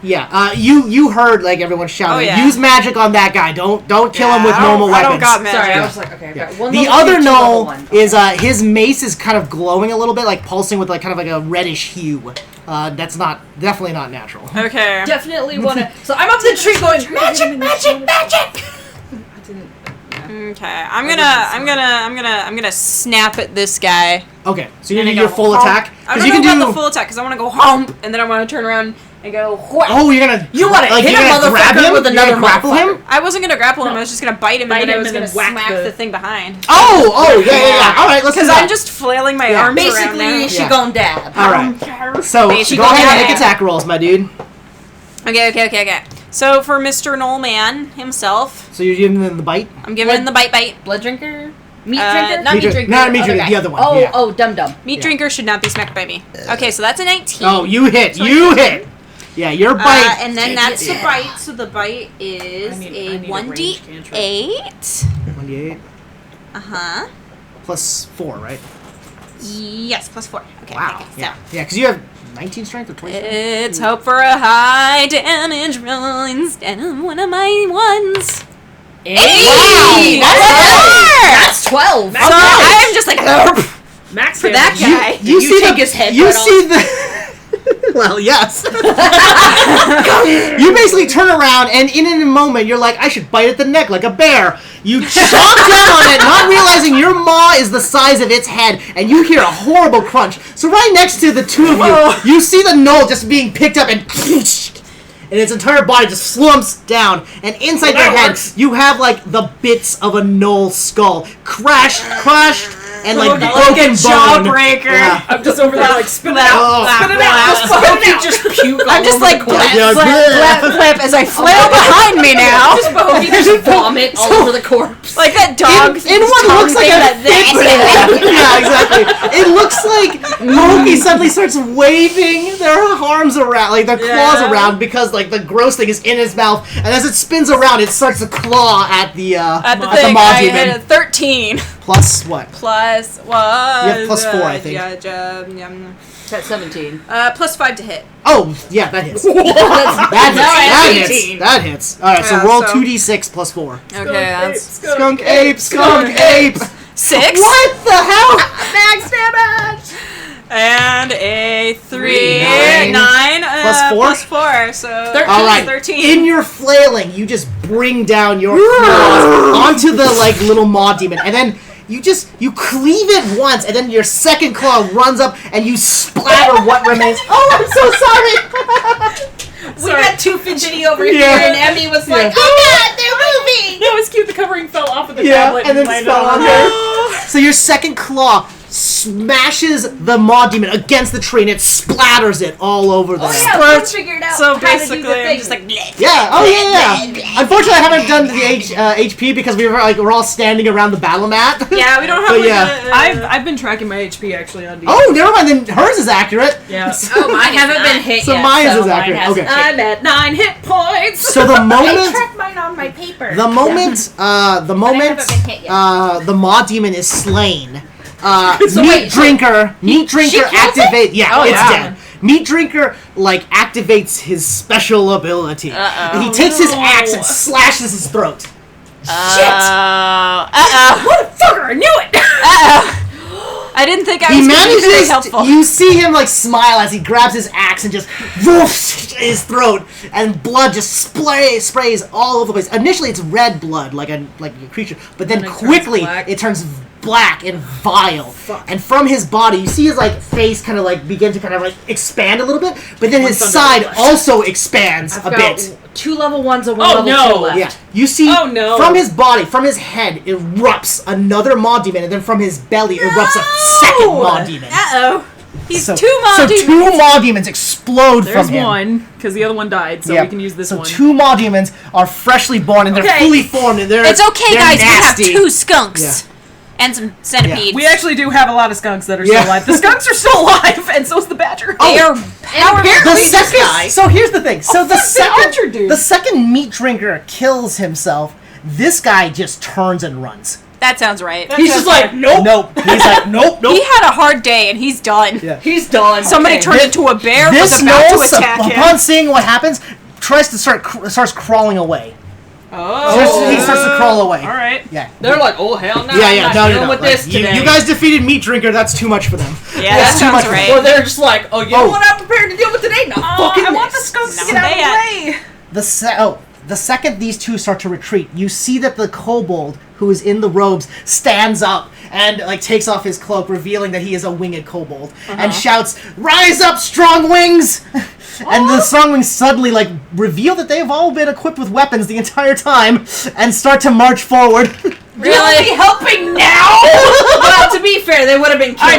S1: Yeah, you heard like everyone shouting. Use magic on that guy. Don't kill him with normal weapons.
S5: I don't got magic.
S2: Sorry, I was like, okay, I've got one.
S1: The other null is his mace is kind of glowing a little bit, like pulsing with like kind of like a reddish hue. That's definitely not natural.
S5: Okay.
S2: Definitely want to. So I'm up the tree going magic.
S5: Okay, I'm gonna snap at this guy.
S1: Okay, so you're gonna do your full attack.
S5: I don't know about the full attack because I want to go hump, and then I want to turn around and go. Whack.
S1: Oh, you're gonna.
S2: You want to hit a motherfucker with another
S1: grapple him?
S5: I wasn't gonna grapple him. I was just gonna bite him, and then I was gonna
S3: whack
S5: smack the thing behind.
S1: Oh, yeah. All right, let's do
S5: Because
S1: that.
S5: I'm just flailing my arms around
S2: Basically,
S5: now.
S2: she gon' dab.
S1: All right. So go ahead and make attack rolls, my dude.
S5: Okay. So for Mr. Knoll Man himself,
S1: So you're giving him the bite?
S5: I'm giving him the bite.
S2: Blood drinker? Meat drinker?
S5: Not meat drinker.
S1: Not meat drinker,
S2: guy.
S1: the other one.
S2: Oh,
S1: yeah.
S2: dum-dum.
S5: Meat drinker should not be smacked by me. Okay, so that's a 19.
S1: Oh, you hit. Hit. Yeah, your bite.
S5: And then that's the bite. So the bite is a 1d8.
S1: 1d8
S5: Uh-huh.
S1: plus 4, right?
S5: Yes, plus 4. Okay.
S1: Wow.
S5: Okay, so
S1: Yeah, because you have 19 strength or 20 strength?
S5: it's hope for a high damage roll instead of one of my ones.
S2: 8!
S5: Wow!
S2: That's 12.
S5: So I'm just like,
S3: Max
S5: for that guy.
S1: You see
S2: take his head
S1: You
S2: right
S1: see the... Well, yes. You basically turn around, and in a moment, you're like, I should bite at the neck like a bear. You chomp down on it, not realizing your maw is the size of its head, and you hear a horrible crunch. So right next to the two of you, you see the knoll just being picked up, and its entire body just slumps down, and inside their head, you have, like, the bits of a knoll skull. Crash, and, like, broken bone.
S5: Jawbreaker.
S1: Yeah.
S3: I'm just over there like spit it out.
S1: Oh.
S3: Spit it out.
S2: Just puke all
S5: I'm just
S2: over
S5: like
S2: the corpse.
S5: flap as I flail behind me now.
S2: Just vomit all over the corpse.
S5: Like that dog.
S1: In what looks like a yeah, exactly. It looks like Loki suddenly starts waving their arms around, like their claws around, because like the gross thing is in his mouth, and as it spins around, it starts to claw at the
S5: thing.
S1: Maw
S5: I
S1: Demon.
S5: had a 13.
S1: Plus what?
S5: Plus what?
S1: You have plus 4, I think.
S2: That's 17.
S5: Plus 5 to hit.
S1: Oh, yeah, that hits.
S2: That's
S1: That hits. All right, so
S5: Yeah,
S1: roll
S5: so-
S1: 2d6 plus 4.
S5: Okay, that's
S1: Skunk ape.
S5: 6.
S1: What the hell?
S2: max damage!
S5: And a 3.
S1: 9.
S5: 9.
S1: Plus 4?
S5: Plus 4, so
S2: 13.
S1: All right.
S5: 13.
S1: In your flailing, you just bring down your claws onto the like little Maw Demon, and then you cleave it once, and then your second claw runs up, and you splatter what remains. Oh, I'm so sorry.
S2: We got too fidgety over here,
S1: Yeah.
S2: and Emmy was like,
S1: Yeah.
S2: oh god, they're moving!
S3: Yeah, it was cute. The covering fell off of the
S1: Yeah,
S3: tablet
S1: and then
S3: landed
S1: fell on
S3: on
S1: there. So your second claw smashes the Maw Demon against the tree, and it splatters it all over there.
S2: Yeah, we figured out
S5: So
S2: how to do
S5: basically,
S2: the
S5: I'm
S2: thing.
S5: just like, bleh.
S1: Yeah. Oh yeah. Unfortunately, I haven't done the HP because we're all standing around the battle mat.
S5: Yeah, we don't have.
S1: But
S5: like,
S1: yeah.
S3: I've been tracking my HP actually on D.
S1: Oh, never mind. Then hers is accurate.
S3: Yeah.
S2: Oh, mine haven't been hit
S1: So
S2: yet.
S1: mine is
S2: mine
S1: accurate.
S2: hasn't
S1: Okay.
S2: hit.
S3: I'm at 9 hit points.
S1: So the
S6: I
S1: moment,
S6: tracked mine on my paper.
S1: the moment
S6: haven't been hit yet.
S1: the Maw Demon is slain.
S2: So
S1: Meat
S2: wait,
S1: Drinker
S2: kills
S1: activate. Yeah,
S3: Oh,
S1: it's
S3: yeah.
S1: dead. Meat Drinker activates his special ability. And he takes his axe and slashes his throat.
S3: Motherfucker, I knew it.
S5: I didn't think I
S1: He
S5: was going to be very
S1: manages.
S5: helpful.
S1: You see him smile as he grabs his axe and just woofs his throat, and blood just sprays all over the place. Initially, it's red blood, like a creature, but then
S3: And it turns
S1: quickly
S3: black.
S1: it turns black and vile. And from his body, you see his face kind of begin to expand a little bit, but then his side also expands
S2: I've
S1: a
S2: got
S1: bit.
S2: 2 level 1s and 1
S3: Oh,
S2: level
S3: no.
S2: 2 left.
S1: Yeah, you see
S3: Oh, no.
S1: from his body, from his head, erupts another Maw Demon, and then from his belly erupts a second Maw Demon.
S5: Uh-oh.
S4: He's
S1: so,
S4: two maw
S1: so
S4: demons.
S1: 2 maw demons explode
S5: There's
S1: from him.
S5: one, because the other one died, so we can use this
S1: so
S5: one.
S1: 2 maw demons are freshly born and they're
S5: Okay.
S1: fully formed and they're
S4: It's okay,
S1: they're
S4: guys.
S1: nasty.
S4: We have 2 skunks.
S1: Yeah.
S4: And some centipedes.
S5: We actually do have a lot of skunks that are still alive. The skunks are still alive, and so's the badger.
S4: They are
S1: The
S4: powerful.
S1: second, so here's the thing. So
S5: archer dude.
S1: the second meat drinker kills himself, this guy just turns and runs.
S4: That sounds right.
S2: He's just like, nope.
S1: He's like, nope.
S4: He had a hard day and he's done.
S1: Yeah.
S2: He's done.
S4: Somebody turned into a bear was
S1: This
S4: about to
S1: knows,
S4: attack him.
S1: upon seeing what happens, tries to starts crawling away. He starts to crawl away.
S5: All right.
S1: Yeah.
S2: They're like, oh hell no!
S1: Yeah,
S2: I'm not dealing
S1: no.
S2: with
S1: Like,
S2: this today.
S1: you guys defeated Meat Drinker. That's too much for them.
S4: Yeah,
S1: That's
S4: that
S1: too much
S4: sounds
S1: for
S4: right.
S1: them.
S2: Or they're just like, oh, you know what I'm prepared to deal with today? No, fucking
S5: I want the
S2: this.
S5: skunks to
S4: No,
S5: get out of
S4: they-
S5: the way.
S1: The second these two start to retreat, you see that the kobold who is in the robes stands up and like takes off his cloak, revealing that he is a winged kobold, and shouts, "Rise up, strong wings!" And the strong wings suddenly like reveal that they've all been equipped with weapons the entire time and start to march forward.
S2: Really helping now? Well, to be fair, they would have been killed.
S5: I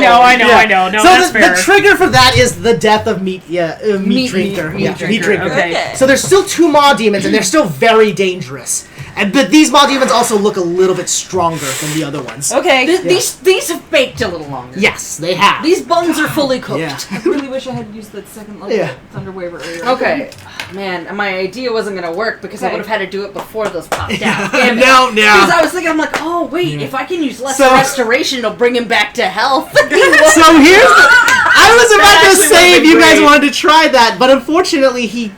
S5: know. No,
S1: so
S5: that's
S1: the
S5: fair.
S1: trigger for that is the death of meat drinker.
S2: Meat drinker.
S5: Okay.
S1: So there's still 2 maw demons, and they're still very dangerous. But these maw demons also look a little bit stronger than the other ones.
S5: Okay.
S2: These have baked a little longer.
S1: Yes, they have.
S2: These buns are fully cooked.
S1: Yeah.
S5: I really wish I had used that second level
S1: Yeah.
S5: Thunder Wave earlier.
S2: Okay. Man, my idea wasn't going to work because I
S5: Okay.
S2: would have had to do it before those popped out. Damn it.
S1: No.
S2: Because I was thinking, I'm like, oh, wait, if I can use lesser
S1: So-
S2: restoration, it'll bring him back to health.
S1: So here's I was about to
S5: actually
S1: say
S5: would've
S1: if you
S5: been
S1: guys
S5: great.
S1: wanted to try that, but unfortunately he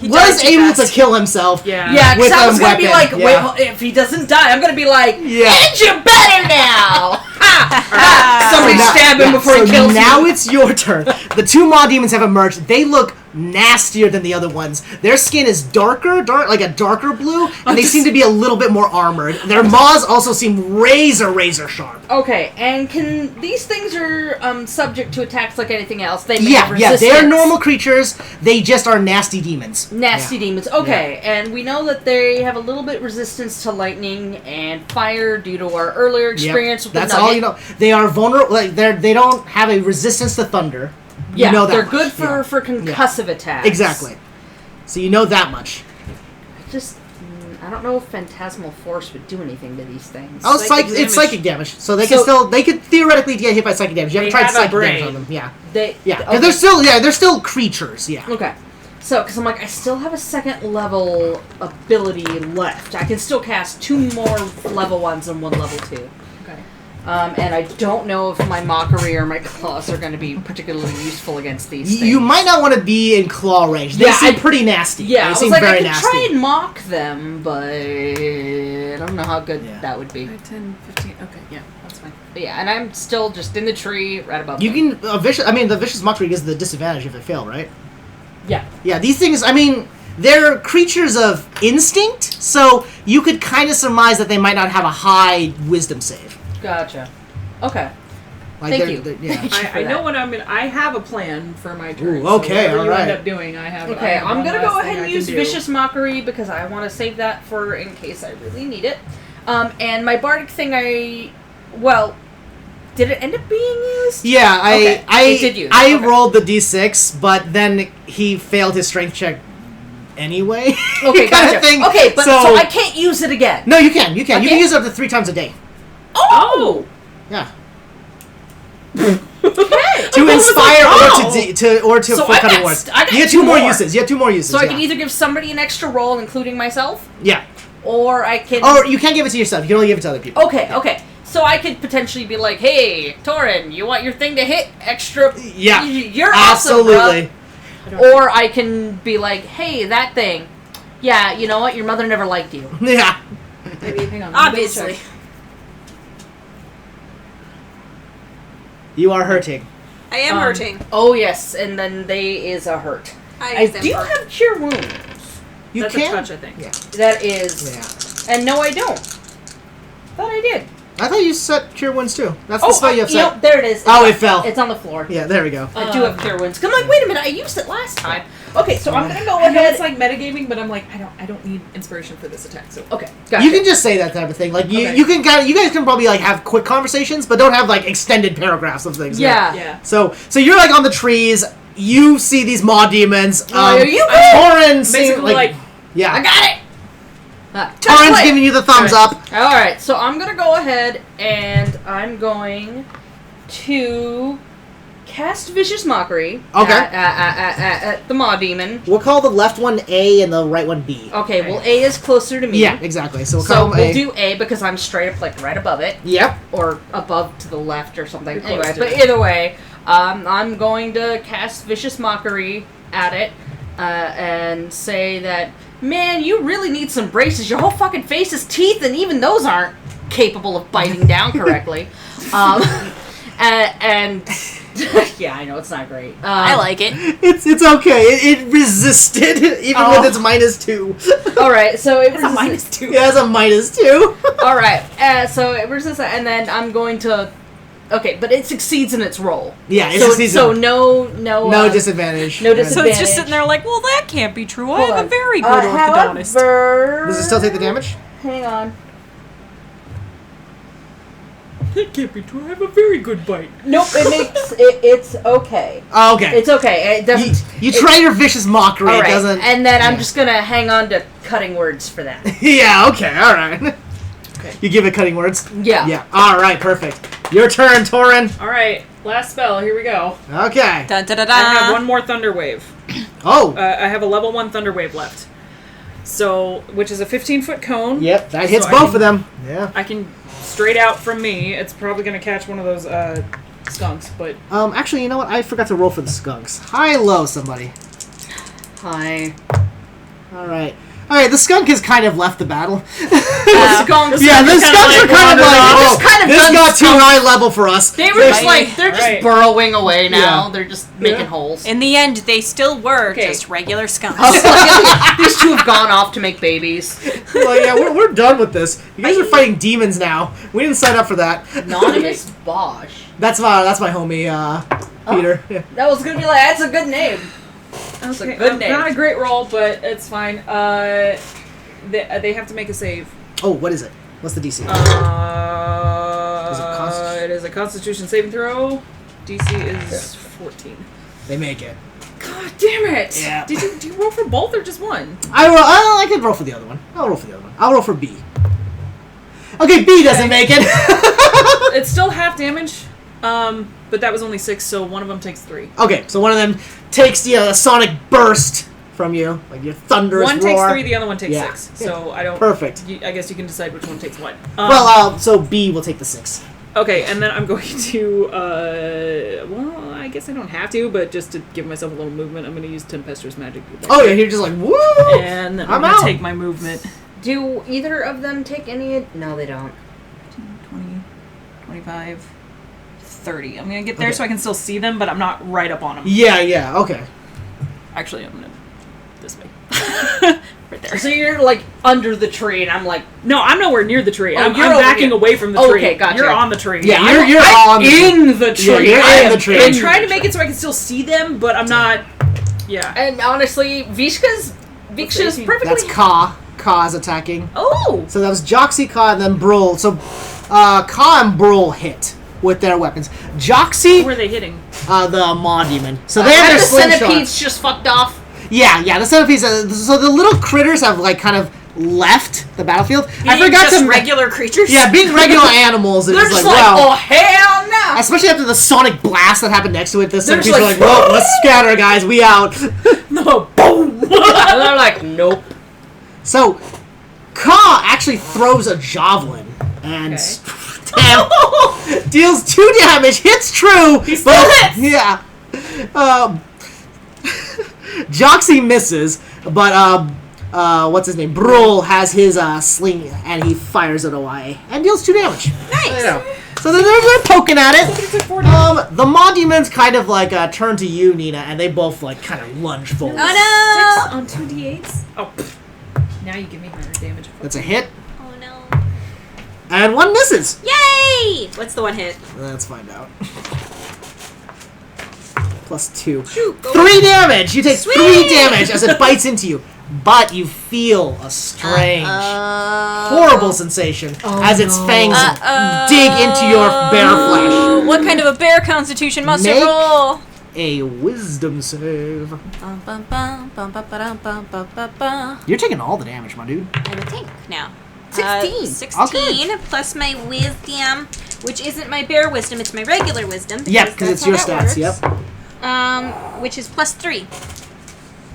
S1: was
S5: died too
S1: able
S5: fast.
S1: to kill himself.
S5: Yeah.
S2: Yeah, because
S1: With
S2: I
S1: a
S2: was going to be like,
S1: weapon, yeah.
S2: wait, if he doesn't die, I'm going to be like,
S1: Yeah.
S2: and you're better now! Ha! Somebody
S1: So now-
S2: stab him
S1: yeah,
S2: before
S1: so
S2: he kills
S1: now
S2: you.
S1: it's your turn. The 2 maw demons have emerged. They look nastier than the other ones. Their skin is darker, like a darker blue, and they seem to be a little bit more armored. Their maws also seem razor sharp.
S2: Okay, and can these things are subject to attacks like anything else? They may have
S1: Yeah,
S2: resistance.
S1: they're normal creatures. They just are nasty demons.
S2: Nasty
S1: Yeah.
S2: demons. Okay, and we know that they have a little bit resistance to lightning and fire due to our earlier
S1: Yep.
S2: experience with
S1: That's
S2: the nugget.
S1: all you know. They are vulnerable. Like they don't have a resistance to thunder.
S2: Yeah,
S1: you know that
S2: they're
S1: much.
S2: good for,
S1: Yeah.
S2: for concussive attacks.
S1: Exactly. So you know that much.
S2: I don't know if Phantasmal Force would do anything to these things.
S1: Oh,
S5: Psychic
S1: it's
S5: damage.
S1: psychic damage. So they
S2: So-
S1: could theoretically get hit by psychic damage. You haven't
S5: They
S1: tried
S5: have a
S1: psychic
S5: brain.
S1: damage on them. Yeah.
S2: They,
S1: Yeah.
S2: okay.
S1: They're still creatures. Yeah.
S2: Okay. So, because I'm like, I still have a second level ability left. I can still cast 2 more level 1s and 1 level 2.
S5: Okay.
S2: And I don't know if my Mockery or my Claws are going to be particularly useful against these things.
S1: You might not want to be in claw range. They
S2: Yeah,
S1: seem
S2: I-
S1: pretty nasty.
S2: Yeah,
S1: they
S2: I was
S1: seem
S2: like,
S1: very
S2: I could
S1: nasty.
S2: try and mock them, but I don't know how good
S1: Yeah.
S2: that would be.
S5: 10, 15. Okay, yeah, that's fine.
S2: But yeah, and I'm still just in the tree right above
S1: You
S2: them.
S1: can the vicious mockery gives the disadvantage if they fail, right?
S2: Yeah.
S1: Yeah, these things. I mean, they're creatures of instinct, so you could kind of surmise that they might not have a high wisdom save.
S2: Gotcha. Okay.
S1: Like
S2: Thank
S1: they're-
S2: you.
S1: they're- yeah.
S2: Thank you for
S5: I know
S2: that.
S5: what I'm gonna. I have a plan for my turn.
S1: Ooh, okay,
S5: so whatever you
S1: alright.
S5: end up doing, I have.
S2: Okay,
S5: I have
S2: I'm
S5: one
S2: gonna
S5: last
S2: go
S5: thing
S2: ahead and
S5: I
S2: use
S5: can do.
S2: Vicious Mockery because I want to save that for in case I really need it. And my bardic thing, did it end up being used?
S1: Yeah,
S2: Okay, it did use.
S1: I
S2: Okay.
S1: rolled the d6, but then he failed his strength check anyway.
S2: Okay,
S1: kind
S2: gotcha.
S1: of thing.
S2: Okay, but so I can't use it again.
S1: No, you can. You can. You
S2: Okay.
S1: can use it up to 3 times a day.
S2: Oh!
S1: Yeah.
S2: Okay.
S1: To inspire or to
S2: So
S1: full
S2: I
S1: cutting
S2: got
S1: words.
S2: st- I got
S1: You get
S2: 2
S1: 2 more
S2: more.
S1: uses. You have 2 more uses.
S2: So I
S1: yeah.
S2: can either give somebody an extra roll, including myself,
S1: Yeah.
S2: or I can...
S1: Or you can't give it to yourself. You can only give it to other people.
S2: Okay. So I could potentially be like, hey, Torin, you want your thing to hit extra...
S1: Yeah.
S2: You're
S1: Absolutely.
S2: awesome, bruh. Or I can be like, hey, that thing. Yeah, you know what? Your mother never liked you.
S1: Yeah.
S5: Maybe hang on.
S4: Obviously.
S1: You are hurting.
S4: I am hurting.
S2: Oh, yes, and then they is a hurt. I
S4: am
S2: do
S4: hurt.
S2: have Cure Wounds.
S1: You
S5: That's
S1: can.
S5: a touch, I think.
S1: Yeah.
S2: That is...
S1: Yeah.
S2: And no, I don't. Thought I did.
S1: I thought you set Cure Wounds too. That's the spell you have set.
S2: There it is.
S1: It fell.
S2: It's on the floor.
S1: Yeah, there we go.
S2: I do have Cure Wounds. 'Cause I'm like, wait a minute, I used it last time. Okay, so I'm gonna go ahead.
S5: It's like metagaming, but I'm like, I don't need inspiration for this attack. So
S2: Okay, gotcha.
S1: You can just say that type of thing. Like you guys can probably like have quick conversations, but don't have like extended paragraphs of things.
S2: Yeah.
S1: So you're like on the trees. You see these maw demons.
S2: Are you
S1: Torrens
S5: basically like
S1: yeah.
S2: I got it.
S1: Torrens giving you the thumbs up.
S2: All right, so I'm gonna go ahead and I'm going to cast Vicious Mockery.
S1: Okay.
S2: At the Maw Demon.
S1: We'll call the left one A and the right one B.
S2: Okay, well A is closer to me.
S1: Yeah, exactly. So we'll
S2: do A because I'm straight up like right above it.
S1: Yep.
S2: Or above to the left or something.
S5: You're
S2: Anyway,
S5: close to
S2: but
S5: it.
S2: either way, I'm going to cast Vicious Mockery at it and say that, man, you really need some braces. Your whole fucking face is teeth, and even those aren't capable of biting down correctly. And yeah, I know it's not great.
S4: I like it.
S1: It's okay. It resisted even with its -2.
S2: All right, so it
S3: It's a
S2: resists.
S3: -2.
S1: It has a -2.
S2: All right, so it resists, and then I'm going to. Okay, but it succeeds in its roll.
S1: Yeah, it
S2: so,
S1: succeeds.
S2: So no
S1: disadvantage.
S2: no
S4: So
S2: disadvantage.
S4: it's just sitting there like, well, that can't be true. I
S2: Hold
S4: have
S2: on.
S4: a very good orthodontist.
S2: However,
S1: Does it still take the damage?
S2: Hang on.
S5: that can't be true. I have a very good bite.
S2: Nope, it makes it. It's okay.
S1: Oh, okay.
S2: It's okay. It doesn't.
S1: You try your vicious mockery.
S2: All
S1: It
S2: right,
S1: doesn't.
S2: and then I'm
S1: yeah.
S2: just gonna hang on to cutting words for that.
S1: Yeah. Okay. All right. Okay. You give it cutting words.
S2: Yeah.
S1: Yeah. All right. Perfect. Your turn, Torin.
S5: All right, last spell. Here we go.
S1: Okay.
S4: Dun, dun, dun, dun.
S5: I have one more Thunder Wave.
S1: Oh.
S5: I have a level 1 Thunder Wave left. So, which is a 15-foot cone.
S1: Yep. That hits
S5: I
S1: both
S5: can-
S1: of them. Yeah.
S5: I can straight out from me. It's probably gonna catch one of those skunks, but
S1: Actually, you know what? I forgot to roll for the skunks. High, low, somebody.
S2: Hi.
S1: All right. All right. The skunk has kind of left the battle.
S2: Skunks.
S1: Yeah, the skunks are kind of like, oh,
S2: kind of
S1: this
S2: done
S1: got too
S2: skunk.
S1: high level for us.
S2: They were just like they're just
S5: Right.
S2: burrowing away now.
S1: Yeah.
S2: They're just making holes.
S4: In the end, they still were
S5: Okay.
S4: just regular skunks.
S2: These two have gone off to make babies.
S1: Well, yeah, we're done with this. You guys are fighting demons now. We didn't sign up for that.
S2: Anonymous Bosch.
S1: That's my homie, Peter. Yeah.
S2: That was gonna be like that's a good name. That's a good name.
S5: Not a great roll, but it's fine. They have to make a save.
S1: Oh, what is it? What's the DC? Is it
S5: It is a Constitution saving throw. DC is 14.
S1: They make it.
S5: God damn it!
S1: Yeah.
S5: Do you roll for both or just one?
S1: I could roll for the other one. I'll roll for the other one. I'll roll for B. Okay, B doesn't make it.
S5: It's still half damage, but that was only 6, so one of them takes 3.
S1: Okay, so one of them takes a sonic burst from you, like your thunderous
S5: One
S1: roar.
S5: takes 3, the other one takes
S1: Yeah.
S5: 6. So I don't.
S1: Perfect.
S5: I guess you can decide which one takes what.
S1: So B will take the 6.
S5: Okay, and then I'm going to, well, I guess I don't have to, but just to give myself a little movement, I'm going to use Tempestuous Magic.
S1: Oh yeah, you're just like woo.
S5: And then
S1: I'm
S5: I'm going
S1: out.
S5: to take my movement.
S2: Do either of them take any? No, they don't.
S5: 20, 25, 30. I'm going to get there
S1: Okay.
S5: so I can still see them, but I'm not right up on them.
S1: Yeah. Okay.
S5: Actually, I'm going to this way. Right there.
S2: So you're like under the tree, and I'm like,
S5: No, I'm nowhere near the tree.
S2: Oh,
S5: I'm
S2: you're over
S5: backing
S2: here.
S5: away from the
S2: Oh,
S5: tree.
S2: okay, gotcha.
S5: You're on the tree.
S1: Yeah,
S2: I'm
S1: you're on the
S2: in the tree.
S1: you're
S2: I
S1: in
S2: am
S1: the tree.
S5: I'm trying to make it so I can still see them, but I'm not. Yeah.
S2: And honestly, Vishka's
S5: 18?
S2: perfectly.
S1: That's Ka. Ka's attacking.
S2: Oh,
S1: So that was Joxy, Ka, and then Brul. So Ka and Brul hit with their weapons. Joxy,
S5: Who are they hitting?
S1: the Maw Demon. So they have
S2: have
S1: their
S2: the
S1: slingshot.
S2: centipedes just fucked off.
S1: Yeah, the centipedes. So the little critters have like kind of left the battlefield. I
S4: Being
S1: forgot
S4: just
S1: to
S4: regular creatures.
S1: Yeah, being regular animals. It
S2: They're
S1: was
S2: just
S1: like,
S2: like,
S1: wow.
S2: oh hell no!
S1: Especially after the sonic blast that happened next to it, the
S2: They're
S1: centipedes
S2: just
S1: were like,
S2: like,
S1: whoa, let's scatter, guys. We out.
S5: No, boom!
S2: And they're like, nope.
S1: So, Ka actually throws a javelin and damn, deals 2 damage. Hits true. He
S2: still hits!
S1: Yeah. Joxy misses, but what's his name? Brul has his sling and he fires it away and deals 2 damage.
S4: Nice.
S1: So they're poking at it. The Maw Demons kind of like turn to you, Nina, and they both like kind of lunge forward.
S4: Oh
S5: 6 on 2d8s? Oh, pfft. Now you give me higher damage.
S1: That's a hit.
S4: no. Oh no.
S1: And one misses.
S4: Yay! What's the one hit?
S1: Let's find out. +2.
S4: Shoot, go
S1: 3 damage! You take
S4: Sweet!
S1: 3 damage as it bites into you. But you feel a strange, horrible sensation as its fangs dig into your bear flesh.
S4: What kind of a bear constitution must
S1: Make
S4: it roll?
S1: a wisdom save. You're taking all the damage, my dude.
S4: I'm a tank now.
S2: 16.
S4: 16 plus my wisdom, which isn't my bear wisdom, it's my regular wisdom.
S1: Yep, because it's your stats,
S4: works.
S1: yep.
S4: Which is +3.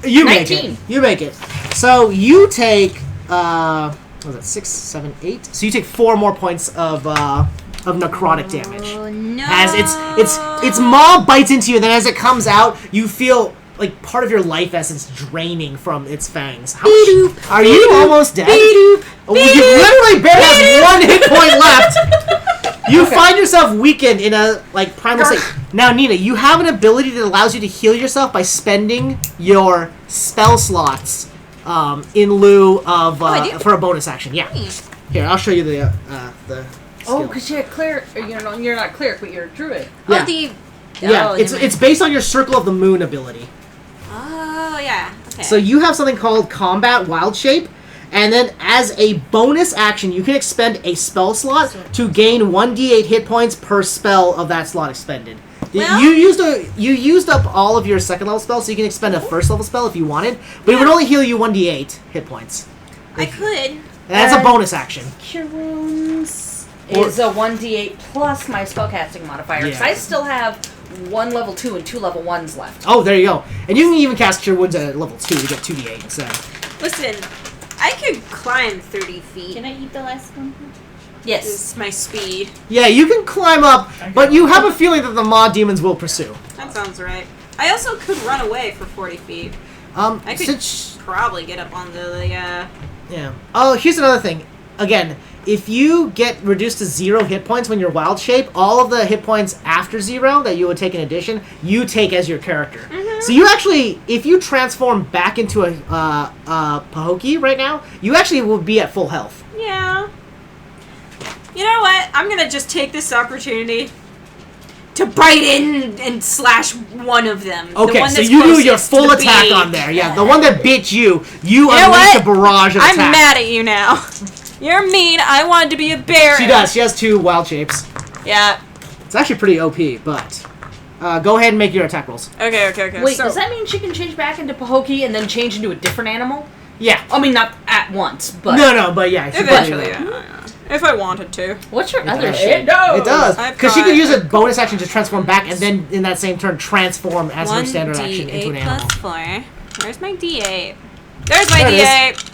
S1: You make
S2: 19.
S1: it. You make it. So you take, what was that, 6, 7, 8? So you take 4 more points of necrotic damage.
S4: Oh, no.
S1: As its maw bites into you, then as it comes out, you feel like part of your life essence draining from its fangs. Are you almost dead? You literally barely have 1 hit point left. You find yourself weakened in a primal state. Now, Nina, you have an ability that allows you to heal yourself by spending your spell slots in lieu of for a bonus action. Yeah. Here, I'll show you the skill.
S2: Because you're cleric. You're not cleric, but you're a druid.
S1: Yeah.
S4: Oh,
S1: It's based on your Circle of the Moon ability.
S4: Oh, yeah. Okay.
S1: So you have something called Combat Wild Shape, and then as a bonus action, you can expend a spell slot to gain 1d8 hit points per spell of that slot expended.
S4: Well,
S1: you used up all of your second level spells, so you can expend a first level spell if you wanted, but it would only heal you 1d8 hit points.
S4: I could.
S1: And that's a bonus action.
S2: Cure Wounds is a 1d8 plus my spellcasting modifier. Because I still have 1 level 2 and 2 level 1s left.
S1: Oh, there you go. And you can even cast Cure Wounds at level 2 to get 2d8 instead.
S4: Listen, I could climb 30 feet.
S6: Can I eat the last one?
S2: Yes.
S4: This is my speed.
S1: Yeah, you can climb up, but you have a feeling that the Maw Demons will pursue.
S4: That sounds right. I also could run away for 40 feet. I could probably get up on the
S1: Yeah. Oh, here's another thing. Again, if you get reduced to 0 hit points when you're wild shape, all of the hit points after 0 that you would take in addition, you take as your character. Mm-hmm. So you actually, if you transform back into a Pahokee right now, you actually will be at full health.
S4: Yeah. You know what? I'm gonna just take this opportunity to bite in and slash one of them.
S1: Okay,
S4: the one
S1: so
S4: that's
S1: you do your
S4: closest
S1: full
S4: to
S1: attack
S4: me.
S1: on there. Yeah, the one that bit you
S4: know
S1: unleash
S4: what?
S1: a barrage of
S4: I'm
S1: attacks.
S4: mad at you now. You're mean. I wanted to be a bear.
S1: She does. She has 2 wild shapes.
S4: Yeah.
S1: It's actually pretty OP, but go ahead and make your attack rolls.
S4: Okay.
S2: Wait,
S4: so,
S2: does that mean she can change back into Pahokee and then change into a different animal?
S1: Yeah.
S2: I mean, not at once, but...
S1: No, but yeah. she
S4: eventually,
S1: probably will.
S4: yeah. If I wanted to.
S2: What's your other
S1: does.
S2: shit?
S1: It does.
S4: I've
S1: Because she
S4: got-
S1: can use a bonus action to transform back and then in that same turn transform as her standard action into an
S4: 1d8
S1: animal.
S4: plus 4. Where's my d8? There's my
S1: There it
S4: d8.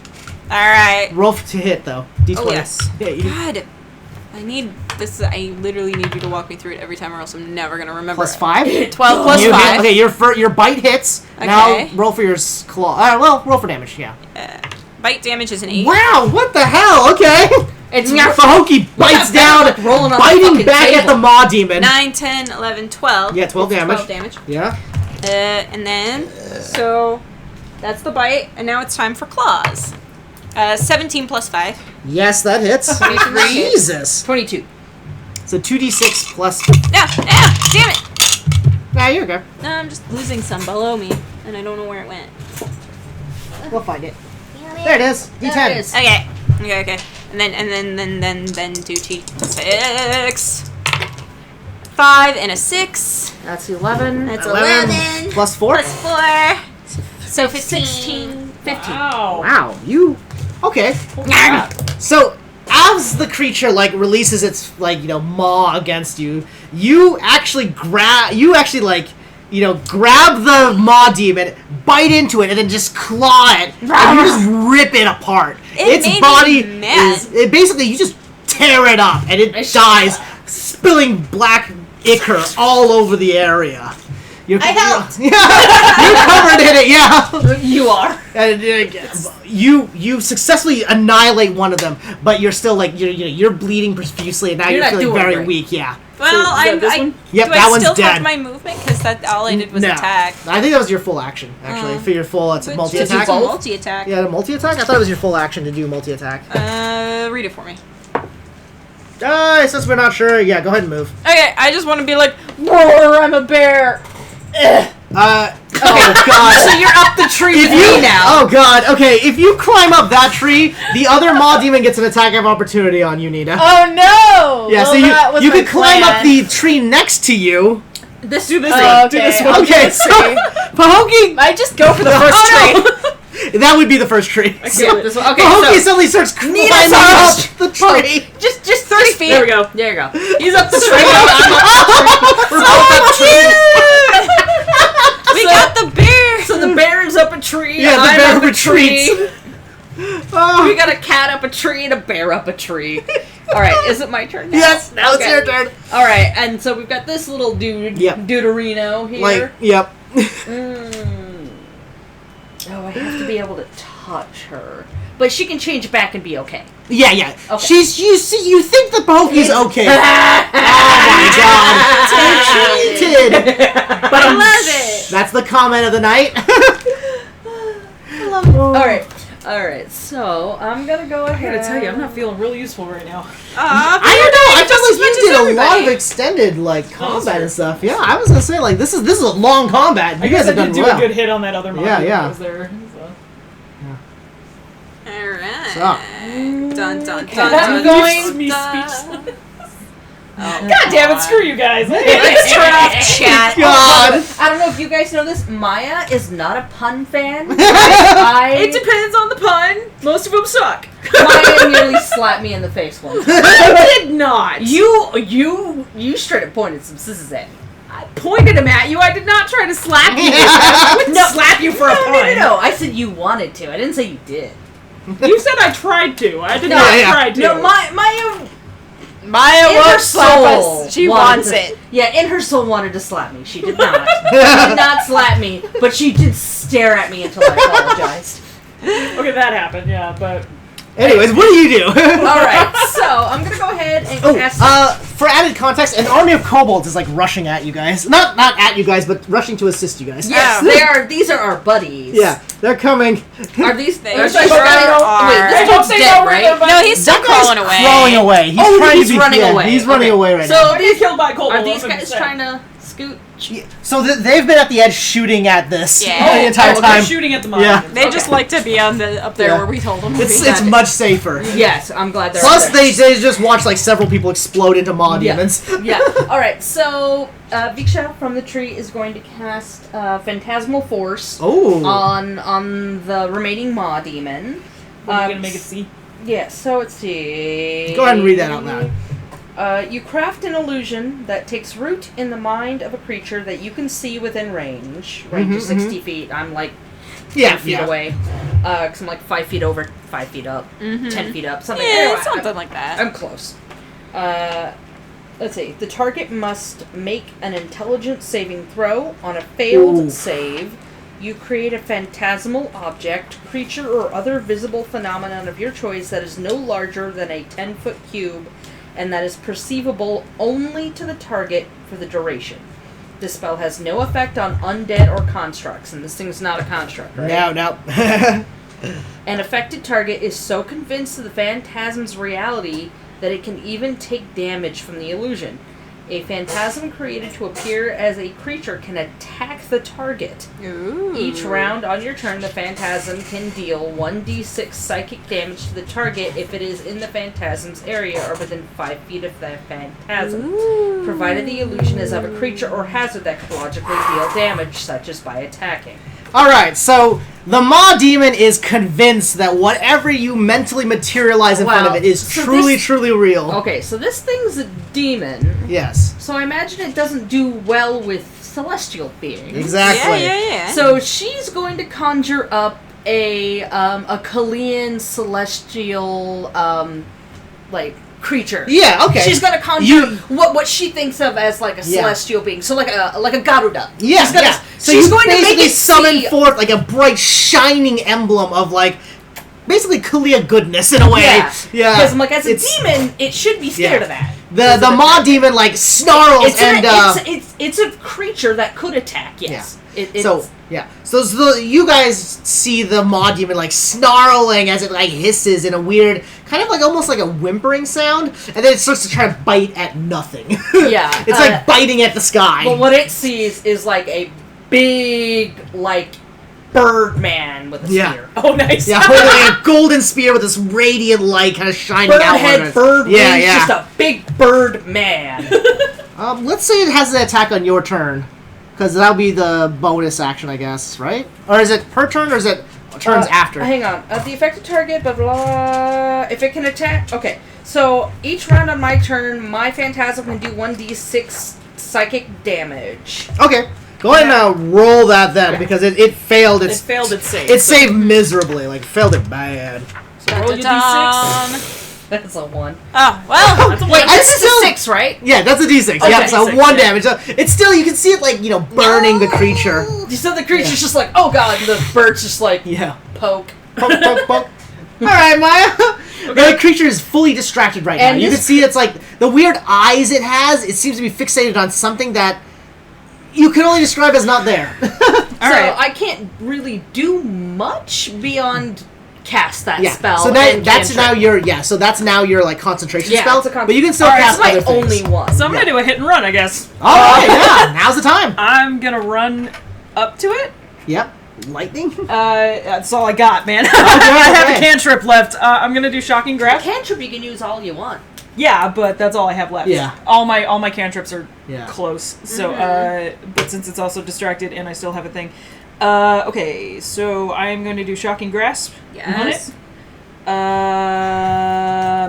S4: Alright.
S1: Roll to hit, though. D20.
S4: Oh, yes.
S1: Yeah,
S4: God. I need this. I literally need you to walk me through it every time, or else I'm never gonna remember.
S1: plus
S4: it.
S1: 5?
S4: 12 plus
S1: You
S4: 5.
S1: hit, okay, your bite hits.
S4: Okay.
S1: Now roll for your claw. Roll for damage, yeah.
S4: Bite damage is an 8.
S1: Wow, what the hell? Okay.
S2: It's
S1: Pahokee bites down,
S2: like rolling on the
S1: biting
S2: fucking
S1: back at
S2: table.
S1: the Maw Demon.
S4: 9, 10, 11, 12.
S1: Yeah, 12 damage.
S4: 12 damage.
S1: Yeah.
S4: And then, so that's the bite, and now it's time for claws. 17 plus 5.
S1: Yes, that hits.
S2: 23.
S1: Jesus.
S2: 22.
S1: So 2d6 plus...
S4: Damn it!
S1: Nah, you're okay.
S4: No, I'm just losing some below me, and I don't know where it went.
S1: We'll find it. There it is. D10.
S2: There it is.
S4: Okay. And then 2d6. 5 and a 6.
S2: That's 11.
S4: That's
S1: 11
S4: 11.
S1: plus 4?
S4: Plus 4. So 15.
S2: 16. 15.
S1: Wow, you... Okay. So, as the creature, releases its, maw against you, you actually grab the Maw Demon, bite into it, and then just claw it, and you just rip it apart. Its
S4: made
S1: body
S4: me mad.
S1: basically, you just tear it up, and it dies, spilling black ichor all over the area.
S6: I helped.
S1: You're covered in it, yeah.
S2: You are.
S1: And you successfully annihilate one of them, but you're still you're bleeding profusely, and now
S2: You're
S1: you're
S2: not
S1: feeling
S2: doing
S1: very
S2: great.
S1: weak. Yeah.
S4: Well,
S2: Yep,
S4: do
S1: that
S4: I
S1: one's
S4: still
S1: dead.
S4: have my movement? Because all I did was
S1: No.
S4: attack.
S1: I think that was your full action. Actually, for your full, it's a multi attack.
S4: It's a multi-attack.
S1: Yeah, a multi attack. I thought it was your full action to do multi attack.
S4: Read it for me.
S1: Since we're not sure, yeah, go ahead and move.
S5: Okay, I just want to be like, roar, I'm a bear.
S1: Oh god.
S2: So you're up the tree with me now.
S1: Oh god, okay, if you climb up that tree, the other Maw Demon gets an attack of opportunity on you, Nina.
S5: Oh no!
S1: Yeah, so you can climb up the tree next to you.
S2: This one.
S1: Okay, so Pahokee,
S5: I just go for the first tree.
S1: that would be the first tree.
S2: Yeah, this one. Okay,
S1: Pahokee
S2: so
S1: suddenly starts climbing
S2: Nina's
S1: up the tree.
S2: just 30 feet.
S5: There we go.
S2: There you go.
S5: He's up the tree.
S4: We got the bear.
S2: So the bear is up a tree.
S1: Yeah, the
S2: I'm
S1: bear
S2: up a
S1: retreats.
S2: tree.
S1: Oh.
S2: We got a cat up a tree and a bear up a tree. All right, is it my turn now?
S1: Yes, now it's your turn.
S2: All right, and so we've got this little dude,
S1: Yep.
S2: Duderino here.
S1: Like, yep.
S2: Oh, I have to be able to touch her, but she can change back and be okay.
S1: Yeah.
S2: Okay.
S1: You think that Pahokee's okay. Oh my god. You cheated.
S2: But I love it.
S1: That's the comment of the night.
S2: All right. So I'm gonna go
S5: I
S2: ahead.
S5: gotta tell you, I'm not feeling real useful right now.
S1: I don't know. I felt like you did a lot of extended combat and stuff. Yeah, I was gonna say this is a long combat. You guys have done
S5: do
S1: well.
S5: a good hit on that other model
S1: Yeah.
S5: that was there. So.
S4: Alright.
S1: So.
S4: Dun dun
S2: Okay.
S4: dun
S2: I'm
S4: dun.
S2: going-
S5: Me
S4: dun.
S5: speechless. God damn it! Screw you guys.
S4: Let's turn off chat.
S1: God.
S2: I don't know if you guys know this. Maya is not a pun fan.
S5: It
S2: I
S5: depends on the pun. Most of them suck.
S2: Maya nearly slapped me in the face once.
S5: I did not.
S2: You straight up pointed some scissors at me.
S5: I pointed him at you. I did not try to slap you. I wouldn't slap you for a pun.
S2: No. I said you wanted to. I didn't say you did.
S5: You said I tried to. I did
S2: No,
S5: not
S1: yeah.
S5: try to.
S2: No, Maya
S4: Maya
S2: in her
S4: won't slap
S2: soul
S4: us. She
S2: wanted
S4: wants
S2: to-
S4: it.
S2: Yeah, in her soul wanted to slap me. She did not. She did not slap me, but she did stare at me until I apologized.
S5: Okay, that happened. Yeah, but
S1: Anyways, what do you do?
S2: Alright, so I'm gonna go ahead and cast.
S1: For added context, an army of kobolds is rushing at you guys. Not at you guys, but rushing to assist you guys.
S2: Yes,
S4: Oh.
S2: they are. These are our buddies.
S1: Yeah, they're coming.
S2: Are these?
S4: They
S2: are
S4: sure
S2: these guys-
S4: are.
S2: Wait, this
S5: Don't
S2: dude's
S5: say
S2: dead,
S5: no, we're
S2: right?
S5: gonna-
S4: No, he's still
S1: That guy's
S4: crawling away.
S1: Crawling away. He's
S2: Oh,
S1: trying
S2: he's
S1: to be,
S2: running
S1: yeah,
S2: away.
S1: He's running
S2: Okay.
S1: away right
S2: So
S1: now.
S5: don't get killed by a kobold.
S2: Are these
S5: that's what
S2: guys
S5: you said.
S2: trying to scoot?
S1: So they've been at the edge shooting at this
S4: Yeah.
S1: the entire
S5: Oh,
S1: time.
S5: they're shooting at the
S1: Yeah.
S5: monument.
S4: They just like to be on the up there
S1: Yeah.
S4: where we told them to
S1: It's
S4: be.
S1: much safer.
S2: Yes, I'm glad they're.
S1: Plus,
S2: up there.
S1: they just watched several people explode into Maw
S2: Yeah.
S1: demons.
S2: Yeah. All right. So Viksha from the tree is going to cast Phantasmal Force
S1: Oh.
S2: on the remaining Maw demon.
S5: What are you gonna make it see?
S2: Yeah. So let's see.
S1: Go ahead and read that out loud.
S2: You craft an illusion that takes root in the mind of a creature that you can see within range. Range is 60 feet. I'm 10 feet away. Because I'm 5 feet over, 5 feet up, 10 feet up, something.
S4: Yeah,
S2: Anyway,
S4: something like that.
S2: I'm close. Let's see. The target must make an intelligence saving throw. On a failed
S1: Ooh.
S2: save, you create a phantasmal object, creature, or other visible phenomenon of your choice that is no larger than a 10-foot cube and that is perceivable only to the target for the duration. This spell has no effect on undead or constructs, and this thing's not a construct, right?
S1: No.
S2: An affected target is so convinced of the phantasm's reality that it can even take damage from the illusion. A phantasm created to appear as a creature can attack the target.
S4: Ooh.
S2: Each round on your turn, the phantasm can deal 1d6 psychic damage to the target if it is in the phantasm's area or within 5 feet of the phantasm, provided the illusion is of a creature or hazard that could logically deal damage, such as by attacking.
S1: Alright, so the Maw demon is convinced that whatever you mentally materialize in front of it is
S2: so
S1: truly,
S2: this-
S1: truly real.
S2: Okay, so this thing's a demon,
S1: Yes.
S2: so I imagine it doesn't do well with celestial beings.
S1: Exactly.
S4: Yeah.
S2: So she's going to conjure up a Kalian celestial creature.
S1: Yeah, okay.
S2: She's gonna conjure what she thinks of as a celestial being. So like a Garuda.
S1: Yeah,
S2: She's gonna,
S1: yeah. So
S2: she's
S1: you
S2: going to make
S1: basically
S2: it
S1: summon
S2: see,
S1: forth a bright, shining emblem of basically Kalia goodness in a way.
S2: Yeah.
S1: Yeah.
S2: Because I'm as a
S1: It's-
S2: demon, it should be scared of that.
S1: The Maw demon snarls
S2: It's
S1: and
S2: it's a creature that could attack. Yes.
S1: Yeah. So you guys see the maw demon like snarling as it like hisses in a weird, kind of like almost like a whimpering sound, and then it starts to try to bite at nothing.
S2: Yeah.
S1: It's like biting at the sky.
S2: But what it sees is like a big, like, bird man with a spear.
S3: Oh, nice.
S1: Yeah, holding a golden spear with this radiant light kind of shining out.
S2: Bird head, bird wings, just a big bird man.
S1: Let's say it has an attack on your turn, because that'll be the bonus action, I guess, right? Or is it per turn, or is it turns after?
S2: Hang on. The affected target, blah, blah, blah. If it can attack... Okay, so each round on my turn, my phantasm can do 1d6 psychic damage.
S1: Okay. Go ahead and roll that then, because it failed.
S3: It failed its save.
S1: It saved miserably, like failed it bad.
S3: So roll your d6.
S2: That's a 1.
S4: Oh, well.
S3: That's a
S2: Wait,
S3: one.
S2: this is a 6, right?
S1: Yeah, that's a d6.
S2: Okay.
S1: Yeah, so
S3: D6,
S1: 1
S3: yeah.
S1: damage. It's still, you can see it like, burning the creature.
S2: You said the creature's just like, oh god, and the bird's just like,
S1: Yeah.
S2: poke.
S1: Poke, poke, poke. Alright, Maya. The creature is fully distracted right
S2: And
S1: now. You
S2: this-
S1: can see it's like, the weird eyes it has, it seems to be fixated on something that you can only describe as not there.
S2: So I can't really do much beyond cast that spell.
S1: So
S2: and
S1: that's now
S2: cantrip.
S1: that's now your like concentration
S2: Yeah,
S1: spell.
S2: it's a
S1: But you can still
S2: Alright,
S1: cast
S2: it's my
S1: other things.
S2: only one.
S3: So I'm going to do a hit and run, I guess.
S1: Alright, yeah, now's the time.
S3: I'm going to run up to it.
S1: Yep. Lightning?
S3: That's all I got, man. I
S1: Okay,
S3: have
S1: okay.
S3: a cantrip left. I'm going to do Shocking Grasp.
S2: Cantrip you can use all you want.
S3: Yeah, but that's all I have left.
S1: Yeah.
S3: All my cantrips are
S1: Yeah.
S3: close. So, but since it's also distracted and I still have a thing. Okay, so I'm going to do Shocking Grasp on
S4: Yes.
S3: it.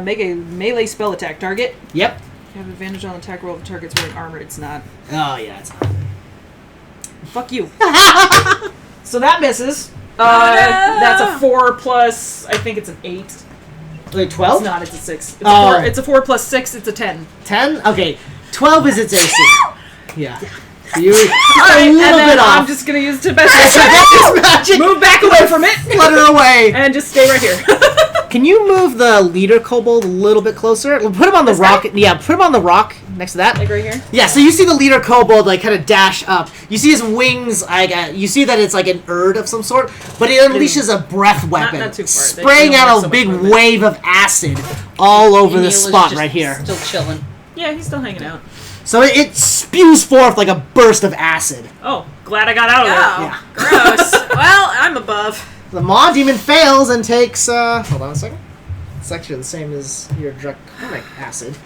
S3: Make a melee spell attack target.
S1: Yep.
S3: You have advantage on attack roll if the target's wearing armor. It's not.
S1: Oh yeah, it's not.
S3: Fuck you. So that misses. That's a 4 plus, I think it's an 8.
S1: Wait, 12?
S3: It's not, it's a 6. It's,
S1: Oh.
S3: it's a 4 plus 6, it's a 10.
S1: 10? Okay. 12 is its AC. Yeah. So you're just
S3: Alright,
S1: a
S3: and
S1: little
S3: then
S1: bit
S3: I'm
S1: off.
S3: just gonna use the best
S1: Magic!
S3: move back away from it
S1: Flutter away.
S3: and just stay right here.
S1: Can you move the leader kobold a little bit closer? Put him on the rock. Yeah, put him on the rock next to that.
S3: Like right here?
S1: Yeah, so you see the leader kobold like kind of dash up. You see his wings. You see that it's like an Erd of some sort, but it unleashes a breath weapon,
S3: not too far.
S1: spraying
S3: They don't
S1: out
S3: have
S1: a
S3: so much
S1: big
S3: movement.
S1: wave of acid all over
S2: Emil
S1: this
S2: is
S1: spot
S2: just
S1: right here.
S2: Still chilling.
S3: Yeah, he's still hanging out.
S1: So it spews forth like a burst of acid.
S3: Oh, glad I got out of there.
S4: Oh, gross. Well, I'm above.
S1: The Maw Demon fails and takes. Hold on a second. It's actually the same as your draconic acid.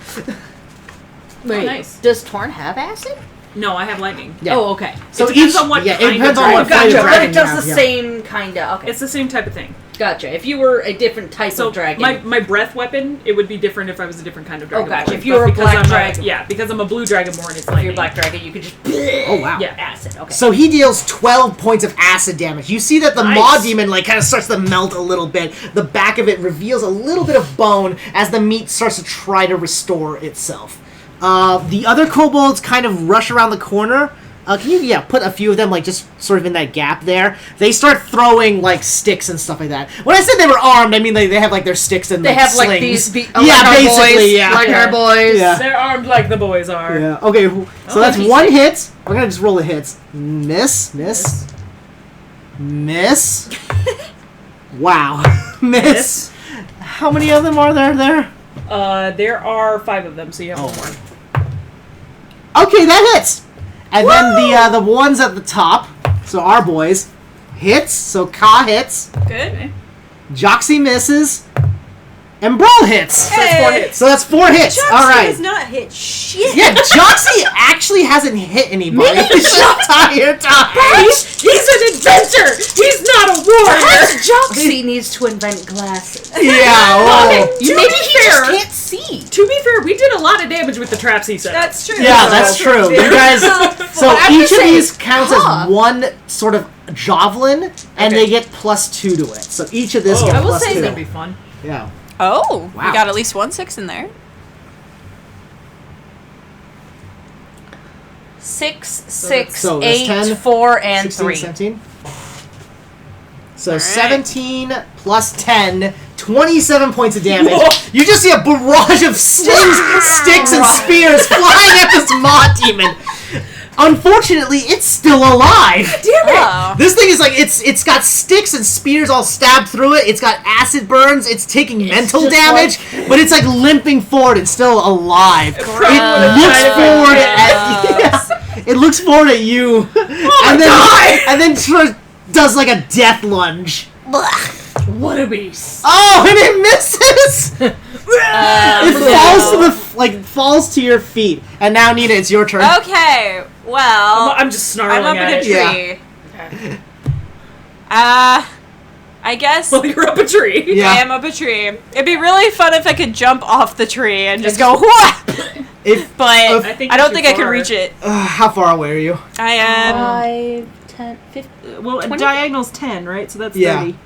S2: Wait,
S3: nice.
S2: does Torn have acid?
S3: No, I have lightning.
S1: Yeah.
S2: Oh, okay.
S1: So
S3: It depends
S1: each,
S3: on what
S1: yeah, it
S3: kind
S1: depends
S3: of
S1: on what
S3: dragon.
S1: kind
S2: Gotcha,
S1: of
S2: but
S1: dragon
S2: it
S1: you
S2: does
S1: have,
S2: the
S1: yeah.
S2: same kinda. Okay,
S3: It's the same type of thing.
S2: gotcha. If you were a different type
S3: So
S2: of dragon,
S3: my breath weapon, it would be different if I was a different kind of dragon.
S2: gotcha.
S3: But
S2: If you were a
S3: because
S2: black
S3: I'm
S2: dragon.
S3: yeah, because I'm a blue dragonborn, it's
S2: if you're
S3: lightning.
S2: a black dragon, you could just
S1: Oh wow.
S3: Yeah.
S2: acid. Okay.
S1: So he deals 12 points of acid damage. You see that the
S3: Nice.
S1: Maw Demon like kind of starts to melt a little bit. The back of it reveals a little bit of bone as the meat starts to try to restore itself. The other kobolds kind of rush around the corner. Can you, put a few of them, like, just sort of in that gap there? They start throwing, like, sticks and stuff like that. When I said they were armed, I mean they have, like, their sticks and,
S2: they
S1: like,
S2: have like
S1: slings.
S2: these,
S1: yeah,
S2: our
S1: basically,
S2: boys,
S1: yeah.
S2: like our boys.
S1: Yeah.
S3: They're armed like the boys are.
S1: Yeah, okay, so that's
S2: he's
S1: one
S2: like-
S1: hit. We're gonna just roll the hits. Miss. Wow. Miss. How many of them are there?
S3: There are 5 of them, so you have
S1: Oh.
S3: one more.
S1: Okay, that hits. And then the ones at the top, so our boys, hits. So Ka hits,
S4: Good.
S1: Joxy misses, and Brawl hits.
S3: So that's 4 hits.
S1: So that's 4 hits.
S4: Joxy
S1: All right.
S4: has not hit shit.
S1: Yeah, Joxy actually hasn't hit anybody this entire time.
S3: He's an inventor! He's not a warrior!
S2: Perhaps Joxy needs to invent glasses.
S1: Yeah. Well,
S3: To
S2: Maybe
S3: be
S2: he
S3: fair,
S2: just can't see.
S3: To be fair, we did a lot of damage with the traps he set.
S4: That's true.
S1: yeah, that's true. You guys. So
S2: I'm
S1: each
S2: just
S1: of
S2: saying,
S1: these counts
S2: Ka.
S1: as one sort of javelin, and they get +2 to it. So each of this
S3: Oh,
S1: gets
S3: I will
S1: +2.
S3: say that'd be fun.
S1: Yeah.
S4: Oh,
S1: Wow.
S4: we got at least 1 6 in there.
S2: 6, 6,
S1: So that's
S2: 8,
S1: 10,
S2: 4, and
S1: 16,
S2: 3.
S1: 17. So
S4: right.
S1: 17 plus 10, 27 points of damage.
S3: Whoa.
S1: You just see a barrage of sticks and spears flying at this Maw Demon. Unfortunately, it's still alive.
S2: Damn it!
S4: Oh.
S1: This thing is like it's got sticks and spears all stabbed through it. It's got acid burns. It's taking mental
S2: just
S1: damage, but it's like limping forward and still alive. It looks forward at you, and then does like a death lunge.
S2: What a beast!
S1: Oh, and it misses. It falls to your feet. And now, Nina, it's your turn.
S4: Okay, well,
S5: I'm just snarling
S4: I'm up
S5: at
S4: in a
S5: it.
S4: tree.
S1: Yeah.
S4: I guess
S5: Well, you're up a tree.
S1: Yeah.
S4: I am up a tree. It'd be really fun if I could jump off the tree and just go, whoa! But
S5: I think
S4: I don't
S5: too
S4: think I can
S5: far.
S4: reach it.
S1: How far away are you?
S4: I am
S6: 5, 10, 15.
S5: Well,
S6: 20?
S5: diagonal's 10, right? So that's
S1: Yeah.
S5: 30.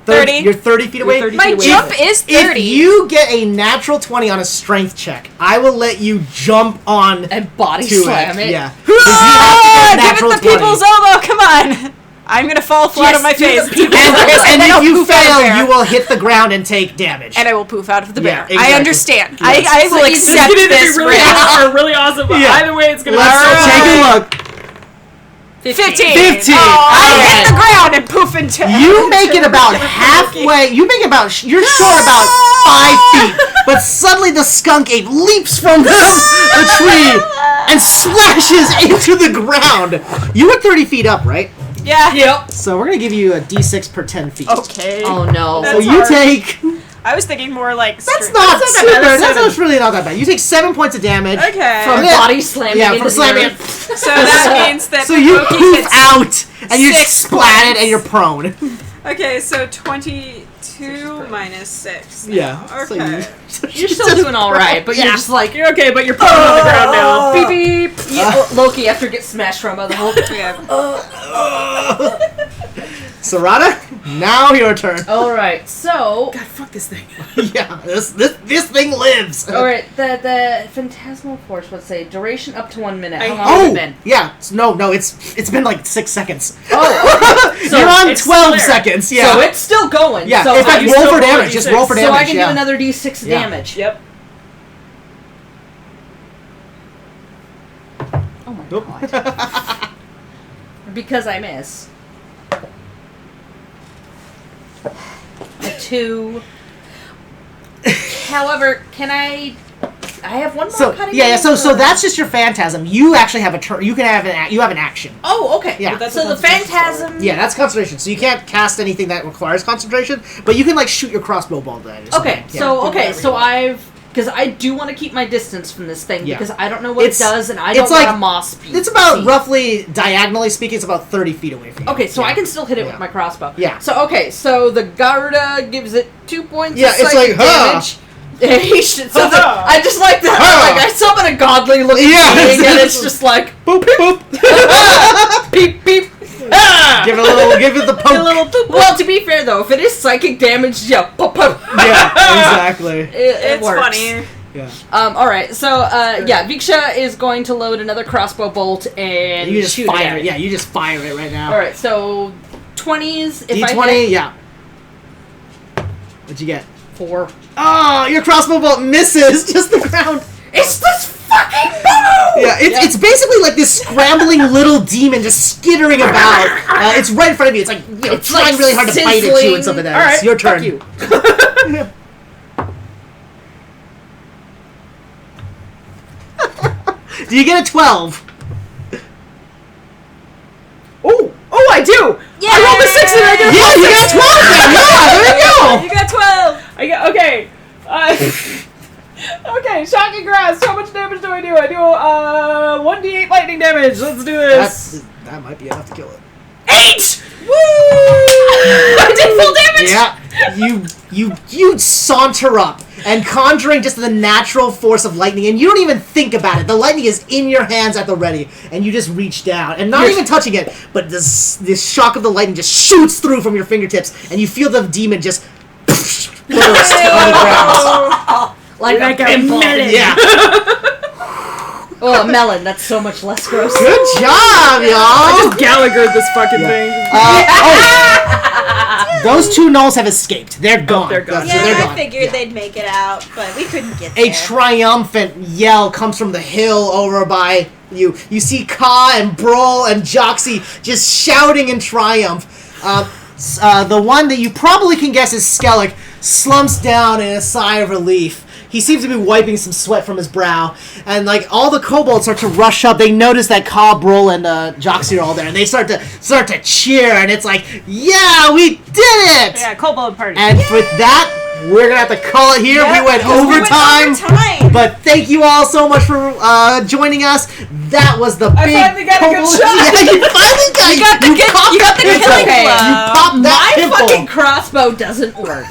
S4: 30.
S1: You're 30 feet away.
S5: 30
S4: my
S5: feet away.
S4: jump is 30.
S1: If you get a natural 20 on a strength check, I will let you jump on
S2: And body
S1: to
S2: slam it.
S1: Yeah.
S4: Ah, give
S1: natural
S4: it the people's
S1: 20.
S4: elbow. Come on. I'm gonna fall flat on my
S2: do the
S4: face.
S2: people's
S1: And
S4: I'll
S1: if you
S4: poof out of
S1: fail,
S4: there.
S1: you will hit the ground and take damage.
S4: And I will poof out of the
S1: Yeah,
S4: bear.
S1: exactly.
S4: I understand.
S1: Yes.
S4: I will
S2: So you-
S5: It's
S4: accept
S5: gonna either
S4: this
S5: be really
S4: risk.
S5: awesome or really awesome, but
S1: Yeah.
S5: either way, it's gonna
S1: Let's
S5: be so
S1: take a
S5: hard.
S1: look.
S4: 15.
S1: 15.
S4: Oh, I
S1: Alright.
S4: hit the ground and poof into
S1: You make it about halfway. You're short about 5 feet. But suddenly the skunk ape leaps from the tree and splashes into the ground. You were 30 feet up, right?
S4: Yeah.
S2: Yep.
S1: So we're going to give you a d6 per 10 feet.
S4: Okay.
S2: Oh no.
S1: So
S5: That's
S1: you
S5: hard.
S1: take...
S4: I was thinking more like.
S1: That's
S4: straight-
S1: not
S5: That's not
S1: super.
S5: bad, that's
S1: That's
S5: 7.
S1: really not that bad. You take 7 points of damage.
S4: Okay.
S2: From
S1: Yeah.
S2: body slamming
S1: Yeah,
S2: into
S1: from
S2: the
S1: slamming.
S2: earth.
S4: So that means that
S1: So you
S4: Pokey
S1: poof
S4: gets-
S1: out, and you're
S4: 6
S1: splatted,
S4: points.
S1: and you're prone.
S4: Okay, so 22 minus 6.
S1: Yeah. So
S4: Okay.
S2: You're still doing all right, but you're just like
S5: You're okay, but you're prone on the ground now.
S2: beep beep. Loki after gets smashed from by the whole.
S1: Sarada, now your turn.
S2: All right, so
S5: God, fuck this thing.
S1: Yeah, this thing lives.
S2: all right, the phantasmal force. Let's say duration up to 1 minute. How long has
S1: Oh,
S2: it been?
S1: yeah. No, it's been like 6 seconds.
S2: Oh, so
S1: You're on
S5: it's
S1: 12
S5: still there.
S1: seconds. Yeah.
S2: So it's still going.
S1: yeah.
S2: So
S1: In fact,
S5: you
S1: roll
S5: still
S1: for
S5: roll a
S1: damage. Just
S5: D6.
S1: roll for
S2: so
S1: damage.
S2: I can
S1: yeah.
S2: do another d6
S1: Yeah.
S2: damage.
S5: Yep.
S2: Oh my
S1: Oop.
S2: god. Because I miss. A 2. However, can I have one more
S1: So
S2: cutting
S1: yeah.
S2: damage,
S1: So
S2: or-
S1: that's just your phantasm. You actually have a turn. You can have you have an action.
S2: Oh, okay.
S1: Yeah.
S5: That's
S2: So
S5: what
S2: the
S5: concentration's
S2: phantasm.
S1: Yeah, that's concentration. So you can't cast anything that requires concentration, but you can like shoot your crossbow bolt at it. or
S2: Okay.
S1: something.
S2: So
S1: Yeah.
S2: okay. So because I do want to keep my distance from this thing
S1: Yeah.
S2: because I don't know what
S1: It's-
S2: it does and I don't
S1: it's
S2: want
S1: like-
S2: a moss piece.
S1: It's about roughly, diagonally speaking, it's about 30 feet away from you.
S2: Okay, so
S1: Yeah.
S2: I can still hit it
S1: Yeah.
S2: with my crossbow.
S1: Yeah.
S2: So okay, so the Garda gives it 2 points
S1: Yeah,
S2: of
S1: it's
S2: psychic
S1: like, huh.
S2: damage. Yeah, he should. So
S5: Huh.
S2: I just like that.
S1: Huh.
S2: Like I summon a godly looking
S1: Yeah,
S2: being, and
S1: it's-
S2: it's just like
S1: Boop, boop.
S2: beep beep. Ah!
S1: Give it the poke.
S2: Well, to be fair though, if it is psychic damage, yeah, pop, pop.
S1: Yeah, exactly.
S2: It
S4: It's
S2: works.
S4: funny.
S1: Yeah.
S2: All right. So yeah, Viksha is going to load another crossbow bolt and
S1: You just
S2: shoot
S1: fire
S2: at
S1: it. Yeah, you just fire it right now.
S2: All right. So 20s. If I
S1: D20,
S2: hit
S1: yeah. What'd you get?
S2: 4.
S1: Oh, your crossbow bolt misses just the ground.
S2: It's this fucking bow.
S1: Yeah, it's basically like this scrambling little demon just skittering about. It's right in front of you. It's like,
S2: It's
S1: trying
S2: like
S1: really hard to bite at you
S2: sizzling.
S1: and something.
S2: All right,
S1: It's your turn.
S2: fuck you.
S1: Do you get a 12?
S5: Oh, I do.
S4: Yeah.
S5: I rolled a 6 and I get a
S1: Yeah, you got a 12 then. Yeah, there you go.
S4: You got 12.
S5: I get okay. Okay, shocking grasp. How much damage do? I do 1d8 lightning damage. Let's do this.
S1: That might be enough to kill it.
S5: 8.
S2: Woo! I did full damage.
S1: Yeah, you saunter up and conjuring just the natural force of lightning, and you don't even think about it. The lightning is in your hands at the ready, and you just reach down and not even touching it, but this shock of the lightning just shoots through from your fingertips, and you feel the demon just burst on the ground.
S2: Like a pimple.
S1: Yeah,
S2: Oh, a melon. That's so much less gross.
S1: good job, y'all.
S5: Just Gallagher this fucking thing.
S1: Those 2 gnolls have escaped. They're gone.
S5: they're gone.
S1: So
S7: Yeah,
S1: they're
S7: I
S1: gone.
S7: figured
S1: Yeah.
S7: they'd make it out, but we couldn't get
S1: A
S7: there.
S1: triumphant yell comes from the hill over by you. You see Ka and Brol and Joxy just shouting in triumph. The one that you probably can guess is Skellig slumps down in a sigh of relief. He seems to be wiping some sweat from his brow, and like all the kobolds start to rush up. They notice that Ka, Brol, and Joxy are all there, and they start to cheer. And it's like, yeah, we did it!
S3: Yeah, kobold party.
S1: And for that, we're gonna have to call it here.
S3: Yep,
S1: we went overtime. But thank you all so much for joining us. That was the big.
S3: finally got a good
S1: kobold-
S3: shot.
S1: Yeah, you finally got.
S4: You got the
S1: pimple.
S4: killing
S2: Okay.
S4: blow.
S1: You popped that
S2: My
S1: pimple.
S2: fucking crossbow doesn't work.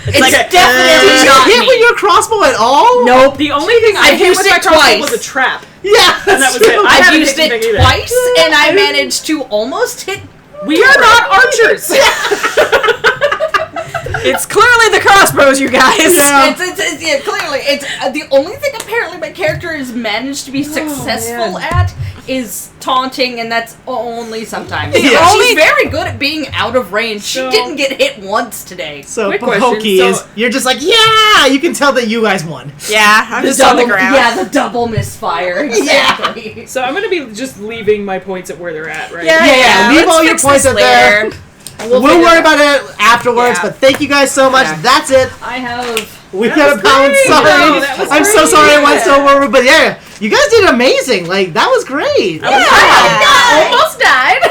S2: It's
S4: like,
S2: definitely
S1: Did
S2: not
S1: you hit
S2: me.
S1: with your crossbow at all?
S2: Nope.
S5: The only thing I
S2: I've
S5: hit
S2: used
S5: with my
S2: it
S5: crossbow
S2: twice.
S5: was a trap.
S1: Yeah,
S5: And that was it. I
S2: I've
S5: haven't
S2: used
S5: hit
S2: it
S5: anything either.
S2: twice, and I managed to almost hit.
S5: We are not archers.
S3: It's clearly the crossbows, you guys.
S1: Yeah.
S2: Yeah, clearly. It's the only thing apparently my character has managed to be successful at is taunting, and that's only sometimes.
S1: Yeah.
S2: She's very good at being out of range. She
S5: So-
S2: didn't get hit once today.
S1: So
S5: Quick question,
S1: Pokey
S5: so-
S1: is you're just like, yeah, you can tell that you guys won.
S4: Yeah, I'm
S2: The
S4: just on the
S2: double-
S4: ground.
S2: Yeah, the double misfire. Exactly.
S5: So I'm gonna be just leaving my points at where they're at, right?
S1: Yeah, leave
S4: let's
S1: all your
S4: fix
S1: points
S4: this
S1: up there.
S4: later.
S1: We'll worry about it afterwards,
S4: Yeah.
S1: but thank you guys so much.
S4: Yeah.
S1: That's it.
S2: I have.
S1: We
S5: That
S1: got a
S5: was
S1: pound.
S5: great.
S1: Sorry,
S5: No, that was
S1: I'm so
S5: great.
S1: sorry it went so over, but yeah, you guys did amazing. Like that was great.
S2: I almost died.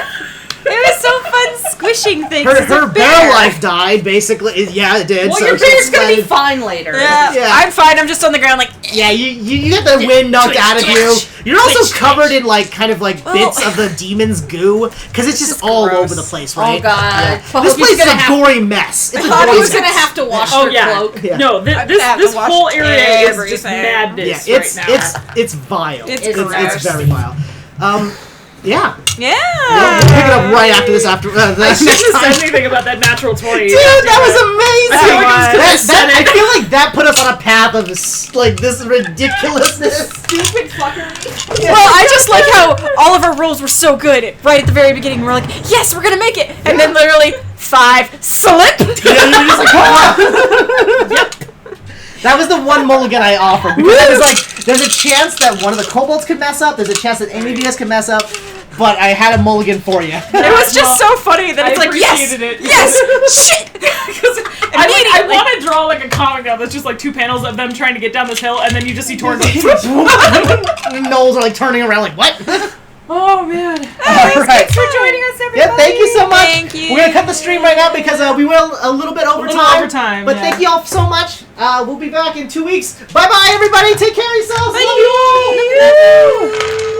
S4: It was so fun squishing things.
S1: Her
S4: It's a
S1: bear
S4: bear.
S1: life died basically. Yeah, it did.
S2: Well,
S1: so
S2: your
S1: she's
S2: bear's gonna be
S1: like-
S2: fine later.
S4: Yeah,
S1: Yeah.
S4: I'm fine. I'm just on the ground like.
S1: Yeah, you got the wind knocked out of you. You're also covered in like kind of like bits of the demon's goo because it's just all
S4: gross.
S1: over the place, right?
S2: Oh god.
S1: Yeah.
S2: Well,
S1: This
S2: he's
S1: place is
S2: gonna
S1: a
S2: have-
S1: gory mess. It's a
S2: I
S1: gory
S2: was gonna
S1: mess.
S2: have to wash
S5: Oh
S2: their
S5: yeah.
S2: cloak.
S1: Yeah.
S5: No,
S4: have to
S5: this
S4: wash
S5: whole area is just
S4: everything.
S5: madness
S1: Yeah, it's
S5: right now.
S1: it's vile.
S4: It's
S1: it's
S4: gross.
S1: very vile. Yeah.
S4: Yeah.
S1: We'll pick it up right after this. After the
S5: I
S1: next
S5: shouldn't have
S1: time.
S5: said anything about that natural 20.
S1: Dude, that was amazing!
S5: I feel like I was gonna
S1: That-
S5: set
S1: I
S5: it.
S1: feel like that put us on a path of like this ridiculousness.
S2: Stupid fuckery.
S4: Well, I just like how all of our rolls were so good. Right at the very beginning, we're like, yes, we're gonna make it. And then literally 5 slip.
S1: Yeah, you're just like, come on. That was the one mulligan I offered because I was like, there's a chance that one of the kobolds could mess up. There's a chance that any of you guys could mess up, but I had a mulligan for you.
S4: It was just so funny that it's
S5: I
S4: like, yes,
S5: appreciated it.
S4: yes, shit.
S5: Because I want to draw like a comic now that's just like 2 panels of them trying to get down this hill, and then you just see Torn go.
S1: Knolls are like turning around like, what?
S5: Oh man.
S1: All right.
S4: Thanks for joining us, everybody.
S1: Yeah, thank you so much.
S4: Thank you.
S1: We're gonna cut the stream right now because we went a little bit over
S5: little
S1: time.
S5: overtime,
S1: But
S5: yeah.
S1: thank you all so much. We'll be back in 2 weeks. Bye bye, everybody. Take care of yourselves.
S4: Bye.
S1: Love you all.